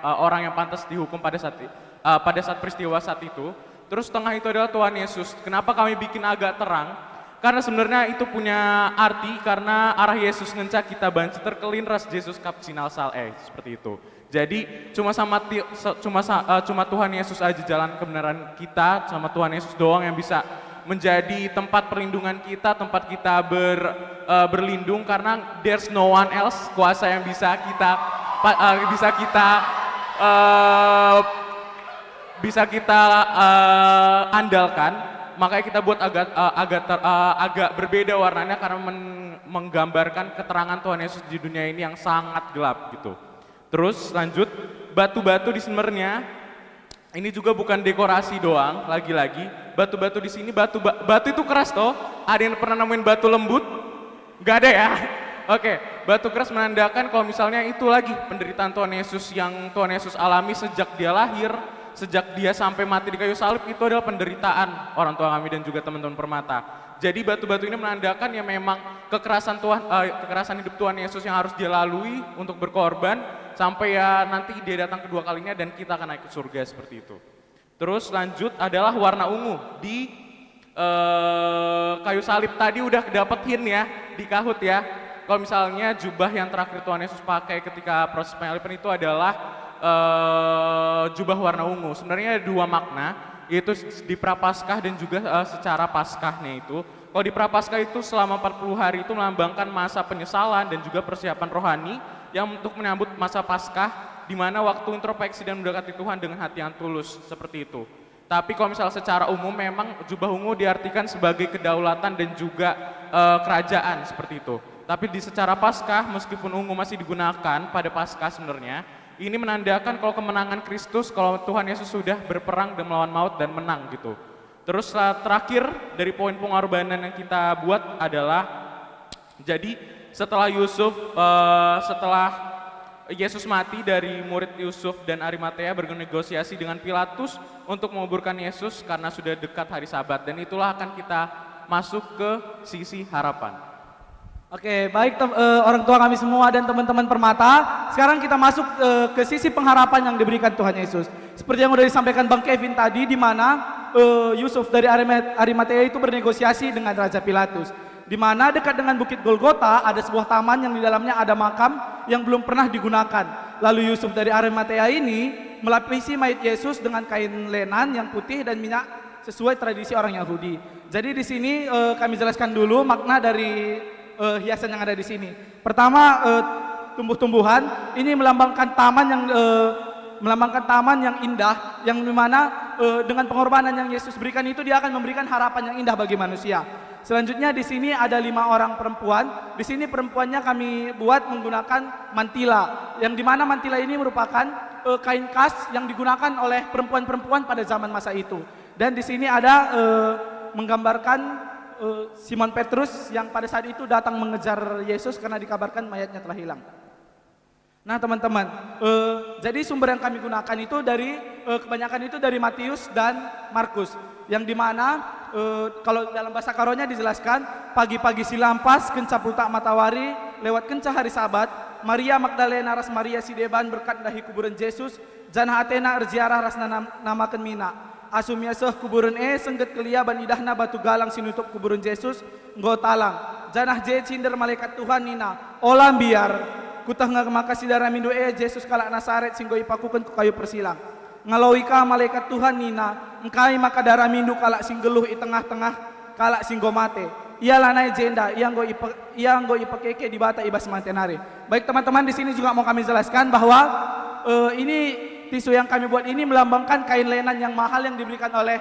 orang yang pantas dihukum pada saat peristiwa saat itu. Terus tengah itu adalah Tuhan Yesus. Kenapa kami bikin agak terang? Karena sebenarnya itu punya arti karena arah Yesus ngencak kita banci terkelin ras Yesus kapsinal sal seperti itu. Jadi cuma Tuhan Yesus aja jalan kebenaran kita, sama Tuhan Yesus doang yang bisa menjadi tempat perlindungan kita, tempat kita berlindung, karena there's no one else kuasa yang bisa kita andalkan. Makanya kita buat agak berbeda warnanya karena menggambarkan keterangan Tuhan Yesus di dunia ini yang sangat gelap gitu. Terus lanjut, batu-batu di sebenarnya ini juga bukan dekorasi doang, lagi-lagi batu-batu di sini batu itu keras toh. Ada yang pernah nemuin batu lembut? Gak ada ya. Oke, batu keras menandakan kalau misalnya itu lagi penderitaan Tuhan Yesus yang Tuhan Yesus alami sejak dia lahir, sejak dia sampai mati di kayu salib, itu adalah penderitaan orang tua kami dan juga teman-teman Permata. Jadi batu-batu ini menandakan ya memang kekerasan hidup Tuhan Yesus yang harus dia lalui untuk berkorban sampai ya nanti dia datang kedua kalinya dan kita akan naik ke surga seperti itu. Terus lanjut adalah warna ungu di kayu salib. Tadi udah dapet hint ya di kahut ya. Kalau misalnya jubah yang terakhir Tuhan Yesus pakai ketika proses penyaliban itu adalah jubah warna ungu. Sebenarnya ada 2 makna, yaitu di prapaskah dan juga secara paskahnya itu. Kalau di prapaskah itu selama 40 hari itu melambangkan masa penyesalan dan juga persiapan rohani yang untuk menyambut masa paskah, di mana waktu introspeksi dan mendekati Tuhan dengan hati yang tulus, seperti itu. Tapi kalau misalnya secara umum memang jubah ungu diartikan sebagai kedaulatan dan juga kerajaan seperti itu. Tapi di secara paskah, meskipun ungu masih digunakan pada paskah sebenarnya, ini menandakan kalau kemenangan Kristus, kalau Tuhan Yesus sudah berperang dan melawan maut dan menang gitu. Terus terakhir dari poin pengorbanan yang kita buat adalah, jadi setelah Yesus mati, dari murid Yusuf dan Arimatea bernegosiasi dengan Pilatus untuk menguburkan Yesus karena sudah dekat hari Sabat, dan itulah akan kita masuk ke sisi harapan. Oke, baik orang tua kami semua dan teman-teman Permata. Sekarang kita masuk ke sisi pengharapan yang diberikan Tuhan Yesus. Seperti yang sudah disampaikan Bang Kevin tadi, di mana Yusuf dari Arimatea itu bernegosiasi dengan Raja Pilatus. Di mana dekat dengan Bukit Golgota ada sebuah taman yang di dalamnya ada makam yang belum pernah digunakan. Lalu Yusuf dari Arimatea ini melapisi mayat Yesus dengan kain lenan yang putih dan minyak sesuai tradisi orang Yahudi. Jadi di sini kami jelaskan dulu makna dari hiasan yang ada di sini. Pertama, tumbuh-tumbuhan ini melambangkan taman yang indah, yang dimana dengan pengorbanan yang Yesus berikan itu dia akan memberikan harapan yang indah bagi manusia. Selanjutnya di sini ada 5 orang perempuan. Di sini perempuannya kami buat menggunakan mantila, yang dimana mantila ini merupakan kain khas yang digunakan oleh perempuan-perempuan pada zaman masa itu. Dan di sini ada menggambarkan Simon Petrus yang pada saat itu datang mengejar Yesus karena dikabarkan mayatnya telah hilang. Nah teman-teman, jadi sumber yang kami gunakan itu dari kebanyakan itu dari Matius dan Markus, yang dimana kalau dalam bahasa Karonya dijelaskan pagi-pagi silampas kenca putak matahari lewat kenca hari Sabat, Maria Magdalena ras Maria si deban berkat dahi kuburan Yesus, janah Athena erziarah ras namakan Mina. Asum yaseh kuburan sengget kelia ban idahna batu galang sinutup kuburan Yesus nggo talang. Janah je cinder malaikat Tuhan nina, olam biar kutah makasih darah mindu Yesus kalak Nasaret singgo ipakukan ku kayu persilang. Ngalawika malaikat Tuhan nina, engkai maka darah mindu kalak singgeluh i tengah-tengah kalak singgo mate. Ia lanai jenda, ia nggo ipekeke di bata ibas mantenare. Baik teman-teman, di sini juga mau kami jelaskan bahwa ini tisu yang kami buat ini melambangkan kain lenan yang mahal yang diberikan oleh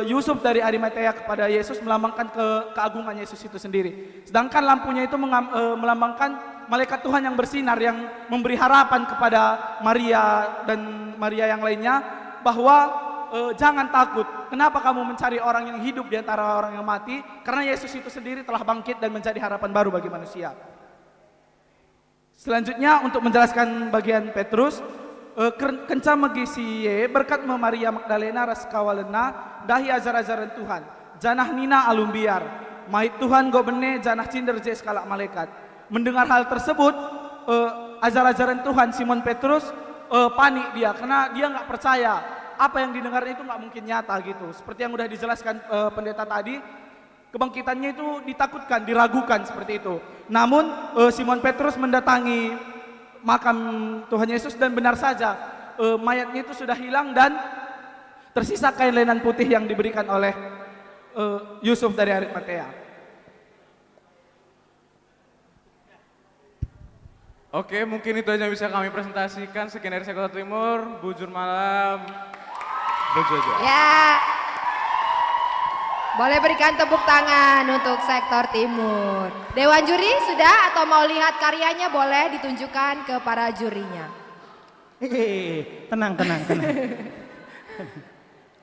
Yusuf dari Arimatea kepada Yesus, melambangkan keagungan Yesus itu sendiri. Sedangkan lampunya itu melambangkan malaikat Tuhan yang bersinar, yang memberi harapan kepada Maria dan Maria yang lainnya bahwa jangan takut. Kenapa kamu mencari orang yang hidup di antara orang yang mati? Karena Yesus itu sendiri telah bangkit dan menjadi harapan baru bagi manusia. Selanjutnya untuk menjelaskan bagian Petrus, kenca megisiye berkat Maria Magdalena ras kawalena dahi ajar-ajaran Tuhan. Janah nina alumbiar. Mait Tuhan go bene janah cinder je skala malaikat. Mendengar hal tersebut, ajar-ajaran Tuhan Simon Petrus panik dia karena dia nggak percaya apa yang didengarnya itu nggak mungkin nyata gitu. Seperti yang udah dijelaskan pendeta tadi, kebangkitannya itu ditakutkan, diragukan seperti itu. Namun Simon Petrus mendatangi makam Tuhan Yesus dan benar saja mayatnya itu sudah hilang dan tersisa kain lenan putih yang diberikan oleh Yusuf dari Arimatea. Oke, mungkin itu aja bisa kami presentasikan. Sekian dari Sektor Timur, Bujur Malam, Bojojo. Ya, boleh berikan tepuk tangan untuk Sektor Timur. Dewan juri sudah atau mau lihat karyanya boleh ditunjukkan ke para jurinya. Tenang.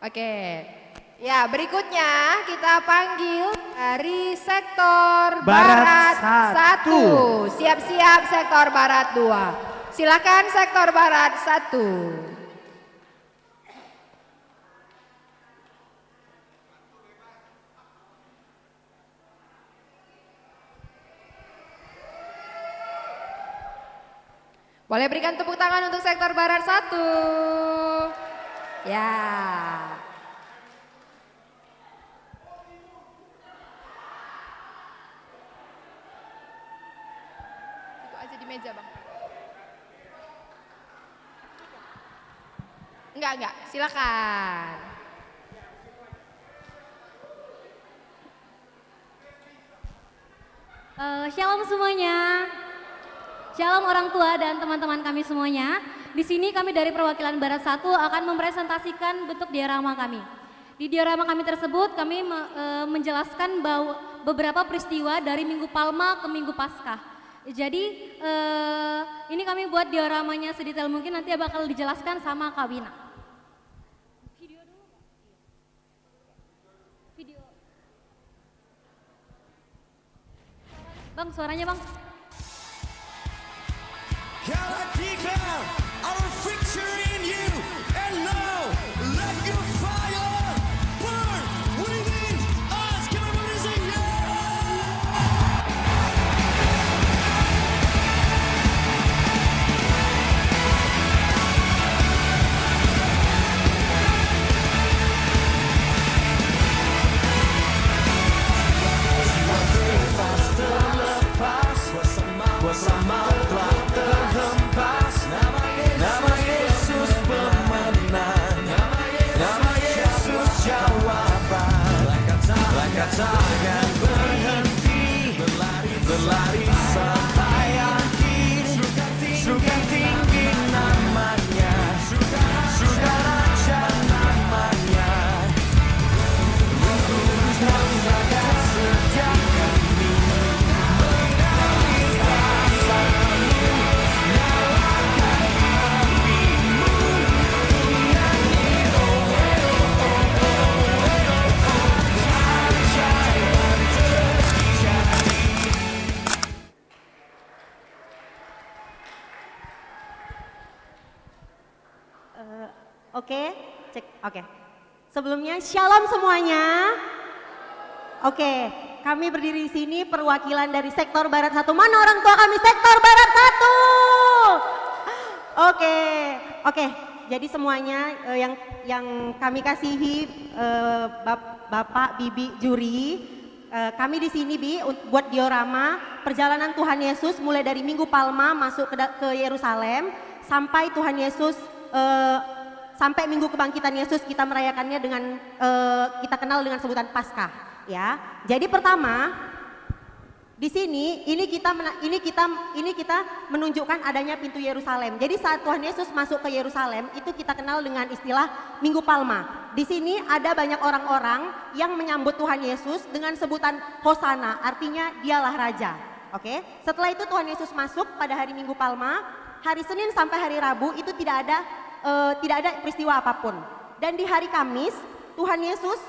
Oke, ya berikutnya kita panggil dari Sektor Barat 1. Siap-siap Sektor Barat 2. Silakan Sektor Barat 1. Boleh berikan tepuk tangan untuk Sektor Barat 1. Ya. Itu aja di meja, Bang. Enggak, silakan. Shalom semuanya. Shalom orang tua dan teman-teman kami semuanya. Di sini kami dari perwakilan Barat 1 akan mempresentasikan bentuk diorama kami. Di diorama kami tersebut kami menjelaskan bahwa beberapa peristiwa dari Minggu Palma ke Minggu Paskah. Jadi ini kami buat dioramanya sedetail mungkin, nanti bakal dijelaskan sama Kak Wina. Video dulu. Video. Bang, suaranya Bang. Galactica, our victory in you, and now let your fire burn within us. Can everybody sing bersama telah terhempas. Oke, cek. Oke. Sebelumnya shalom semuanya. Oke, kami berdiri di sini perwakilan dari sektor Barat 1. Mana orang tua kami sektor Barat 1? Oke. Jadi semuanya yang kami kasihi Bapak, Bibi, juri, kami di sini buat diorama perjalanan Tuhan Yesus mulai dari Minggu Palma masuk ke Yerusalem sampai Tuhan Yesus sampai Minggu Kebangkitan Yesus, kita merayakannya dengan kita kenal dengan sebutan Paskah, ya. Jadi pertama di sini ini kita menunjukkan adanya pintu Yerusalem. Jadi saat Tuhan Yesus masuk ke Yerusalem itu kita kenal dengan istilah Minggu Palma. Di sini ada banyak orang-orang yang menyambut Tuhan Yesus dengan sebutan Hosana, artinya dialah raja. Oke. Setelah itu Tuhan Yesus masuk pada hari Minggu Palma, hari Senin sampai hari Rabu itu tidak ada peristiwa apapun. Dan di hari Kamis Tuhan Yesus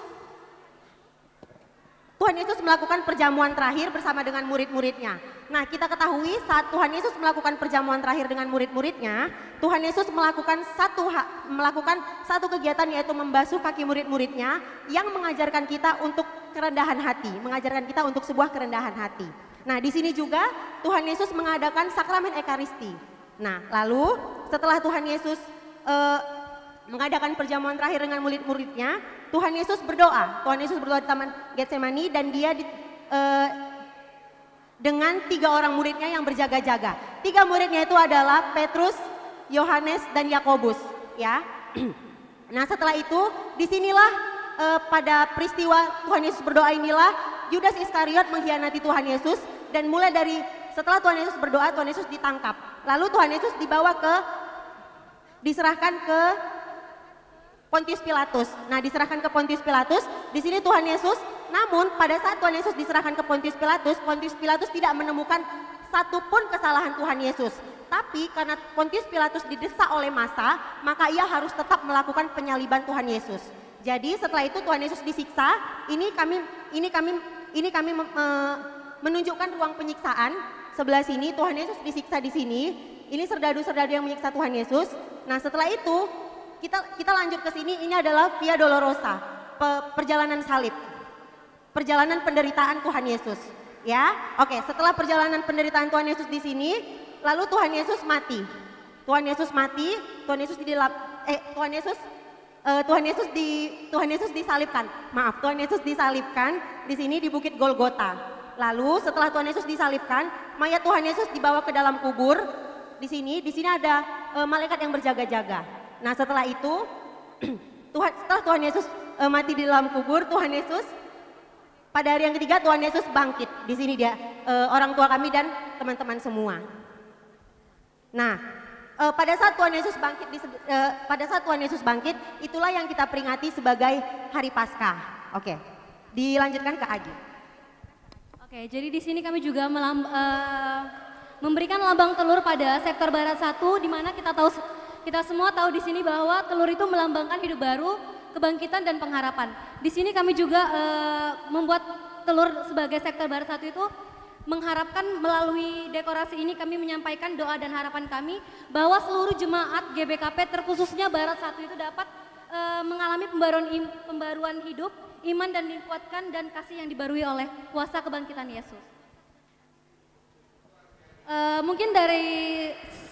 melakukan perjamuan terakhir bersama dengan murid-muridnya. Nah, kita ketahui saat Tuhan Yesus melakukan perjamuan terakhir dengan murid-muridnya, Tuhan Yesus melakukan satu kegiatan, yaitu membasuh kaki murid-muridnya yang mengajarkan kita untuk kerendahan hati, mengajarkan kita untuk sebuah kerendahan hati. Nah, di sini juga Tuhan Yesus mengadakan sakramen Ekaristi. Nah, lalu setelah Tuhan Yesus mengadakan perjamuan terakhir dengan murid-muridnya, Tuhan Yesus berdoa. Tuhan Yesus berdoa di Taman Getsemani dan dia dengan 3 orang muridnya yang berjaga-jaga. 3 muridnya itu adalah Petrus, Yohanes, dan Yakobus. Ya. Nah, setelah itu disinilah pada peristiwa Tuhan Yesus berdoa inilah Yudas Iskariot mengkhianati Tuhan Yesus, dan mulai dari setelah Tuhan Yesus berdoa, Tuhan Yesus ditangkap. Lalu Tuhan Yesus diserahkan ke Pontius Pilatus. Nah, diserahkan ke Pontius Pilatus. Di sini Tuhan Yesus, namun pada saat Tuhan Yesus diserahkan ke Pontius Pilatus tidak menemukan satupun kesalahan Tuhan Yesus. Tapi karena Pontius Pilatus didesak oleh massa, maka ia harus tetap melakukan penyaliban Tuhan Yesus. Jadi setelah itu Tuhan Yesus disiksa. Ini kami menunjukkan ruang penyiksaan. Sebelah sini Tuhan Yesus disiksa di sini. Ini serdadu-serdadu yang menyiksa Tuhan Yesus. Nah, setelah itu kita lanjut ke sini. Ini adalah Via Dolorosa, perjalanan salib, perjalanan penderitaan Tuhan Yesus. Ya, oke. Setelah perjalanan penderitaan Tuhan Yesus di sini, lalu Tuhan Yesus mati. Tuhan Yesus disalibkan. Maaf, Tuhan Yesus disalibkan di sini di Bukit Golgota. Lalu setelah Tuhan Yesus disalibkan, mayat Tuhan Yesus dibawa ke dalam kubur. Di sini ada malaikat yang berjaga-jaga. Nah, setelah itu setelah Tuhan Yesus mati di dalam kubur, Tuhan Yesus pada hari yang ketiga Tuhan Yesus bangkit. Di sini dia orang tua kami dan teman-teman semua. Nah, pada saat Tuhan Yesus bangkit, itulah yang kita peringati sebagai Hari Paskah. Oke. Dilanjutkan ke Agi. Oke, jadi di sini kami juga memberikan lambang telur pada sektor Barat 1, di mana kita semua tahu di sini bahwa telur itu melambangkan hidup baru, kebangkitan dan pengharapan. Di sini kami juga membuat telur sebagai sektor Barat 1 itu mengharapkan melalui dekorasi ini kami menyampaikan doa dan harapan kami bahwa seluruh jemaat GBKP terkhususnya Barat 1 itu dapat mengalami pembaruan hidup, iman dan dikuatkan dan kasih yang dibarui oleh kuasa kebangkitan Yesus. Mungkin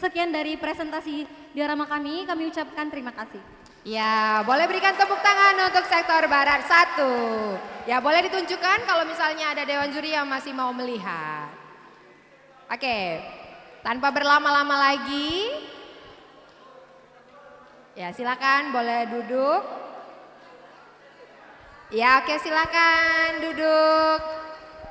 sekian dari presentasi diorama kami ucapkan terima kasih. Ya, boleh berikan tepuk tangan untuk sektor Barat 1. Ya, boleh ditunjukkan kalau misalnya ada Dewan Juri yang masih mau melihat. Oke, tanpa berlama-lama lagi. Ya, silakan boleh duduk. Ya, oke, silakan duduk.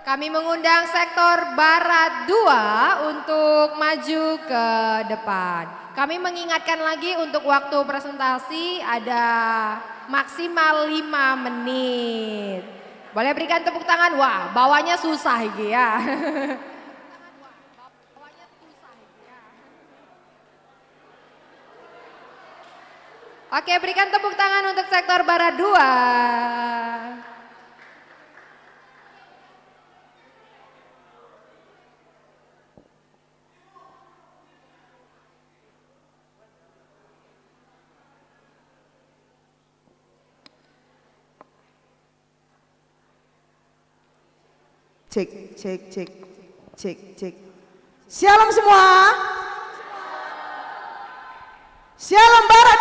Kami mengundang sektor Barat 2 untuk maju ke depan. Kami mengingatkan lagi untuk waktu presentasi ada maksimal 5 menit. Boleh berikan tepuk tangan? Wah, bawanya susah iki ya. Oke, berikan tepuk tangan untuk sektor Barat 2. Cek, cek, cek, cek, cek. Shalom semua. Shalom Barak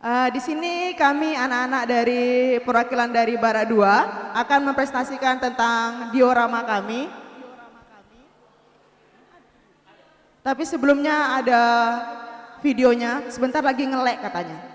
2. Di sini kami anak-anak dari perwakilan dari Barak 2 akan mempresentasikan tentang diorama kami. Tapi sebelumnya ada videonya, sebentar lagi nge-lag katanya.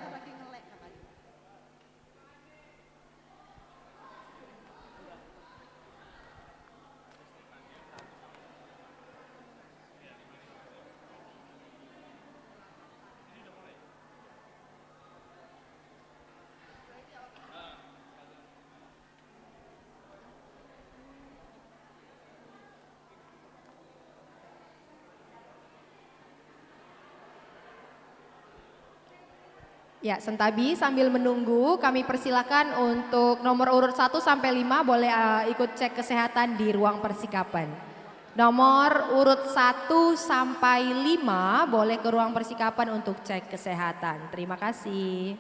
Ya, Sentabi sambil menunggu kami persilakan untuk nomor urut 1 sampai 5 boleh ikut cek kesehatan di ruang persikapan. Nomor urut 1 sampai 5 boleh ke ruang persikapan untuk cek kesehatan. Terima kasih.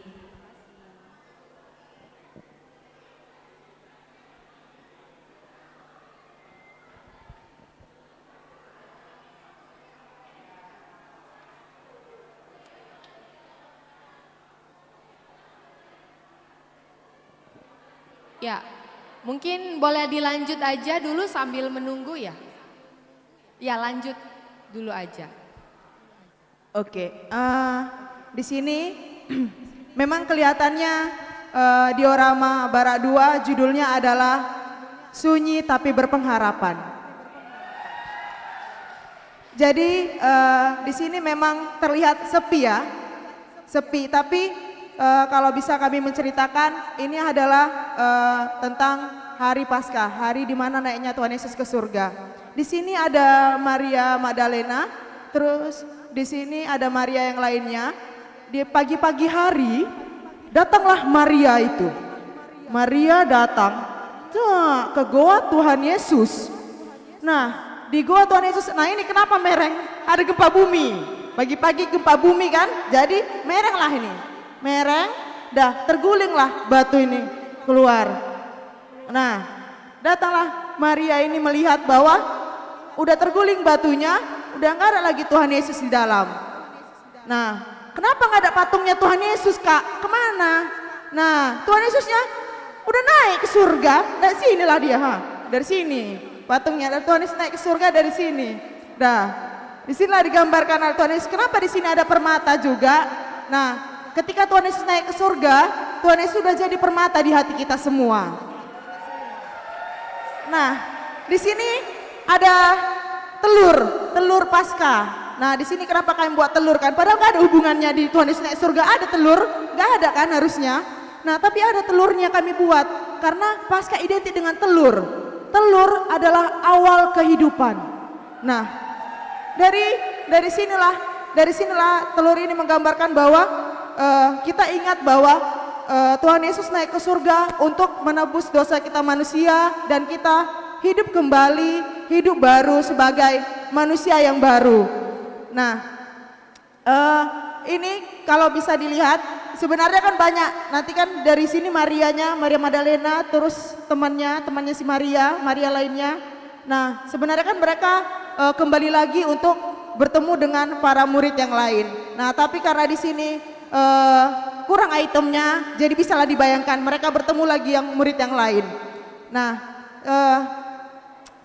Ya, mungkin boleh dilanjut aja dulu sambil menunggu ya. Ya, lanjut dulu aja. Oke, di sini memang kelihatannya diorama Barak 2 judulnya adalah Sunyi Tapi Berpengharapan. Jadi di sini memang terlihat sepi ya, sepi. Tapi kalau bisa kami menceritakan, ini adalah tentang hari Paskah, hari di mana naiknya Tuhan Yesus ke surga. Di sini ada Maria Magdalena, terus di sini ada Maria yang lainnya. Di pagi-pagi hari datanglah Maria itu. Maria datang ke goa Tuhan Yesus. Nah, di goa Tuhan Yesus, nah ini kenapa mereng? Ada gempa bumi. Pagi-pagi gempa bumi kan, jadi merenglah ini. Mereng, dah tergulinglah batu ini keluar. Nah, datanglah Maria ini melihat bahwa udah terguling batunya, udah nggak ada lagi Tuhan Yesus di dalam. Nah, kenapa nggak ada patungnya Tuhan Yesus, Kak? Kemana? Nah, Tuhan Yesusnya udah naik ke surga. Dari sinilah dia, dari sini patungnya. Dan Tuhan Yesus naik ke surga dari sini. Dah, di sinilah digambarkan Tuhan Yesus. Kenapa di sini ada permata juga? Nah, ketika Tuhan Yesus naik ke surga, Tuhan Yesus sudah jadi permata di hati kita semua. Nah, di sini ada telur Paskah. Nah, di sini kenapa kalian buat telur kan? Padahal nggak ada hubungannya di Tuhan Yesus naik surga. Ada telur? Nggak ada kan harusnya. Nah, tapi ada telurnya kami buat karena Paskah identik dengan telur. Telur adalah awal kehidupan. Nah, dari sinilah telur ini menggambarkan bahwa kita ingat bahwa Tuhan Yesus naik ke surga untuk menebus dosa kita manusia dan kita hidup kembali, hidup baru sebagai manusia yang baru. Nah, ini kalau bisa dilihat sebenarnya kan banyak. Nanti kan dari sini Maria Magdalena, terus temannya si Maria lainnya. Nah, sebenarnya kan mereka kembali lagi untuk bertemu dengan para murid yang lain. Nah, tapi karena di sini kurang itemnya, jadi bisalah dibayangkan mereka bertemu lagi yang murid yang lain. Nah,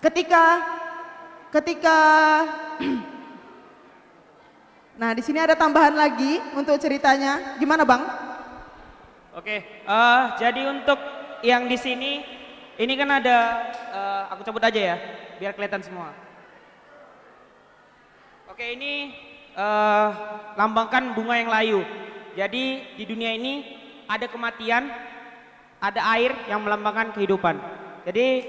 ketika nah di sini ada tambahan lagi untuk ceritanya, gimana Bang? Oke, jadi untuk yang di sini, ini kan ada, aku cabut aja ya, biar kelihatan semua. Oke, ini lambangkan bunga yang layu. Jadi di dunia ini ada kematian, ada air yang melambangkan kehidupan. Jadi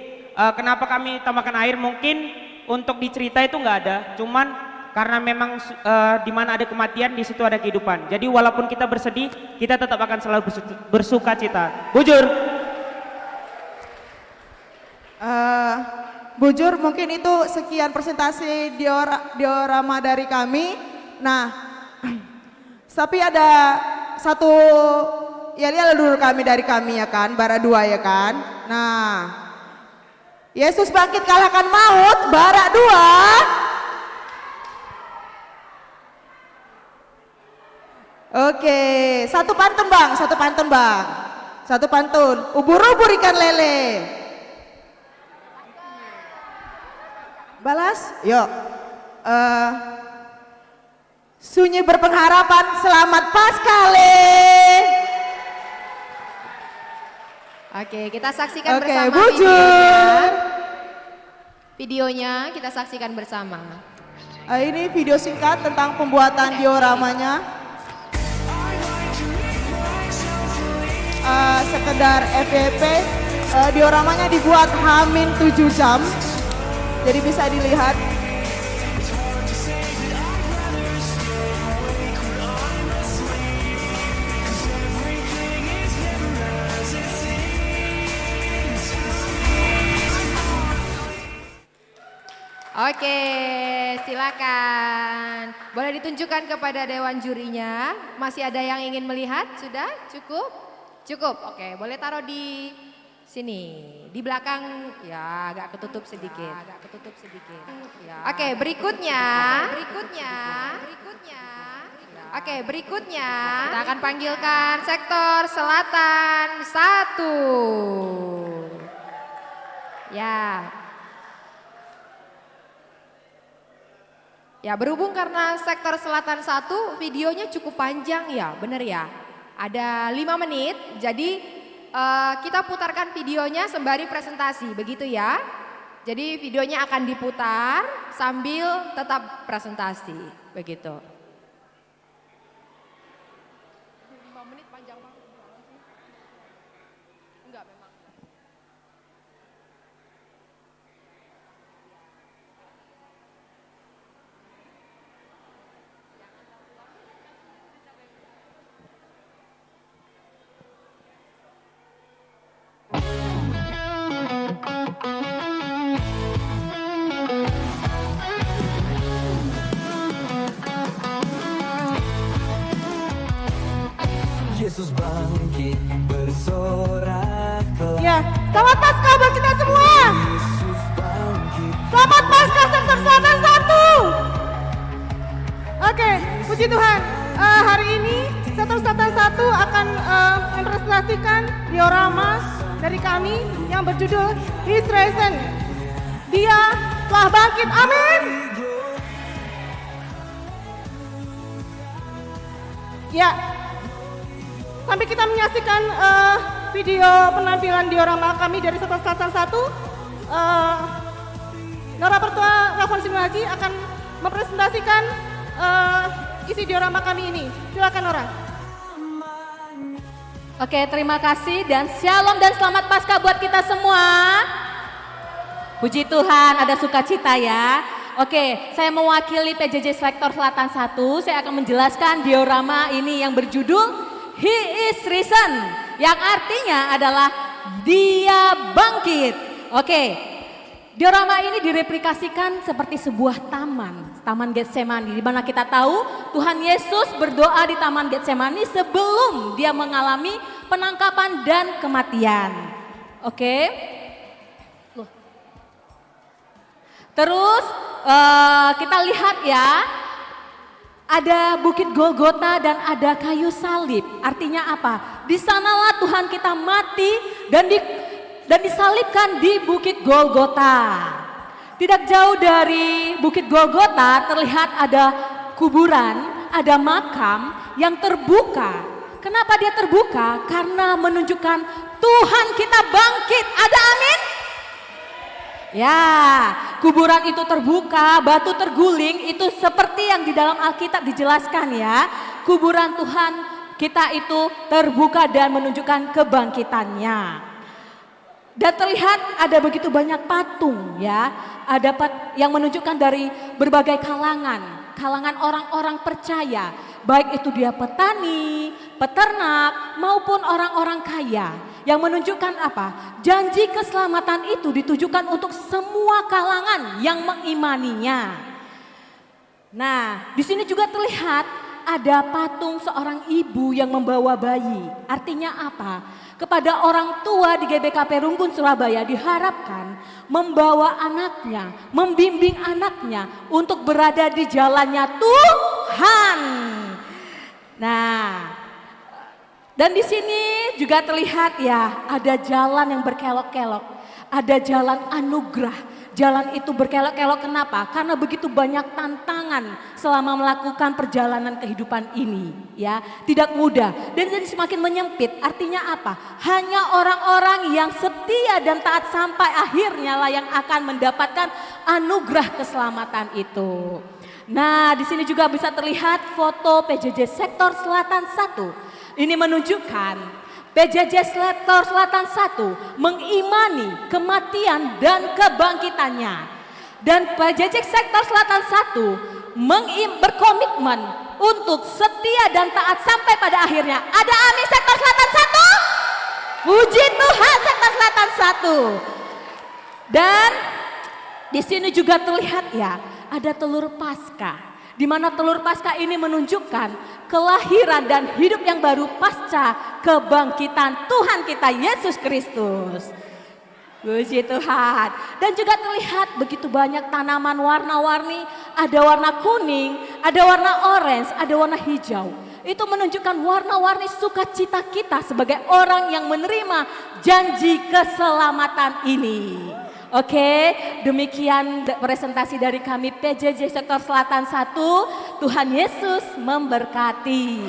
kenapa kami tambahkan air? Mungkin untuk dicerita itu nggak ada, cuman karena memang di mana ada kematian di situ ada kehidupan. Jadi walaupun kita bersedih, kita tetap akan selalu bersuka cita. Bujur. Bujur, mungkin itu sekian presentasi diorama dari kami. Nah, tapi ada satu, ya lihat dulu dari kami ya kan, bara 2 ya kan. Nah, Yesus bangkit kalahkan maut, bara 2. Oke, satu pantun bang, satu pantun, ubur-ubur ikan lele. Balas, yuk. Sunyi berpengharapan, selamat Paskale. Oke, kita saksikan bersama bujur. videonya kita saksikan bersama. Ini video singkat tentang pembuatan dioramanya. Sekedar FYP, dioramanya dibuat hamin 7 jam, jadi bisa dilihat. Oke, silakan. Boleh ditunjukkan kepada dewan jurinya. Masih ada yang ingin melihat? Sudah? Cukup? Cukup. Oke, boleh taruh di sini. Di belakang ya agak ketutup sedikit. Ya. Oke, berikutnya. Oke, berikutnya kita akan panggilkan sektor selatan 1. Ya. Ya, berhubung karena sektor selatan 1 videonya cukup panjang ya, bener ya. Ada 5 menit, jadi kita putarkan videonya sembari presentasi, begitu ya. Jadi videonya akan diputar sambil tetap presentasi, begitu. 5 menit panjang banget. Enggak memang. Yesus bangkit bersorak. Ya, selamat Paskah buat kita semua. Yesus bangkit. Selamat Paskah sektor selatan 1. Oke, puji Tuhan. Hari ini sektor selatan 1 akan mempresentasikan diorama dari kami yang berjudul He's Risen. Dia telah bangkit. Amin. Ya. Sampai kita menyaksikan video penampilan diorama kami dari sektor selatan 1. Nora Pertua Rafon Sinuaji akan mempresentasikan isi diorama kami ini. Silakan Nora. Oke, terima kasih dan shalom dan selamat Paskah buat kita semua. Puji Tuhan, ada sukacita ya. Oke, saya mewakili PJJ Sektor Selatan 1, saya akan menjelaskan diorama ini yang berjudul He is risen, yang artinya adalah dia bangkit. Oke, diorama ini direplikasikan seperti sebuah taman Getsemani, di mana kita tahu Tuhan Yesus berdoa di taman Getsemani sebelum dia mengalami penangkapan dan kematian. Oke. Terus kita lihat ya. Ada bukit Golgota dan ada kayu salib. Artinya apa? Di sanalah Tuhan kita mati dan disalibkan di bukit Golgota. Tidak jauh dari bukit Golgota terlihat ada kuburan, ada makam yang terbuka. Kenapa dia terbuka? Karena menunjukkan Tuhan kita bangkit. Ada amin? Ya, kuburan itu terbuka, batu terguling, itu seperti yang di dalam Alkitab dijelaskan ya. Kuburan Tuhan kita itu terbuka dan menunjukkan kebangkitannya. Dan terlihat ada begitu banyak patung ya. Ada yang menunjukkan dari berbagai kalangan orang-orang percaya. Baik itu dia petani, peternak maupun orang-orang kaya. Yang menunjukkan apa? Janji keselamatan itu ditujukan untuk semua kalangan yang mengimaninya. Nah, di sini juga terlihat ada patung seorang ibu yang membawa bayi. Artinya apa? Kepada orang tua di GBKP Rungkun Surabaya diharapkan membawa anaknya, membimbing anaknya untuk berada di jalannya Tuhan. Nah, dan di sini juga terlihat ya, ada jalan yang berkelok-kelok, ada jalan anugerah. Jalan itu berkelok-kelok kenapa? Karena begitu banyak tantangan selama melakukan perjalanan kehidupan ini, ya. Tidak mudah dan jadi semakin menyempit. Artinya apa? Hanya orang-orang yang setia dan taat sampai akhirnya lah yang akan mendapatkan anugerah keselamatan itu. Nah, di sini juga bisa terlihat foto PJJ Sektor Selatan 1. Ini menunjukkan PJJ Sektor Selatan 1 mengimani kematian dan kebangkitannya. Dan PJJ Sektor Selatan 1 berkomitmen untuk setia dan taat sampai pada akhirnya. Ada amin Sektor Selatan 1? Puji Tuhan Sektor Selatan 1. Dan di sini juga terlihat ya, ada telur Paskah. Di mana telur Paskah ini menunjukkan kelahiran dan hidup yang baru pasca kebangkitan Tuhan kita Yesus Kristus. Puji Tuhan. Dan juga terlihat begitu banyak tanaman warna-warni, ada warna kuning, ada warna orange, ada warna hijau. Itu menunjukkan warna-warni sukacita kita sebagai orang yang menerima janji keselamatan ini. Oke, demikian presentasi dari kami PJJ Sektor Selatan 1. Tuhan Yesus memberkati.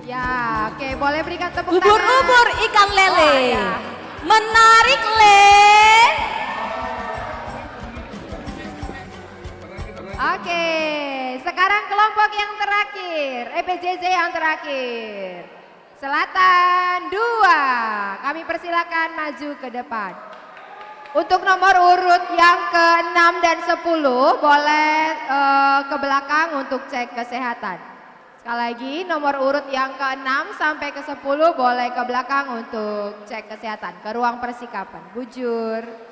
Ya, oke, boleh berikan tepuk tangan. Ubur-ubur ikan lele. Oh, ya. Menarik le. Oke, sekarang kelompok yang terakhir, PJJ yang terakhir. Selatan 2, kami persilakan maju ke depan. Untuk nomor urut yang ke-6 dan 10 boleh ke belakang untuk cek kesehatan. Sekali lagi nomor urut yang ke-6 sampai ke-10 boleh ke belakang untuk cek kesehatan. Ke ruang persikapan, bujur.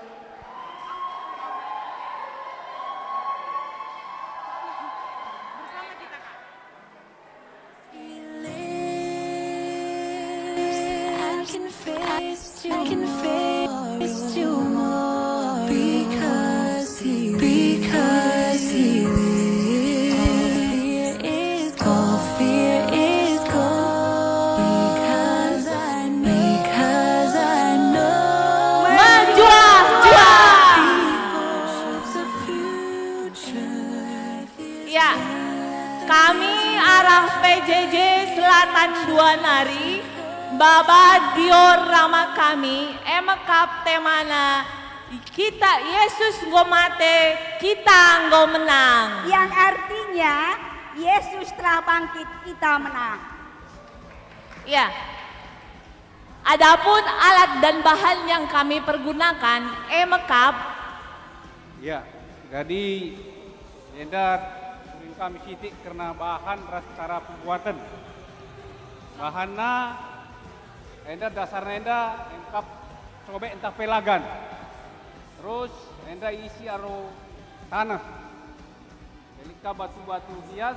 I can face tomorrow because he lives. All fear is gone because I know. Ya, kami arah PJJ Selatan 2 Nari. Baba diorama kami emakap temana kita Yesus nggo mate kita nggo menang, yang artinya Yesus telah bangkit, kita menang. Ya, adapun alat dan bahan yang kami pergunakan emakap. Ya, jadi enda kami sitik karena bahan cara pembuatan bahannya. Enda dasarnya enda engkap sobek entah pelagan. Terus enda isi aro tanah. Elika batu-batu hias,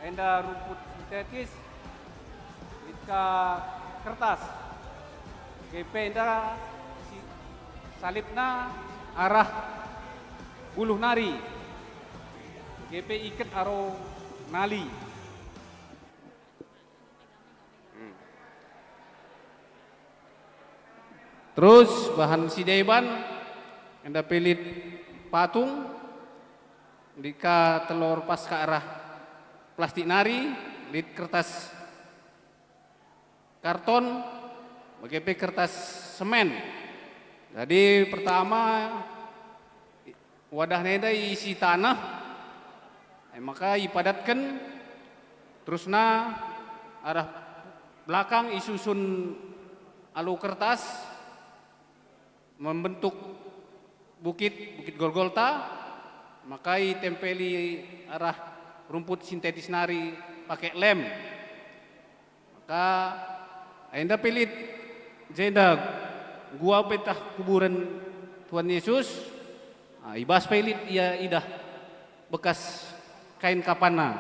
enda rumput sintetis, elika kertas. GP enda salibna arah buluh nari. GP ikat aro nali. Terus bahan sidaiban anda pelit patung dika telur pas ke arah plastik nari lit kertas karton bagaimana kertas semen. Jadi pertama wadahnya anda isi tanah maka ipadatkan terus arah belakang isusun alu kertas membentuk bukit Golgota, maka tempeli arah rumput sintetis nari pakai lem. Maka anda pelit jenda gua petah kuburan Tuhan Yesus, ibas pelit ia idah bekas kain kapana.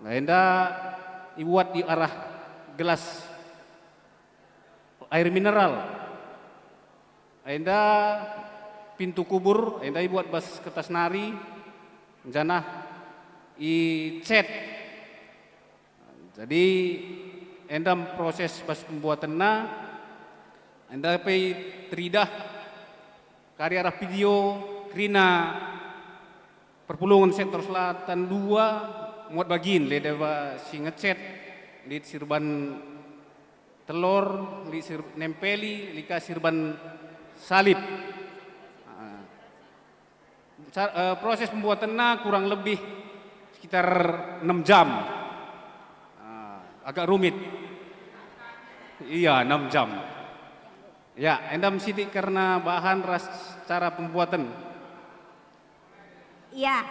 Enda ibuat di arah gelas air mineral. Enda pintu kubur, enda ibuat bas kertas nari, janah i cet. Jadi endam proses pas pembuatan enda pay teridah karya arah video krina perpulungan sektor selatan 2 muat bagin leda si ngecet lid sirban telur li nempeli lika sirban salib. Proses pembuatan kurang lebih sekitar 6 jam. Agak rumit. Iya, 6 jam. Ya, endam sidik karena bahan cara pembuatan. Iya.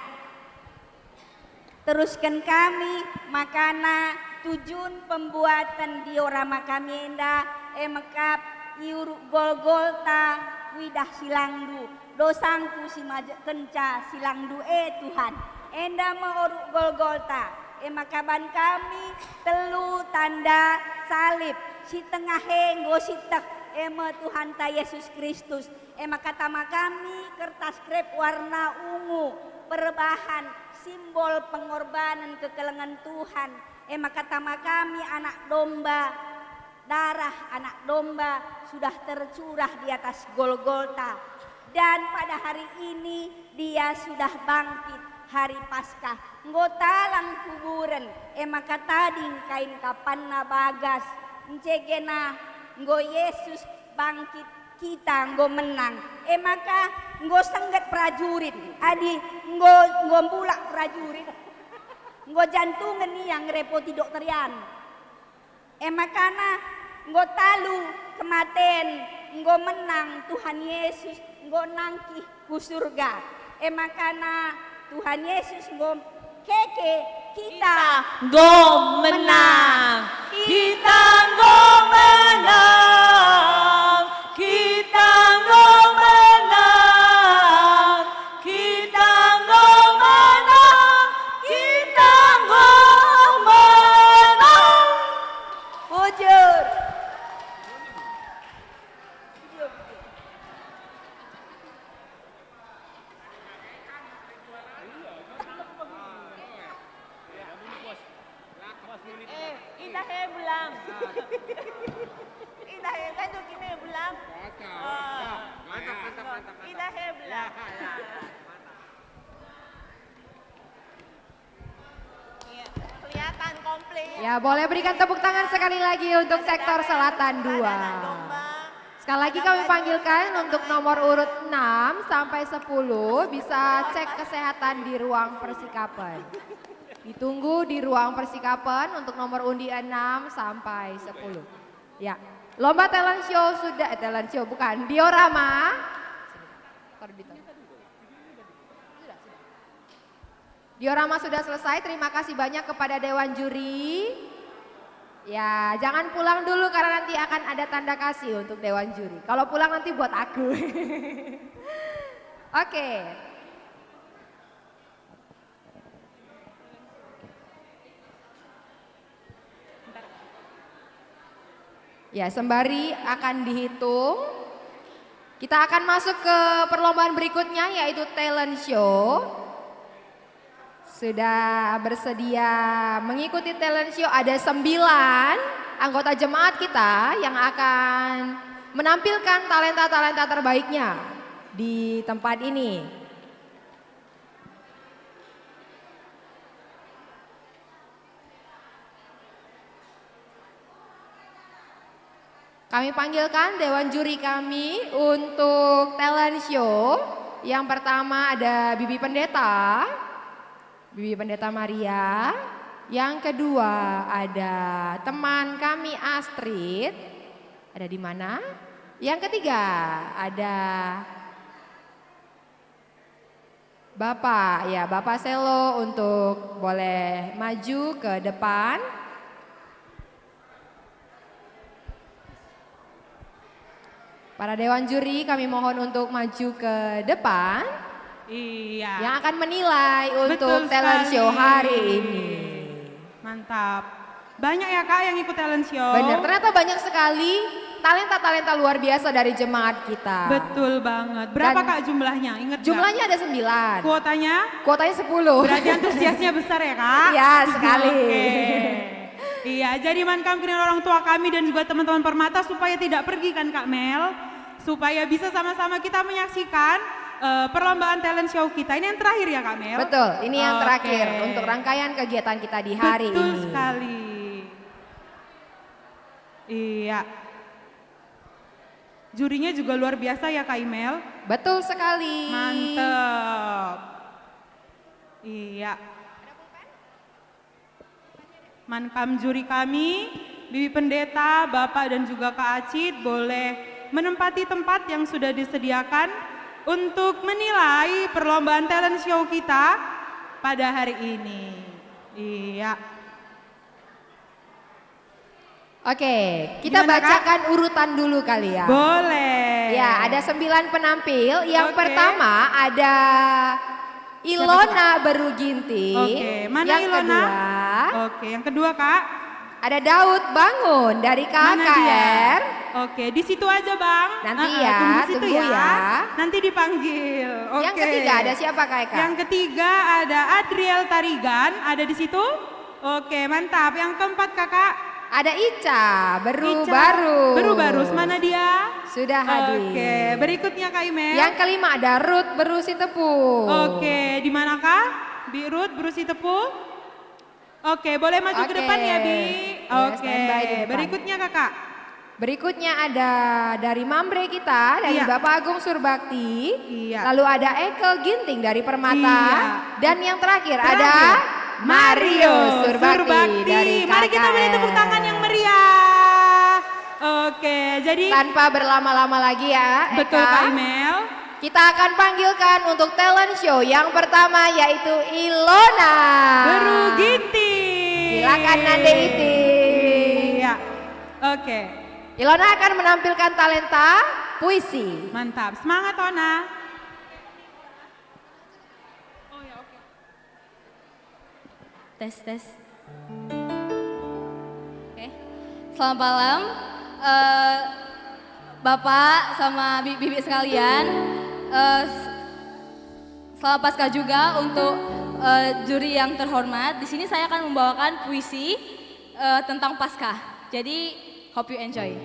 Teruskan kami makana tujuan pembuatan diorama kami enda mekap iuruk Golgolta widah silangdu dosangku si kenca silangdu Tuhan enda meoruk Golgolta makaban kami telu tanda salib si tengah henggo si tek Tuhan ta Yesus Kristus makatama kami kertas krep warna ungu perbahan simbol pengorbanan kekelengan Tuhan makatama kami anak domba darah anak domba sudah tercurah di atas Golgolta dan pada hari ini dia sudah bangkit hari Paskah nggotalang kuburan maka tading kain kapanna bagas encegena nggo Yesus bangkit kita nggo menang maka nggo sengget prajurit adi nggo bulak prajurit nggo jantungan nih yang repoti dokterian makana nggo talu kematen nggo menang Tuhan Yesus nggo nangkih ku surga makana Tuhan Yesus nggo keke kita nggo menang, kita nggo menang, kita nggo menang, kita nggo menang, kita nggo menang. Bujur. Idahe belam. Idahe kan tuh kini belam. Mantap. Idahe belam. Kelihatan komplit. Ya, boleh berikan tepuk tangan sekali lagi untuk sektor selatan 2. Sekali lagi kami panggilkan untuk nomor urut 6 sampai 10 bisa cek kesehatan di ruang persikapan. Ditunggu di ruang persikapan untuk nomor undi 6 sampai 10. Ya, lomba talent show sudah, talent show bukan, diorama. Diorama sudah selesai, terima kasih banyak kepada Dewan Juri. Ya, jangan pulang dulu karena nanti akan ada tanda kasih untuk Dewan Juri. Kalau pulang nanti buat aku. Oke. Ya, sembari akan dihitung, kita akan masuk ke perlombaan berikutnya yaitu talent show. Sudah bersedia mengikuti talent show ada 9 anggota jemaat kita yang akan menampilkan talenta-talenta terbaiknya di tempat ini. Kami panggilkan Dewan Juri kami untuk talent show. Yang pertama ada Bibi Pendeta Maria. Yang kedua ada teman kami Astrid. Ada di mana? Yang ketiga ada Bapak Selo untuk boleh maju ke depan. Para dewan juri kami mohon untuk maju ke depan. Iya. Yang akan menilai untuk Betul talent show sekali. hari ini. Mantap. Banyak ya Kak yang ikut talent show. Benar, ternyata banyak sekali talenta-talenta luar biasa dari jemaat kita. Betul banget. Berapa Dan Kak jumlahnya? Ingat jumlahnya ada 9. Kuotanya? Kuotanya 10. Berarti antusiasnya besar ya Kak? Iya sekali. Oke. Iya, jadi mankam kini orang tua kami dan juga teman-teman Permata supaya tidak pergi kan Kak Mel, supaya bisa sama-sama kita menyaksikan perlombaan talent show kita. Ini yang terakhir ya Kak Mel? Betul, ini yang Oke. terakhir untuk rangkaian kegiatan kita di hari Betul ini. sekali. Iya. Jurinya juga luar biasa ya Kak Imel? Betul sekali. Mantep. Iya. Mankam juri kami, Bibi Pendeta, Bapak dan juga Kak Acid boleh menempati tempat yang sudah disediakan untuk menilai perlombaan talent show kita pada hari ini. Iya. Oke, kita Gimana, Kak? bacakan urutan dulu kali ya. Boleh. Ya, ada 9 penampil. Yang Oke. pertama ada Ilona Beruginti. Oke, mana yang Ilona? Kedua, Oke, yang kedua Kak. ada Daud Bangun dari Mana dia? KKR. Oke, di situ aja Bang. Nanti ya, tunggu situ tunggu ya. Nanti dipanggil. Oke. Yang ketiga ada siapa Kak Eka? Yang ketiga ada Adriel Tarigan, ada di situ? Oke, mantap. Yang keempat Kakak? Ada Ica, Ica, baru. Baru, mana dia? Sudah hadir. Oke, berikutnya Kak Imel. Yang kelima ada Ruth Berusi Tepung. Oke, di manakah? Bi Ruth Berusi Tepung? Oke, boleh maju ke Oke. depan ya Bi? Ya, Oke, standby di depan. berikutnya Kakak. Berikutnya ada dari Mambre kita, dari Iya. Bapak Agung Surbakti. Iya. Lalu ada Ekel Ginting dari Permata. Iya. Dan yang terakhir ada Mario Surbakti dari KKR. Mari kita beri tepuk tangan yang meriah. Oke, jadi Tanpa berlama-lama lagi ya, Eka. betul Kak Imel. Kita akan panggilkan untuk talent show yang pertama yaitu Ilona. Beruginti. Silakan Nande Iti. Iya. Oke. Ilona akan menampilkan talenta puisi. Mantap. Semangat Ona. Tes. Oke. Selamat malam, Bapak sama Bibi sekalian. Selamat Paskah juga untuk juri yang terhormat. Di sini saya akan membawakan puisi tentang Paskah. Jadi, hope you enjoy.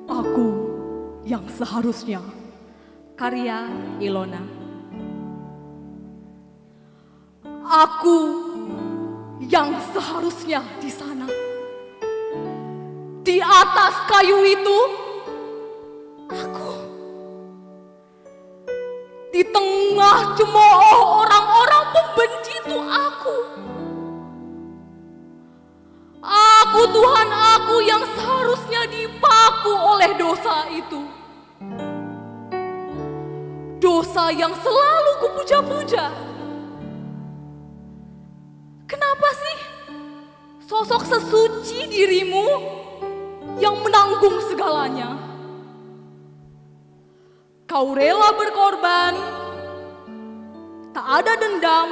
Aku yang seharusnya, karya Ilona. Aku yang seharusnya di sana. Di atas kayu itu, aku. Di tengah cemooh orang-orang pembenci itu aku. Aku Tuhan, aku yang seharusnya dipaku oleh dosa itu. Dosa yang selalu kupuja-puja. Kenapa sih sosok sesuci dirimu yang menanggung segalanya? Kau rela berkorban, tak ada dendam,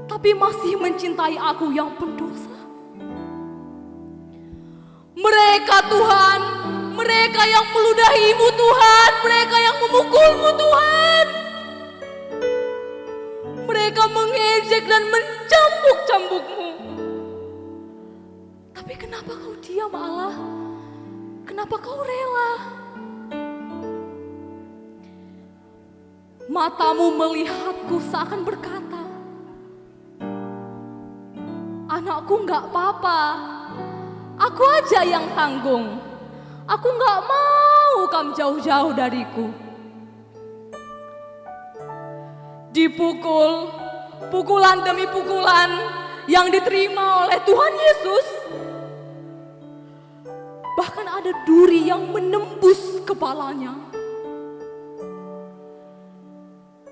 tapi masih mencintai aku yang pendosa. Mereka Tuhan, mereka yang meludahimu Tuhan, mereka yang memukulmu Tuhan. Mereka mengejek dan mencambuk-cambukmu. Tapi kenapa kau diam Allah? Kenapa kau rela? Matamu melihatku seakan berkata, anakku nggak apa-apa, aku aja yang tanggung. Aku nggak mau kamu jauh-jauh dariku. Dipukul, pukulan demi pukulan yang diterima oleh Tuhan Yesus. Bahkan ada duri yang menembus kepalanya.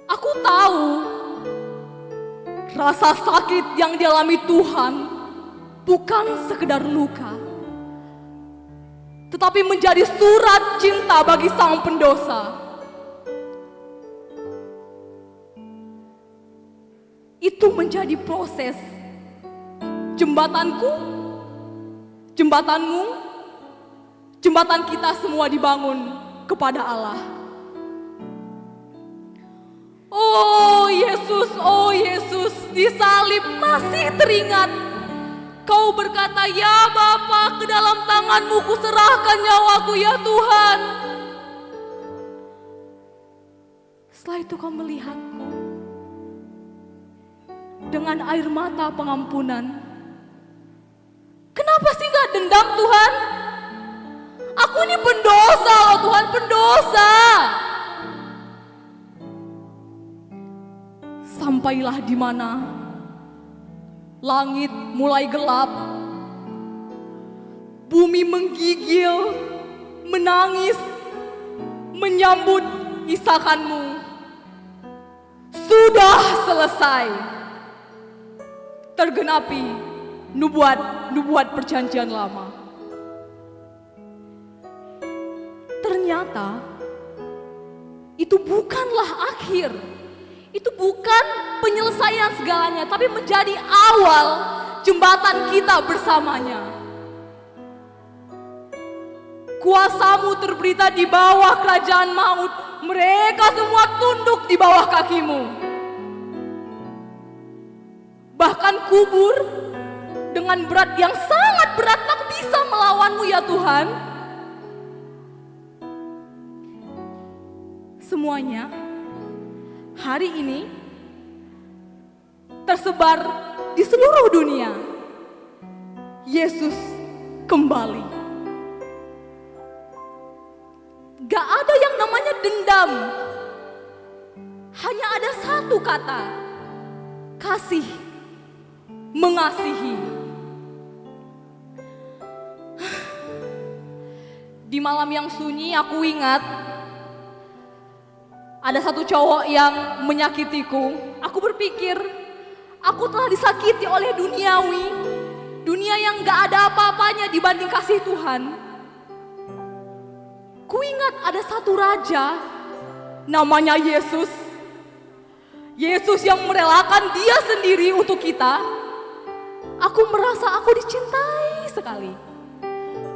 Aku tahu rasa sakit yang dialami Tuhan bukan sekedar luka, tetapi menjadi surat cinta bagi sang pendosa. Itu menjadi proses jembatanku, jembatanmu, jembatan kita semua dibangun kepada Allah. Oh Yesus, di salib masih teringat. Kau berkata, ya Bapa, ke dalam tangan-Mu kuserahkan nyawaku ya Tuhan. Setelah itu Kau melihatku dengan air mata pengampunan. Kenapa sih gak dendam Tuhan? Aku ini pendosa loh Tuhan, pendosa. Sampailah di mana langit mulai gelap, bumi menggigil, menangis, menyambut isakan-Mu. Sudah selesai. Tergenapi nubuat perjanjian lama. Ternyata itu bukanlah akhir. Itu bukan penyelesaian segalanya, tapi menjadi awal jembatan kita bersamanya. Kuasa-Mu terberita di bawah kerajaan maut. Mereka semua tunduk di bawah kaki-Mu. Bahkan kubur dengan berat yang sangat berat tak bisa melawan-Mu ya Tuhan. Semuanya hari ini tersebar di seluruh dunia. Yesus kembali. Gak ada yang namanya dendam. Hanya ada satu kata, kasih, mengasihi. Di malam yang sunyi aku ingat ada satu cowok yang menyakitiku. Aku berpikir, aku telah disakiti oleh duniawi. Dunia yang gak ada apa-apanya dibanding kasih Tuhan. Ku ingat ada satu raja, namanya Yesus. Yesus yang merelakan dia sendiri untuk kita. Aku merasa aku dicintai sekali.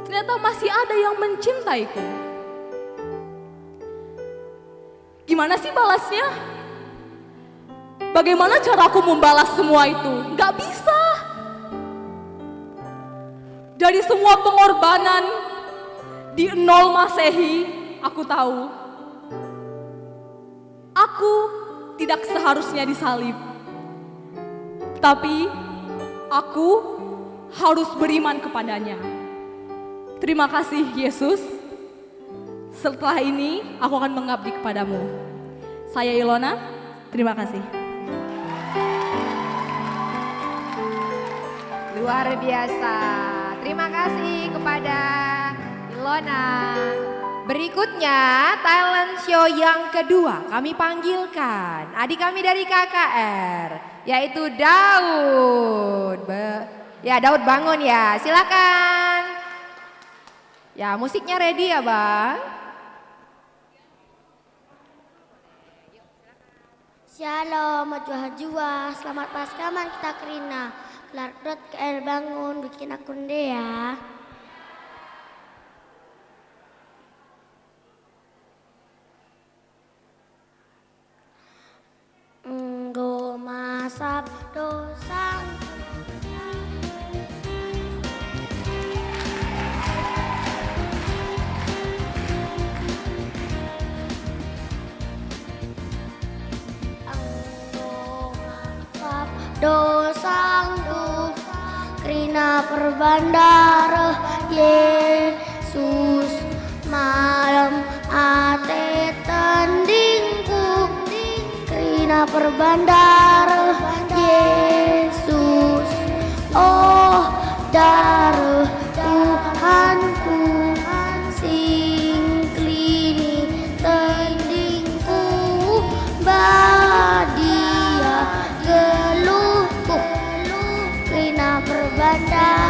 Ternyata masih ada yang mencintaiku. Gimana sih balasnya? Bagaimana cara aku membalas semua itu? Gak bisa. Dari semua pengorbanan di 0 Masehi, aku tahu aku tidak seharusnya disalib. Tapi aku harus beriman kepadanya. Terima kasih Yesus. Setelah ini aku akan mengabdi kepadamu. Saya Ilona, terima kasih. Luar biasa. Terima kasih kepada Ilona. Berikutnya talent show yang kedua kami panggilkan adik kami dari KKR, yaitu Daud. Daud bangun ya, silakan. Ya, musiknya ready ya Bang. Shalom, jua-jua, selamat Paskaman kita Krina. Lardot KR bangun, bikin akun deh ya. Nggo masap dosa. Dosangku Krina perbandara Yesus malam ate tandingku Krina perbandara Yesus oh darah Tuhanku sing klini tandingku badia geluh Krina berbandar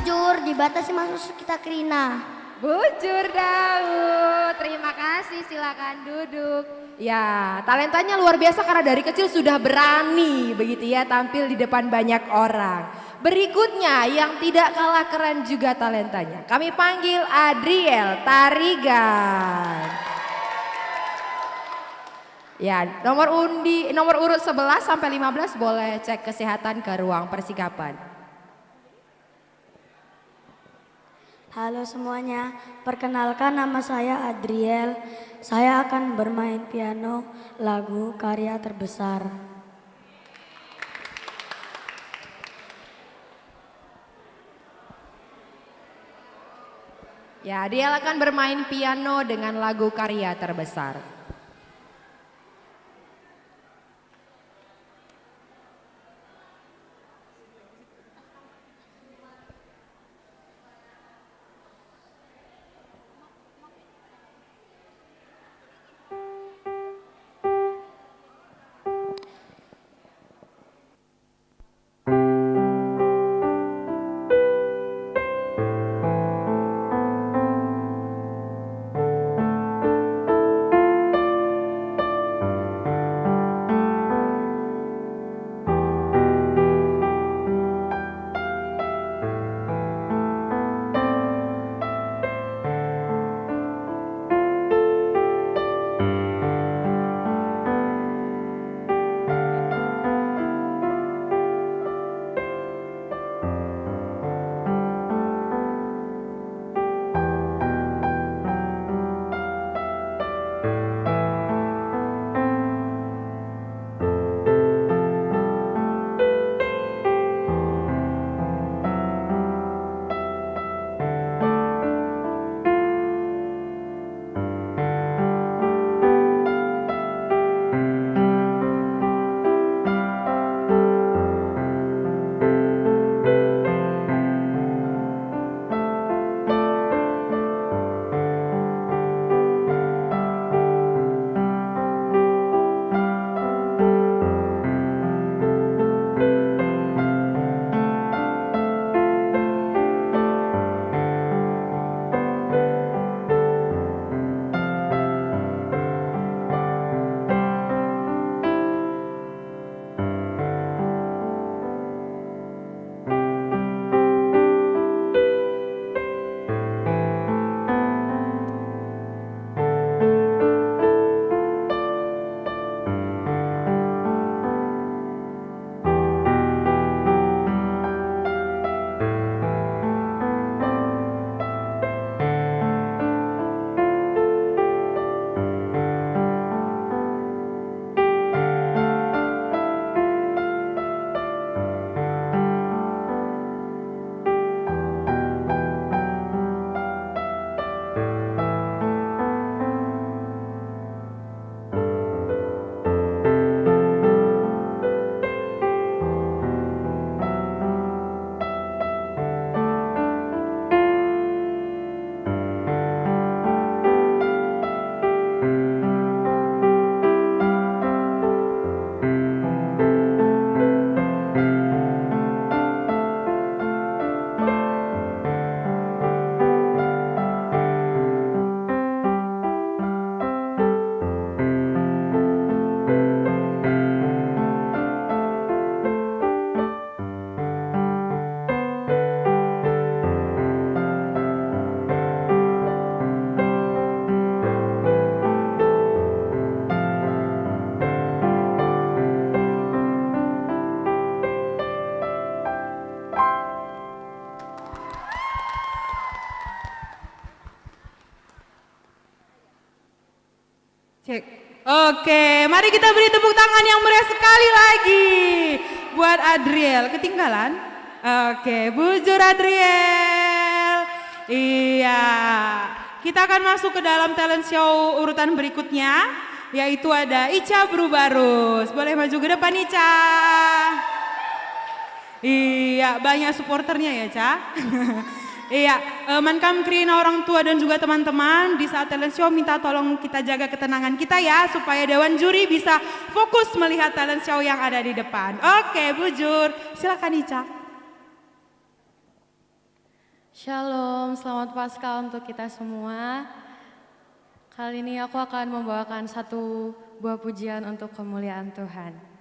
Bujur dibatasi masuk kita Krina. Bujur Daud, terima kasih, silakan duduk. Ya, talentanya luar biasa karena dari kecil sudah berani begitu ya tampil di depan banyak orang. Berikutnya yang tidak kalah keren juga talentanya. Kami panggil Adriel Tarigan. Ya, nomor urut 11 sampai 15 boleh cek kesehatan ke ruang persikapan. Halo semuanya, perkenalkan nama saya Adriel. Saya akan bermain piano lagu karya terbesar. Ya, Adriel akan bermain piano dengan lagu karya terbesar. Cek. Oke, mari kita beri tepuk tangan yang meriah sekali lagi buat Adriel. Ketinggalan? Oke, Bujur Adriel. Iya. Kita akan masuk ke dalam talent show urutan berikutnya, yaitu ada Ica Brubarus. Boleh maju ke depan Ica. Iya, banyak supporternya ya, Ca. Iya, Mankam Krina orang tua dan juga teman-teman di saat talent show minta tolong kita jaga ketenangan kita ya supaya dewan juri bisa fokus melihat talent show yang ada di depan. Oke, Bujur, silakan Ica. Shalom, selamat Paskah untuk kita semua. Kali ini aku akan membawakan satu buah pujian untuk kemuliaan Tuhan.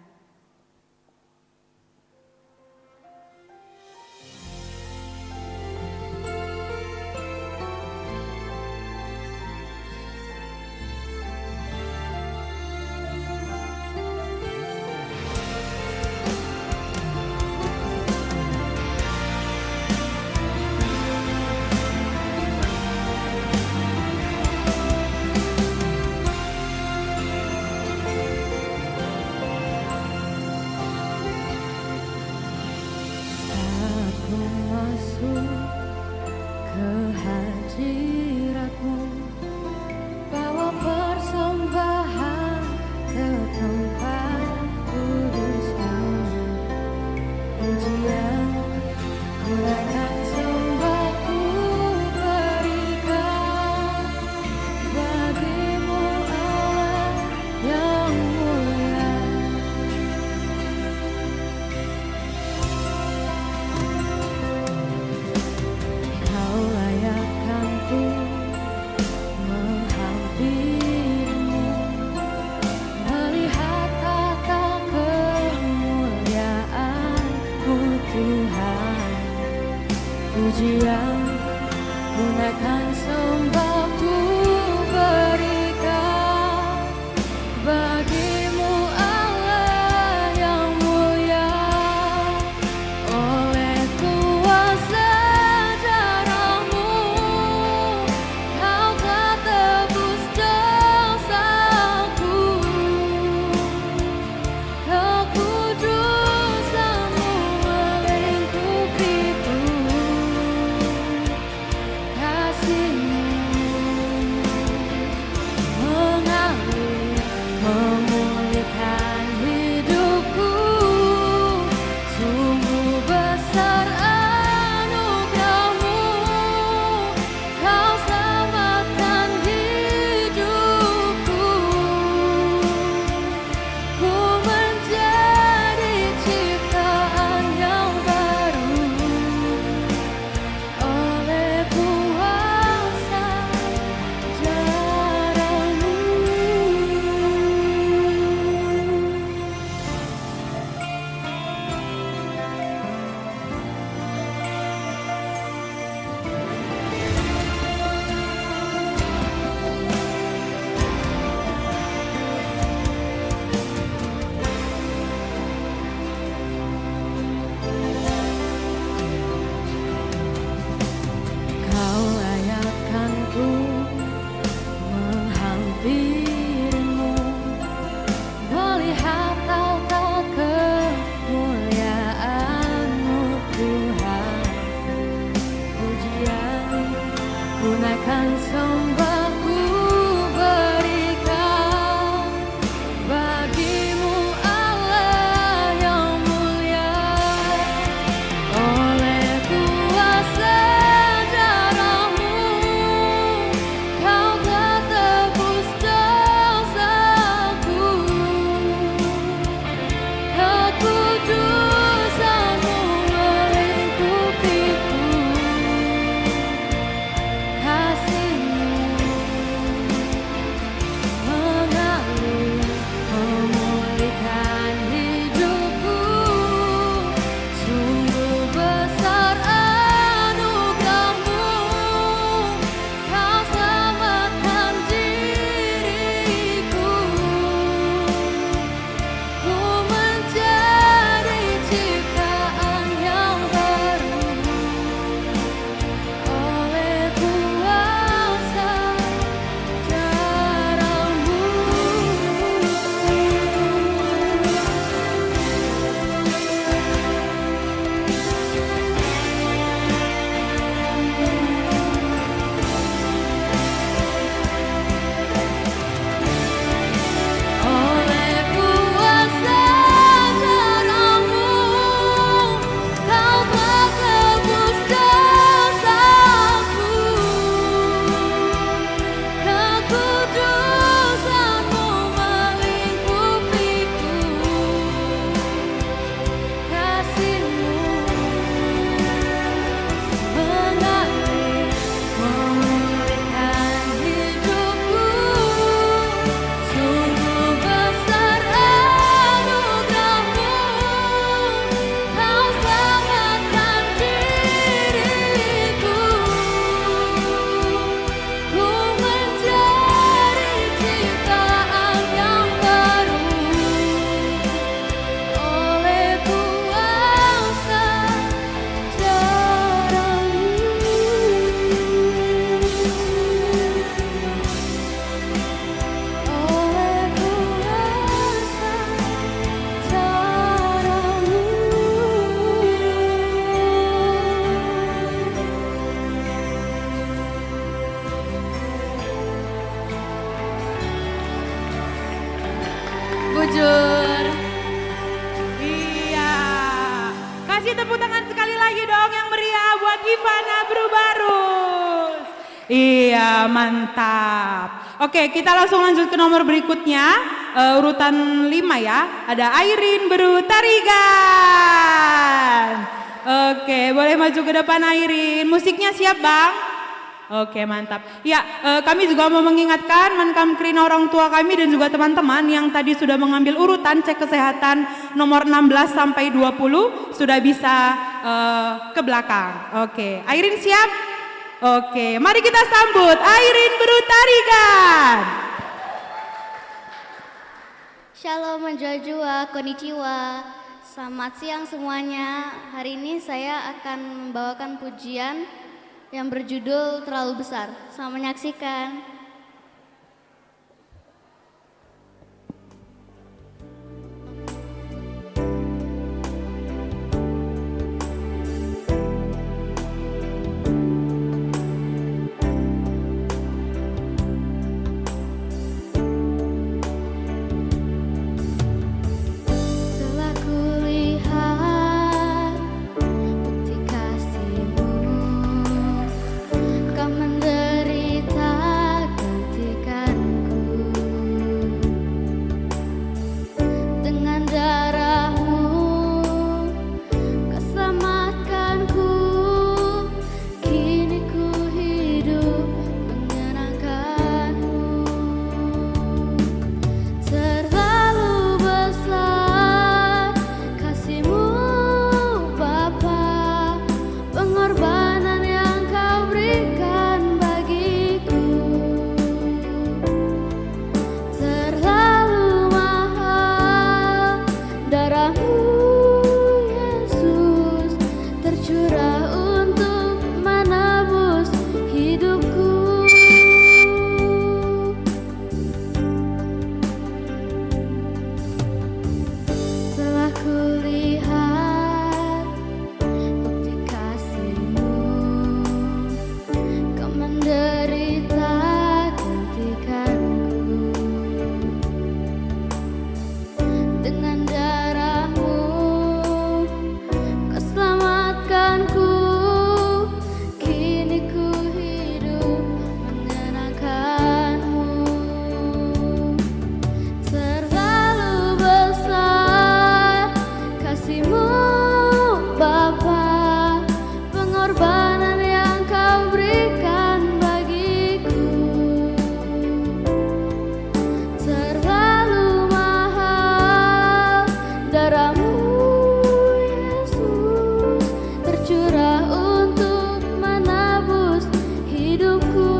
Bujur. Iya. Kasih tepuk tangan sekali lagi dong yang meriah buat Ivana Brubarus. Iya, mantap. Oke, kita langsung lanjut ke nomor berikutnya. Urutan 5 ya. Ada Airin Berutarigan. Oke, boleh maju ke depan Airin. Musiknya siap, Bang? Oke, mantap. Ya, kami juga mau mengingatkan Mankam Krina orang tua kami dan juga teman-teman yang tadi sudah mengambil urutan cek kesehatan nomor 16 sampai 20 sudah bisa ke belakang. Oke, Airin siap? Oke, mari kita sambut Airin Berutarigan. Shalom menjua, konnichiwa. Selamat siang semuanya. Hari ini saya akan membawakan pujian yang berjudul Terlalu Besar. Selamat menyaksikan. Telah kulihat bukti kasih-Mu, Kau menderita gantikanku. Dengan darah-Mu Kau selamatkanku. Kini ku hidup menyenangkan-Mu. Terlalu besar kasih-Mu Bapa, pengorbanan yang Kau berikan bagiku. Terlalu mahal darah-Mu Yesus, tercurah untuk menebus hidupku. Telah kulihat bukti kasih-Mu, Kau menderita gantikanku. Dengan darah-Mu Kau selamatkanku. Kini ku hidup menyenangkan-Mu. Terlalu besar kasih-Mu Bapa, pengorbanan yang Kau berikan bagiku. Terlalu mahal darah-Mu Yesus, tercurah untuk menebus hidupku.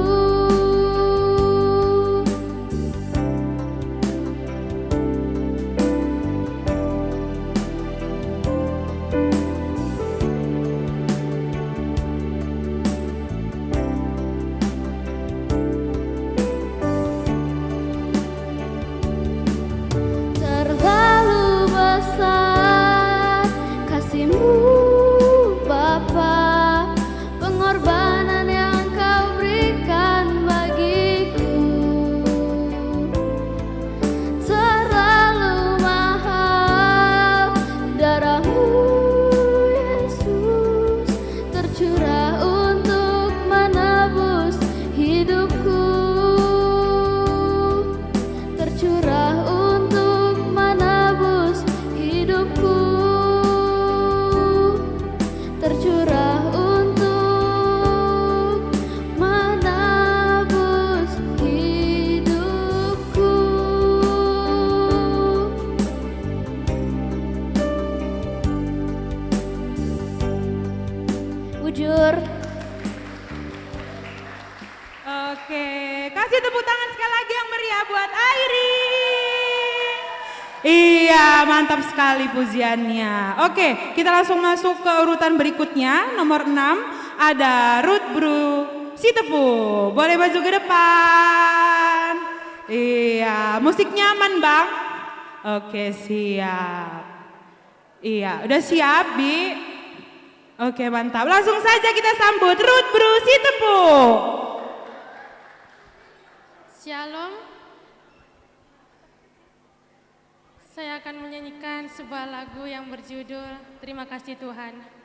Terlalu besar kasih-Mu Bapa, pengorbanan yang Kau berikan bagiku. Terlalu mahal darah-Mu Yesus, tercurah untuk menebus hidupku. Tercurah untuk menebus hidupku. Tercurah untuk menebus hidupku. Bujur. Oke, kasih tepuk tangan sekali lagi yang meriah buat Airin. Iya, mantap sekali pujiannya. Oke, kita langsung masuk ke urutan berikutnya. Nomor 6 ada Ruth Bru Sitepu. Boleh maju ke depan. Iya, musik nyaman, Bang. Oke, siap. Iya, udah siap, Bi? Oke, mantap. Langsung saja kita sambut Ruth Bru Sitepu. Shalom. Saya akan menyanyikan sebuah lagu yang berjudul Terima Kasih Tuhan. Terima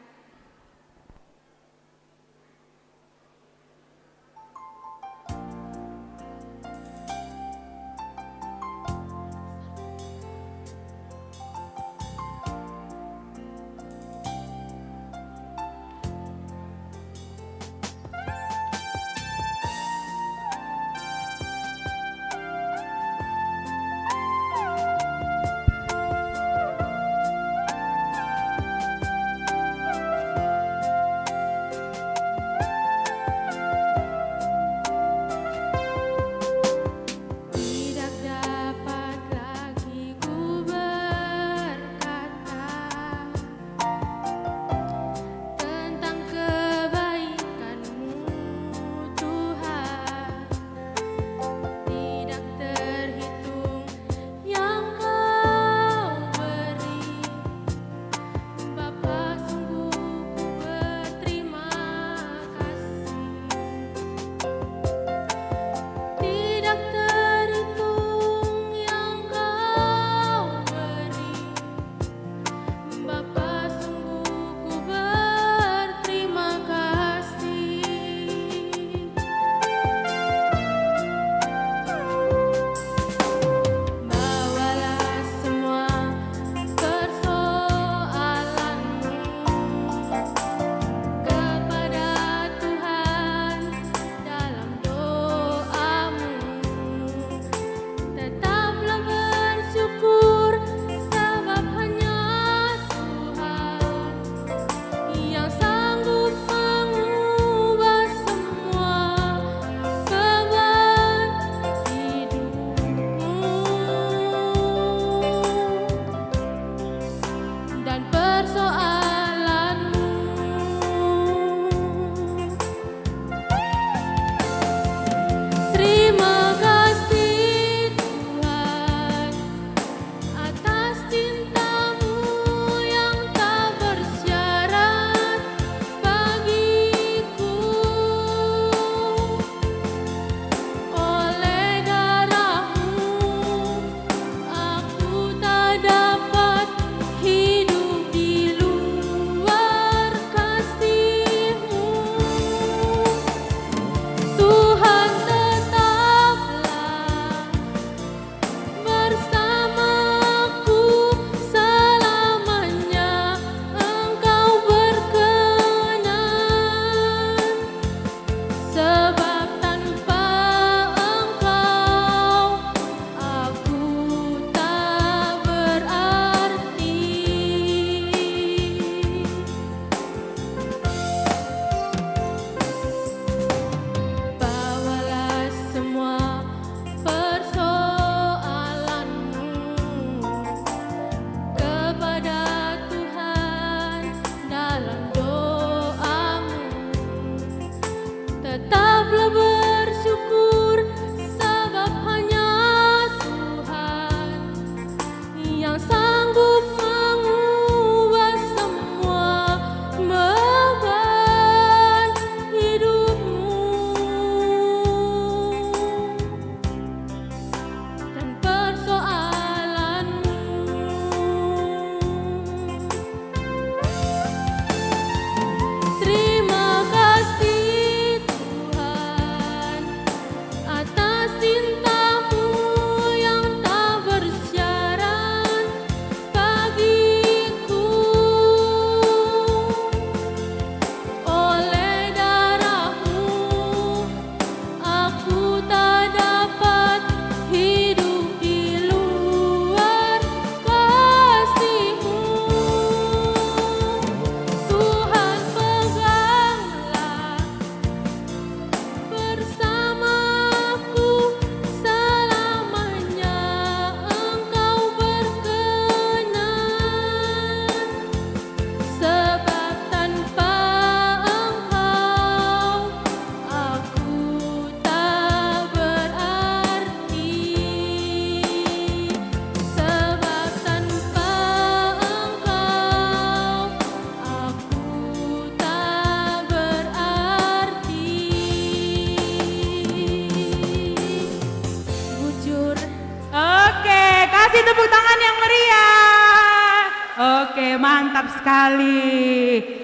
mantap sekali.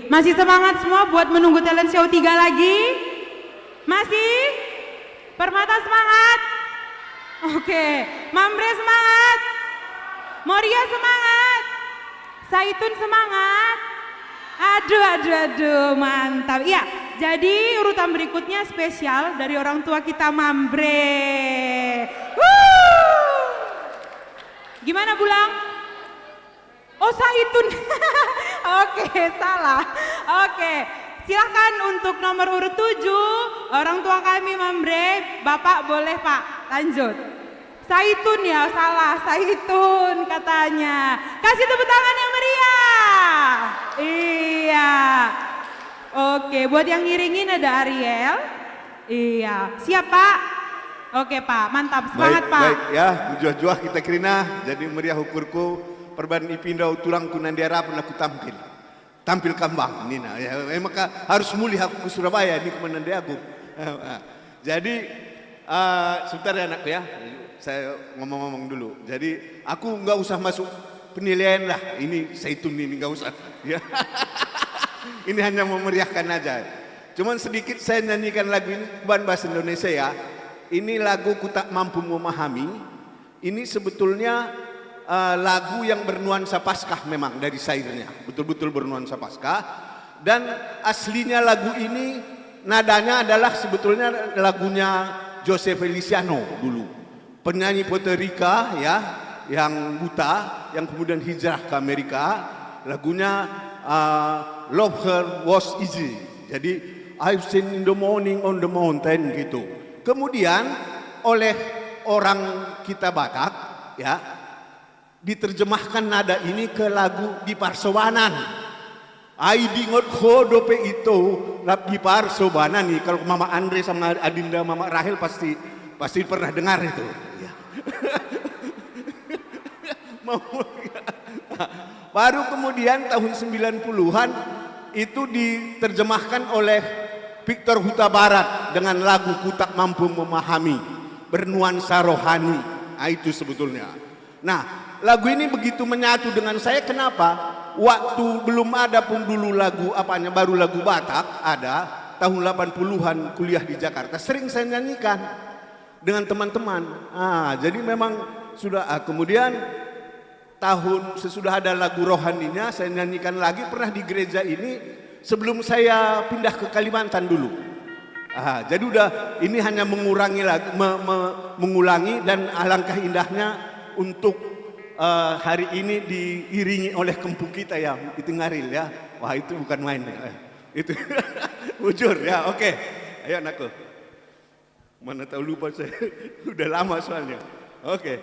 Masih semangat semua buat menunggu talent show 3 lagi? Masih? Permata semangat? Oke, Mambre semangat? Moria semangat? Saitun semangat? Aduh, mantap. Ya, jadi urutan berikutnya spesial dari orang tua kita Mambre. Gimana Bulang? Oh Saitun. Oke, salah. Oke, silahkan untuk nomor urut 7, orang tua kami Mambre. Bapak boleh Pak, lanjut. Saitun ya, salah, Saitun katanya. Kasih tepuk tangan yang meriah. Iya. Oke, buat yang ngiringin ada Ariel. Iya, siap Pak? Oke Pak, mantap, semangat Pak. Baik ya, juah-juah kita Krina, jadi meriah ukurku, perban ipindau tulang kunandiara pernah ku tampil kambang Nina. Ya, maka harus mulih aku ke Surabaya ini ke Menande Agung. Jadi sebentar ya anakku ya. Saya ngomong-ngomong dulu. Jadi aku nggak usah masuk penilaian lah. Ini Saitun ini nggak usah. Ya. Ini hanya memeriahkan aja. Cuman sedikit saya nyanyikan lagu ini bukan bahasa Indonesia ya. Ini lagu ku tak mampu memahami. Ini sebetulnya lagu yang bernuansa Paskah memang dari syairnya. Betul-betul bernuansa Paskah. Dan aslinya lagu ini nadanya adalah sebetulnya lagunya Jose Feliciano dulu. Penyanyi Puerto Rica ya, yang buta, yang kemudian hijrah ke Amerika. Lagunya Love Her Was Easy. Jadi I've seen in the morning on the mountain gitu. Kemudian oleh orang kita Batak ya, diterjemahkan nada ini ke lagu di Parsobanan. Ai dingot hodope itu lap di Parsobanan nih. Kalau Mama Andre sama Adinda Mama Rahel pasti pernah dengar itu. Ya. Baru kemudian tahun 90-an itu diterjemahkan oleh Victor Huta Barat dengan lagu Ku Tak Mampu Memahami, bernuansa rohani. Nah, itu sebetulnya. Nah, lagu ini begitu menyatu dengan saya. Kenapa? Waktu belum ada pun dulu lagu apanya, baru lagu Batak ada tahun 80-an kuliah di Jakarta. Sering saya nyanyikan dengan teman-teman. Jadi memang sudah kemudian tahun sesudah ada lagu rohaninya saya nyanyikan lagi, pernah di gereja ini sebelum saya pindah ke Kalimantan dulu. Jadi udah ini hanya mengurangi lagi, mengulangi, dan alangkah indahnya untuk hari ini diiringi oleh kempu kita ya, itu ngaril ya. Wah itu bukan main ya. Itu bujur ya. Oke. Ayo anakku. Mana tahu lupa saya. Udah lama soalnya. Oke.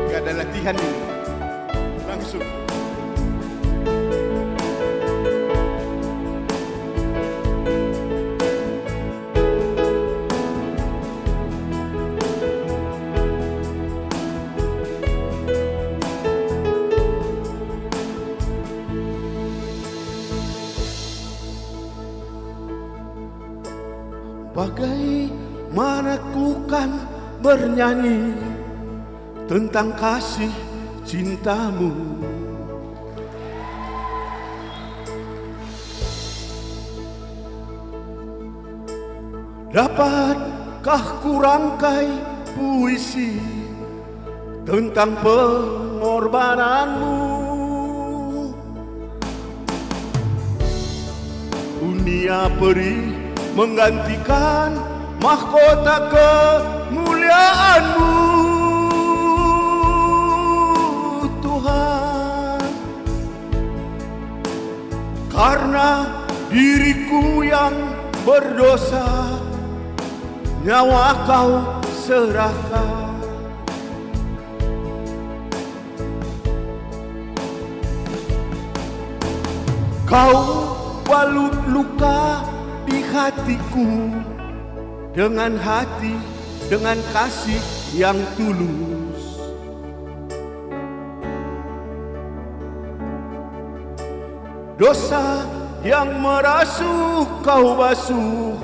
Gak ada latihan ini. Langsung. Bagaimana ku kan bernyanyi tentang kasih cintamu. Dapatkah ku rangkai puisi tentang pengorbananmu? Dunia perih menggantikan mahkota kemuliaanmu, Tuhan. Karena diriku yang berdosa, nyawa kau serahkan. Kau balut luka di hatiku dengan hati, dengan kasih yang tulus. dosa yang merasuk kau basuh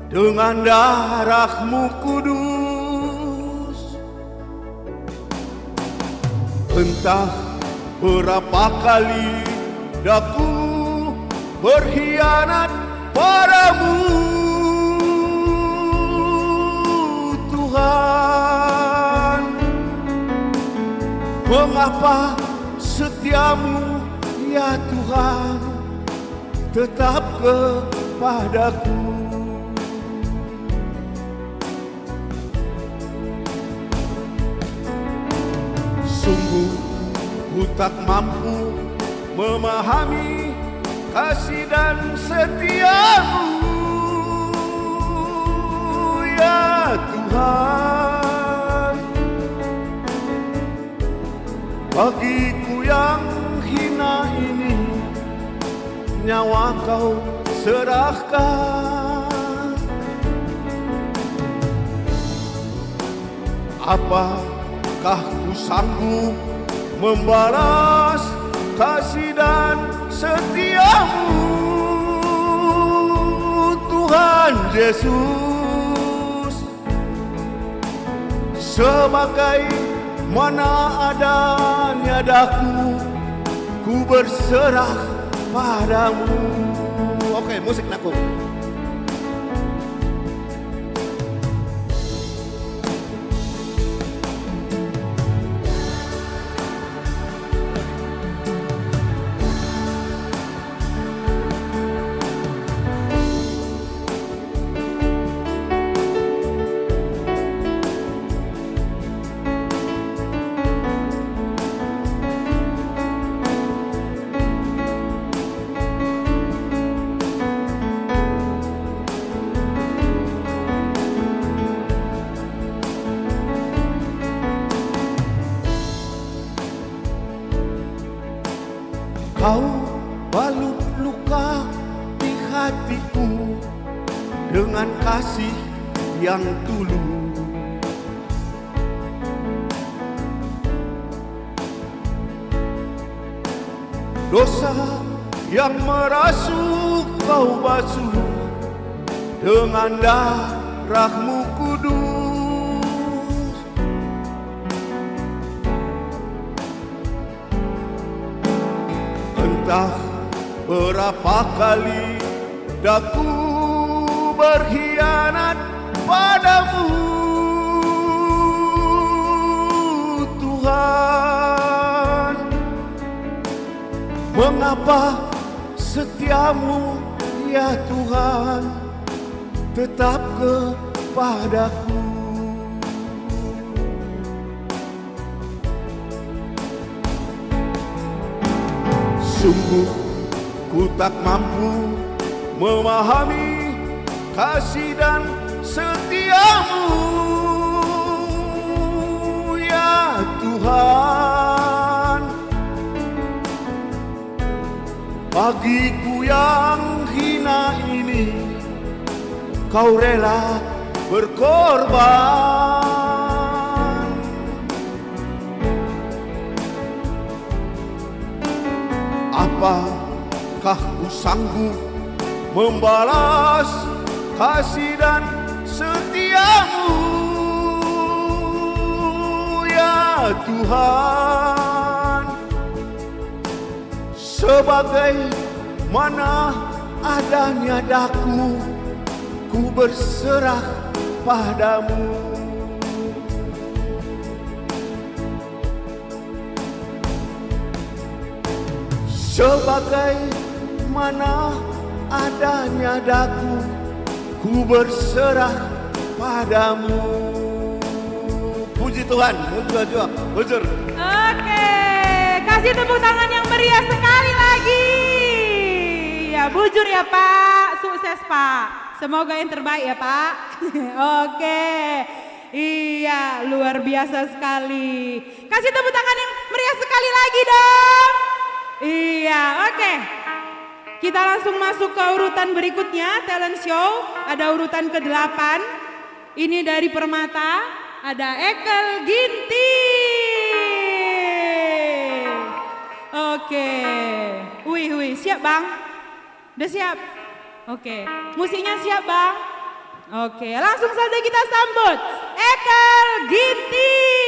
dengan darah-Mu kudus. Entah berapa kali daku berkhianat padamu, Tuhan. Mengapa setiamu ya Tuhan tetap kepadaku? Sungguh ku tak mampu memahami kasih dan setiamu ya Tuhan. Bagiku yang hina ini nyawa kau serahkan. Apakah ku sanggup membalas kasih dan setiamu, Tuhan Yesus? Sebagai mana adanya daku, ku berserah padamu. Oke, musik naku. Kau balut luka di hatiku dengan kasih yang tulus. Dosa yang merasuk kau basuh dengan darah-Mu kudus. Entah berapa kali daku berkhianat padamu, Tuhan. Mengapa setiamu ya Tuhan tetap kepadaku? Sungguh ku tak mampu memahami kasih dan setiamu ya Tuhan. Bagiku yang hina ini kau rela berkorban. Apakah ku sanggup membalas kasih dan setiamu ya Tuhan? Sebagai mana adanya daku, ku berserah padamu. Sebagai mana adanya daku, ku berserah padamu. Puji Tuhan, bujur. Oke, kasih tepuk tangan yang meriah sekali lagi. Ya, bujur ya Pak, sukses Pak. Semoga yang terbaik ya Pak. Oke, iya luar biasa sekali. Kasih tepuk tangan yang meriah sekali lagi dong. Iya, oke. Kita langsung masuk ke urutan berikutnya, talent show. Ada urutan ke-8. Ini dari Permata, ada Ekel Ginting. Oke. Wih, siap Bang? Udah siap? Oke. Musiknya siap Bang? Oke, langsung saja kita sambut Ekel Ginting.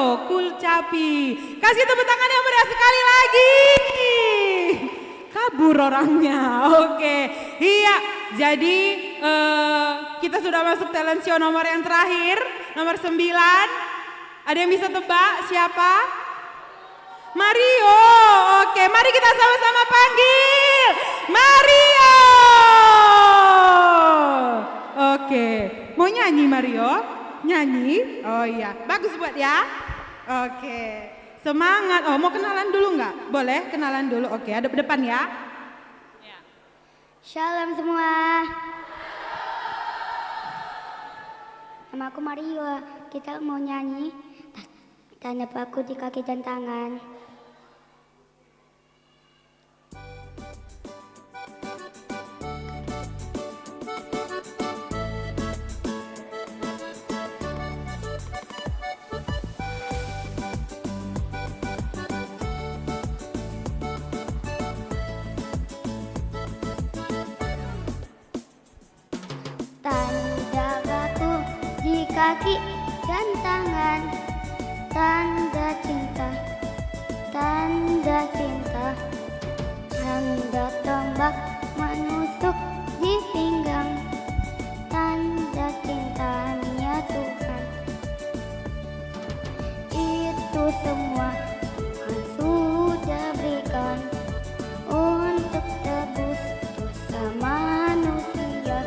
Kulcapi. Kasih tepuk tangan yang meriah sekali lagi. Kabur orangnya. Oke. Iya, jadi kita sudah masuk talent show nomor yang terakhir, nomor 9. Ada yang bisa tebak siapa? Mario. Oke, mari kita sama-sama panggil Mario. Oke, mau nyanyi Mario? Nyanyi? Oh iya, bagus buat ya. Oke, semangat. Oh, mau kenalan dulu nggak? Boleh kenalan dulu. Oke, ada depan ya. Shalom semua. Nama aku Mario. Kita mau nyanyi tanda paku di kaki dan tangan. Tanda batu di kaki dan tangan, tanda cinta, tanda cinta, tanda tombak menusuk di pinggang, tanda cintanya Tuhan. Itu semua Tuhan sudah berikan untuk tebus dosa manusia.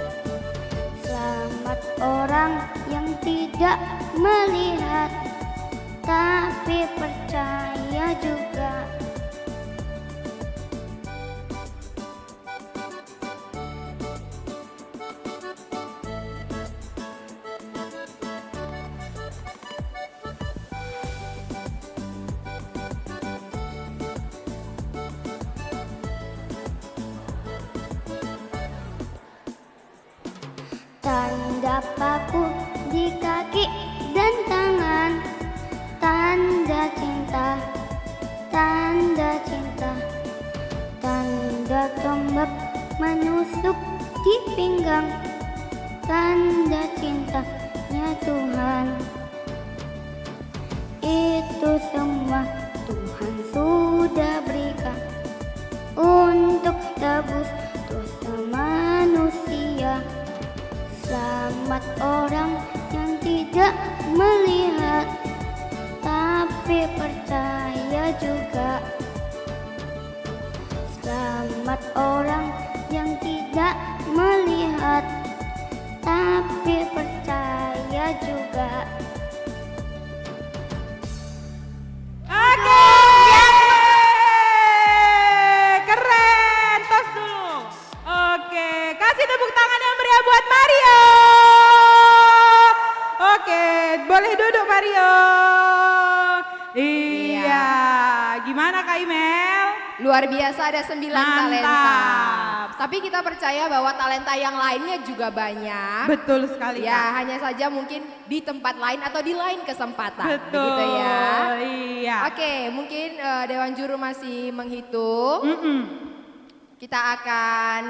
Selamat orang yang tidak melihat tapi percaya juga. Tanda paku di kaki dan tangan, tanda cinta, tanda cinta. Tanda tombak menusuk di pinggang, tanda cintanya Tuhan. Itu semua Tuhan sudah berikan untuk tebus dosa manusia. Selamat orang yang tidak melihat tapi percaya juga. Selamat orang yang tidak melihat tapi percaya juga. Oke, keren. Tos dulu. Oke, kasih tepuk tangan yang meriah buat Mario. Oke, boleh duduk Mario. Iya, gimana Kak Imel? Luar biasa, ada 9 Mantap. talenta. Tapi kita percaya bahwa talenta yang lainnya juga banyak. Betul sekali, Ya, Kak. hanya saja mungkin di tempat lain atau di lain kesempatan. Betul, Begitu ya. iya. Oke, mungkin Dewan Juru masih menghitung. Kita akan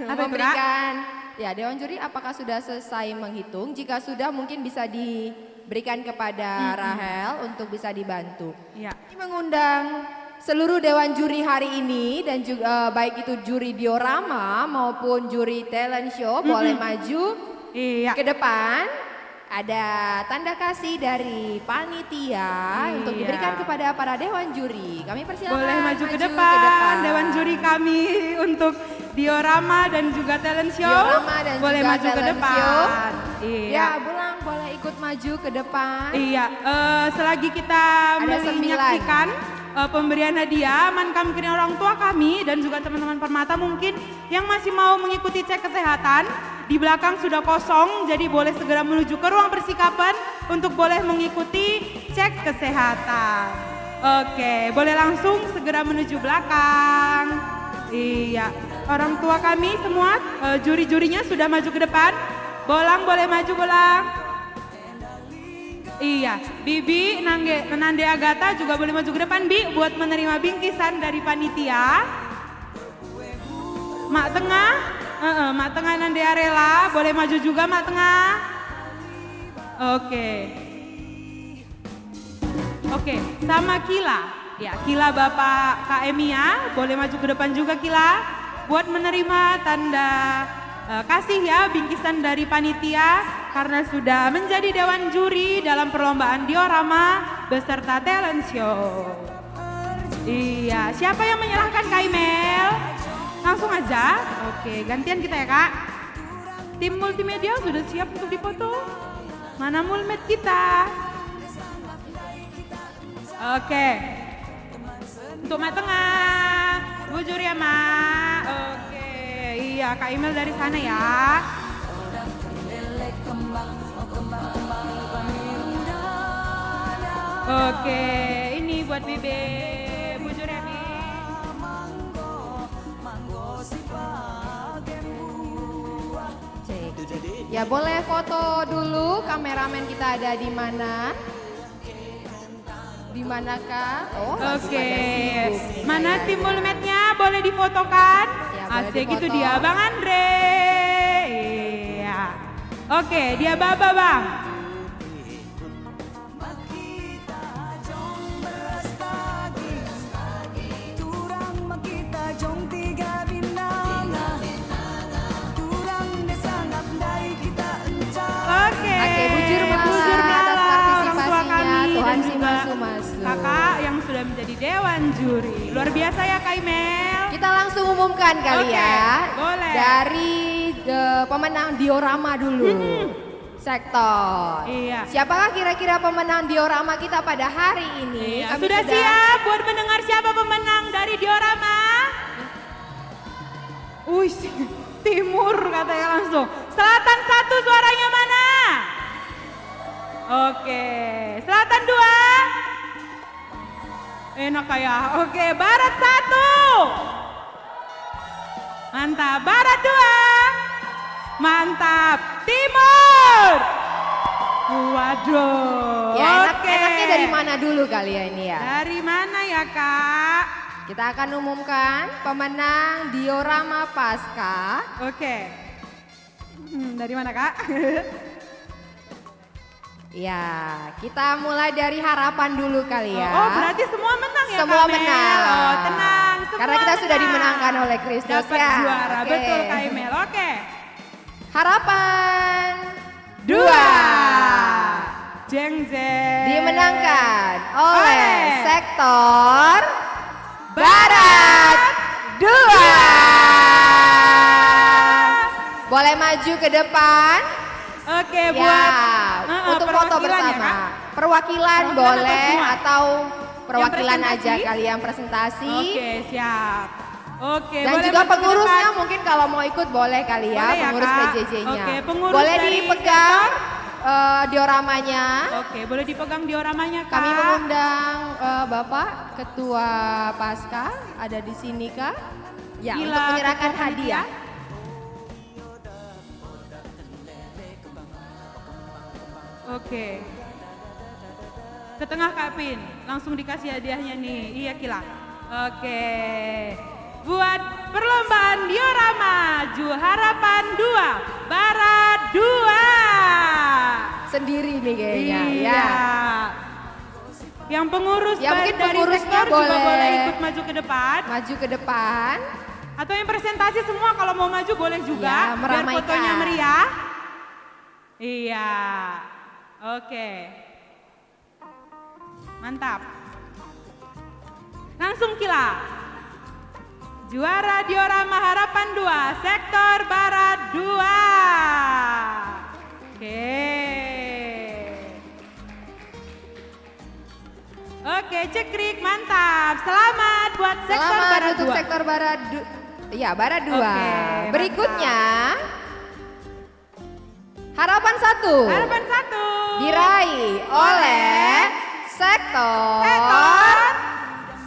Apa itu, memberikan, ya Dewan Juri apakah sudah selesai menghitung? Jika sudah mungkin bisa diberikan kepada Rahel untuk bisa dibantu. Iya. Ini mengundang seluruh Dewan Juri hari ini dan juga baik itu juri diorama maupun juri talent show boleh maju ke depan. Ada tanda kasih dari panitia untuk diberikan kepada para Dewan Juri. Kami persilakan Boleh maju ke depan, Dewan Juri kami untuk diorama dan juga talent show. Diorama dan boleh juga maju ke talent depan. show. Iya. Ya, Bulang boleh ikut maju ke depan. Iya, selagi kita Ada menyaksikan pemberian hadiah, mankam kini orang tua kami dan juga teman-teman Permata mungkin yang masih mau mengikuti cek kesehatan, di belakang sudah kosong, jadi boleh segera menuju ke ruang persikapan untuk boleh mengikuti cek kesehatan. Oke, boleh langsung segera menuju belakang. Iya, orang tua kami semua, juri-jurinya sudah maju ke depan. Bolang boleh maju, Bolang. Iya, Bibi, Nande Agatha juga boleh maju ke depan, Bi, buat menerima bingkisan dari panitia. Mak Tengah, Mak Tengah Nande Arela, boleh maju juga Mak Tengah. Oke, sama Kila. Ya, Kila Bapak Kak Emia, boleh maju ke depan juga Kila, buat menerima tanda kasih ya bingkisan dari panitia karena sudah menjadi Dewan Juri dalam perlombaan diorama beserta talent show. Iya, siapa yang menyerahkan Kak Imel? Langsung aja. Oke, gantian kita ya Kak. Tim multimedia sudah siap untuk dipoto? Mana mulmet kita? Oke. Untuk Mak Tengah, Bu Juri ya Mak. Oke. Iya, Kak Imel dari sana ya. Oke, ini buat Bibi, bujur ya Bi. Ya boleh foto dulu, kameramen kita ada di mana? Di manakah? Oh, lagi Oke, pada sibuk. mana Ya, tim mulmetnya boleh difotokan? Ya, boleh Asik itu difoto. dia Bang Andre. Iya. Oke, dia Baba Bang. Oke, Oke, Bujur Melala atas orang tua partisipasinya. kami Tuhan dan si juga Masu-Masu. kakak menjadi Dewan Juri. Luar biasa ya Kak Imel. Kita langsung umumkan kali Oke, ya. boleh. Dari pemenang diorama dulu. Sektor. Iya. Siapakah kira-kira pemenang diorama kita pada hari ini? Iya. Kami Sudah siap buat mendengar siapa pemenang dari diorama? Timur katanya langsung. Selatan 1 suaranya mana? Oke, Selatan 2. Enak kayak. Oke, Barat 1. Mantap, Barat 2. Mantap, Timur. Waduh. Ya, oke. enaknya dari mana dulu kali ya ini ya? Dari mana ya Kak? Kita akan umumkan pemenang diorama Pasca. Oke. Dari mana Kak? Ya, kita mulai dari harapan dulu kali ya. Oh, berarti semua menang ya Semua Kak Mel? menang. Oh, tenang. Semua Karena kita sudah menang. dimenangkan oleh Kristus Dapat ya. juara, Oke. betul Kak Emel. Oke. Harapan 2 Jeng jeng. dimenangkan oleh sektor Barat 2. Boleh maju ke depan. Oke, Ya, buat untuk foto perwakilan ya, bersama. Kak? Perwakilan Perwakilan boleh atau semua? atau perwakilan Yang aja presentasi? kalian presentasi. Oke, siap. Oke, Dan boleh juga maju ke pengurusnya depan. mungkin kalau mau ikut boleh kali ya, Boleh ya, pengurus Kak? PJJ-nya. Oke, pengurus boleh dari dipegang dioramanya. Oke, boleh dipegang dioramanya Kak. Kami mengundang Bapak Ketua Pasca ada di sini Kak. Ya, Gila, untuk menyerahkan Ketua hadiah. Oke. Ke tengah Kak Pin, langsung dikasih hadiahnya nih. Iya Kila. Oke. Buat perlombaan diorama Ju Harapan 2, Barat 2. Sendiri nih kayaknya. Iya. Ya. Yang pengurus Ya, mungkin dari pengurusnya sektor juga boleh boleh ikut maju ke depan. Maju ke depan. Atau yang presentasi semua kalau mau maju boleh juga. Ya, biar meramaikan. fotonya meriah. Iya. Oke. Mantap. Langsung Kila. Juara diorama Harapan 2, Sektor Barat 2. Oke. Oke, cekrik, mantap. Selamat buat Sektor Selamat Barat untuk 2. sektor Barat Iya, Barat 2. Oke, Berikutnya Harapan 1. Harapan 1. Diraih oleh sektor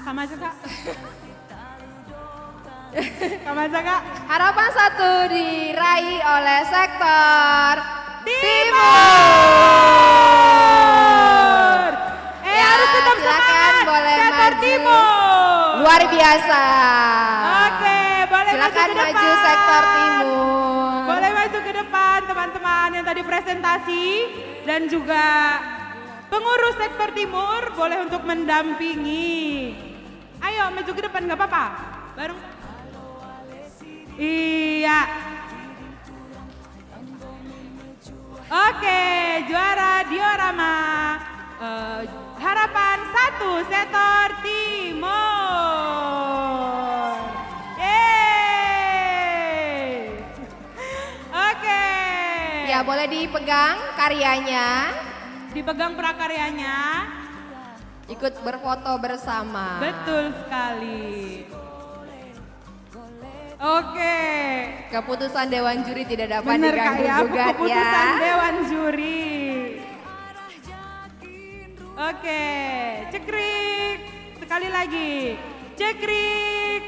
Sama aja Kak. Sama aja Kak. Harapan 1 diraih oleh sektor Timur. Harus tetap silakan semangat. boleh Sektor maju. Timur. Luar biasa. Oke, boleh Silakan maju ke maju depan. sektor timur. Boleh maju ke depan teman-teman yang tadi presentasi dan juga pengurus sektor timur boleh untuk mendampingi. Ayo maju ke depan nggak apa-apa. Bareng. Iya. Oke, juara diorama Harapan 1 sektor timur. Yeay. Oke. Ya, boleh dipegang karyanya. Dipegang prakaryanya. Ikut berfoto bersama. Betul sekali. Oke. Keputusan Dewan Juri tidak dapat Bener Kak diganggu ya, gugat keputusan ya. Dewan Juri. Oke, cekrik. Sekali lagi. Cekrik.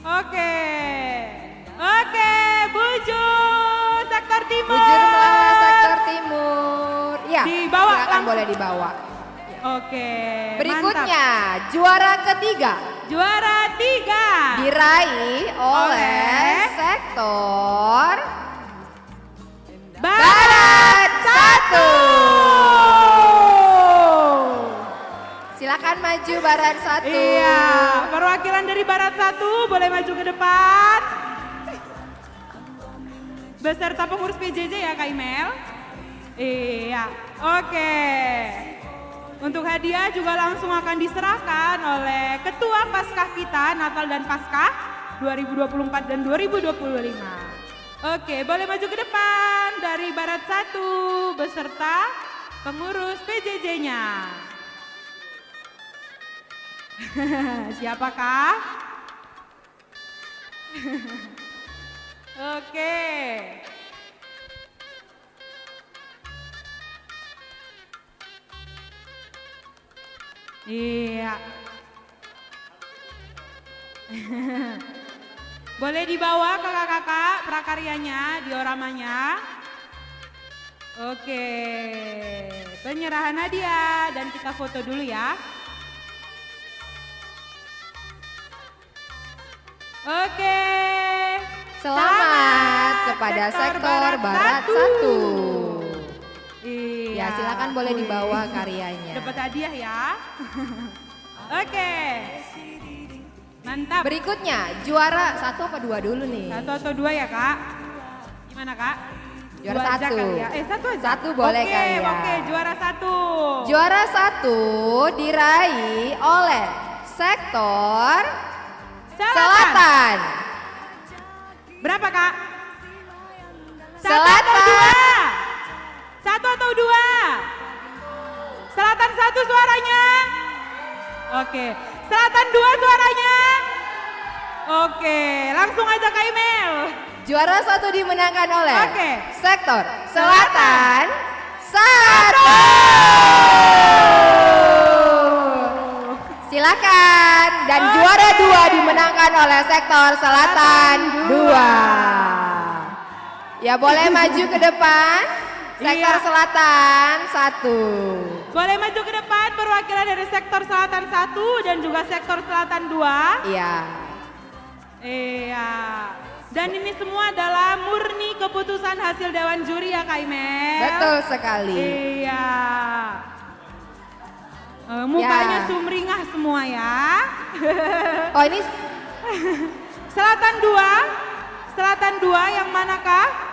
Oke. Oke, Bujur sektor timur. Bujur melawan sektor timur. Ya, Dibawa silakan langsung. boleh dibawa. Oke. Berikutnya, mantap. juara ketiga. Juara 3 Diraih oleh sektor Barat 1. Silakan maju Barat 1. Iya, perwakilan dari Barat 1 boleh maju ke depan. Beserta pengurus PJJ ya Kak Imel. Iya, oke. Untuk hadiah juga langsung akan diserahkan oleh Ketua Paskah kita, Natal dan Paskah 2024 dan 2025. Oke, boleh maju ke depan dari Barat 1 beserta pengurus PJJ-nya. Siapakah? Oke. Iya. Boleh dibawa kakak-kakak prakaryanya, dioramanya. Oke, penyerahan hadiah dan kita foto dulu ya. Oke. Selamat kepada sektor Barat 1. Iya. Ya, silakan boleh dibawa karyanya. Dapat hadiah ya. Oke. Mantap. Berikutnya, juara 1 apa 2 dulu nih? 1 atau 2 ya, Kak? Gimana, Kak? Juara 2 aja 1. kali ya. 1 aja. 1 boleh oke, kali ya. Oke, juara 1. Juara 1 diraih oleh sektor Selatan. Berapa, Kak? 1 Selatan. atau 2? 1 atau 2? Selatan 1 suaranya. Oke. Selatan 2 suaranya. Oke, langsung aja Kak Emil. Juara 1 dimenangkan oleh Oke. sektor Selatan 1. Silakan. Dan juara 2 dimenangkan oleh sektor Selatan 2. Ya, boleh maju ke depan. Sektor Iya. Selatan 1. Boleh maju ke depan perwakilan dari sektor Selatan 1 dan juga sektor Selatan 2. Iya. Iya. Dan ini semua adalah murni keputusan hasil Dewan Juri ya Kak Imel. Betul sekali. Iya. Mukanya Ya. sumringah semua ya. Oh, ini Selatan 2. Selatan 2 yang manakah?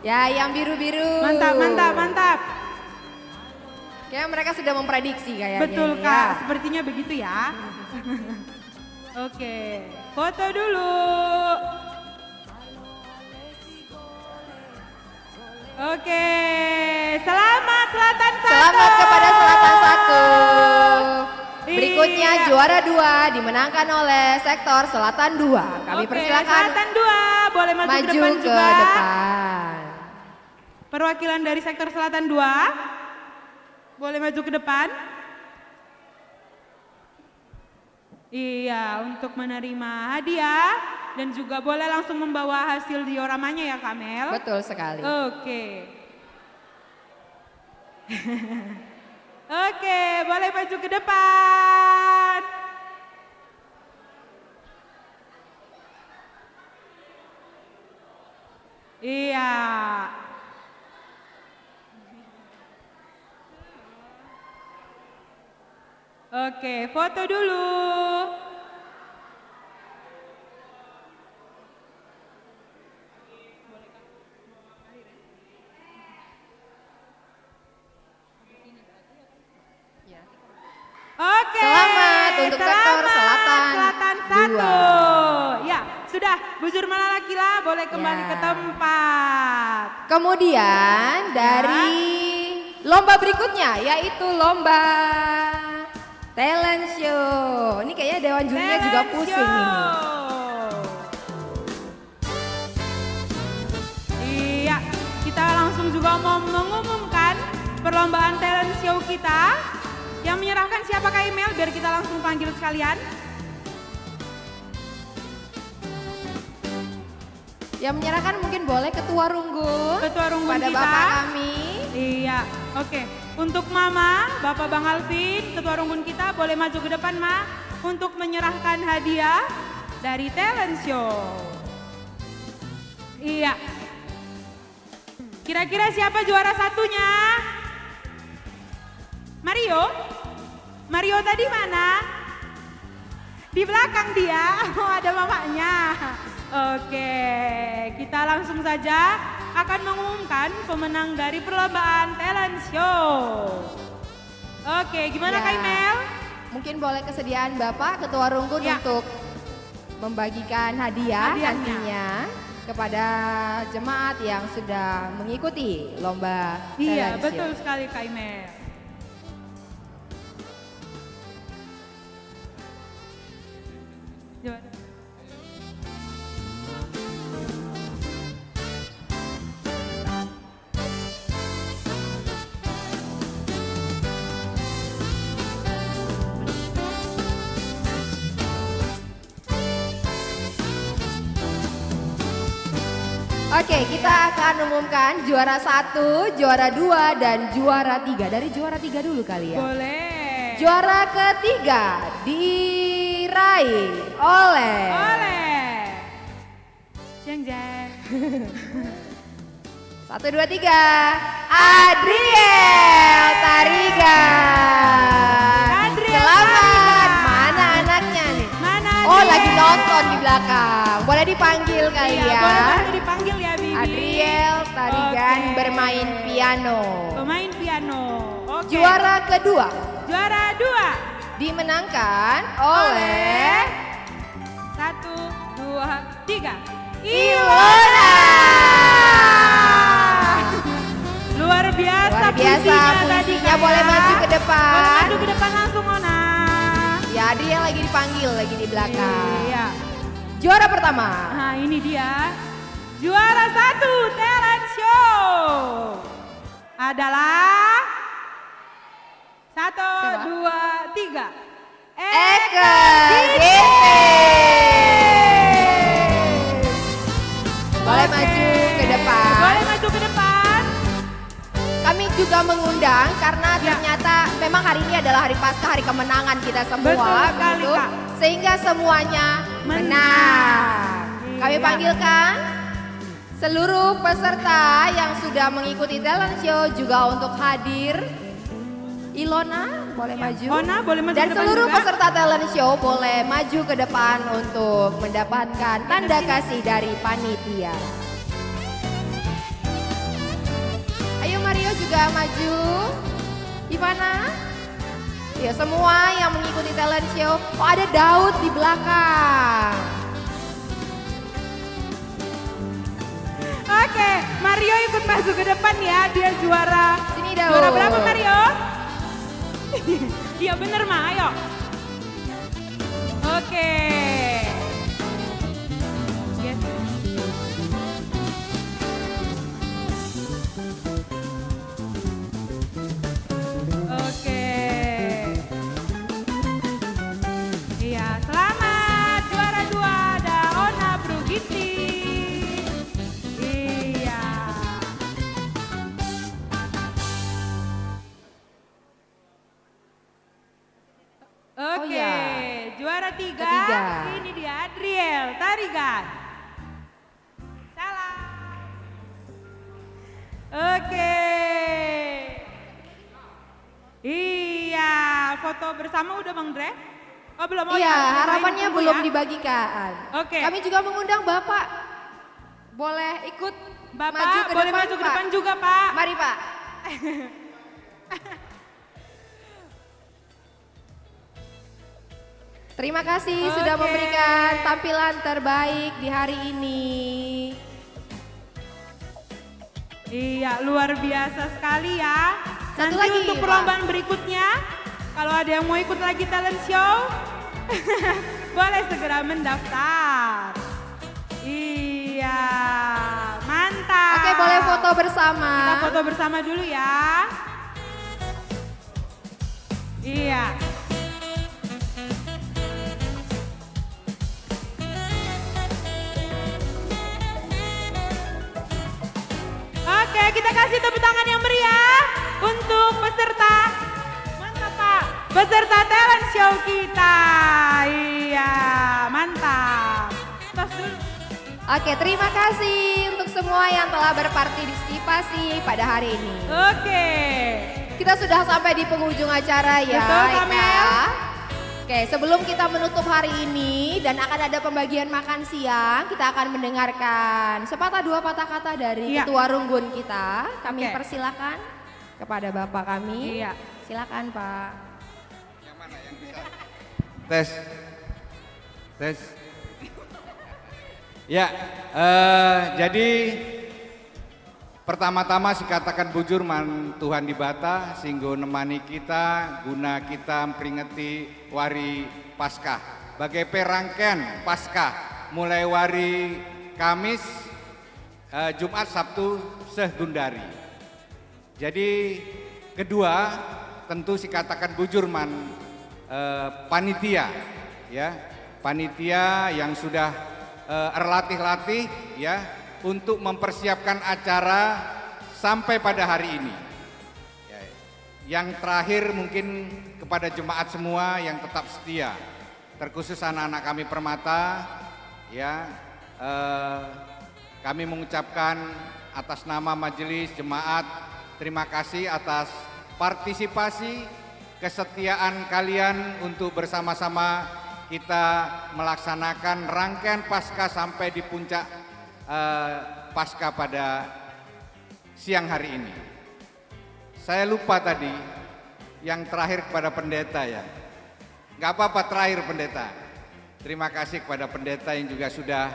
Ya, yang biru-biru. Mantap, mantap, mantap. Kayaknya mereka sudah memprediksi kayaknya. Betul ini, Kak, ya. sepertinya begitu ya. Oke, foto dulu. Oke, selamat Selatan 1. Selamat kepada Selatan 1. Berikutnya Iya. juara 2 dimenangkan oleh sektor Selatan 2. Kami Oke, persilakan Selatan 2, boleh maju, maju ke depan ke juga. depan. Perwakilan dari sektor Selatan 2, boleh maju ke depan. Iya, untuk menerima hadiah dan juga boleh langsung membawa hasil dioramanya ya Kamel. Betul sekali. Oke. Oke, boleh maju ke depan. Iya. Oke, foto dulu. Oke. Selamat untuk sektor Selatan Selatan 1. Ya, sudah. Bujur Malalakila boleh kembali Ya. ke tempat. Kemudian dari lomba berikutnya yaitu lomba talent show. Ini kayaknya Dewan Jurinya juga Talent pusing show. ini. Iya, kita langsung juga mau mengumumkan perlombaan talent show kita. Yang menyerahkan siapakah email biar kita langsung panggil sekalian. Yang menyerahkan mungkin boleh Ketua Runggun. Ketua Runggun pada kita. Bapak kami. Iya, oke. Untuk Mama, Bapak Bang Alvin, Ketua Runggun kita boleh maju ke depan Ma untuk menyerahkan hadiah dari talent show. Iya. Kira-kira siapa juara satunya? Mario? Mario tadi mana? Di belakang dia. Oh, ada mamanya. Oke, kita langsung saja akan mengumumkan pemenang dari perlombaan talent show. Oke, gimana Ya. Kak Imel? Mungkin boleh kesediaan Bapak Ketua Rungkun Ya. untuk membagikan hadiah Hadiahnya. nantinya kepada jemaat yang sudah mengikuti lomba Iya, talent betul show. sekali Kak Imel. Juara. Oke, kita akan umumkan juara 1, juara 2, dan juara 3. Dari juara 3 dulu kali ya. Boleh. Juara ketiga diraih oleh Jeng jeng. 1, 2, 3 Adriel Tarigan. Selamat. Mana anaknya nih? Mana Oh, Adriel? lagi nonton di belakang. Boleh dipanggil kali Iya, ya. boleh banget dipanggil ya Bibi. Adriel Tarigan Oke. bermain piano. Pemain piano. Oke. Juara kedua Juara 2. dimenangkan oleh 1, 2, 3. Ilona. Luar biasa. Luar biasa puisinya, boleh maju ke depan. Boleh maju ke depan langsung Ona. Ya, Adriel lagi dipanggil lagi di belakang. Iya. Juara pertama. Nah, ini dia. Juara 1 talent show adalah 1, 2, 3. Eka Gete. Boleh maju ke depan. Boleh maju ke depan. Kami juga mengundang karena ternyata memang hari ini adalah hari Paskah, hari kemenangan kita semua. Betul sekali, begitu. Kak. Sehingga semuanya menang. Kami Iya. panggilkan seluruh peserta yang sudah mengikuti talent show juga untuk hadir. Ilona boleh maju. Ona boleh maju Dan ke depan seluruh juga. peserta talent show boleh maju ke depan untuk mendapatkan tanda kasih dari panitia. Ayo Mario juga maju. Ivana. Ya, semua yang mengikuti talent show. Oh, ada Daud di belakang. Oke, Mario ikut masuk ke depan ya. Dia juara. Sini Daud. Juara berapa Mario? Iya bener mah, ayo. Oke. Yes. Oke. Iya, selamat. Juara 2 ada Ona Brugiti. Iya. Oke, ya. juara 3. Ketiga. Ini dia Adriel Tarigan. Salam. Oke. Iya, foto bersama udah Bang Dre? Oh belum, oh Iya, ya, harapannya tunggu belum ya. dibagikan. Oke. Kami juga mengundang Bapak. Boleh ikut Bapak maju ke boleh depan, maju ke Pak. depan juga Pak. Mari Pak. Terima kasih sudah Oke. memberikan tampilan terbaik di hari ini. Iya, luar biasa sekali ya. Satu Nanti lagi, untuk Pak. perlombaan berikutnya, kalau ada yang mau ikut lagi talent show, boleh segera mendaftar. Iya, mantap. Oke, boleh foto bersama. Kita foto bersama dulu ya. Iya. Oke, kita kasih tepuk tangan yang meriah untuk peserta. Mantap Pak. Peserta talent show kita. Iya, mantap. Tos dulu. Oke, terima kasih untuk semua yang telah berpartisipasi pada hari ini. Oke. Kita sudah sampai di penghujung acara ya. Betul, Kak Eka. Mel. Oke, sebelum kita menutup hari ini dan akan ada pembagian makan siang, kita akan mendengarkan sepatah dua patah kata dari Iya. Ketua Runggun kita. Kami Oke. persilakan kepada Bapak kami. Iya. Silakan Pak. Tes. Tes. Ya, jadi pertama-tama sikatakan bujur man Tuhan di bata singgo nemani kita guna kita memperingati wari Paskah. Bagai perangken Paskah mulai wari Kamis, Jumat, Sabtu segundari. Jadi kedua tentu sikatakan bujur man panitia ya, panitia yang sudah berlatih-latih ya untuk mempersiapkan acara sampai pada hari ini. Ya, yang terakhir mungkin kepada jemaat semua yang tetap setia, terkhusus anak-anak kami Permata ya, kami mengucapkan atas nama majelis jemaat terima kasih atas partisipasi kesetiaan kalian untuk bersama-sama kita melaksanakan rangkaian Paskah sampai di puncak Paskah pada siang hari ini. Saya lupa tadi yang terakhir kepada pendeta ya. Nggak apa-apa terakhir pendeta. Terima kasih kepada pendeta yang juga sudah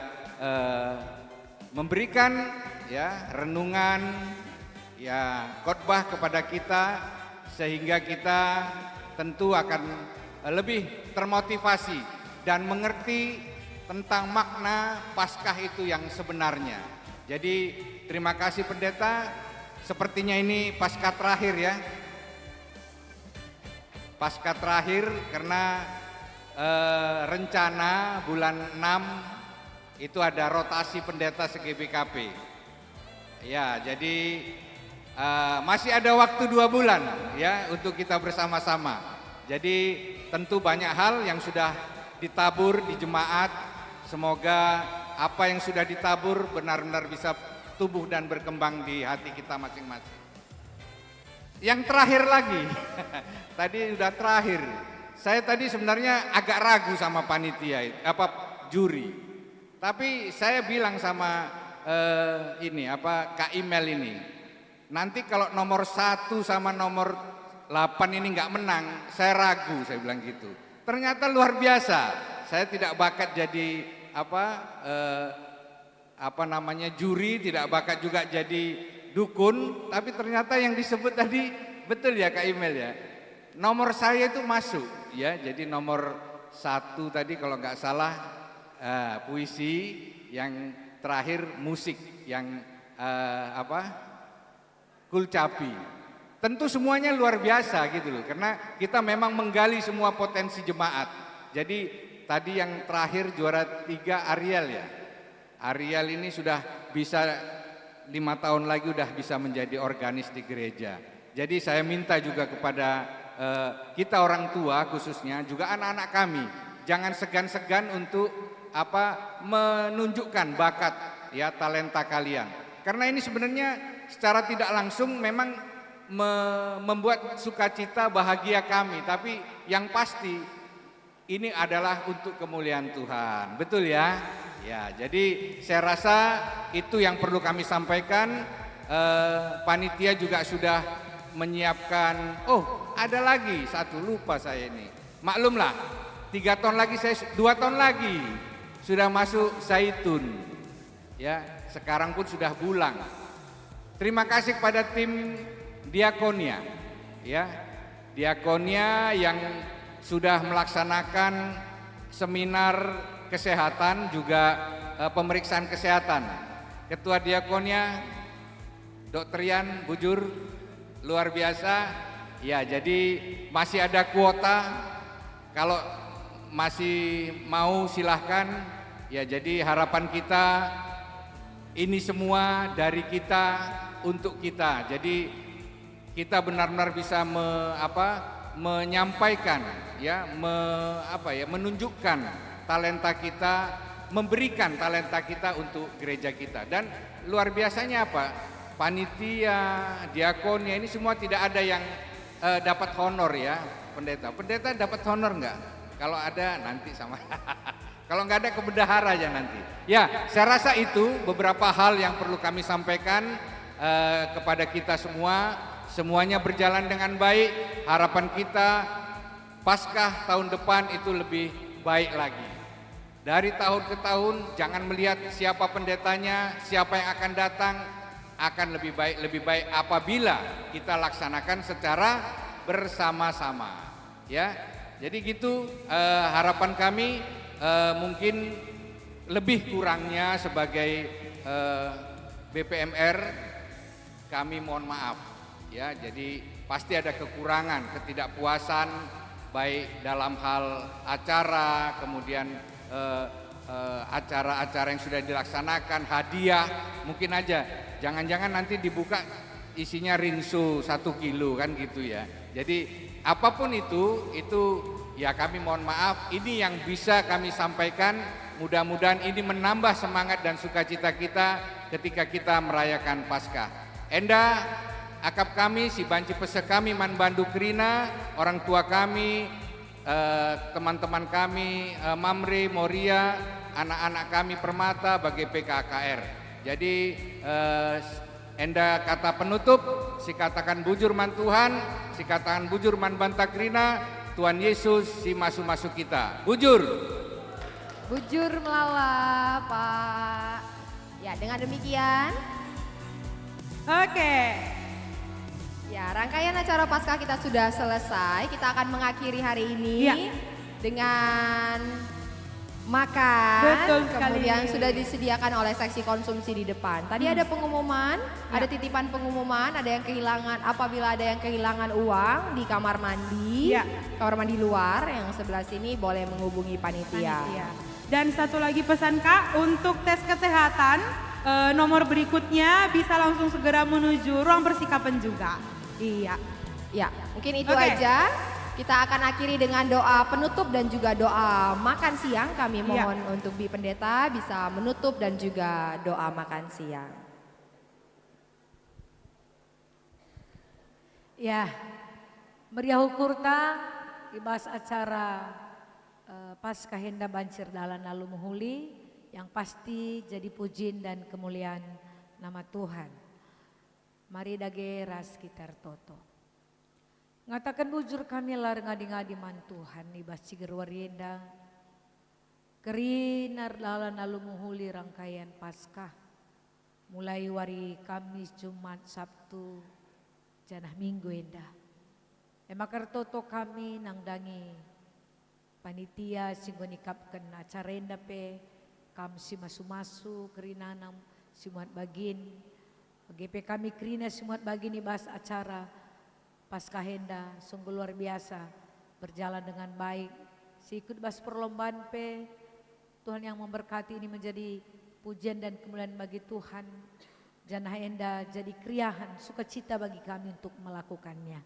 memberikan ya renungan ya khotbah kepada kita sehingga kita tentu akan lebih termotivasi dan mengerti tentang makna Paskah itu yang sebenarnya. Jadi terima kasih pendeta, sepertinya ini Paskah terakhir ya. Paskah terakhir karena rencana bulan 6 itu ada rotasi pendeta se-GBKP. Ya, jadi masih ada waktu 2 bulan ya untuk kita bersama-sama. Jadi tentu banyak hal yang sudah ditabur di jemaat. Semoga apa yang sudah ditabur benar-benar bisa tumbuh dan berkembang di hati kita masing-masing. Yang terakhir lagi, tadi sudah terakhir. Saya tadi sebenarnya agak ragu sama panitia, juri. Tapi saya bilang sama Kak Imel ini, nanti kalau nomor 1 sama nomor 8 ini nggak menang, saya ragu, saya bilang gitu. Ternyata luar biasa. Saya tidak bakat jadi juri, tidak bakat juga jadi dukun, tapi ternyata yang disebut tadi betul ya Kak Imel ya. Nomor saya itu masuk ya, jadi nomor 1 tadi kalau nggak salah puisi, yang terakhir musik yang Kulcapi. Tentu semuanya luar biasa gitu loh, karena kita memang menggali semua potensi jemaat. Jadi tadi yang terakhir juara 3 Ariel ya. Ariel ini sudah bisa 5 tahun lagi udah bisa menjadi organis di gereja. Jadi saya minta juga kepada kita orang tua khususnya juga anak-anak kami, jangan segan-segan untuk menunjukkan bakat ya, talenta kalian. Karena ini sebenarnya secara tidak langsung memang membuat sukacita bahagia kami, tapi yang pasti ini adalah untuk kemuliaan Tuhan. Betul ya? Ya, jadi saya rasa itu yang perlu kami sampaikan. Panitia juga sudah menyiapkan, ada lagi satu, lupa saya ini. Maklumlah, 3 tahun lagi, 2 tahun lagi sudah masuk zaitun. Ya, sekarang pun sudah bulang. Terima kasih kepada tim Diakonia, ya, Diakonia yang sudah melaksanakan seminar kesehatan juga pemeriksaan kesehatan. Ketua Diakonia, Dr. Yan Bujur, luar biasa. Ya, jadi masih ada kuota. Kalau masih mau silahkan. Ya, jadi harapan kita ini semua dari kita untuk kita. Jadi kita benar-benar bisa menyampaikan ya, menunjukkan talenta kita, memberikan talenta kita untuk gereja kita. Dan luar biasanya panitia, diakonia ini semua tidak ada yang dapat honor ya, pendeta. Pendeta dapat honor enggak? Kalau ada nanti sama. Kalau nggak ada ke bendahara aja nanti. Ya, saya rasa itu beberapa hal yang perlu kami sampaikan kepada kita semua. Semuanya berjalan dengan baik. Harapan kita Paskah tahun depan itu lebih baik lagi. Dari tahun ke tahun jangan melihat siapa pendetanya, siapa yang akan datang, akan lebih baik apabila kita laksanakan secara bersama-sama. Ya, jadi gitu harapan kami. Mungkin lebih kurangnya sebagai BPMR kami mohon maaf ya. Jadi pasti ada kekurangan, ketidakpuasan baik dalam hal acara, kemudian acara-acara yang sudah dilaksanakan, hadiah mungkin aja. Jangan-jangan nanti dibuka isinya rinso 1 kilo kan gitu ya. Jadi apapun itu ya kami mohon maaf, ini yang bisa kami sampaikan. Mudah-mudahan ini menambah semangat dan sukacita kita ketika kita merayakan Paskah. Enda, akap kami, si banci pese kami, man bandu Krina, orang tua kami, teman-teman kami, Mamre, Moria, anak-anak kami Permata, bagi PKKR. Jadi Enda kata penutup, si katakan bujur man Tuhan, si katakan bujur man banta Krina, Tuhan Yesus si masuk-masuk kita. Bujur. Bujur melala, Pak. Ya, dengan demikian. Oke. Ya, rangkaian acara Paskah kita sudah selesai. Kita akan mengakhiri hari ini dengan makan. Betul sekali. Kemudian sudah disediakan oleh seksi konsumsi di depan. Tadi ada pengumuman, ada titipan pengumuman, ada yang kehilangan, apabila ada yang kehilangan uang di kamar mandi, kamar mandi luar yang sebelah sini boleh menghubungi panitia. Dan satu lagi pesan Kak, untuk tes kesehatan nomor berikutnya bisa langsung segera menuju ruang persikapan juga. Iya. Ya, mungkin itu aja. Kita akan akhiri dengan doa penutup dan juga doa makan siang. Kami mohon untuk Bi Pendeta bisa menutup dan juga doa makan siang. Ya, meriah hukurta ibas acara Paskah Henda Bancir Dalan Lalu Muhuli yang pasti jadi pujian dan kemuliaan nama Tuhan. Mari dage ras kitar toto. Ngatakan bujur kami lar ngadi-ngadi man Tuhan ibas ciger warienda. Kerinar dalan lalu muhuli rangkaian Paskah. Mulai wari Kamis, Jumat, Sabtu, janah Minggu endah. Emakar toto kami nangdangi panitia singgonikapkan acara enda pe kam si masu-masu kerinanam simuat bagin. Bagi kami kerina simuat bagin ibas acara Paskah Henda sungguh luar biasa, berjalan dengan baik. Si ikut bas perlombaan pe, Tuhan yang memberkati ini menjadi pujian dan kemuliaan bagi Tuhan. Janah Henda jadi kriahan, sukacita bagi kami untuk melakukannya.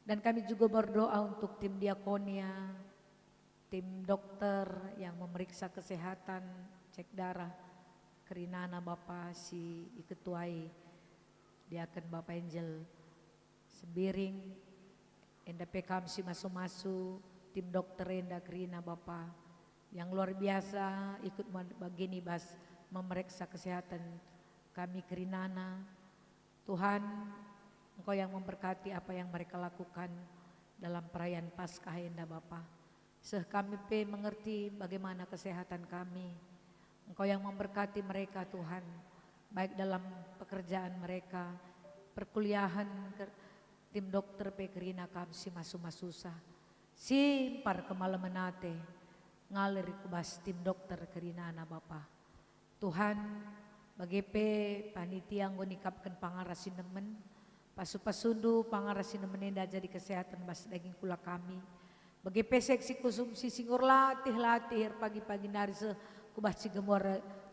Dan kami juga berdoa untuk tim diakonia, tim dokter yang memeriksa kesehatan, cek darah, kerinana Bapak si iketuai, diaken Bapak Angel Sembiring, enda pekam si masu-masu, tim dokter enda kerina Bapak yang luar biasa ikut begini bas memeriksa kesehatan kami kerinana. Tuhan, Engkau yang memberkati apa yang mereka lakukan dalam perayaan Paskah enda Bapak. Kami pe mengerti bagaimana kesehatan kami. Engkau yang memberkati mereka Tuhan, baik dalam pekerjaan mereka, perkuliahan, tim dokter pekerina kam si masu-masusa. Simpar kemalamanate ngalir kubas tim dokter kerinana Bapa. Tuhan bagi pe panitia ngonikapkan pangarasin nemen, pasu-pasundu pangarasin nemen enda jadi kesehatan bas daging kula kami. Bagi pe seksi konsumsi singur latih pagi-pagi nari se kubas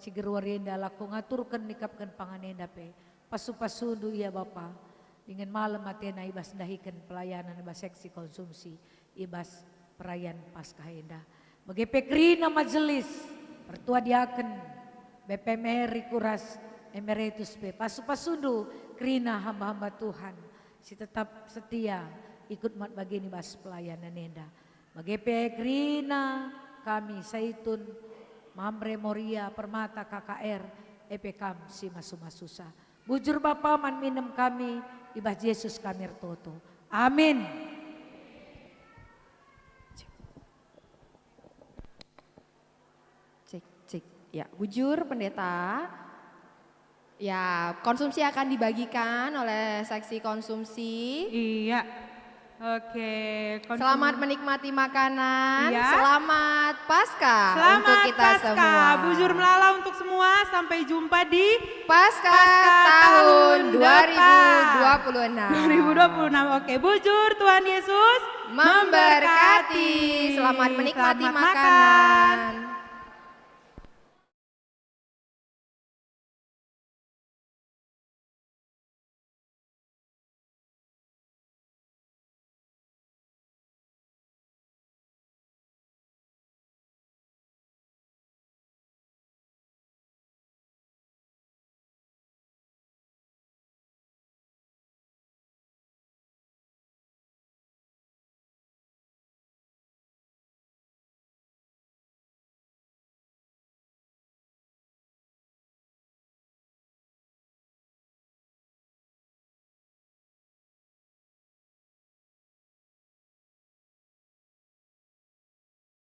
cigerwar enda laku ngaturkan nikapkan panganenda pe. Pasu-pasundu ya Bapa. Dengan malam matena ibas dahikan pelayanan ibas seksi konsumsi ibas perayaan Paskah Henda. Bagi pekrina majelis pertua diaken BPMR Kuras Emeritus P. Pasu-pasundu krina hamba-hamba Tuhan si tetap setia ikut mat bagini ibas pelayanan Henda. Bagi Pegrina, kami Saitun, Mamre Moria, Permata KKR, EPKAM Simasumasusa. Bujur Bapa man minum kami, ibah Yesus kami toto. Amin. Cek. Ya, bujur pendeta. Ya, konsumsi akan dibagikan oleh seksi konsumsi. Iya. Oke. Selamat menikmati makanan. Iya. Selamat Paskah Selamat untuk kita Paskah. semua. Bujur melala untuk semua. Sampai jumpa di Paskah tahun 2026. 2026. Oke, bujur Tuhan Yesus Memberkati. Selamat menikmati Selamat makanan.